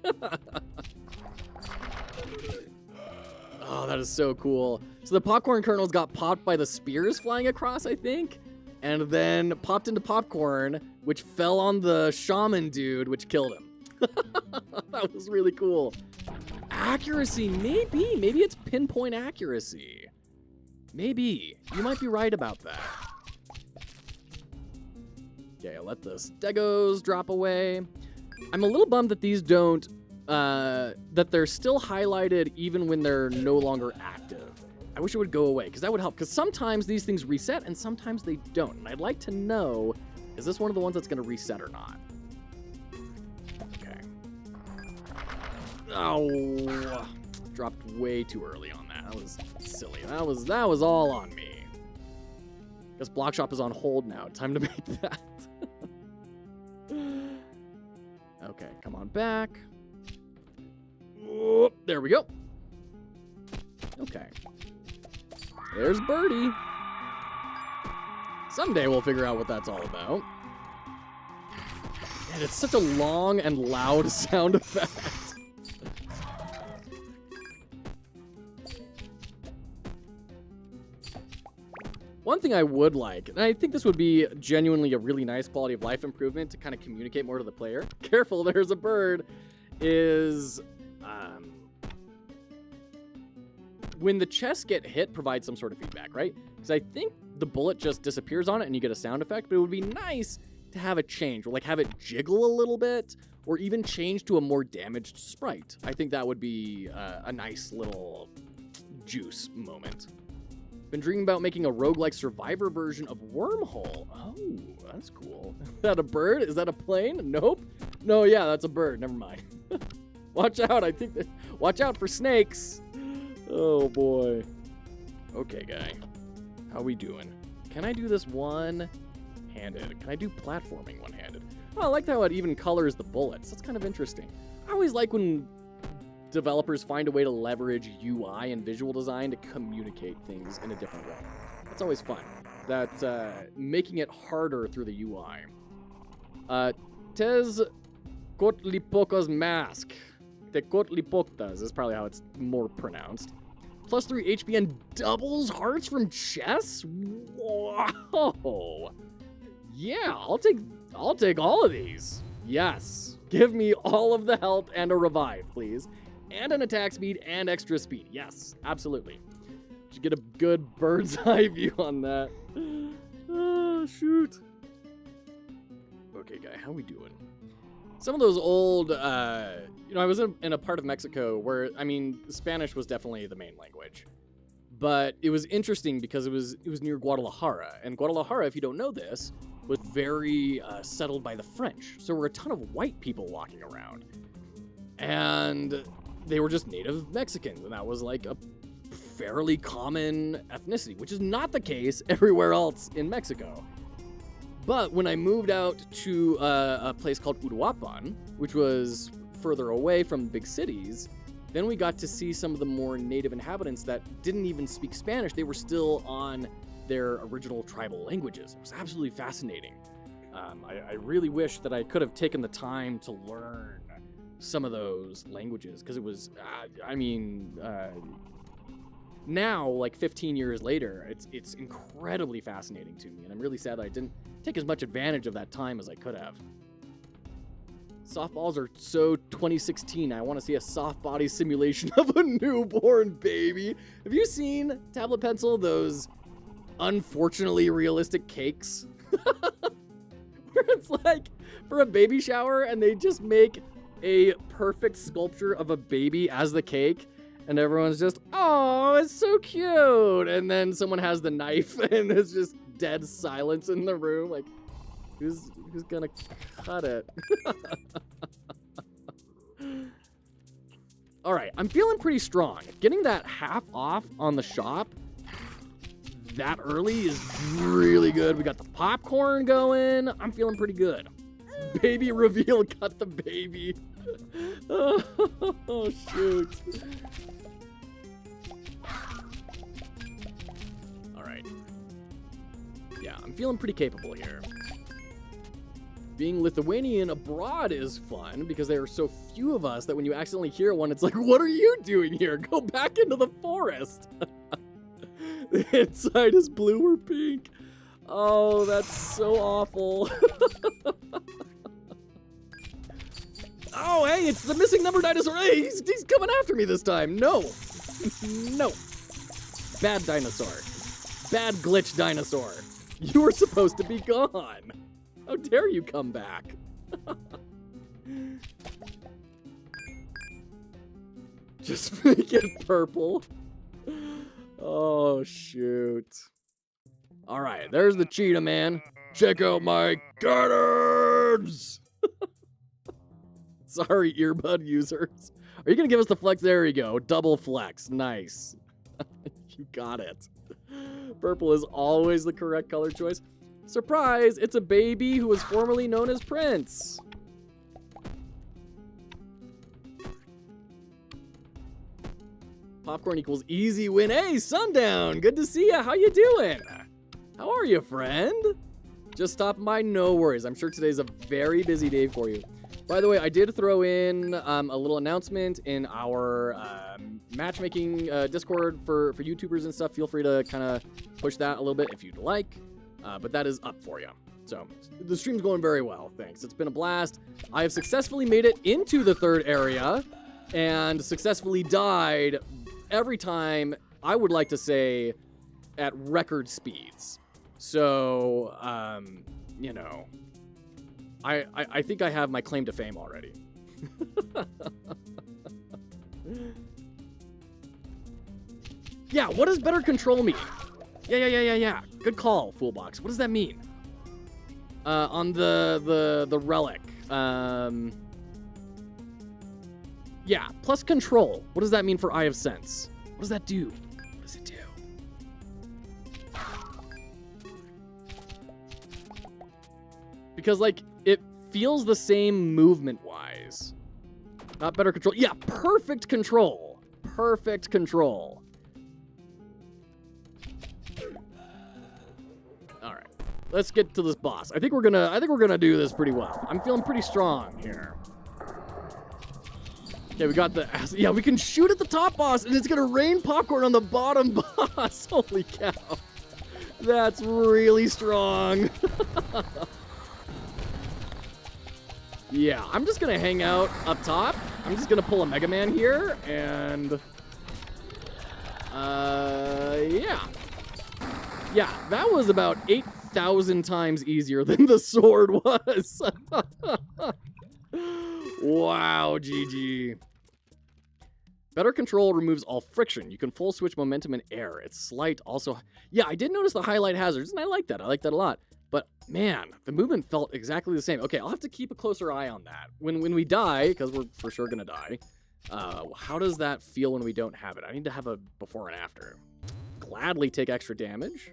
Oh, that is so cool. So the popcorn kernels got popped by the spears flying across, I think, and then popped into popcorn, which fell on the shaman dude, which killed him. That was really cool. Accuracy, maybe. Maybe it's pinpoint accuracy. Maybe. You might be right about that. Okay, I'll let the stegos drop away. I'm a little bummed that these don't, that they're still highlighted even when they're no longer active. I wish it would go away, because that would help. Because sometimes these things reset, and sometimes they don't. And I'd like to know, is this one of the ones that's going to reset or not? Okay. Oh, dropped way too early on that. That was silly. That was all on me. Guess Block Shop is on hold now. Time to make that. Okay, come on back. Oh, there we go. Okay. There's Birdie. Someday we'll figure out what that's all about. And it's such a long and loud sound effect. One thing I would like, and I think this would be genuinely a really nice quality of life improvement to kind of communicate more to the player. Careful, there's a bird. Is when the chests get hit, provide some sort of feedback, right? Because I think the bullet just disappears on it and you get a sound effect, but it would be nice to have it change, or like have it jiggle a little bit, or even change to a more damaged sprite. I think that would be a nice little juice moment. Been dreaming about making a roguelike survivor version of Wormhole. Oh, that's cool. Is that a bird? Is that a plane? Nope. No, yeah, that's a bird. Never mind. Watch out. I think that. Watch out for snakes. Oh, boy. Okay, guy. How we doing? Can I do this one-handed? Can I do platforming one-handed? Oh, I like how it even colors the bullets. That's kind of interesting. I always like when developers find a way to leverage UI and visual design to communicate things in a different way. That's always fun. That making it harder through the UI. Tez Kotlipoka's mask. Tekotlipoktas is probably how it's more pronounced. Plus 3 HP and doubles hearts from chess? Whoa. Yeah, I'll take all of these. Yes. Give me all of the health and a revive, please. And an attack speed and extra speed. Yes, absolutely. Should get a good bird's eye view on that. Oh, shoot. Okay, guy, how we doing? Some of those old, I was in a part of Mexico where, Spanish was definitely the main language. But it was interesting because it was near Guadalajara. And Guadalajara, if you don't know this, was very settled by the French. So there were a ton of white people walking around. And they were just native Mexicans. And that was like a fairly common ethnicity, which is not the case everywhere else in Mexico. But when I moved out to a place called Uruapan, which was further away from big cities, then we got to see some of the more native inhabitants that didn't even speak Spanish. They were still on their original tribal languages. It was absolutely fascinating. I really wish that I could have taken the time to learn some of those languages, because it was, now, like 15 years later, it's incredibly fascinating to me, and I'm really sad that I didn't take as much advantage of that time as I could have. Softballs are so 2016. I want to see a soft body simulation of a newborn baby. Have you seen, Tablet Pencil, those unfortunately realistic cakes? Where it's like for a baby shower and they just make a perfect sculpture of a baby as the cake. And everyone's just, oh, it's so cute. And then someone has the knife and it's just dead silence in the room. Like, who's gonna cut it? All right, I'm feeling pretty strong. Getting that half off on the shop that early is really good. We got the popcorn going. I'm feeling pretty good. Baby reveal, cut the baby. Oh, shoot. All right. Yeah, I'm feeling pretty capable here. Being Lithuanian abroad is fun because there are so few of us that when you accidentally hear one, it's like, what are you doing here? Go back into the forest. The inside is blue or pink. Oh, that's so awful. Oh, hey, it's the missing number dinosaur. Hey, he's coming after me this time. No. No. Bad dinosaur. Bad glitch dinosaur. You were supposed to be gone. How dare you come back? Just make it purple. Oh, shoot. All right, there's the cheetah, man. Check out my cannons! Sorry, earbud users. Are you going to give us the flex? There you go. Double flex. Nice. You got it. Purple is always the correct color choice. Surprise! It's a baby who was formerly known as Prince. Popcorn equals easy win. Hey, Sundown! Good to see ya. How you doing? How are you, friend? Just stopping by. No worries. I'm sure today's a very busy day for you. By the way, I did throw in a little announcement in our matchmaking Discord for YouTubers and stuff. Feel free to kind of push that a little bit if you'd like. But that is up for you. So the stream's going very well, thanks. It's been a blast. I have successfully made it into the third area and successfully died every time, I would like to say, at record speeds. So, you know, I think I have my claim to fame already. Yeah, what does better control mean? Yeah. Good call, Foolbox. What does that mean? On the relic. Yeah, plus control. What does that mean for Eye of Sense? What does that do? What does it do? Because, like, it feels the same movement-wise. Not better control. Yeah, perfect control. Perfect control. Alright. Let's get to this boss. I think we're gonna do this pretty well. I'm feeling pretty strong here. Okay, we got the... Yeah, we can shoot at the top boss, and it's gonna rain popcorn on the bottom boss. Holy cow. That's really strong. Yeah, I'm just gonna hang out up top. I'm just gonna pull a Mega Man here, and... yeah. Yeah, that was about 8,000 times easier than the sword was. Wow, GG. Better control removes all friction. You can full switch momentum and air. It's slight also. Yeah, I did notice the highlight hazards, and I like that. I like that a lot. But, man, the movement felt exactly the same. Okay, I'll have to keep a closer eye on that. When we die, because we're for sure going to die, how does that feel when we don't have it? I need to have a before and after. Gladly take extra damage.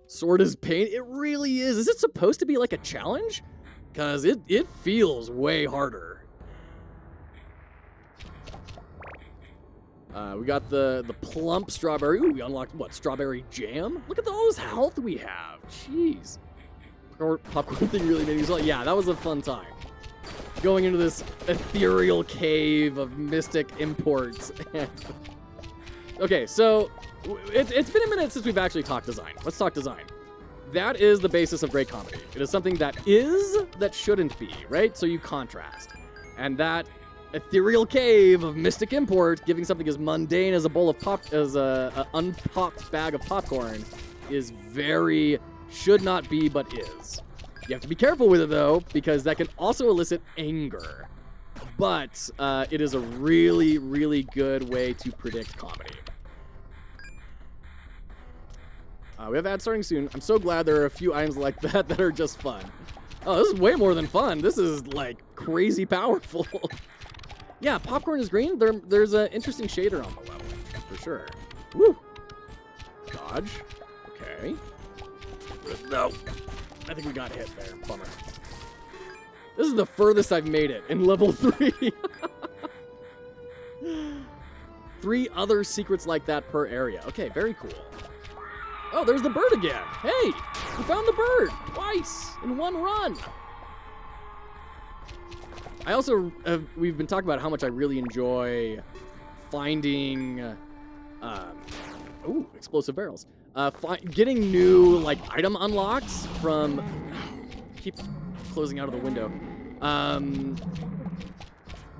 Sword is pain. It really is. Is it supposed to be like a challenge? Because it feels way harder. We got the plump strawberry. Ooh, we unlocked, what, strawberry jam? Look at all this health we have. Jeez. Popcorn thing really made me smile. Yeah, that was a fun time. going into this ethereal cave of mystic imports. Okay, so it's been a minute since we've actually talked design. Let's talk design. That is the basis of great comedy. It is something that is that shouldn't be, right? So you contrast. And that ethereal cave of mystic import, giving something as mundane as a bowl of a unpopped bag of popcorn, is very should not be, but is. You have to be careful with it though, because that can also elicit anger. But it is a really, really good way to predict comedy. We have ads starting soon. I'm so glad there are a few items like that that are just fun. Oh, this is way more than fun. This is like crazy powerful. Yeah, popcorn is green. There's an interesting shader on the level, for sure. Woo! Dodge. Okay. No. I think we got hit there. Bummer. This is the furthest I've made it in level 3. 3 other secrets like that per area. Okay, very cool. Oh, there's the bird again. Hey, we found the bird twice in one run. I also, we've been talking about how much I really enjoy finding, explosive barrels. Getting new, like, item unlocks from, keep closing out of the window.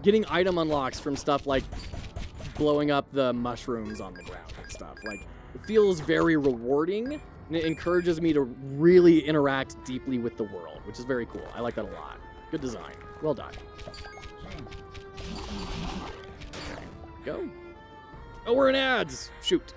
Getting item unlocks from stuff like blowing up the mushrooms on the ground and stuff. Like, it feels very rewarding, and it encourages me to really interact deeply with the world, which is very cool. I like that a lot. Good design. Well done. Okay, go. Oh, we're in ads! Shoot.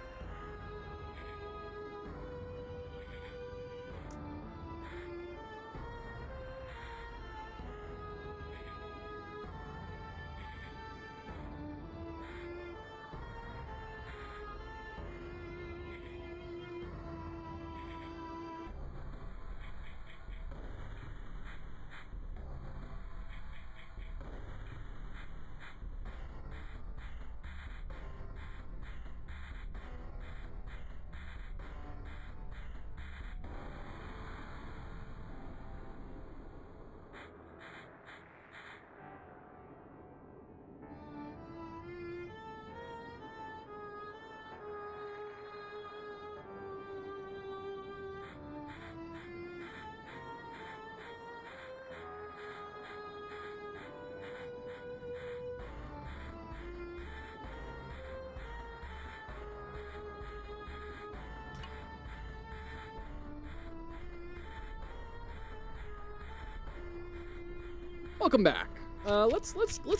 Welcome back. Let's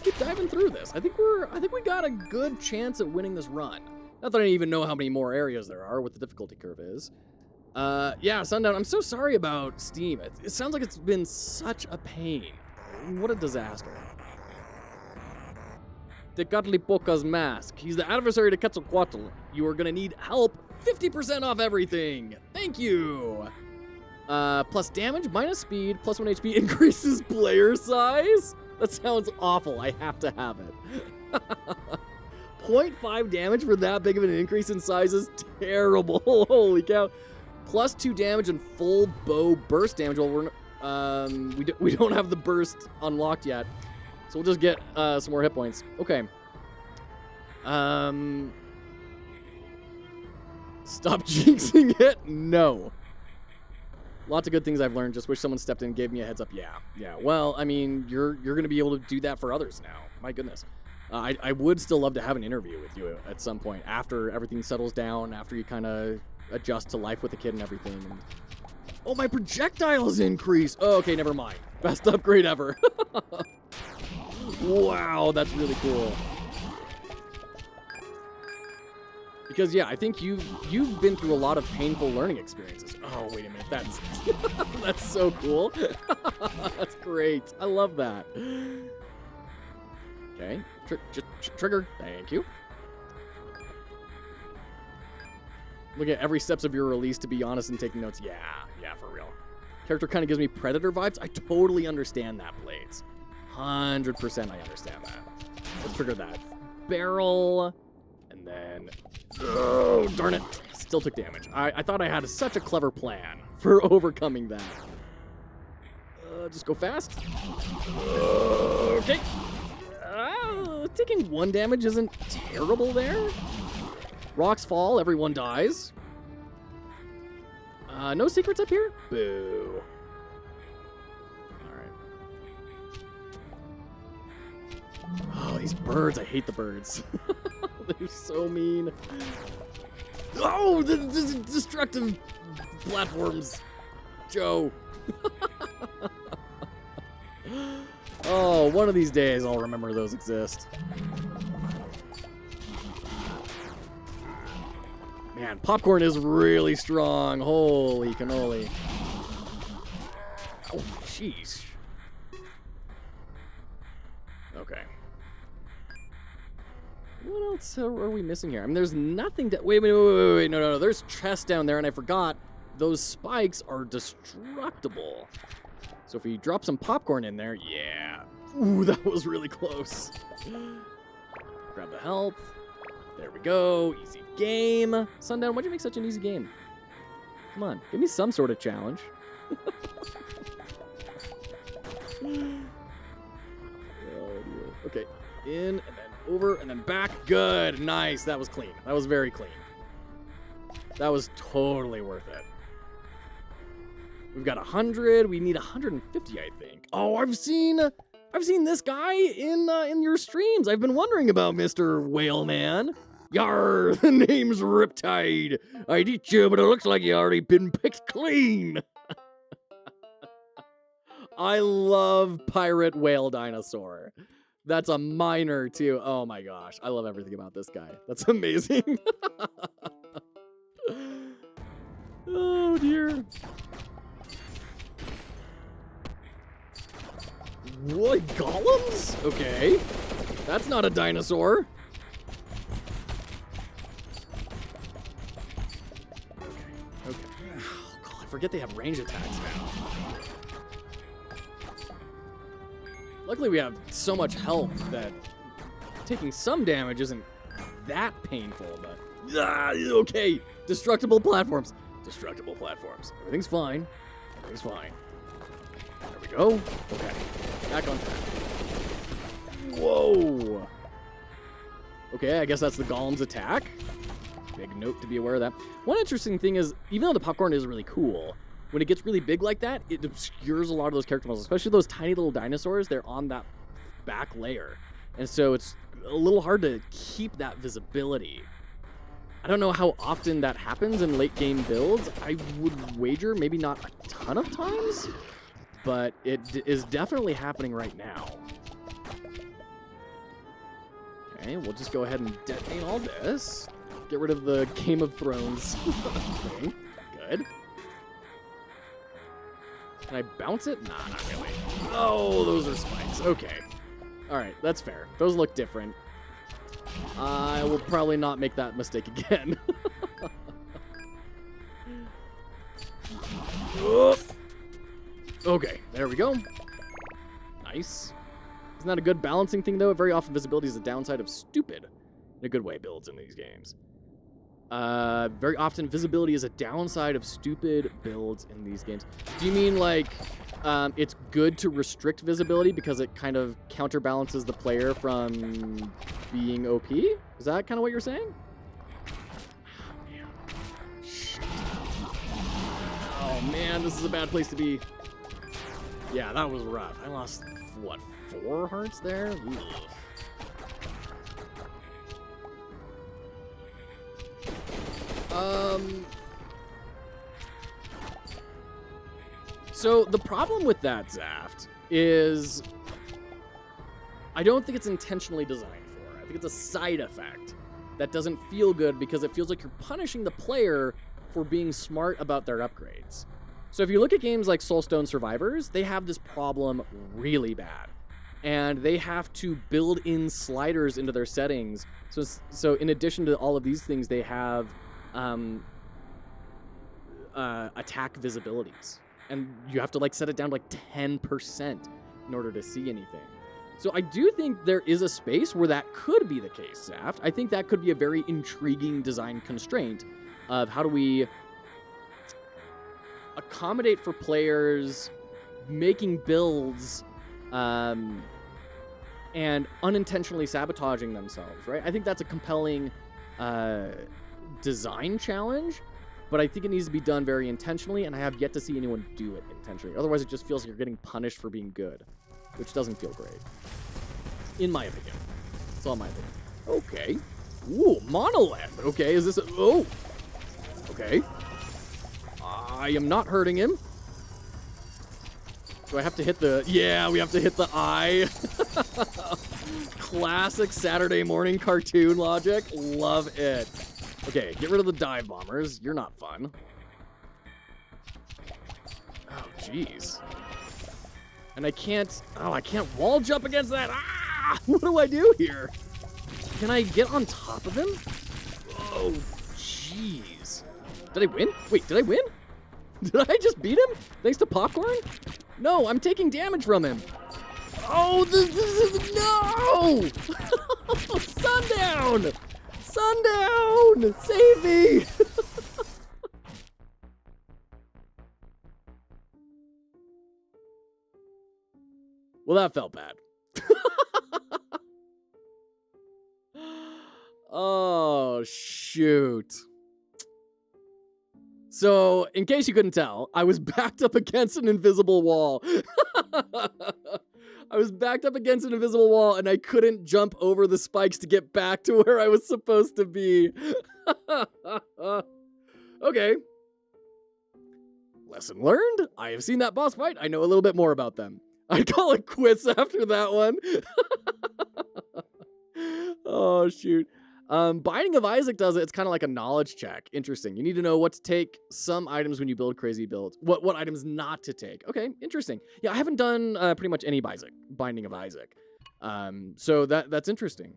keep diving through this. I think we got a good chance at winning this run. Not that I even know how many more areas there are, what the difficulty curve is. Yeah, Sundown, I'm so sorry about Steam. It sounds like it's been such a pain. What a disaster. Tecatlipoca's mask. He's the adversary to Quetzalcoatl. You are gonna need help. 50% off everything. Thank you. Plus damage, minus speed, plus 1 HP, increases player size? That sounds awful. I have to have it. 0.5 damage for that big of an increase in size is terrible. Holy cow. Plus 2 damage and full bow burst damage. Well, we don't have the burst unlocked yet. So we'll just get some more hit points. Okay. Stop jinxing it? No. Lots of good things I've learned. Just wish someone stepped in and gave me a heads up. Yeah. Well, I mean, you're going to be able to do that for others now. My goodness. I would still love to have an interview with you at some point after everything settles down, after you kind of adjust to life with the kid and everything. And... oh, my projectiles increase. Oh, okay, never mind. Best upgrade ever. Wow, that's really cool. Because, yeah, I think you've been through a lot of painful learning experiences. Oh, wait a minute. That's that's so cool. That's great. I love that. Okay. Trigger. Thank you. Look at every steps of your release to be honest and taking notes. Yeah, for real. Character kind of gives me Predator vibes. I totally understand that, Blades. 100% I understand that. Let's trigger that. Barrel. And then... oh, darn it. Still took damage. I thought I had such a clever plan for overcoming that. Just go fast. Okay. Taking 1 damage isn't terrible there. Rocks fall, everyone dies. No secrets up here? Boo. Alright. Oh, these birds. I hate the birds. They're so mean. Oh, the destructive platforms. Joe. Oh, one of these days I'll remember those exist. Man, popcorn is really strong. Holy cannoli. Oh, jeez. Okay. What else are we missing here? I mean, there's nothing to... Wait. No. There's chests down there, and I forgot those spikes are destructible. So if we drop some popcorn in there, yeah. Ooh, that was really close. Grab the health. There we go. Easy game. Sundown, why'd you make such an easy game? Come on, give me some sort of challenge. Oh, dear. Okay, in and then over and then back. Good, nice. That was clean. That was very clean. That was totally worth it. We've got 100. We need 150, I think. Oh, I've seen this guy in your streams. I've been wondering about Mr. Whale Man. Yar, the name's Riptide. I'd eat you, but it looks like you already been picked clean. I love Pirate Whale Dinosaur. That's a minor, too. Oh, my gosh. I love everything about this guy. That's amazing. Oh, dear. What? Golems? Okay. That's not a dinosaur. Okay. Oh, God, I forget they have range attacks now. Luckily, we have so much health that taking some damage isn't that painful, but... okay. Destructible platforms. Destructible platforms. Everything's fine. Everything's fine. There we go. Okay. Back on track. Whoa. Okay, I guess that's the golem's attack. Big note to be aware of that. One interesting thing is, even though the popcorn is really cool, when it gets really big like that, it obscures a lot of those character models, especially those tiny little dinosaurs. They're on that back layer. And so it's a little hard to keep that visibility. I don't know how often that happens in late game builds. I would wager maybe not a ton of times, but it is definitely happening right now. Okay, we'll just go ahead and detonate all this. Get rid of the Game of Thrones thing. Good. Can I bounce it? Nah, not really. Oh, those are spikes. Okay. Alright, that's fair. Those look different. I will probably not make that mistake again. Okay, there we go. Nice. Isn't that a good balancing thing, though? Very often visibility is the downside of stupid. In a good way, builds in these games. Very often visibility is a downside of stupid builds in these games. Do you mean, like, it's good to restrict visibility because it kind of counterbalances the player from being OP? Is that kind of what you're saying? Oh, man, this is a bad place to be. Yeah, that was rough. I lost, what, 4 hearts there? Ooh. So the problem with that, Zaft, is I don't think it's intentionally designed for. I think it's a side effect that doesn't feel good because it feels like you're punishing the player for being smart about their upgrades. So if you look at games like Soulstone Survivors, they have this problem really bad. And they have to build in sliders into their settings. So in addition to all of these things, they have attack visibilities. And you have to like set it down to like 10% in order to see anything. So I do think there is a space where that could be the case, Zaft. I think that could be a very intriguing design constraint of how do we accommodate for players making builds and unintentionally sabotaging themselves, right? I think that's a compelling design challenge, but I think it needs to be done very intentionally, and I have yet to see anyone do it intentionally. Otherwise, it just feels like you're getting punished for being good, which doesn't feel great, in my opinion. It's all my opinion. Okay. Ooh, monolith. Okay, is this a... Oh! Okay. I am not hurting him. Do I have to hit the... Yeah, we have to hit the eye. Classic Saturday morning cartoon logic. Love it. Okay, get rid of the dive bombers. You're not fun. Oh, jeez. And I can't... Oh, I can't wall jump against that. Ah! What do I do here? Can I get on top of him? Oh, jeez. Did I win? Wait, did I win? Did I just beat him? Thanks to popcorn? No, I'm taking damage from him. Oh, this is... No! Sundown! Sundown! Save me! Well, that felt bad. Oh, shoot. So, in case you couldn't tell, I was backed up against an invisible wall. I was backed up against an invisible wall, and I couldn't jump over the spikes to get back to where I was supposed to be. Okay. Lesson learned. I have seen that boss fight. I know a little bit more about them. I call it quits after that one. Oh, shoot. Binding of Isaac does it. It's kind of like a knowledge check. Interesting. You need to know what to take some items when you build crazy builds. What items not to take. Okay, interesting. Yeah, I haven't done pretty much any Binding of Isaac. So that's interesting.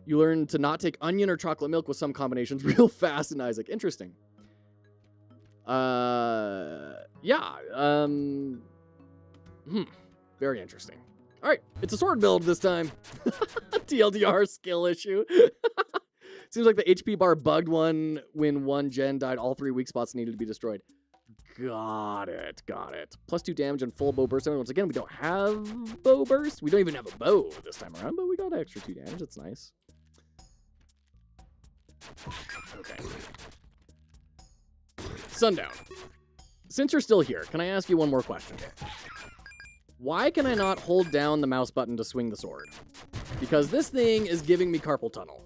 You learn to not take onion or chocolate milk with some combinations real fast in Isaac. Interesting. Yeah. Very interesting. All right, it's a sword build this time. TLDR skill issue. Seems like the HP bar bugged when one gen died. All 3 weak spots needed to be destroyed. Got it. +2 damage and full bow burst. Once again, we don't have bow burst. We don't even have a bow this time around, but we got extra 2 damage. That's nice. Okay. Sundown. Since you're still here, can I ask you one more question? Why can I not hold down the mouse button to swing the sword? Because this thing is giving me carpal tunnel.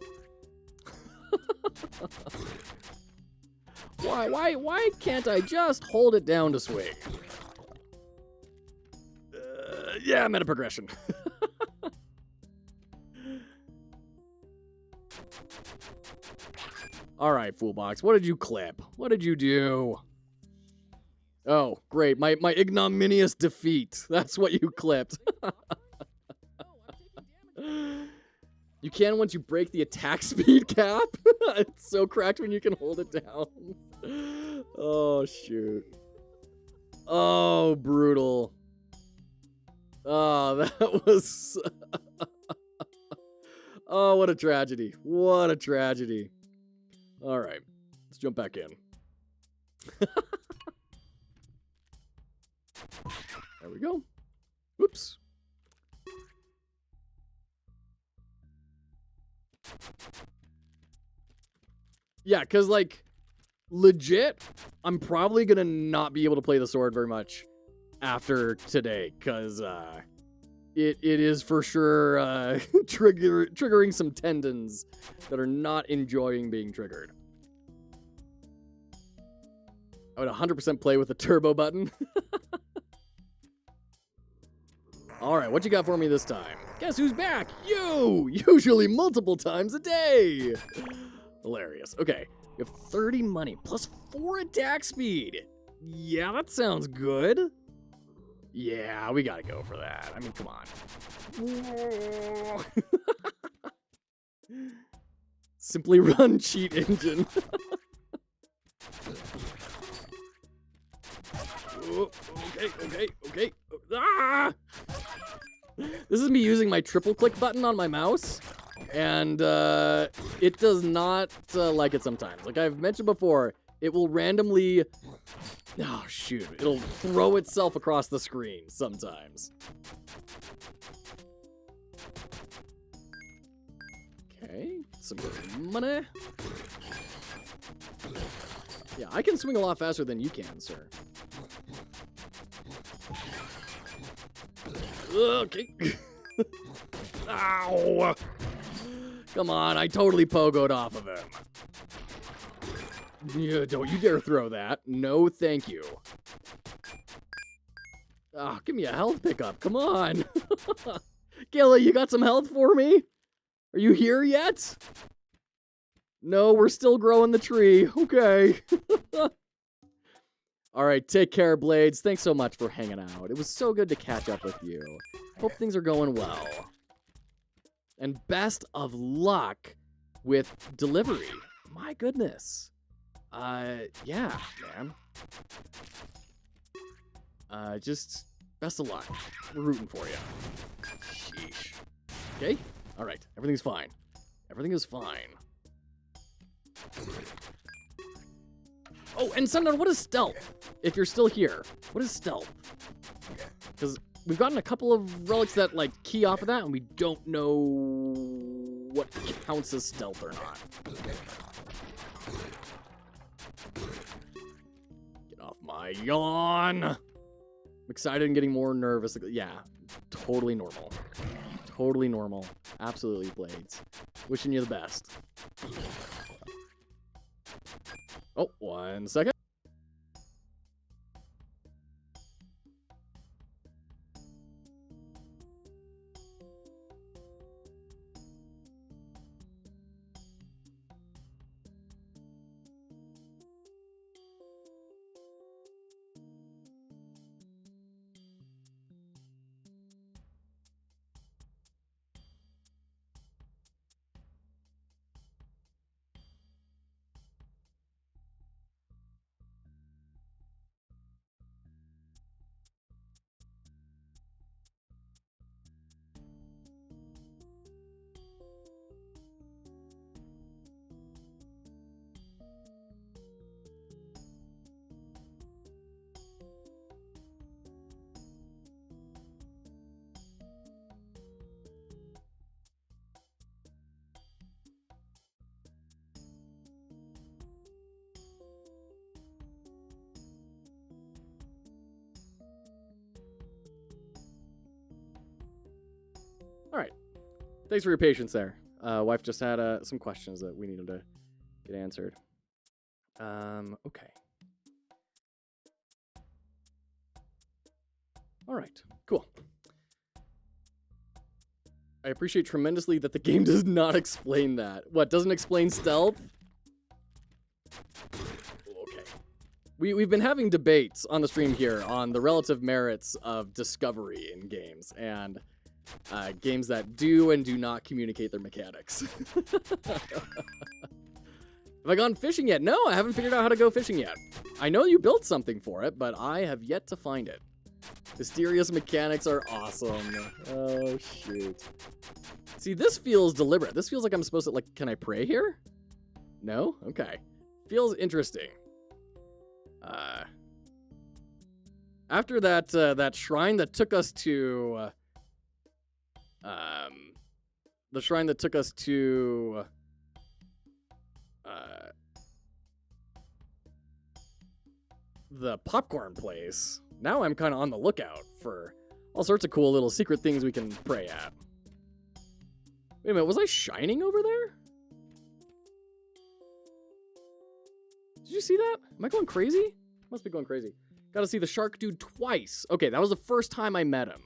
Why can't I just hold it down to swing? Yeah, meta progression. All right, Foolbox, what did you clip? What did you do? Oh, great. My ignominious defeat. That's what you clipped. You can once you break the attack speed cap. It's so cracked when you can hold it down. Oh, shoot. Oh, brutal. Oh, that was... Oh, what a tragedy. What a tragedy. All right. Let's jump back in. There we go. Oops. Yeah, because, like, legit, I'm probably going to not be able to play the sword very much after today, because it is for sure triggering some tendons that are not enjoying being triggered. I would 100% play with the turbo button. All right, what you got for me this time? Guess who's back? You! Usually multiple times a day. Hilarious. Okay, you have 30 money plus 4 attack speed. Yeah, that sounds good. Yeah, we gotta go for that. I mean, come on. Simply run cheat engine. Oh, okay. Ah! This is me using my triple click button on my mouse, and it does not like it sometimes. Like I've mentioned before, it will randomly Oh, shoot. It'll throw itself across the screen sometimes. Okay, some money. Yeah, I can swing a lot faster than you can, sir. Okay. Ow! Come on, I totally pogoed off of him. Yeah, don't you dare throw that. No, thank you. Ah, give me a health pickup. Come on. Gilly, you got some health for me? Are you here yet? No, we're still growing the tree. Okay. All right, take care, Blades. Thanks so much for hanging out. It was so good to catch up with you. Hope things are going well. And best of luck with delivery. My goodness. Yeah, man. Just best of luck. We're rooting for you. Sheesh. Okay? All right, everything's fine. Everything is fine. Oh, and Sundown, what is stealth? If you're still here, what is stealth? Because we've gotten a couple of relics that, like, key off of that, and we don't know what counts as stealth or not. Get off my yawn! I'm excited and getting more nervous. Yeah, totally normal. Totally normal. Absolutely, Blades. Wishing you the best. Oh, 1 second. All right. Thanks for your patience there. Wife just had some questions that we needed to get answered. Okay. All right. Cool. I appreciate tremendously that the game does not explain that. What, doesn't explain stealth? Okay. We've been having debates on the stream here on the relative merits of discovery in games, and games that do and do not communicate their mechanics. Have I gone fishing yet? No, I haven't figured out how to go fishing yet. I know you built something for it, but I have yet to find it. Mysterious mechanics are awesome. Oh, shoot. See, this feels deliberate. This feels like I'm supposed to, like, can I pray here? No? Okay. Feels interesting. After that, that shrine that took us to... the shrine that took us to the popcorn place. Now I'm kind of on the lookout for all sorts of cool little secret things we can pray at. Wait a minute, was I shining over there? Did you see that? Am I going crazy? Must be going crazy. Gotta see the shark dude twice. Okay, that was the first time I met him.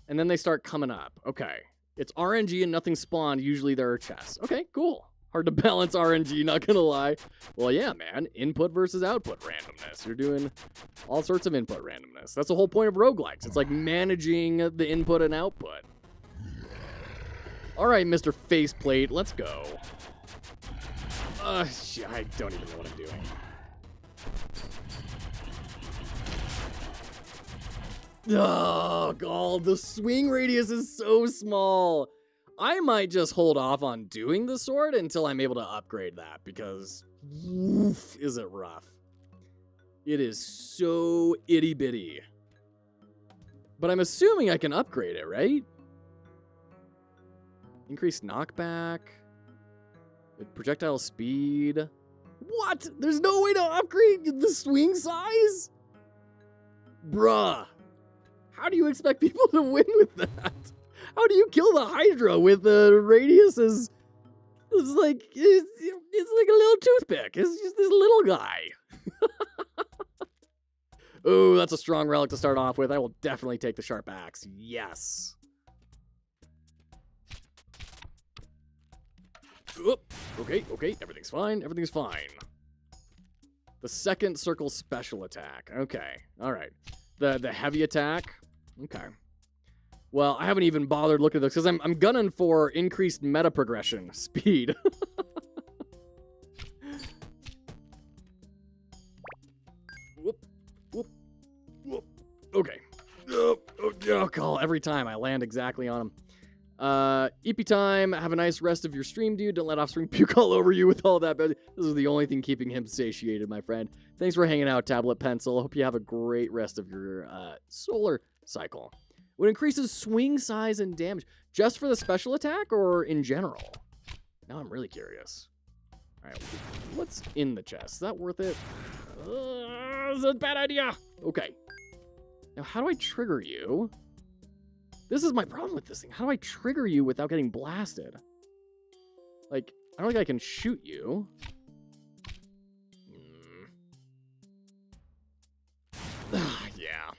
And then they start coming up. Okay. It's RNG and nothing spawned. Usually there are chests. Okay, cool. Hard to balance RNG, not gonna lie. Well, yeah, man. Input versus output randomness. You're doing all sorts of input randomness. That's the whole point of roguelikes. It's like managing the input and output. All right, Mr. Faceplate, let's go. Shit, I don't even know what I'm doing. Oh, God, the swing radius is so small. I might just hold off on doing the sword until I'm able to upgrade that, because oof, is it rough. It is so itty-bitty. But I'm assuming I can upgrade it, right? Increased knockback. Projectile speed. What? There's no way to upgrade the swing size? Bruh. How do you expect people to win with that? How do you kill the Hydra with a radius as... It's like a little toothpick. It's just this little guy. Oh, that's a strong relic to start off with. I will definitely take the sharp axe. Yes. Oop. Okay. Everything's fine. Everything's fine. The second circle special attack. Okay. All right. The heavy attack. Okay. Well, I haven't even bothered looking at this because I'm gunning for increased meta progression speed. Whoop. Okay. Oh, call every time I land exactly on him. EP time. Have a nice rest of your stream, dude. Don't let offspring puke all over you with all that. But this is the only thing keeping him satiated, my friend. Thanks for hanging out, Tablet Pencil. Hope you have a great rest of your solar cycle. What increases swing size and damage? Just for the special attack or in general? Now I'm really curious. All right, what's in the chest? Is that worth it? This is a bad idea. Okay. Now, how do I trigger you? This is my problem with this thing. How do I trigger you without getting blasted? Like, I don't think I can shoot you. Yeah.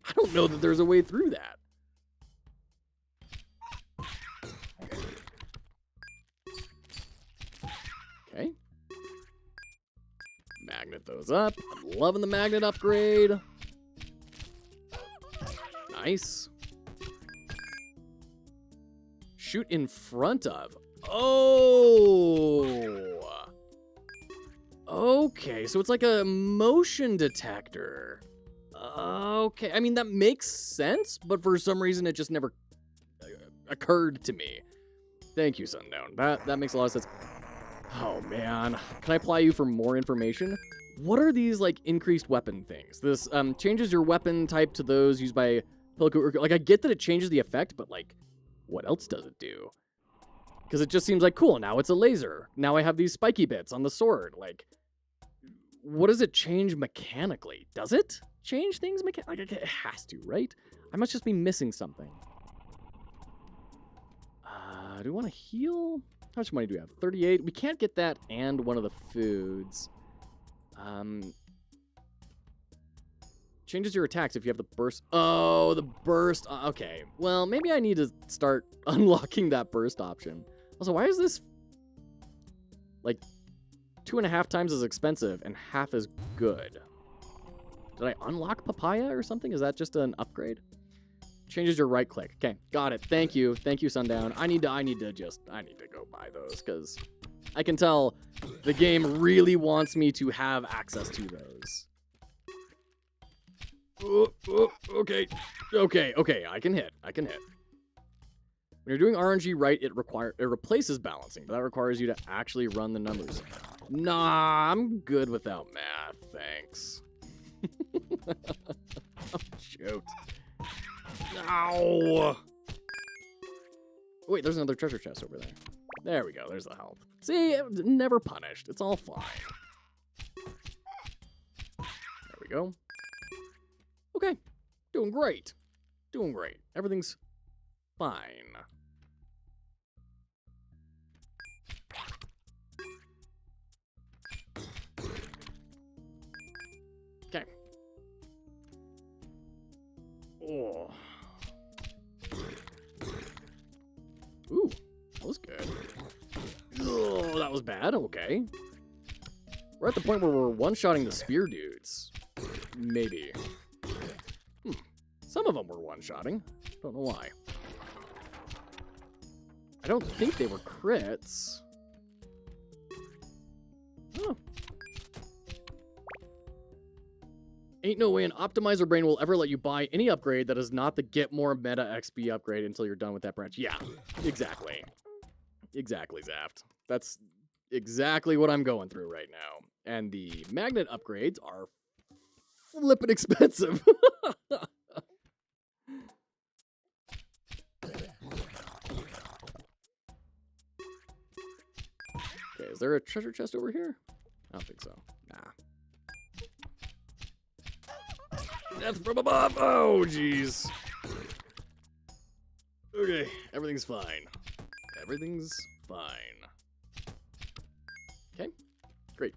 I don't know that there's a way through that. Okay. Magnet those up. I'm loving the magnet upgrade. Nice. Shoot in front of. Oh. Okay, so it's like a motion detector. Okay, I mean, that makes sense, but for some reason it just never occurred to me. Thank you, Sundown. That makes a lot of sense. Oh, man. Can I apply you for more information? What are these, like, increased weapon things? This changes your weapon type to those used by Piliku. Like, I get that it changes the effect, but, like, what else does it do? Because it just seems like, cool, now it's a laser. Now I have these spiky bits on the sword. Like, what does it change mechanically? Does it change things mechanically? Like, it has to, right? I must just be missing something. Do we want to heal? How much money do we have? 38. We can't get that and one of the foods. Changes your attacks if you have the burst. Oh, the burst. Okay. Well, maybe I need to start unlocking that burst option. Also, why is this like 2.5 times as expensive and half as good? Did I unlock papaya or something? Is that just an upgrade? Changes your right click. Okay, got it. Thank you. Thank you, Sundown. I need to go buy those because I can tell the game really wants me to have access to those. Okay. I can hit. When you're doing RNG right, it replaces balancing, but that requires you to actually run the numbers. Nah, I'm good without math. Thanks. Oh, shoot. No. Wait, there's another treasure chest over there. There we go. There's the health. See, never punished. It's all fine. There we go. Okay. Doing great. Everything's fine. Okay. Oh. Ooh, that was good. Oh, that was bad. Okay. We're at the point where we're one-shotting the spear dudes. Maybe. Some of them were one-shotting. Don't know why. I don't think they were crits. Oh. Ain't no way an optimizer brain will ever let you buy any upgrade that is not the get more meta XP upgrade until you're done with that branch. Yeah, exactly. Exactly, Zaft. That's exactly what I'm going through right now. And the magnet upgrades are flippin' expensive. Okay, is there a treasure chest over here? I don't think so. Nah. Death from above! Oh, jeez. Okay, everything's fine. Everything's fine. Okay, great.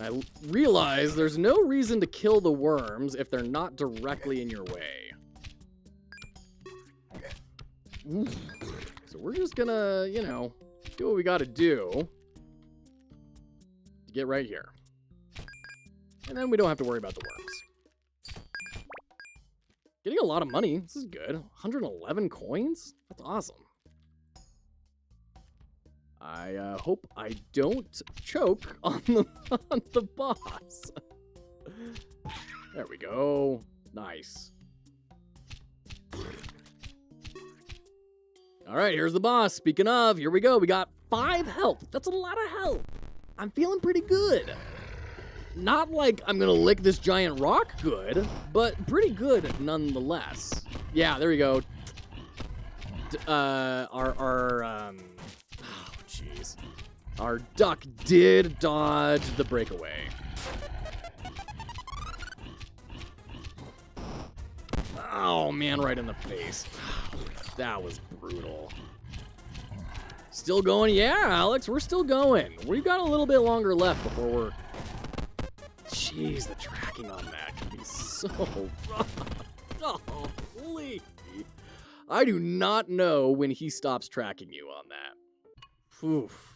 I realize there's no reason to kill the worms if they're not directly in your way. Oof. So we're just gonna, you know, do what we gotta do to get right here. And then we don't have to worry about the worms. Getting a lot of money. This is good. 111 coins? That's awesome. I hope I don't choke on the boss. There we go. Nice. All right, here's the boss. Speaking of, here we go. We got 5 health. That's a lot of health. I'm feeling pretty good. Not like I'm going to lick this giant rock good, but pretty good nonetheless. Yeah, there we go. Our duck did dodge the breakaway. Oh, man, right in the face. That was brutal. Still going? Yeah, Alex, we're still going. We've got a little bit longer left before we're... Jeez, the tracking on that can be so rough. Oh, please. I do not know when he stops tracking you on that. Oof.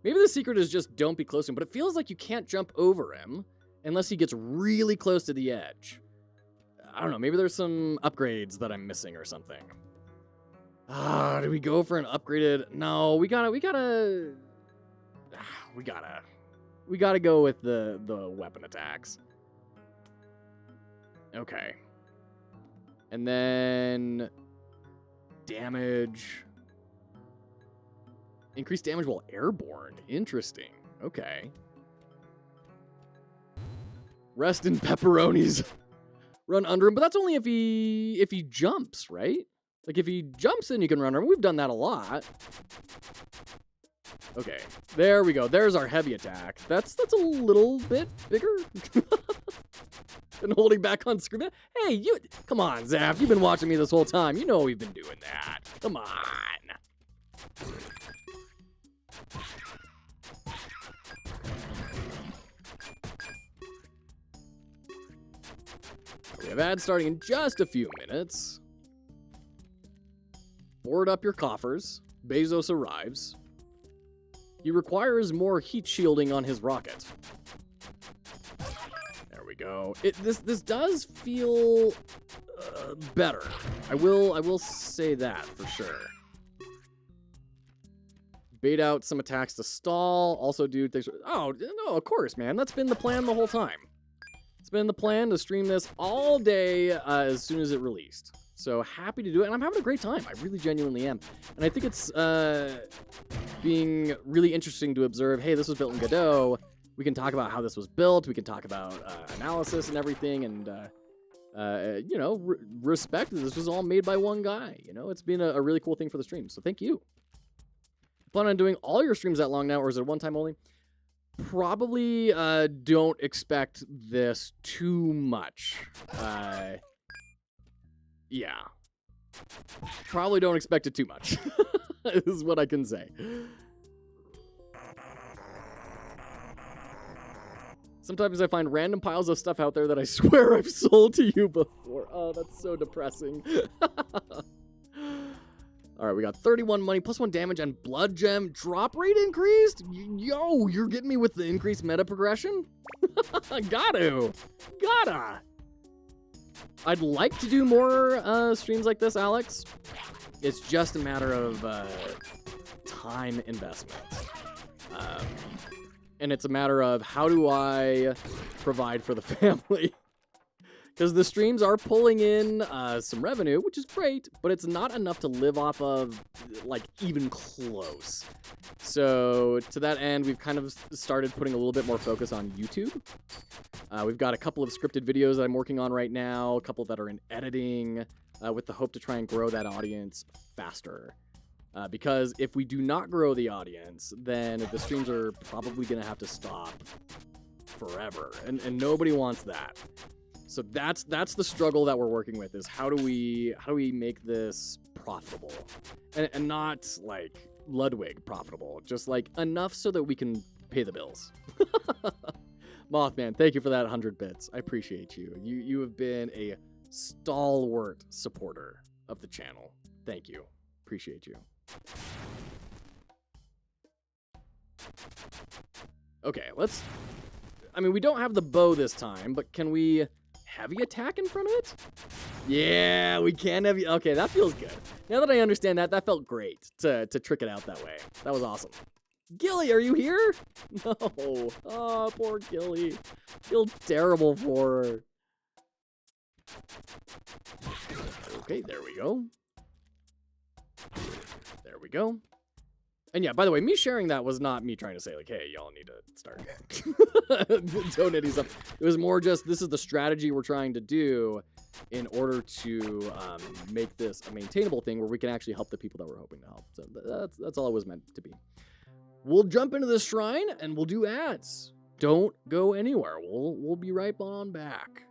Maybe the secret is just don't be close to him, but it feels like you can't jump over him unless he gets really close to the edge. I don't know, maybe there's some upgrades that I'm missing or something. Do we go for an upgraded? No, we gotta go with the weapon attacks. Okay. And then damage. Increased damage while airborne. Interesting. Okay. Rest in pepperonis. Run under him, but that's only if he jumps, right? Like if he jumps, then you can run under him. We've done that a lot. Okay, there we go. There's our heavy attack. That's a little bit bigger than holding back on screen. Hey, you come on, Zap. You've been watching me this whole time. You know we've been doing that. Come on. We have ads starting in just a few minutes. Board up your coffers. Bezos arrives. He requires more heat shielding on his rocket. There we go. This does feel better. I will say that for sure. Bait out some attacks to stall. Also do things. Oh no, of course, man. That's been the plan the whole time. It's been the plan to stream this all day as soon as it released. So happy to do it, and I'm having a great time. I really genuinely am. And I think it's being really interesting to observe, hey, this was built in Godot. We can talk about how this was built. We can talk about analysis and everything, and, you know, respect that this was all made by one guy. You know, it's been a really cool thing for the stream, so thank you. Plan on doing all your streams that long now, or is it one time only? Probably don't expect this too much. Yeah. Probably don't expect it too much, is what I can say. Sometimes I find random piles of stuff out there that I swear I've sold to you before. Oh, that's so depressing. All right, we got 31 money, plus 1 damage, and blood gem. Drop rate increased? Yo, you're getting me with the increased meta progression? Gotta. I'd like to do more streams like this, Alex. It's just a matter of time investment. And it's a matter of how do I provide for the family? Because the streams are pulling in some revenue, which is great, but it's not enough to live off of, like, even close. So to that end, we've kind of started putting a little bit more focus on YouTube. We've got a couple of scripted videos that I'm working on right now, a couple that are in editing, with the hope to try and grow that audience faster. Because if we do not grow the audience, then the streams are probably going to have to stop forever, and nobody wants that. So that's the struggle that we're working with, is how do we make this profitable, and not like Ludwig profitable, just like enough so that we can pay the bills. Mothman, thank you for that 100 bits. I appreciate you. You have been a stalwart supporter of the channel. Thank you. Appreciate you. Okay, I mean, we don't have the bow this time, but can we heavy attack in front of it? Yeah, we can heavy. Okay, that feels good. Now that I understand that, that felt great to trick it out that way. That was awesome. Gilly, are you here? No. Oh, poor Gilly. Feel terrible for her. Okay, there we go. There we go. And yeah, by the way, me sharing that was not me trying to say, like, hey, y'all need to start donating stuff. It was more just, this is the strategy we're trying to do in order to make this a maintainable thing where we can actually help the people that we're hoping to help. So that's all it was meant to be. We'll jump into the shrine and we'll do ads. Don't go anywhere. We'll be right on back.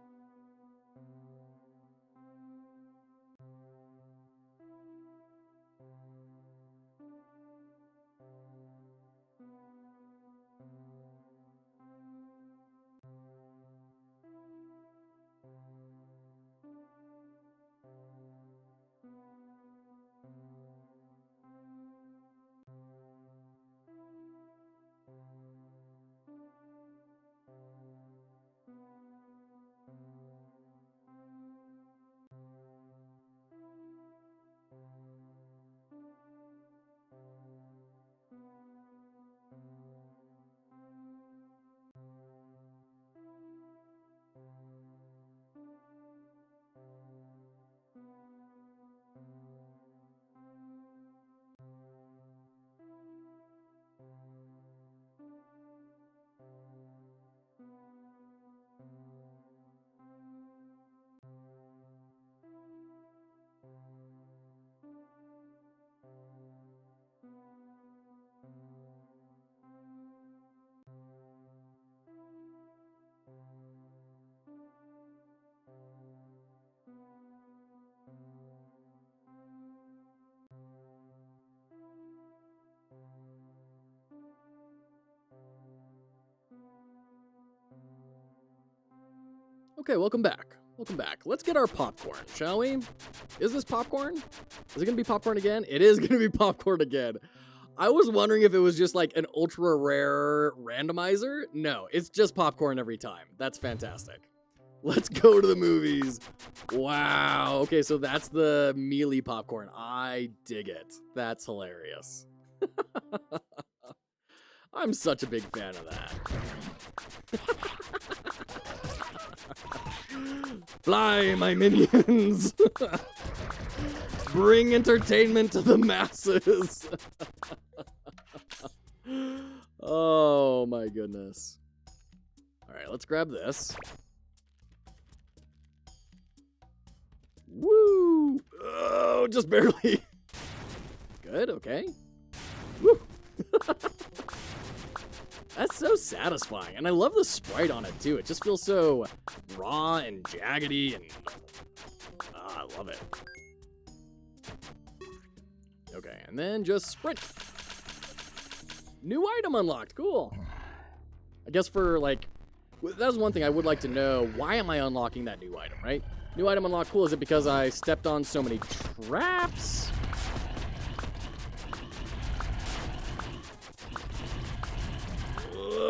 Okay, welcome back. Welcome back. Let's get our popcorn, shall we? Is this popcorn? Is it going to be popcorn again? It is going to be popcorn again. I was wondering if it was just like an ultra rare randomizer. No, it's just popcorn every time. That's fantastic. Let's go to the movies. Wow. Okay, so that's the mealy popcorn. I dig it. That's hilarious. I'm such a big fan of that. Fly, my minions! Bring entertainment to the masses! Oh my goodness. Alright, let's grab this. Woo! Oh, just barely. Good, okay. Woo! That's so satisfying, and I love the sprite on it too. It just feels so raw and jaggedy, and I love it. Okay, and then just sprint. New item unlocked, cool. I guess for like, that's one thing I would like to know. Why am I unlocking that new item, right? New item unlocked, cool. Is it because I stepped on so many traps?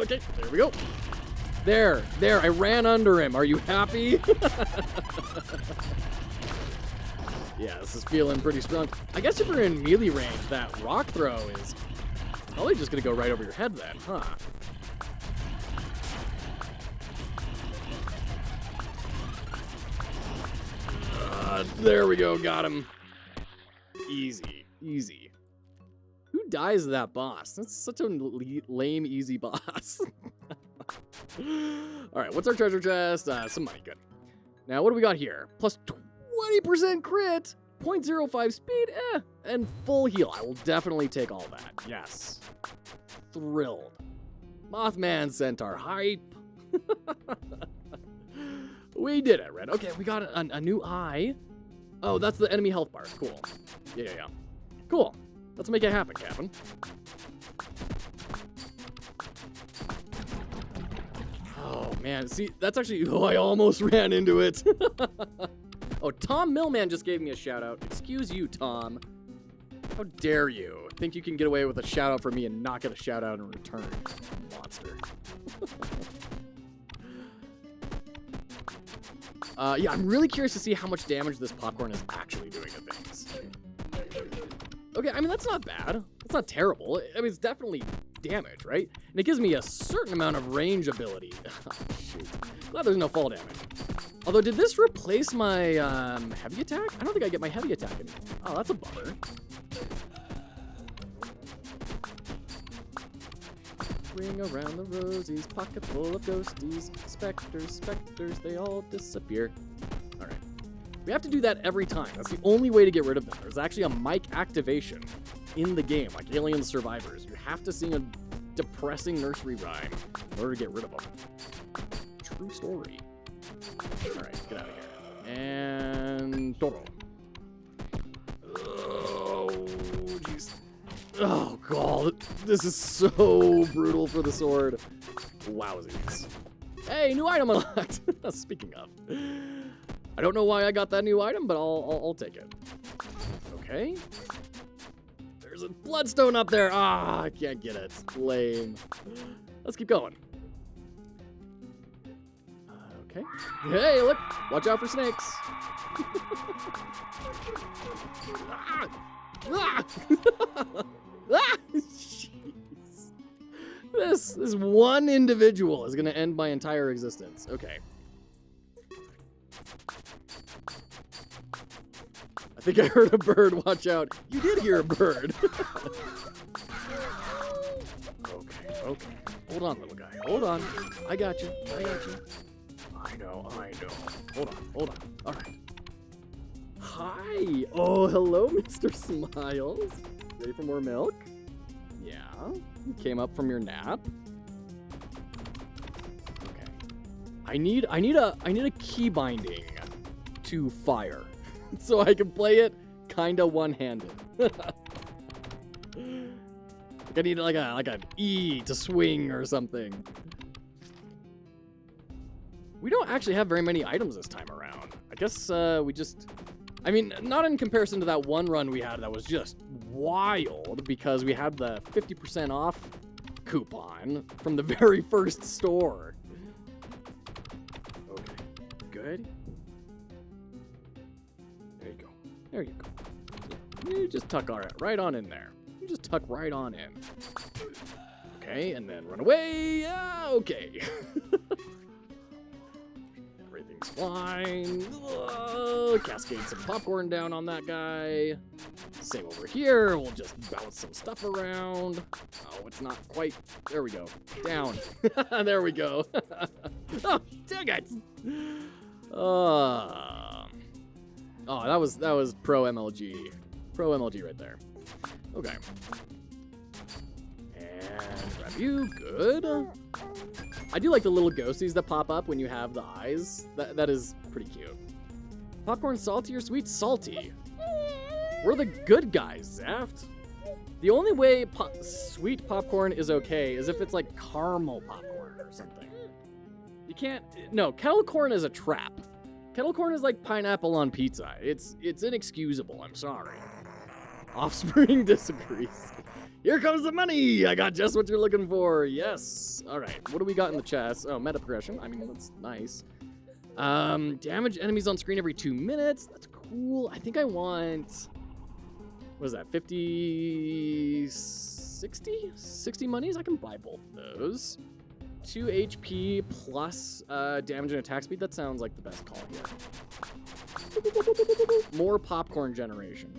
Okay, there we go. There, I ran under him. Are you happy? Yeah, this is feeling pretty strong. I guess if you're in melee range, that rock throw is probably just gonna go right over your head then, huh? There we go. Got him. Easy. Easy. Who dies to that boss? That's such a lame, easy boss. Alright, what's our treasure chest? Some money. Good. Now, what do we got here? Plus 20% crit, 0.05 speed, and full heal. I will definitely take all that. Yes. Thrilled. Mothman Centaur hype. We did it, Red. Okay, we got a new eye. Oh, that's the enemy health bar. Cool. Yeah. Cool. Let's make it happen, Captain. Oh, man. See, that's actually... Oh, I almost ran into it. Oh, Tom Millman just gave me a shout-out. Excuse you, Tom. How dare you think you can get away with a shout-out for me and not get a shout-out in return, monster. Yeah, I'm really curious to see how much damage this popcorn is actually doing to things. Okay, I mean, that's not bad. That's not terrible. I mean, it's definitely damage, right? And it gives me a certain amount of range ability. Oh, shoot. Glad there's no fall damage. Although, did this replace my heavy attack? I don't think I get my heavy attack anymore. Oh, that's a bummer. Ring around the rosies, pocket full of ghosties, specters, they all disappear. All right. We have to do that every time. That's the only way to get rid of them. There's actually a mic activation in the game, like Alien Survivors. You have to sing a depressing nursery rhyme in order to get rid of them. True story. All right, get out of here. And Toro. Oh, jeez. Oh, God. This is so brutal for the sword. Wowsies. Hey, new item unlocked. Speaking of. I don't know why I got that new item, but I'll take it. Okay. There's a bloodstone up there. Ah, I can't get it. Lame. Let's keep going. Okay. Hey, look. Watch out for snakes. Jeez. This one individual is going to end my entire existence. Okay. I think I heard a bird. Watch out. You did hear a bird. Okay. Hold on, little guy. Hold on. I got you. I know. Hold on. All right. Hi. Oh, hello, Mr. Smiles. Ready for more milk? Yeah. You came up from your nap. Okay. I need a key binding to fire, so I can play it kinda one-handed. I need like an E to swing or something. We don't actually have very many items this time around. I guess we just... I mean, not in comparison to that one run we had that was just wild because we had the 50% off coupon from the very first store. Okay, good. There you go. Yeah, you just tuck right on in there. You just tuck right on in. Okay, and then run away. Okay. Everything's fine. Cascade some popcorn down on that guy. Same over here. We'll just bounce some stuff around. Oh, it's not quite. There we go. Down. There we go. Oh, dang it. Oh, that was pro MLG. Pro MLG right there. Okay. And grab you. Good. I do like the little ghosties that pop up when you have the eyes. That is pretty cute. Popcorn salty or sweet? Salty. We're the good guys, Zaft. The only way sweet popcorn is okay is if it's like caramel popcorn or something. You can't... No, kettle corn is a trap. Kettle corn is like pineapple on pizza. It's inexcusable. I'm sorry. Offspring disagrees. Here comes the money! I got just what you're looking for. Yes. All right. What do we got in the chest? Oh, meta progression. I mean, that's nice. Damage enemies on screen every 2 minutes. That's cool. I think I want... What is that? 50... 60? 60 monies? I can buy both of those. 2 HP plus damage and attack speed. That sounds like the best call here. More popcorn generation.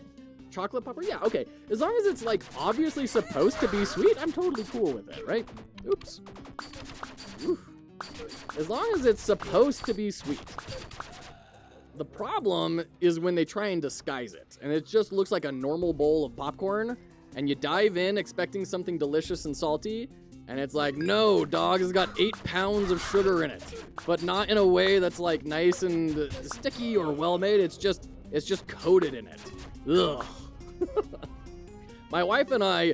Chocolate popcorn? Yeah, okay. As long as it's, like, obviously supposed to be sweet, I'm totally cool with it, right? Oops. Oof. As long as it's supposed to be sweet. The problem is when they try and disguise it, and it just looks like a normal bowl of popcorn, and you dive in expecting something delicious and salty, and it's like, no, dog, it's got 8 pounds of sugar in it, but not in a way that's like nice and sticky or well-made. It's just coated in it. Ugh. My wife and I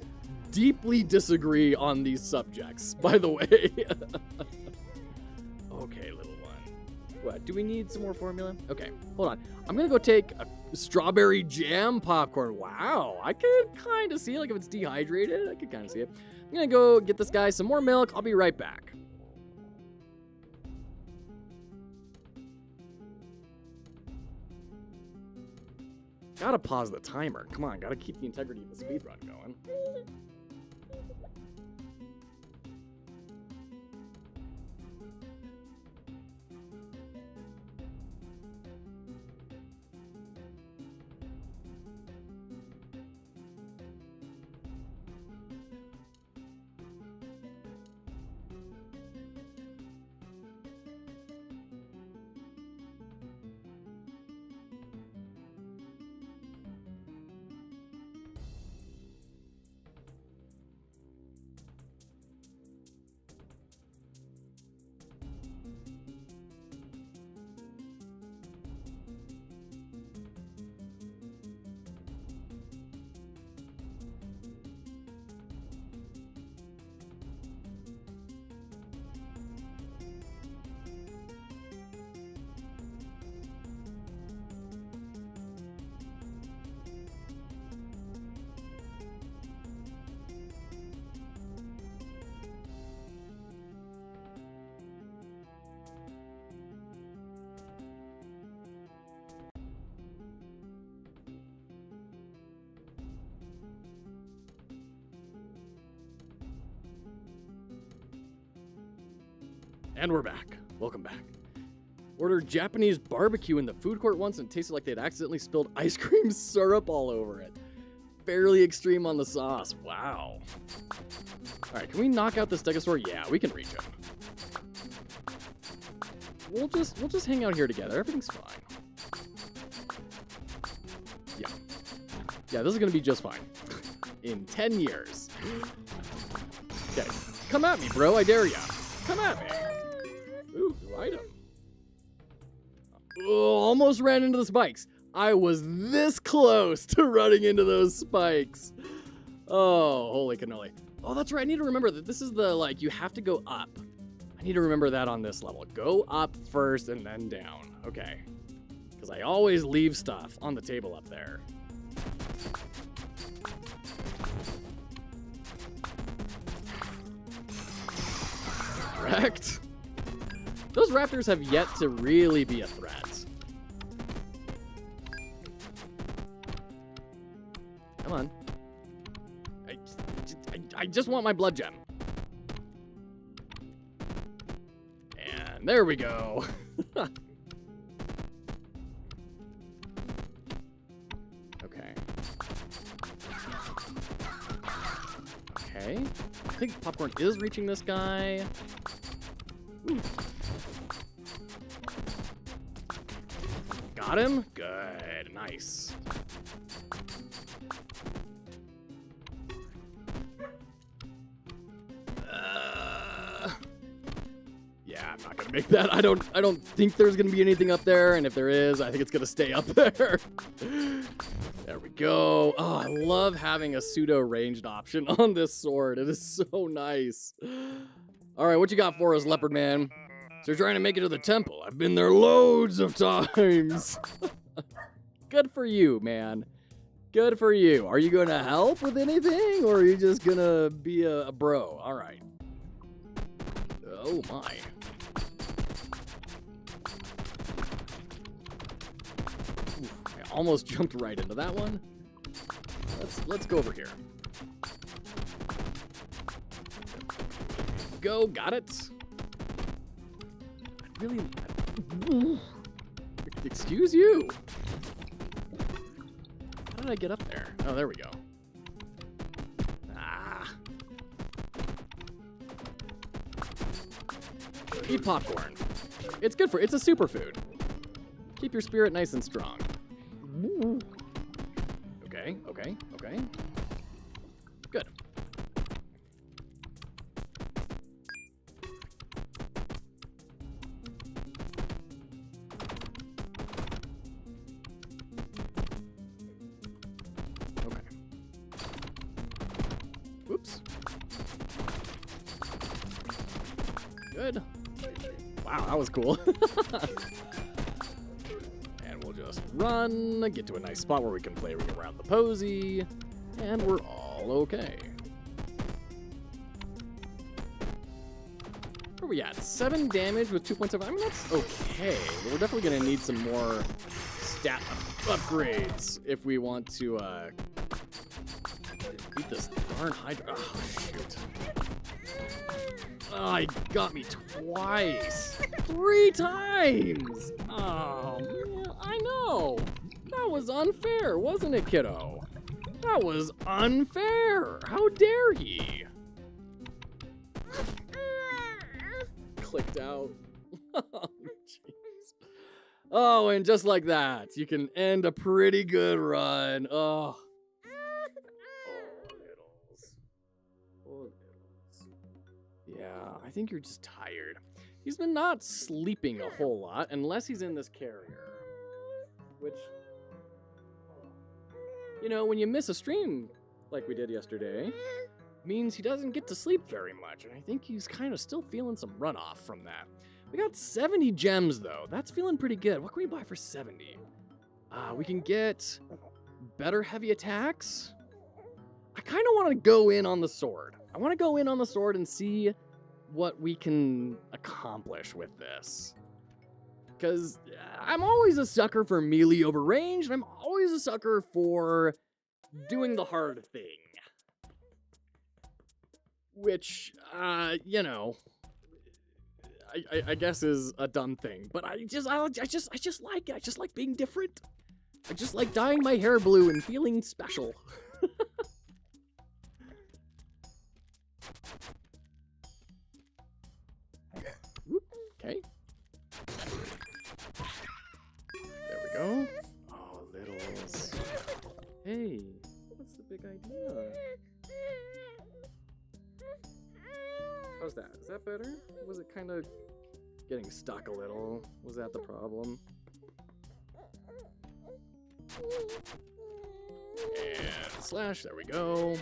deeply disagree on these subjects, by the way. Okay, little one. What, do we need some more formula? Okay, hold on. I'm gonna go take a strawberry jam popcorn. Wow, I could kind of see it. Like if it's dehydrated, I could kind of see it. I'm gonna go get this guy some more milk. I'll be right back. Gotta pause the timer. Come on, gotta keep the integrity of the speedrun going. And we're back. Welcome back. Ordered Japanese barbecue in the food court once and it tasted like they'd accidentally spilled ice cream syrup all over it. Fairly extreme on the sauce. Wow. All right, can we knock out this Stegosaur? Yeah, we can reach him. We'll just hang out here together. Everything's fine. Yeah, this is gonna be just fine. In 10 years. Okay, come at me, bro. I dare ya. Come at me. Ooh, new item. Oh, almost ran into the spikes. I was this close to running into those spikes. Oh, holy cannoli. Oh, that's right. I need to remember that this is the, like, you have to go up. I need to remember that on this level. Go up first and then down. Okay. Because I always leave stuff on the table up there. Correct. Those raptors have yet to really be a threat. Come on. I just want my blood gem. And there we go. Okay. Okay. I think popcorn is reaching this guy. Ooh. Got him? Good. Nice. Yeah, I'm not gonna make that. I don't think there's gonna be anything up there, and if there is, I think it's gonna stay up there. There we go. Oh, I love having a pseudo ranged option on this sword. It is so nice. All right, what you got for us, Leopard Man? So you're trying to make it to the temple. I've been there loads of times. Good for you, man. Good for you. Are you going to help with anything, or are you just going to be a bro? All right. Oh, my. Ooh, I almost jumped right into that one. Let's go over here. Go, got it. Really? Excuse you. How did I get up there? Oh, there we go. Ah. Eat popcorn. It's good for, it's a superfood. Keep your spirit nice and strong. Okay, okay, okay. Good. Okay. Whoops. Good. Wow, that was cool. And we'll just run, get to a nice spot where we can play around the posy, and we're all okay. Where are we at? 7 damage with 2.7. I mean, that's okay. But we're definitely going to need some more stat upgrades if we want to beat this darn Hydra. Oh, shoot. Oh, he got me twice. 3 times. Oh, man, I know. That was unfair, wasn't it, kiddo? That was unfair. How dare he? Clicked out. Oh, jeez. Oh, and just like that, you can end a pretty good run. Oh. Yeah, I think you're just tired. He's been not sleeping a whole lot, unless he's in this carrier. Which, you know, when you miss a stream like we did yesterday, means he doesn't get to sleep very much. And I think he's kind of still feeling some runoff from that. We got 70 gems, though. That's feeling pretty good. What can we buy for 70? We can get better heavy attacks. I kind of want to go in on the sword. I want to go in on the sword and see what we can accomplish with this. Because I'm always a sucker for melee over range, and I'm always a sucker for doing the hard thing. Which, you know, I guess is a dumb thing. But I just like it. I just like being different. I just like dyeing my hair blue and feeling special. Okay. There we go. Oh, littles. Hey, what's the big idea? How's that? Is that better? Was it kind of getting stuck a little? Was that the problem? And slash, there we go.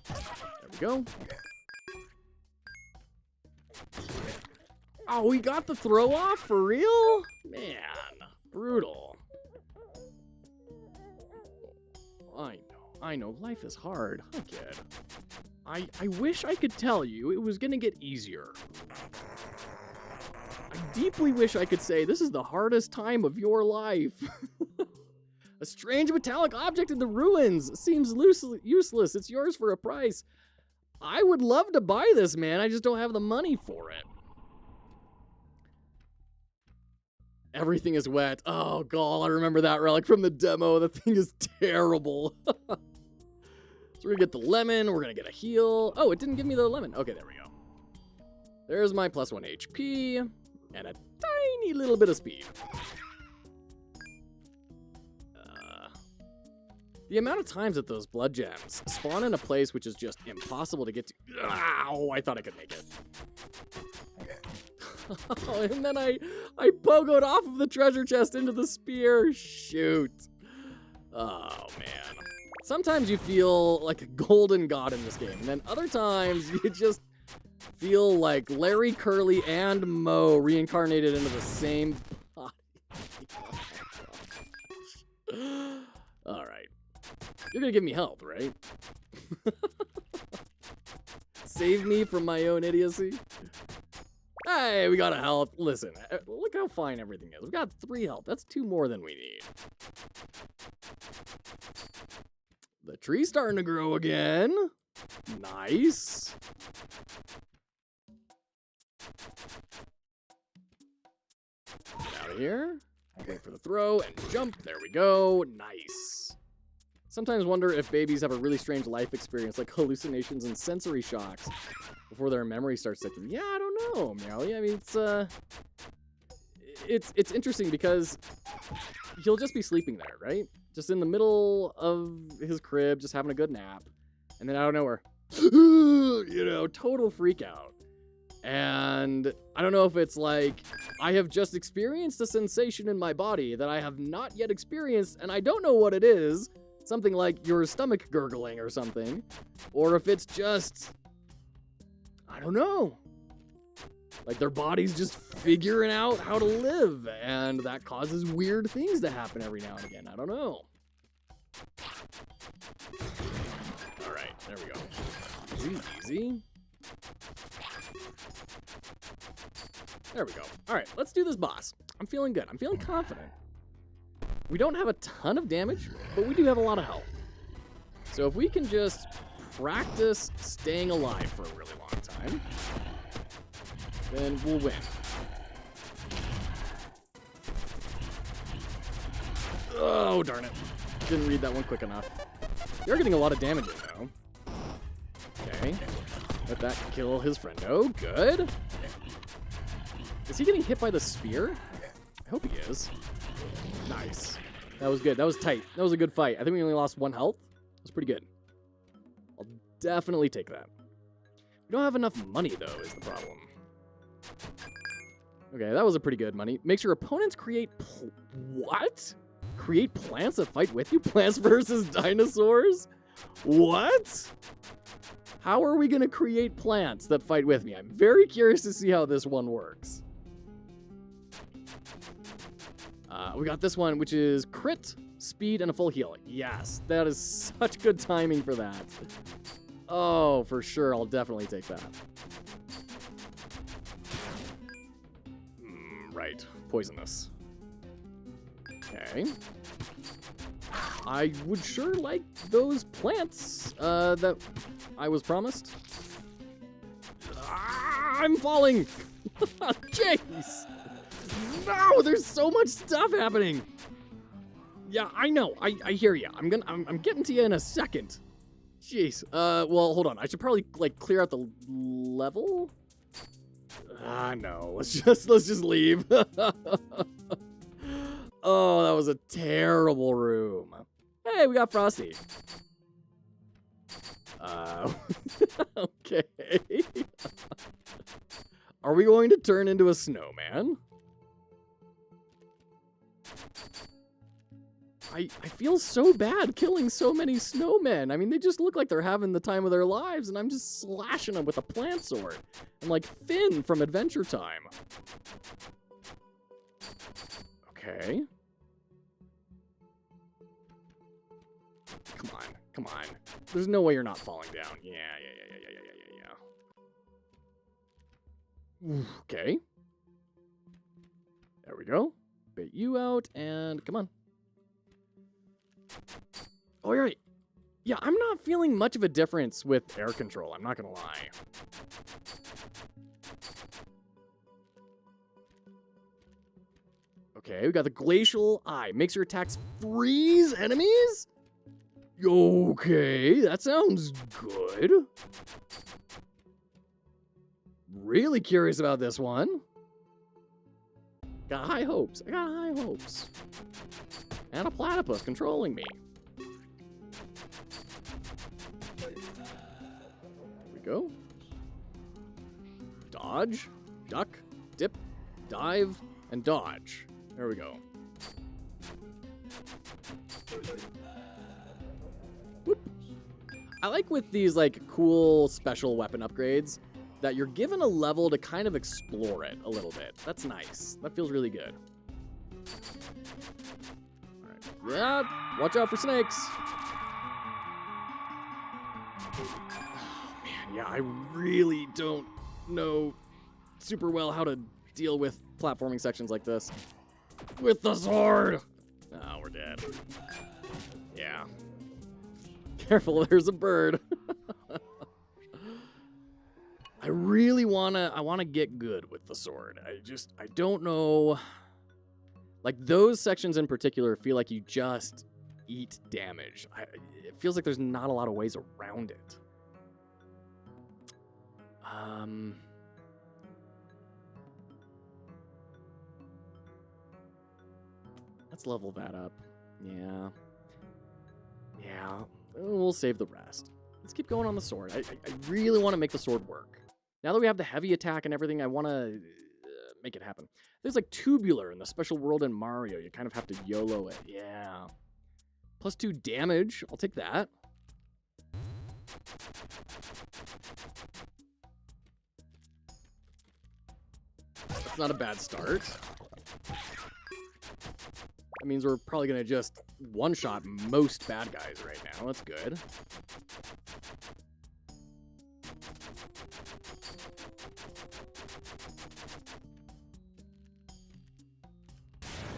There we go. Oh, we got the throw off for real? Man, brutal. I know, life is hard, huh, kid? I wish I could tell you it was gonna get easier. I deeply wish I could say this is the hardest time of your life. A strange metallic object in the ruins. Seems useless. It's yours for a price. I would love to buy this, man. I just don't have the money for it. Everything is wet. Oh, God, I remember that relic from the demo. The thing is terrible. So we're going to get the lemon. We're going to get a heal. Oh, it didn't give me the lemon. Okay, there we go. There's my +1 HP and a tiny little bit of speed. The amount of times that those blood gems spawn in a place which is just impossible to get to. Ow, I thought I could make it. Oh, and then I pogoed off of the treasure chest into the spear. Shoot. Oh, man. Sometimes you feel like a golden god in this game, and then other times you just feel like Larry, Curly, and Moe reincarnated into the same body. All right. You're gonna give me health, right? Save me from my own idiocy. Hey, we got a health. Listen, look how fine everything is. We've got 3 health. That's 2 more than we need. The tree's starting to grow again. Nice. Now here. Wait for the throw and jump. There we go. Nice. Sometimes wonder if babies have a really strange life experience, like hallucinations and sensory shocks, before their memory starts ticking. Yeah, I don't know, Meowly. I mean, it's interesting because he'll just be sleeping there, right? Just in the middle of his crib, just having a good nap. And then out of nowhere, you know, total freak out. And I don't know if it's like, I have just experienced a sensation in my body that I have not yet experienced, and I don't know what it is. Something like your stomach gurgling or something. Or if it's just, I don't know. Like their body's just figuring out how to live, and that causes weird things to happen every now and again. I don't know. All right, there we go. Easy, easy. There we go. All right, let's do this boss. I'm feeling good. I'm feeling confident. We don't have a ton of damage, but we do have a lot of health. So if we can just practice staying alive for a really long time, then we'll win. Oh, darn it. Didn't read that one quick enough. You're getting a lot of damage in, though. Okay. Let that kill his friendo. Good. Is he getting hit by the spear? I hope he is. Nice. That was good. That was tight. That was a good fight. I think we only lost 1 health. That was pretty good. I'll definitely take that. We don't have enough money, though, is the problem. Okay, that was a pretty good money. Makes your opponents create... What? Create plants that fight with you? Plants versus dinosaurs? What? How are we going to create plants that fight with me? I'm very curious to see how this one works. We got this one, which is crit, speed, and a full heal. Yes, that is such good timing for that. Oh, for sure. I'll definitely take that. Right. Poisonous. Okay. I would sure like those plants that I was promised. I'm falling! Jeez! No, there's so much stuff happening. Yeah, I know. I hear you. I'm getting to you in a second. Jeez. Well, hold on. I should probably like clear out the level. No. Let's just leave. Oh, that was a terrible room. Hey, we got Frosty. Okay. Are we going to turn into a snowman? I feel so bad killing so many snowmen. I mean, they just look like they're having the time of their lives, and I'm just slashing them with a plant sword. I'm like Finn from Adventure Time. Okay. Come on, come on. There's no way you're not falling down. Yeah. Okay. There we go. Bait you out, and come on. Oh, you're right. Yeah, I'm not feeling much of a difference with air control. I'm not gonna lie. Okay, we got the Glacial Eye. Makes your attacks freeze enemies? Okay, that sounds good. Really curious about this one. Got high hopes. I got high hopes. And a platypus controlling me. There we go. Dodge, duck, dip, dive, and dodge. There we go. Whoop. I like with these like cool special weapon upgrades that you're given a level to kind of explore it a little bit. That's nice. That feels really good. Yeah, watch out for snakes. Oh, man, yeah, I really don't know super well how to deal with platforming sections like this. With the sword! Oh, we're dead. Yeah. Careful, there's a bird. I really wanna get good with the sword. I don't know Like, those sections in particular feel like you just eat damage. It feels like there's not a lot of ways around it. Let's level that up. Yeah. We'll save the rest. Let's keep going on the sword. I really want to make the sword work. Now that we have the heavy attack and everything, I want to make it happen. There's like tubular in the special world in Mario. You kind of have to YOLO it. Yeah. +2 damage. I'll take that. That's not a bad start. That means we're probably going to just one-shot most bad guys right now. That's good.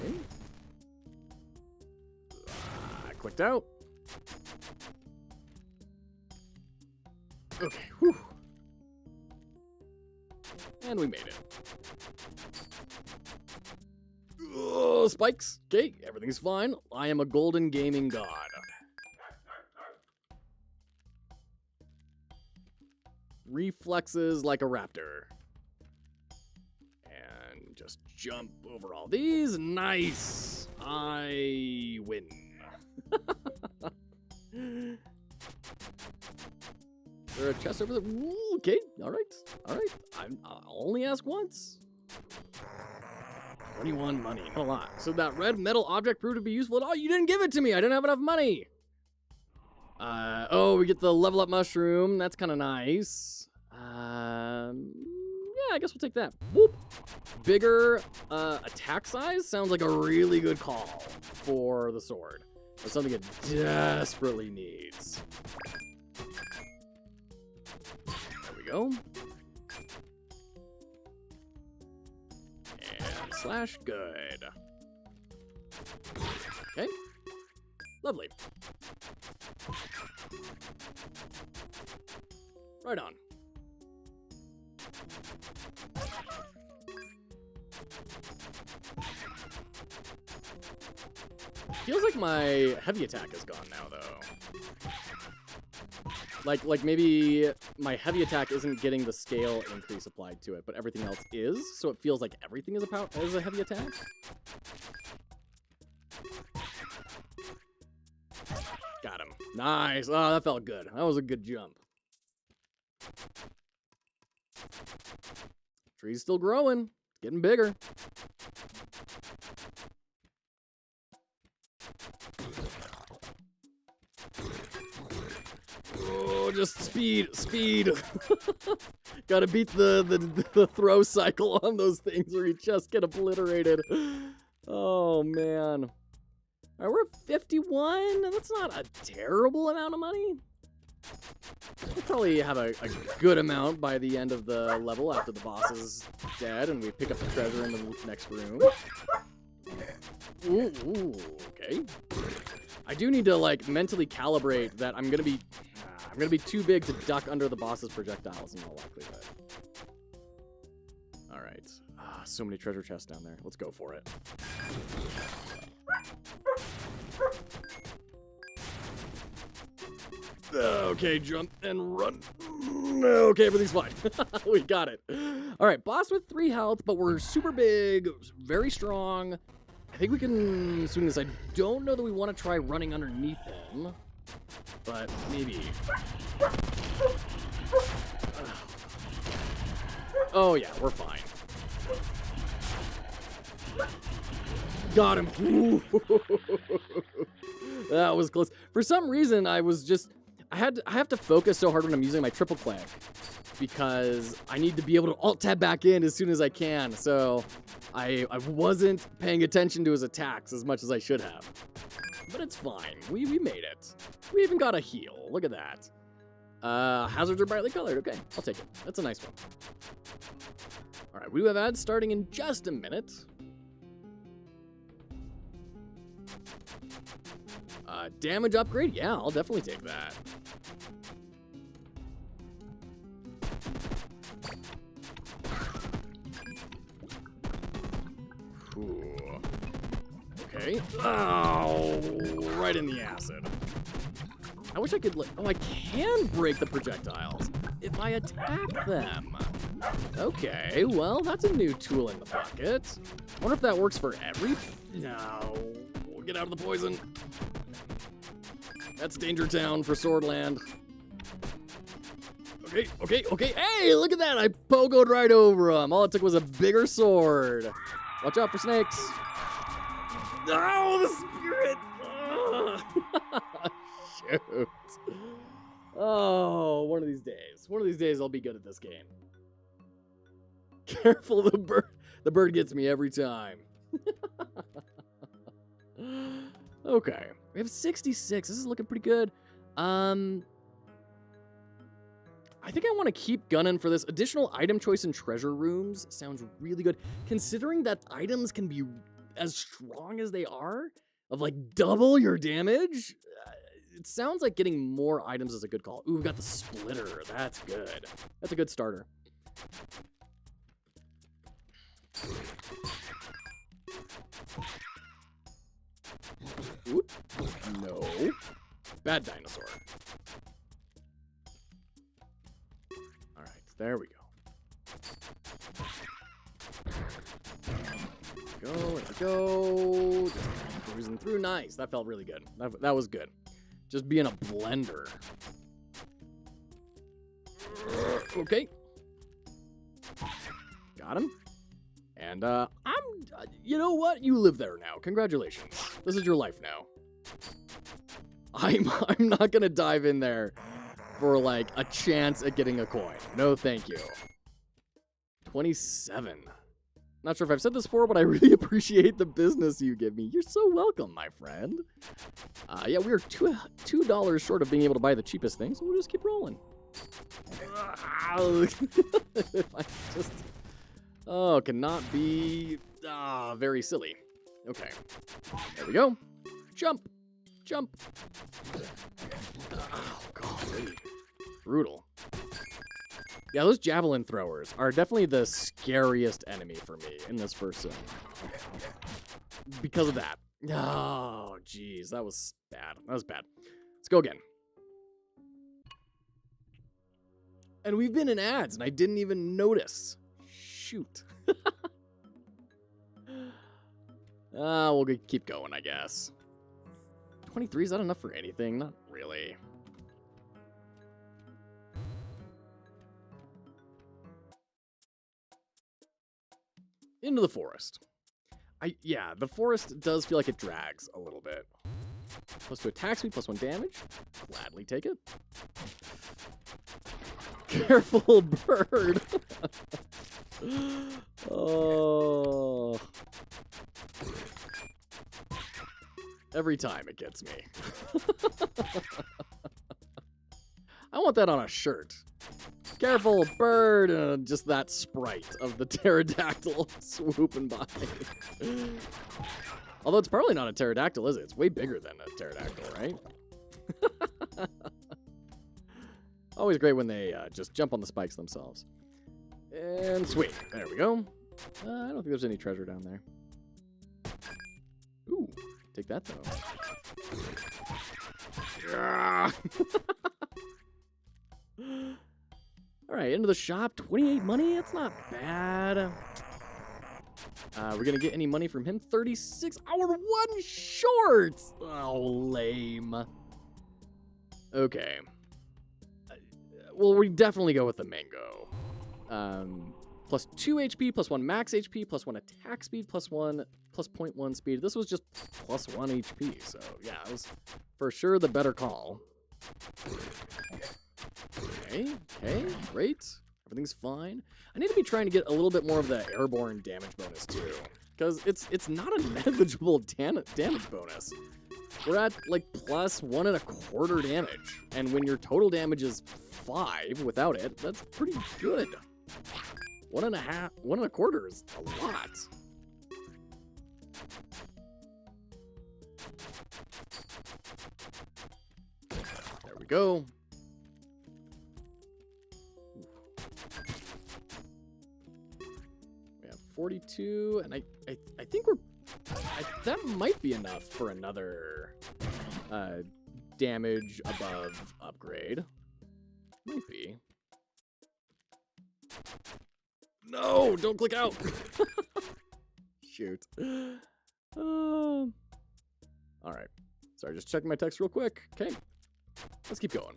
Okay. I clicked out. Okay, whew. And we made it. Oh, spikes. Okay, everything's fine. I am a golden gaming god. Reflexes like a raptor. And just jump over all these. Nice. I win. Is there a chest over there? Ooh, okay, all right. I'll only ask once. 21 money, not a lot. So that red metal object proved to be useful at all. You didn't give it to me. I didn't have enough money. Oh, we get the level up mushroom. That's kind of nice. Yeah, I guess we'll take that. Whoop. Bigger attack size sounds like a really good call for the sword. That's something it desperately needs. There we go. And slash good. Okay. Lovely. Right on. Feels like my heavy attack is gone now, though. Like maybe my heavy attack isn't getting the scale increase applied to it, but everything else is, so it feels like everything is a heavy attack. Got him. Nice. Oh, that felt good. That was a good jump. Tree's still growing. It's getting bigger. Oh, just speed. Gotta beat the throw cycle on those things or you just get obliterated. Oh, man. All right, we're at 51. That's not a terrible amount of money. We'll probably have a good amount by the end of the level after the boss is dead and we pick up the treasure in the next room. Ooh, okay. I do need to like mentally calibrate that I'm gonna be too big to duck under the boss's projectiles in all likelihood. All right. So many treasure chests down there. Let's go for it. Okay, jump and run. Okay, everything's fine. We got it. All right, boss with 3 health, but we're super big, very strong. I think we can swing this. I don't know that we want to try running underneath him, but maybe. Oh yeah, we're fine. Got him. That was close. For some reason, I have to focus so hard when I'm using my triple click because I need to be able to alt tab back in as soon as I can. So I wasn't paying attention to his attacks as much as I should have. But it's fine. We made it. We even got a heal. Look at that. Hazards are brightly colored. Okay, I'll take it. That's a nice one. All right, we do have ads starting in just a minute. Damage upgrade? Yeah, I'll definitely take that. Ooh. Okay. Oh, right in the acid. I wish I could, like, oh, I can break the projectiles if I attack them. Okay, well, that's a new tool in the bucket. I wonder if that works for every... No. We'll get out of the poison. That's Danger Town for Swordland. Okay, okay, okay. Hey, look at that. I pogoed right over him. All it took was a bigger sword. Watch out for snakes. Oh, the spirit. Shoot. Oh, one of these days. One of these days I'll be good at this game. Careful, the bird. The bird gets me every time. Okay. We have 66. This is looking pretty good. I think I want to keep gunning for this. Additional item choice in treasure rooms sounds really good. Considering that items can be as strong as they are, of like double your damage, it sounds like getting more items is a good call. Ooh, we've got the splitter. That's good. That's a good starter. Oop. No. Bad dinosaur. All right, there we go. There we go. Just cruising through. Nice. That felt really good. That was good. Just being a blender. Okay. Got him. And you know what? You live there now. Congratulations. This is your life now. I'm not gonna dive in there for like a chance at getting a coin. No, thank you. 27. Not sure if I've said this before, but I really appreciate the business you give me. You're so welcome, my friend. Yeah, we are $2 short of being able to buy the cheapest thing, so we'll just keep rolling. If I just... Oh, cannot be very silly. Okay. There we go. Jump. Jump. Oh, golly. Brutal. Yeah, those javelin throwers are definitely the scariest enemy for me in this first sim. Because of that. Oh, jeez. That was bad. That was bad. Let's go again. And we've been in ads, and I didn't even notice. Shoot. We'll keep going, I guess. 23, is that enough for anything? Not really. Into the forest. Yeah, the forest does feel like it drags a little bit. +2 attack speed, +1 damage. Gladly take it. Careful, bird. Oh. Every time it gets me. I want that on a shirt. Careful, bird. Just that sprite of the pterodactyl swooping by. Although it's probably not a pterodactyl, is it? It's way bigger than a pterodactyl, right? Always great when they just jump on the spikes themselves. And sweet. There we go. I don't think there's any treasure down there. Ooh. Take that, though. Yeah. All right, into the shop. 28 money. That's not bad. We're going to get any money from him. 36. Oh, we're one short. Oh, lame. Okay. Well, we definitely go with the mango. +2 HP, +1 max HP, +1 attack speed, +1, +0.1 speed. This was just +1 HP, so yeah, it was for sure the better call. Okay, great. Everything's fine. I need to be trying to get a little bit more of the airborne damage bonus too, because it's not a negligible damage bonus. We're at like +1 1/4 damage, and when your total damage is 5 without it, that's pretty good. 1 1/4 is a lot. There we go. We have 42, and I think we're That might be enough for another damage above upgrade. Might be. No, don't click out. Shoot. All right. Sorry, just checking my text real quick. Okay. Let's keep going.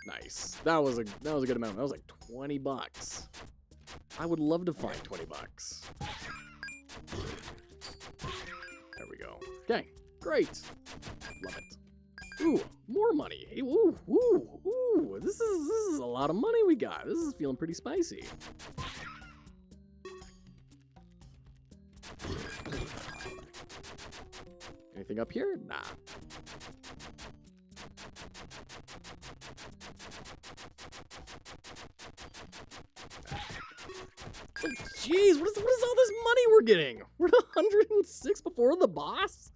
Nice. That was a good amount. That was like 20 bucks. I would love to find 20 bucks. There we go. Okay, great. Love it. Ooh, more money. Hey, ooh, ooh, ooh. This is a lot of money we got. This is feeling pretty spicy. Anything up here? Nah. Oh, jeez, what is all this money we're getting? We're at 106 before the boss?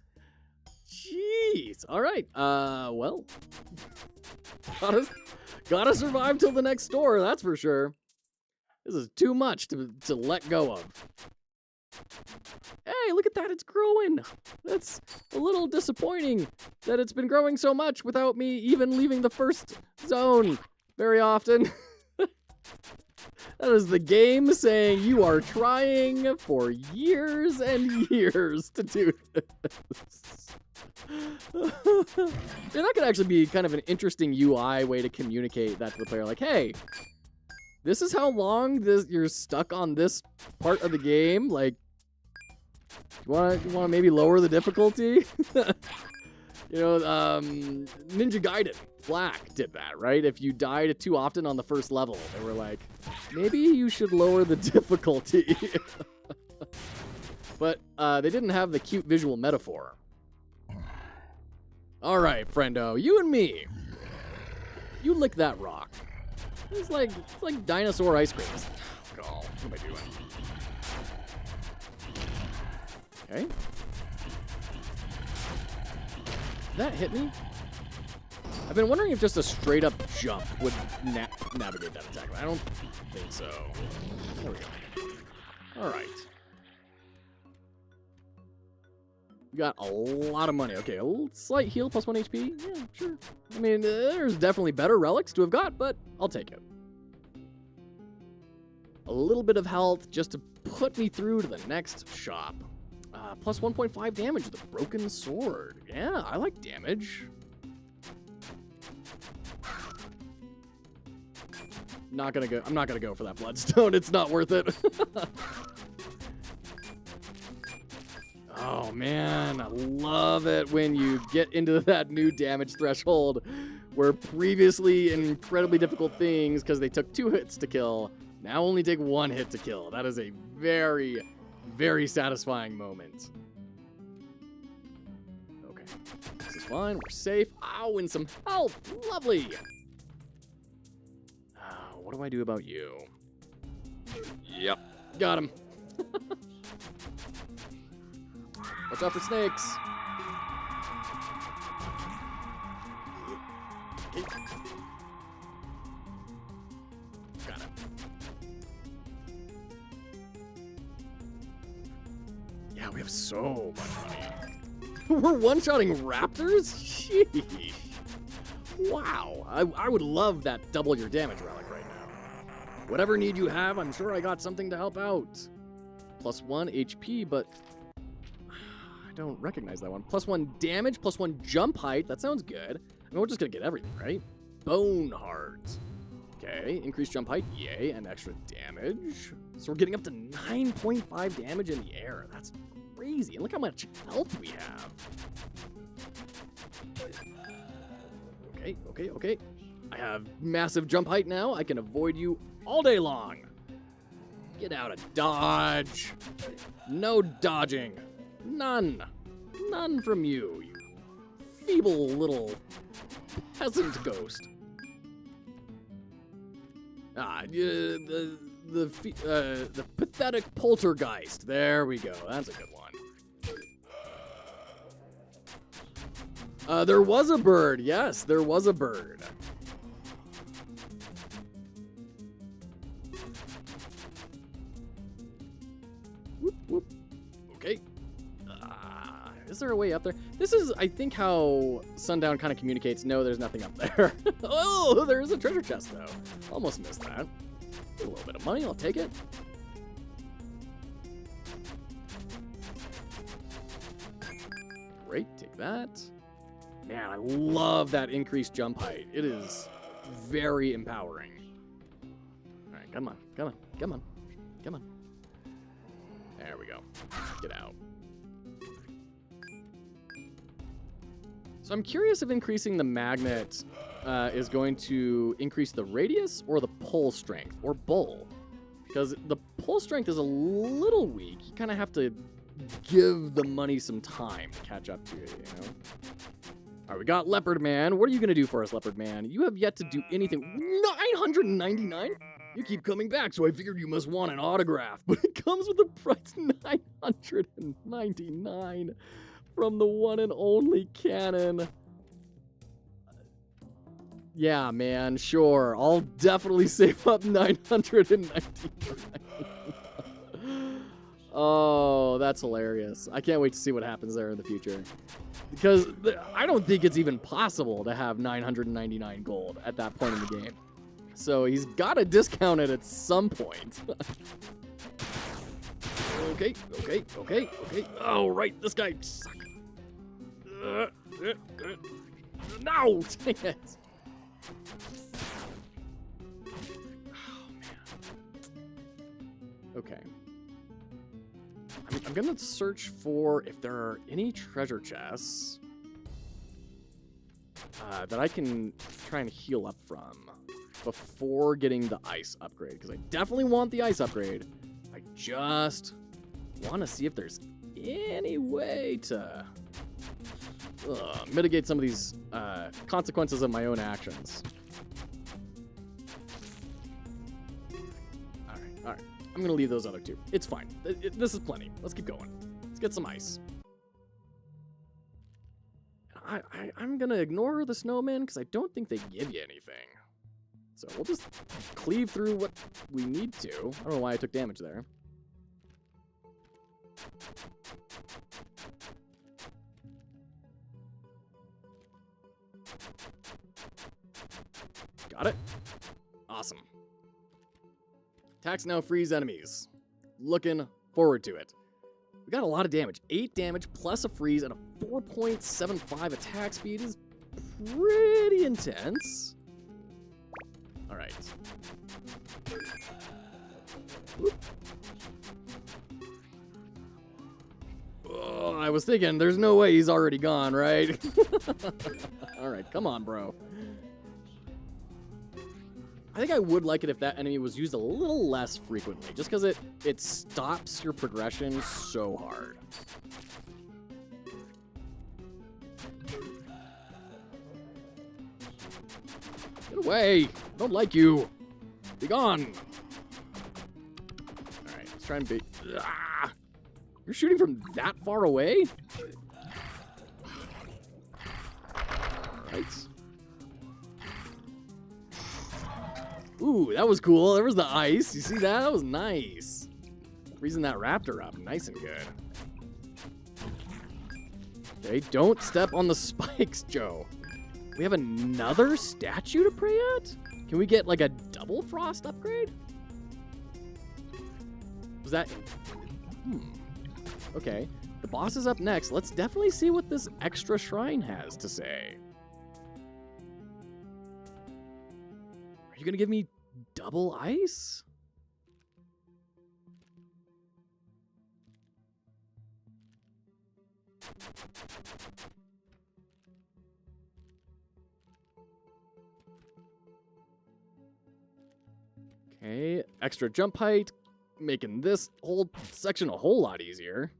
Jeez. All right. Well. Gotta survive till the next store, that's for sure. This is too much to let go of. Hey, look at that, it's growing. That's a little disappointing that it's been growing so much without me even leaving the first zone very often. That is the game saying you are trying for years and years to do this. That could actually be kind of an interesting UI way to communicate that to the player. Like, hey, this is how long you're stuck on this part of the game. Like, you want to maybe lower the difficulty? You know, Ninja Gaiden, Black did that, right? If you died too often on the first level, they were like, maybe you should lower the difficulty. But they didn't have the cute visual metaphor. All right, friendo, you and me. You lick that rock. It's like dinosaur ice cream. Oh, what am I doing? Okay. That hit me? I've been wondering if just a straight up jump would navigate that attack. I don't think so. There we go. All right. We got a lot of money. Okay, a little slight heal, plus 1 HP. Yeah, sure. I mean, there's definitely better relics to have got, but I'll take it. A little bit of health just to put me through to the next shop. Plus 1.5 damage with a broken sword. Yeah, I like damage. I'm not gonna go for that bloodstone. It's not worth it. Oh man, I love it when you get into that new damage threshold where previously incredibly difficult things, because they took 2 hits to kill, now only take 1 hit to kill. That is a very, very satisfying moment. Okay, this is fine. We're safe. Ow, and some health. Lovely. What do I do about you? Yep, got him. Watch out for snakes. Okay. Got him. Yeah, we have so much money. We're one-shotting raptors? Sheesh. Wow. I would love that double your damage relic right now. Whatever need you have, I'm sure I got something to help out. Plus 1 HP, but I don't recognize that one. Plus 1 damage, plus 1 jump height. That sounds good. I mean, we're just going to get everything, right? Bone heart. Okay, increased jump height, yay, and extra damage. So we're getting up to 9.5 damage in the air. That's crazy. And look how much health we have. Okay. I have massive jump height now. I can avoid you all day long. Get out of dodge. No dodging. None. None from you, you feeble little peasant ghost. The pathetic poltergeist. There we go. That's a good one. There was a bird. Yes, there was a bird. Whoop. Okay. Is there a way up there? This is, I think, how Sundown kind of communicates. No, there's nothing up there. Oh, there's a treasure chest, though. Almost missed that. A little bit of money, I'll take it. Great, take that. Man, I love that increased jump height. It is very empowering. All right, come on, come on, come on, come on. There we go. Get out. So I'm curious if increasing the magnet is going to increase the radius or the pull strength, or both. Because the pull strength is a little weak. You kind of have to give the money some time to catch up to it, you know? All right, we got Leopard Man. What are you going to do for us, Leopard Man? You have yet to do anything. 999? You keep coming back, so I figured you must want an autograph. But it comes with a price 999 from the one and only Cannon. Yeah, man, sure. I'll definitely save up 999. Oh, that's hilarious. I can't wait to see what happens there in the future. Because I don't think it's even possible to have 999 gold at that point in the game. So he's got to discount it at some point. Okay. Oh, right, this guy sucks. No, dang it. Oh, man. Okay. I'm going to search for if there are any treasure chests that I can try and heal up from before getting the ice upgrade. Because I definitely want the ice upgrade. I just want to see if there's any way to mitigate some of these consequences of my own actions. All right. I'm going to leave those other two. It's fine. This is plenty. Let's keep going. Let's get some ice. I'm going to ignore the snowmen because I don't think they give you anything. So we'll just cleave through what we need to. I don't know why I took damage there. Got it. Awesome. Attacks now freeze enemies. Looking forward to it. We got a lot of damage. 8 damage plus a freeze and a 4.75 attack speed is pretty intense. All right. Oh, I was thinking, there's no way he's already gone, right? All right, come on, bro. I think I would like it if that enemy was used a little less frequently, just because it stops your progression so hard. Get away! I don't like you! Be gone! Alright, let's try and be... Ah! You're shooting from that far away? Right. Ooh, that was cool. There was the ice. You see that? That was nice. Freezing that raptor up. Nice and good. Okay, don't step on the spikes, Joe. We have another statue to pray at? Can we get like a double frost upgrade? Was that... Okay, the boss is up next. Let's definitely see what this extra shrine has to say. Are you gonna give me double ice? Okay, extra jump height, making this whole section a whole lot easier.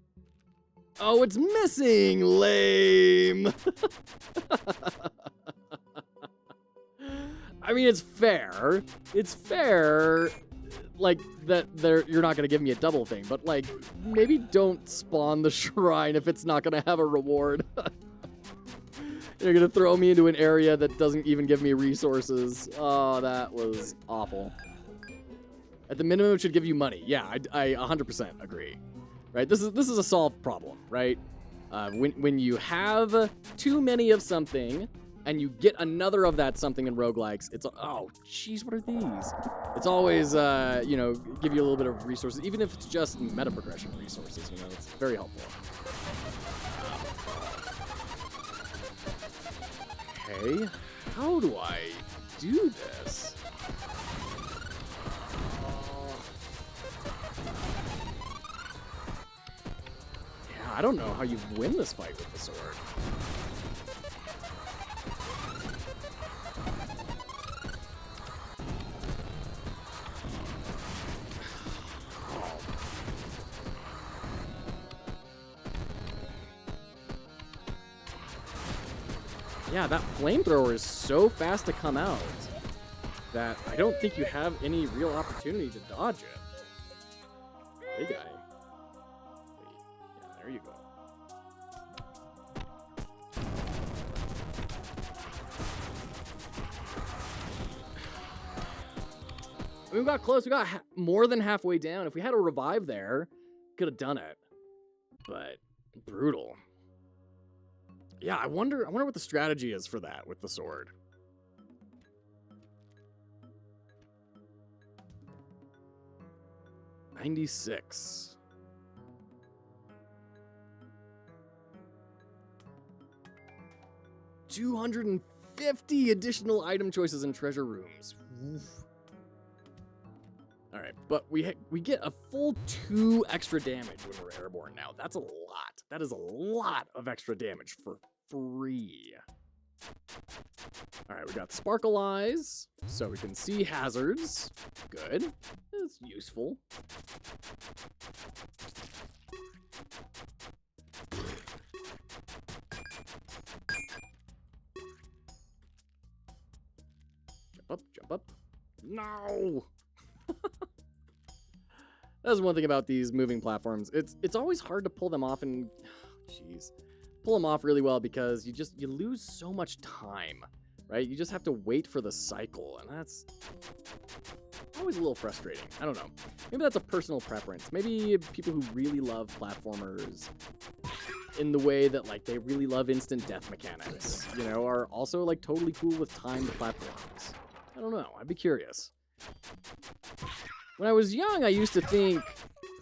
Oh, it's missing! Lame! I mean, it's fair. It's fair, like, that you're not going to give me a double thing, but, like, maybe don't spawn the shrine if it's not going to have a reward. You're going to throw me into an area that doesn't even give me resources. Oh, that was awful. At the minimum, it should give you money. Yeah, I 100% agree. right? This is a solved problem, right? When you have too many of something and you get another of that something in roguelikes, it's, oh, jeez, what are these? It's always, you know, give you a little bit of resources, even if it's just meta progression resources, you know, it's very helpful. Okay, how do I do this? Yeah, I don't know how you win this fight with the sword. Yeah, that flamethrower is so fast to come out that I don't think you have any real opportunity to dodge it. Hey, guy. Yeah, there you go. I mean, we got close. We got more than halfway down. If we had a revive there, could have done it. But brutal. Yeah, I wonder what the strategy is for that with the sword. $96. $250 additional item choices and treasure rooms. Oof. All right, but we get a full 2 extra damage when we're airborne now. That's a lot. That is a lot of extra damage for free. All right, we got sparkle eyes, so we can see hazards. Good. That's useful. Jump up, jump up. No! That's one thing about these moving platforms. It's always hard to pull them off and, jeez, pull them off really well because you lose so much time, right? You just have to wait for the cycle, and that's always a little frustrating. I don't know. Maybe that's a personal preference. Maybe people who really love platformers in the way that, like, they really love instant death mechanics, you know, are also, like, totally cool with timed platforms. I don't know. I'd be curious. When I was young, I used to think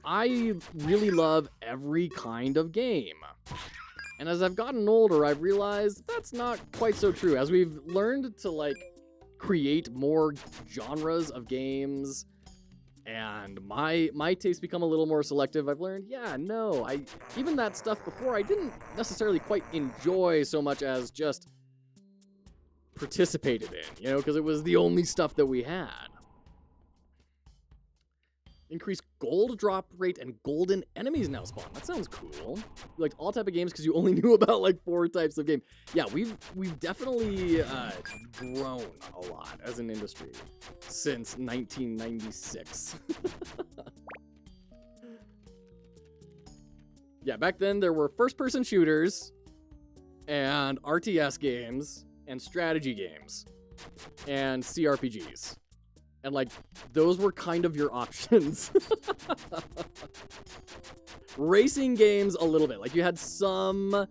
I really love every kind of game. And as I've gotten older, I've realized that's not quite so true. As we've learned to, like, create more genres of games and my tastes become a little more selective, I've learned, yeah, no, even that stuff before I didn't necessarily quite enjoy so much as just participated in, you know, because it was the only stuff that we had. Increase gold drop rate and golden enemies now spawn. That sounds cool. Like all type of games because you only knew about like 4 types of game. Yeah, we've definitely grown a lot as an industry since 1996. Yeah, back then there were first-person shooters and RTS games and strategy games and CRPGs. And, like, those were kind of your options. Racing games, a little bit. Like, you had some,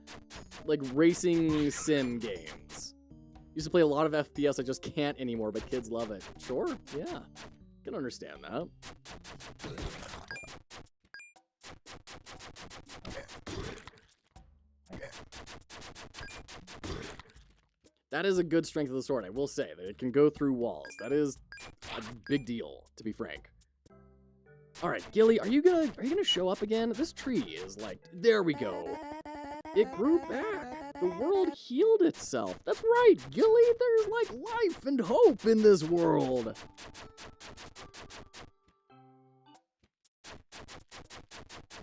like, racing sim games. Used to play a lot of FPS. I just can't anymore, but kids love it. Sure, yeah. Can understand that. That is a good strength of the sword, I will say. That it can go through walls. That is a big deal, to be frank. All right, Gilly, are you gonna show up again? This tree is like, there we go. It grew back. The world healed itself. That's right, Gilly. There's like life and hope in this world.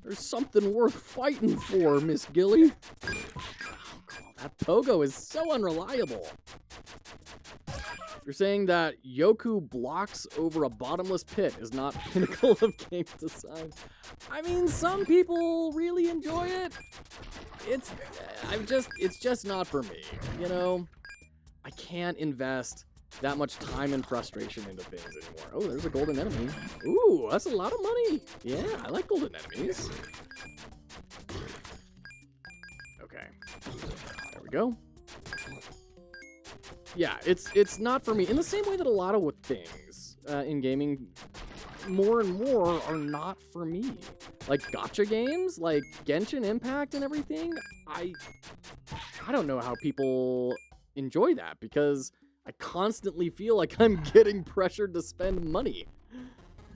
There's something worth fighting for, Miss Gilly. That pogo is so unreliable. You're saying that Yoku blocks over a bottomless pit is not pinnacle of game design. I mean, some people really enjoy it. It's just not for me, you know? I can't invest that much time and frustration into things anymore. Oh, there's a golden enemy. Ooh, that's a lot of money. Yeah, I like golden enemies. we go. Yeah, it's not for me. In the same way that a lot of things in gaming, more and more are not for me. Like gacha games, like Genshin Impact and everything. I don't know how people enjoy that because I constantly feel like I'm getting pressured to spend money.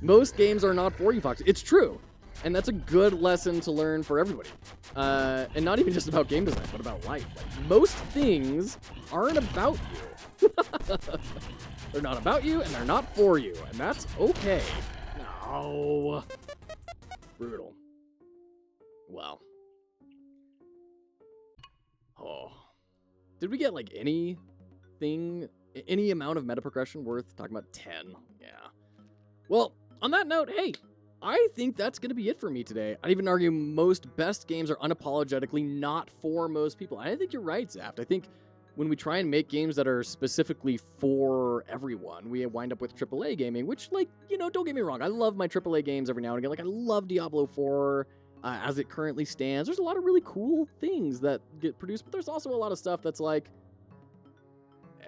Most games are not for you, Fox. It's true. And that's a good lesson to learn for everybody. And not even just about game design, but about life. Like, most things aren't about you. They're not about you, and they're not for you. And that's okay. No. Brutal. Wow. Oh. Did we get, like, any amount of meta progression worth talking about? 10. Yeah. Well, on that note, hey, I think that's going to be it for me today. I'd even argue most best games are unapologetically not for most people. I think you're right, Zaft. I think when we try and make games that are specifically for everyone, we wind up with AAA gaming, which, like, you know, don't get me wrong. I love my AAA games every now and again. Like, I love Diablo 4 as it currently stands. There's a lot of really cool things that get produced, but there's also a lot of stuff that's like,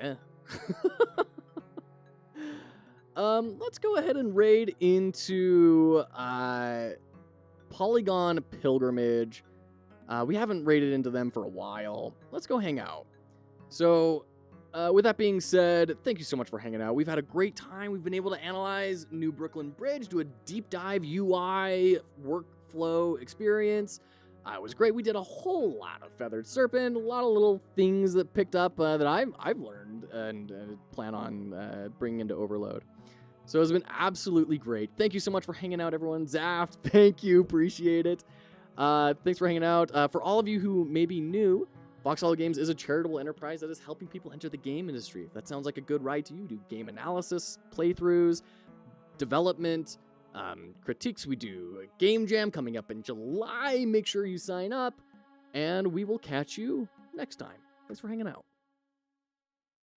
eh. Let's go ahead and raid into Polygon Pilgrimage. We haven't raided into them for a while. Let's go hang out. So, with that being said, thank you so much for hanging out. We've had a great time. We've been able to analyze New Brooklyn Bridge, do a deep dive UI workflow experience. It was great. We did a whole lot of Feathered Serpent, a lot of little things that picked up that I've learned and plan on bringing into Overload. So it's been absolutely great. Thank you so much for hanging out, everyone. Zaft, thank you. Appreciate it. Thanks for hanging out. For all of you who may be new, foxhollowgames is a charitable enterprise that is helping people enter the game industry. If that sounds like a good ride to you, we do game analysis, playthroughs, development, critiques. We do a game jam coming up in July. Make sure you sign up, and we will catch you next time. Thanks for hanging out.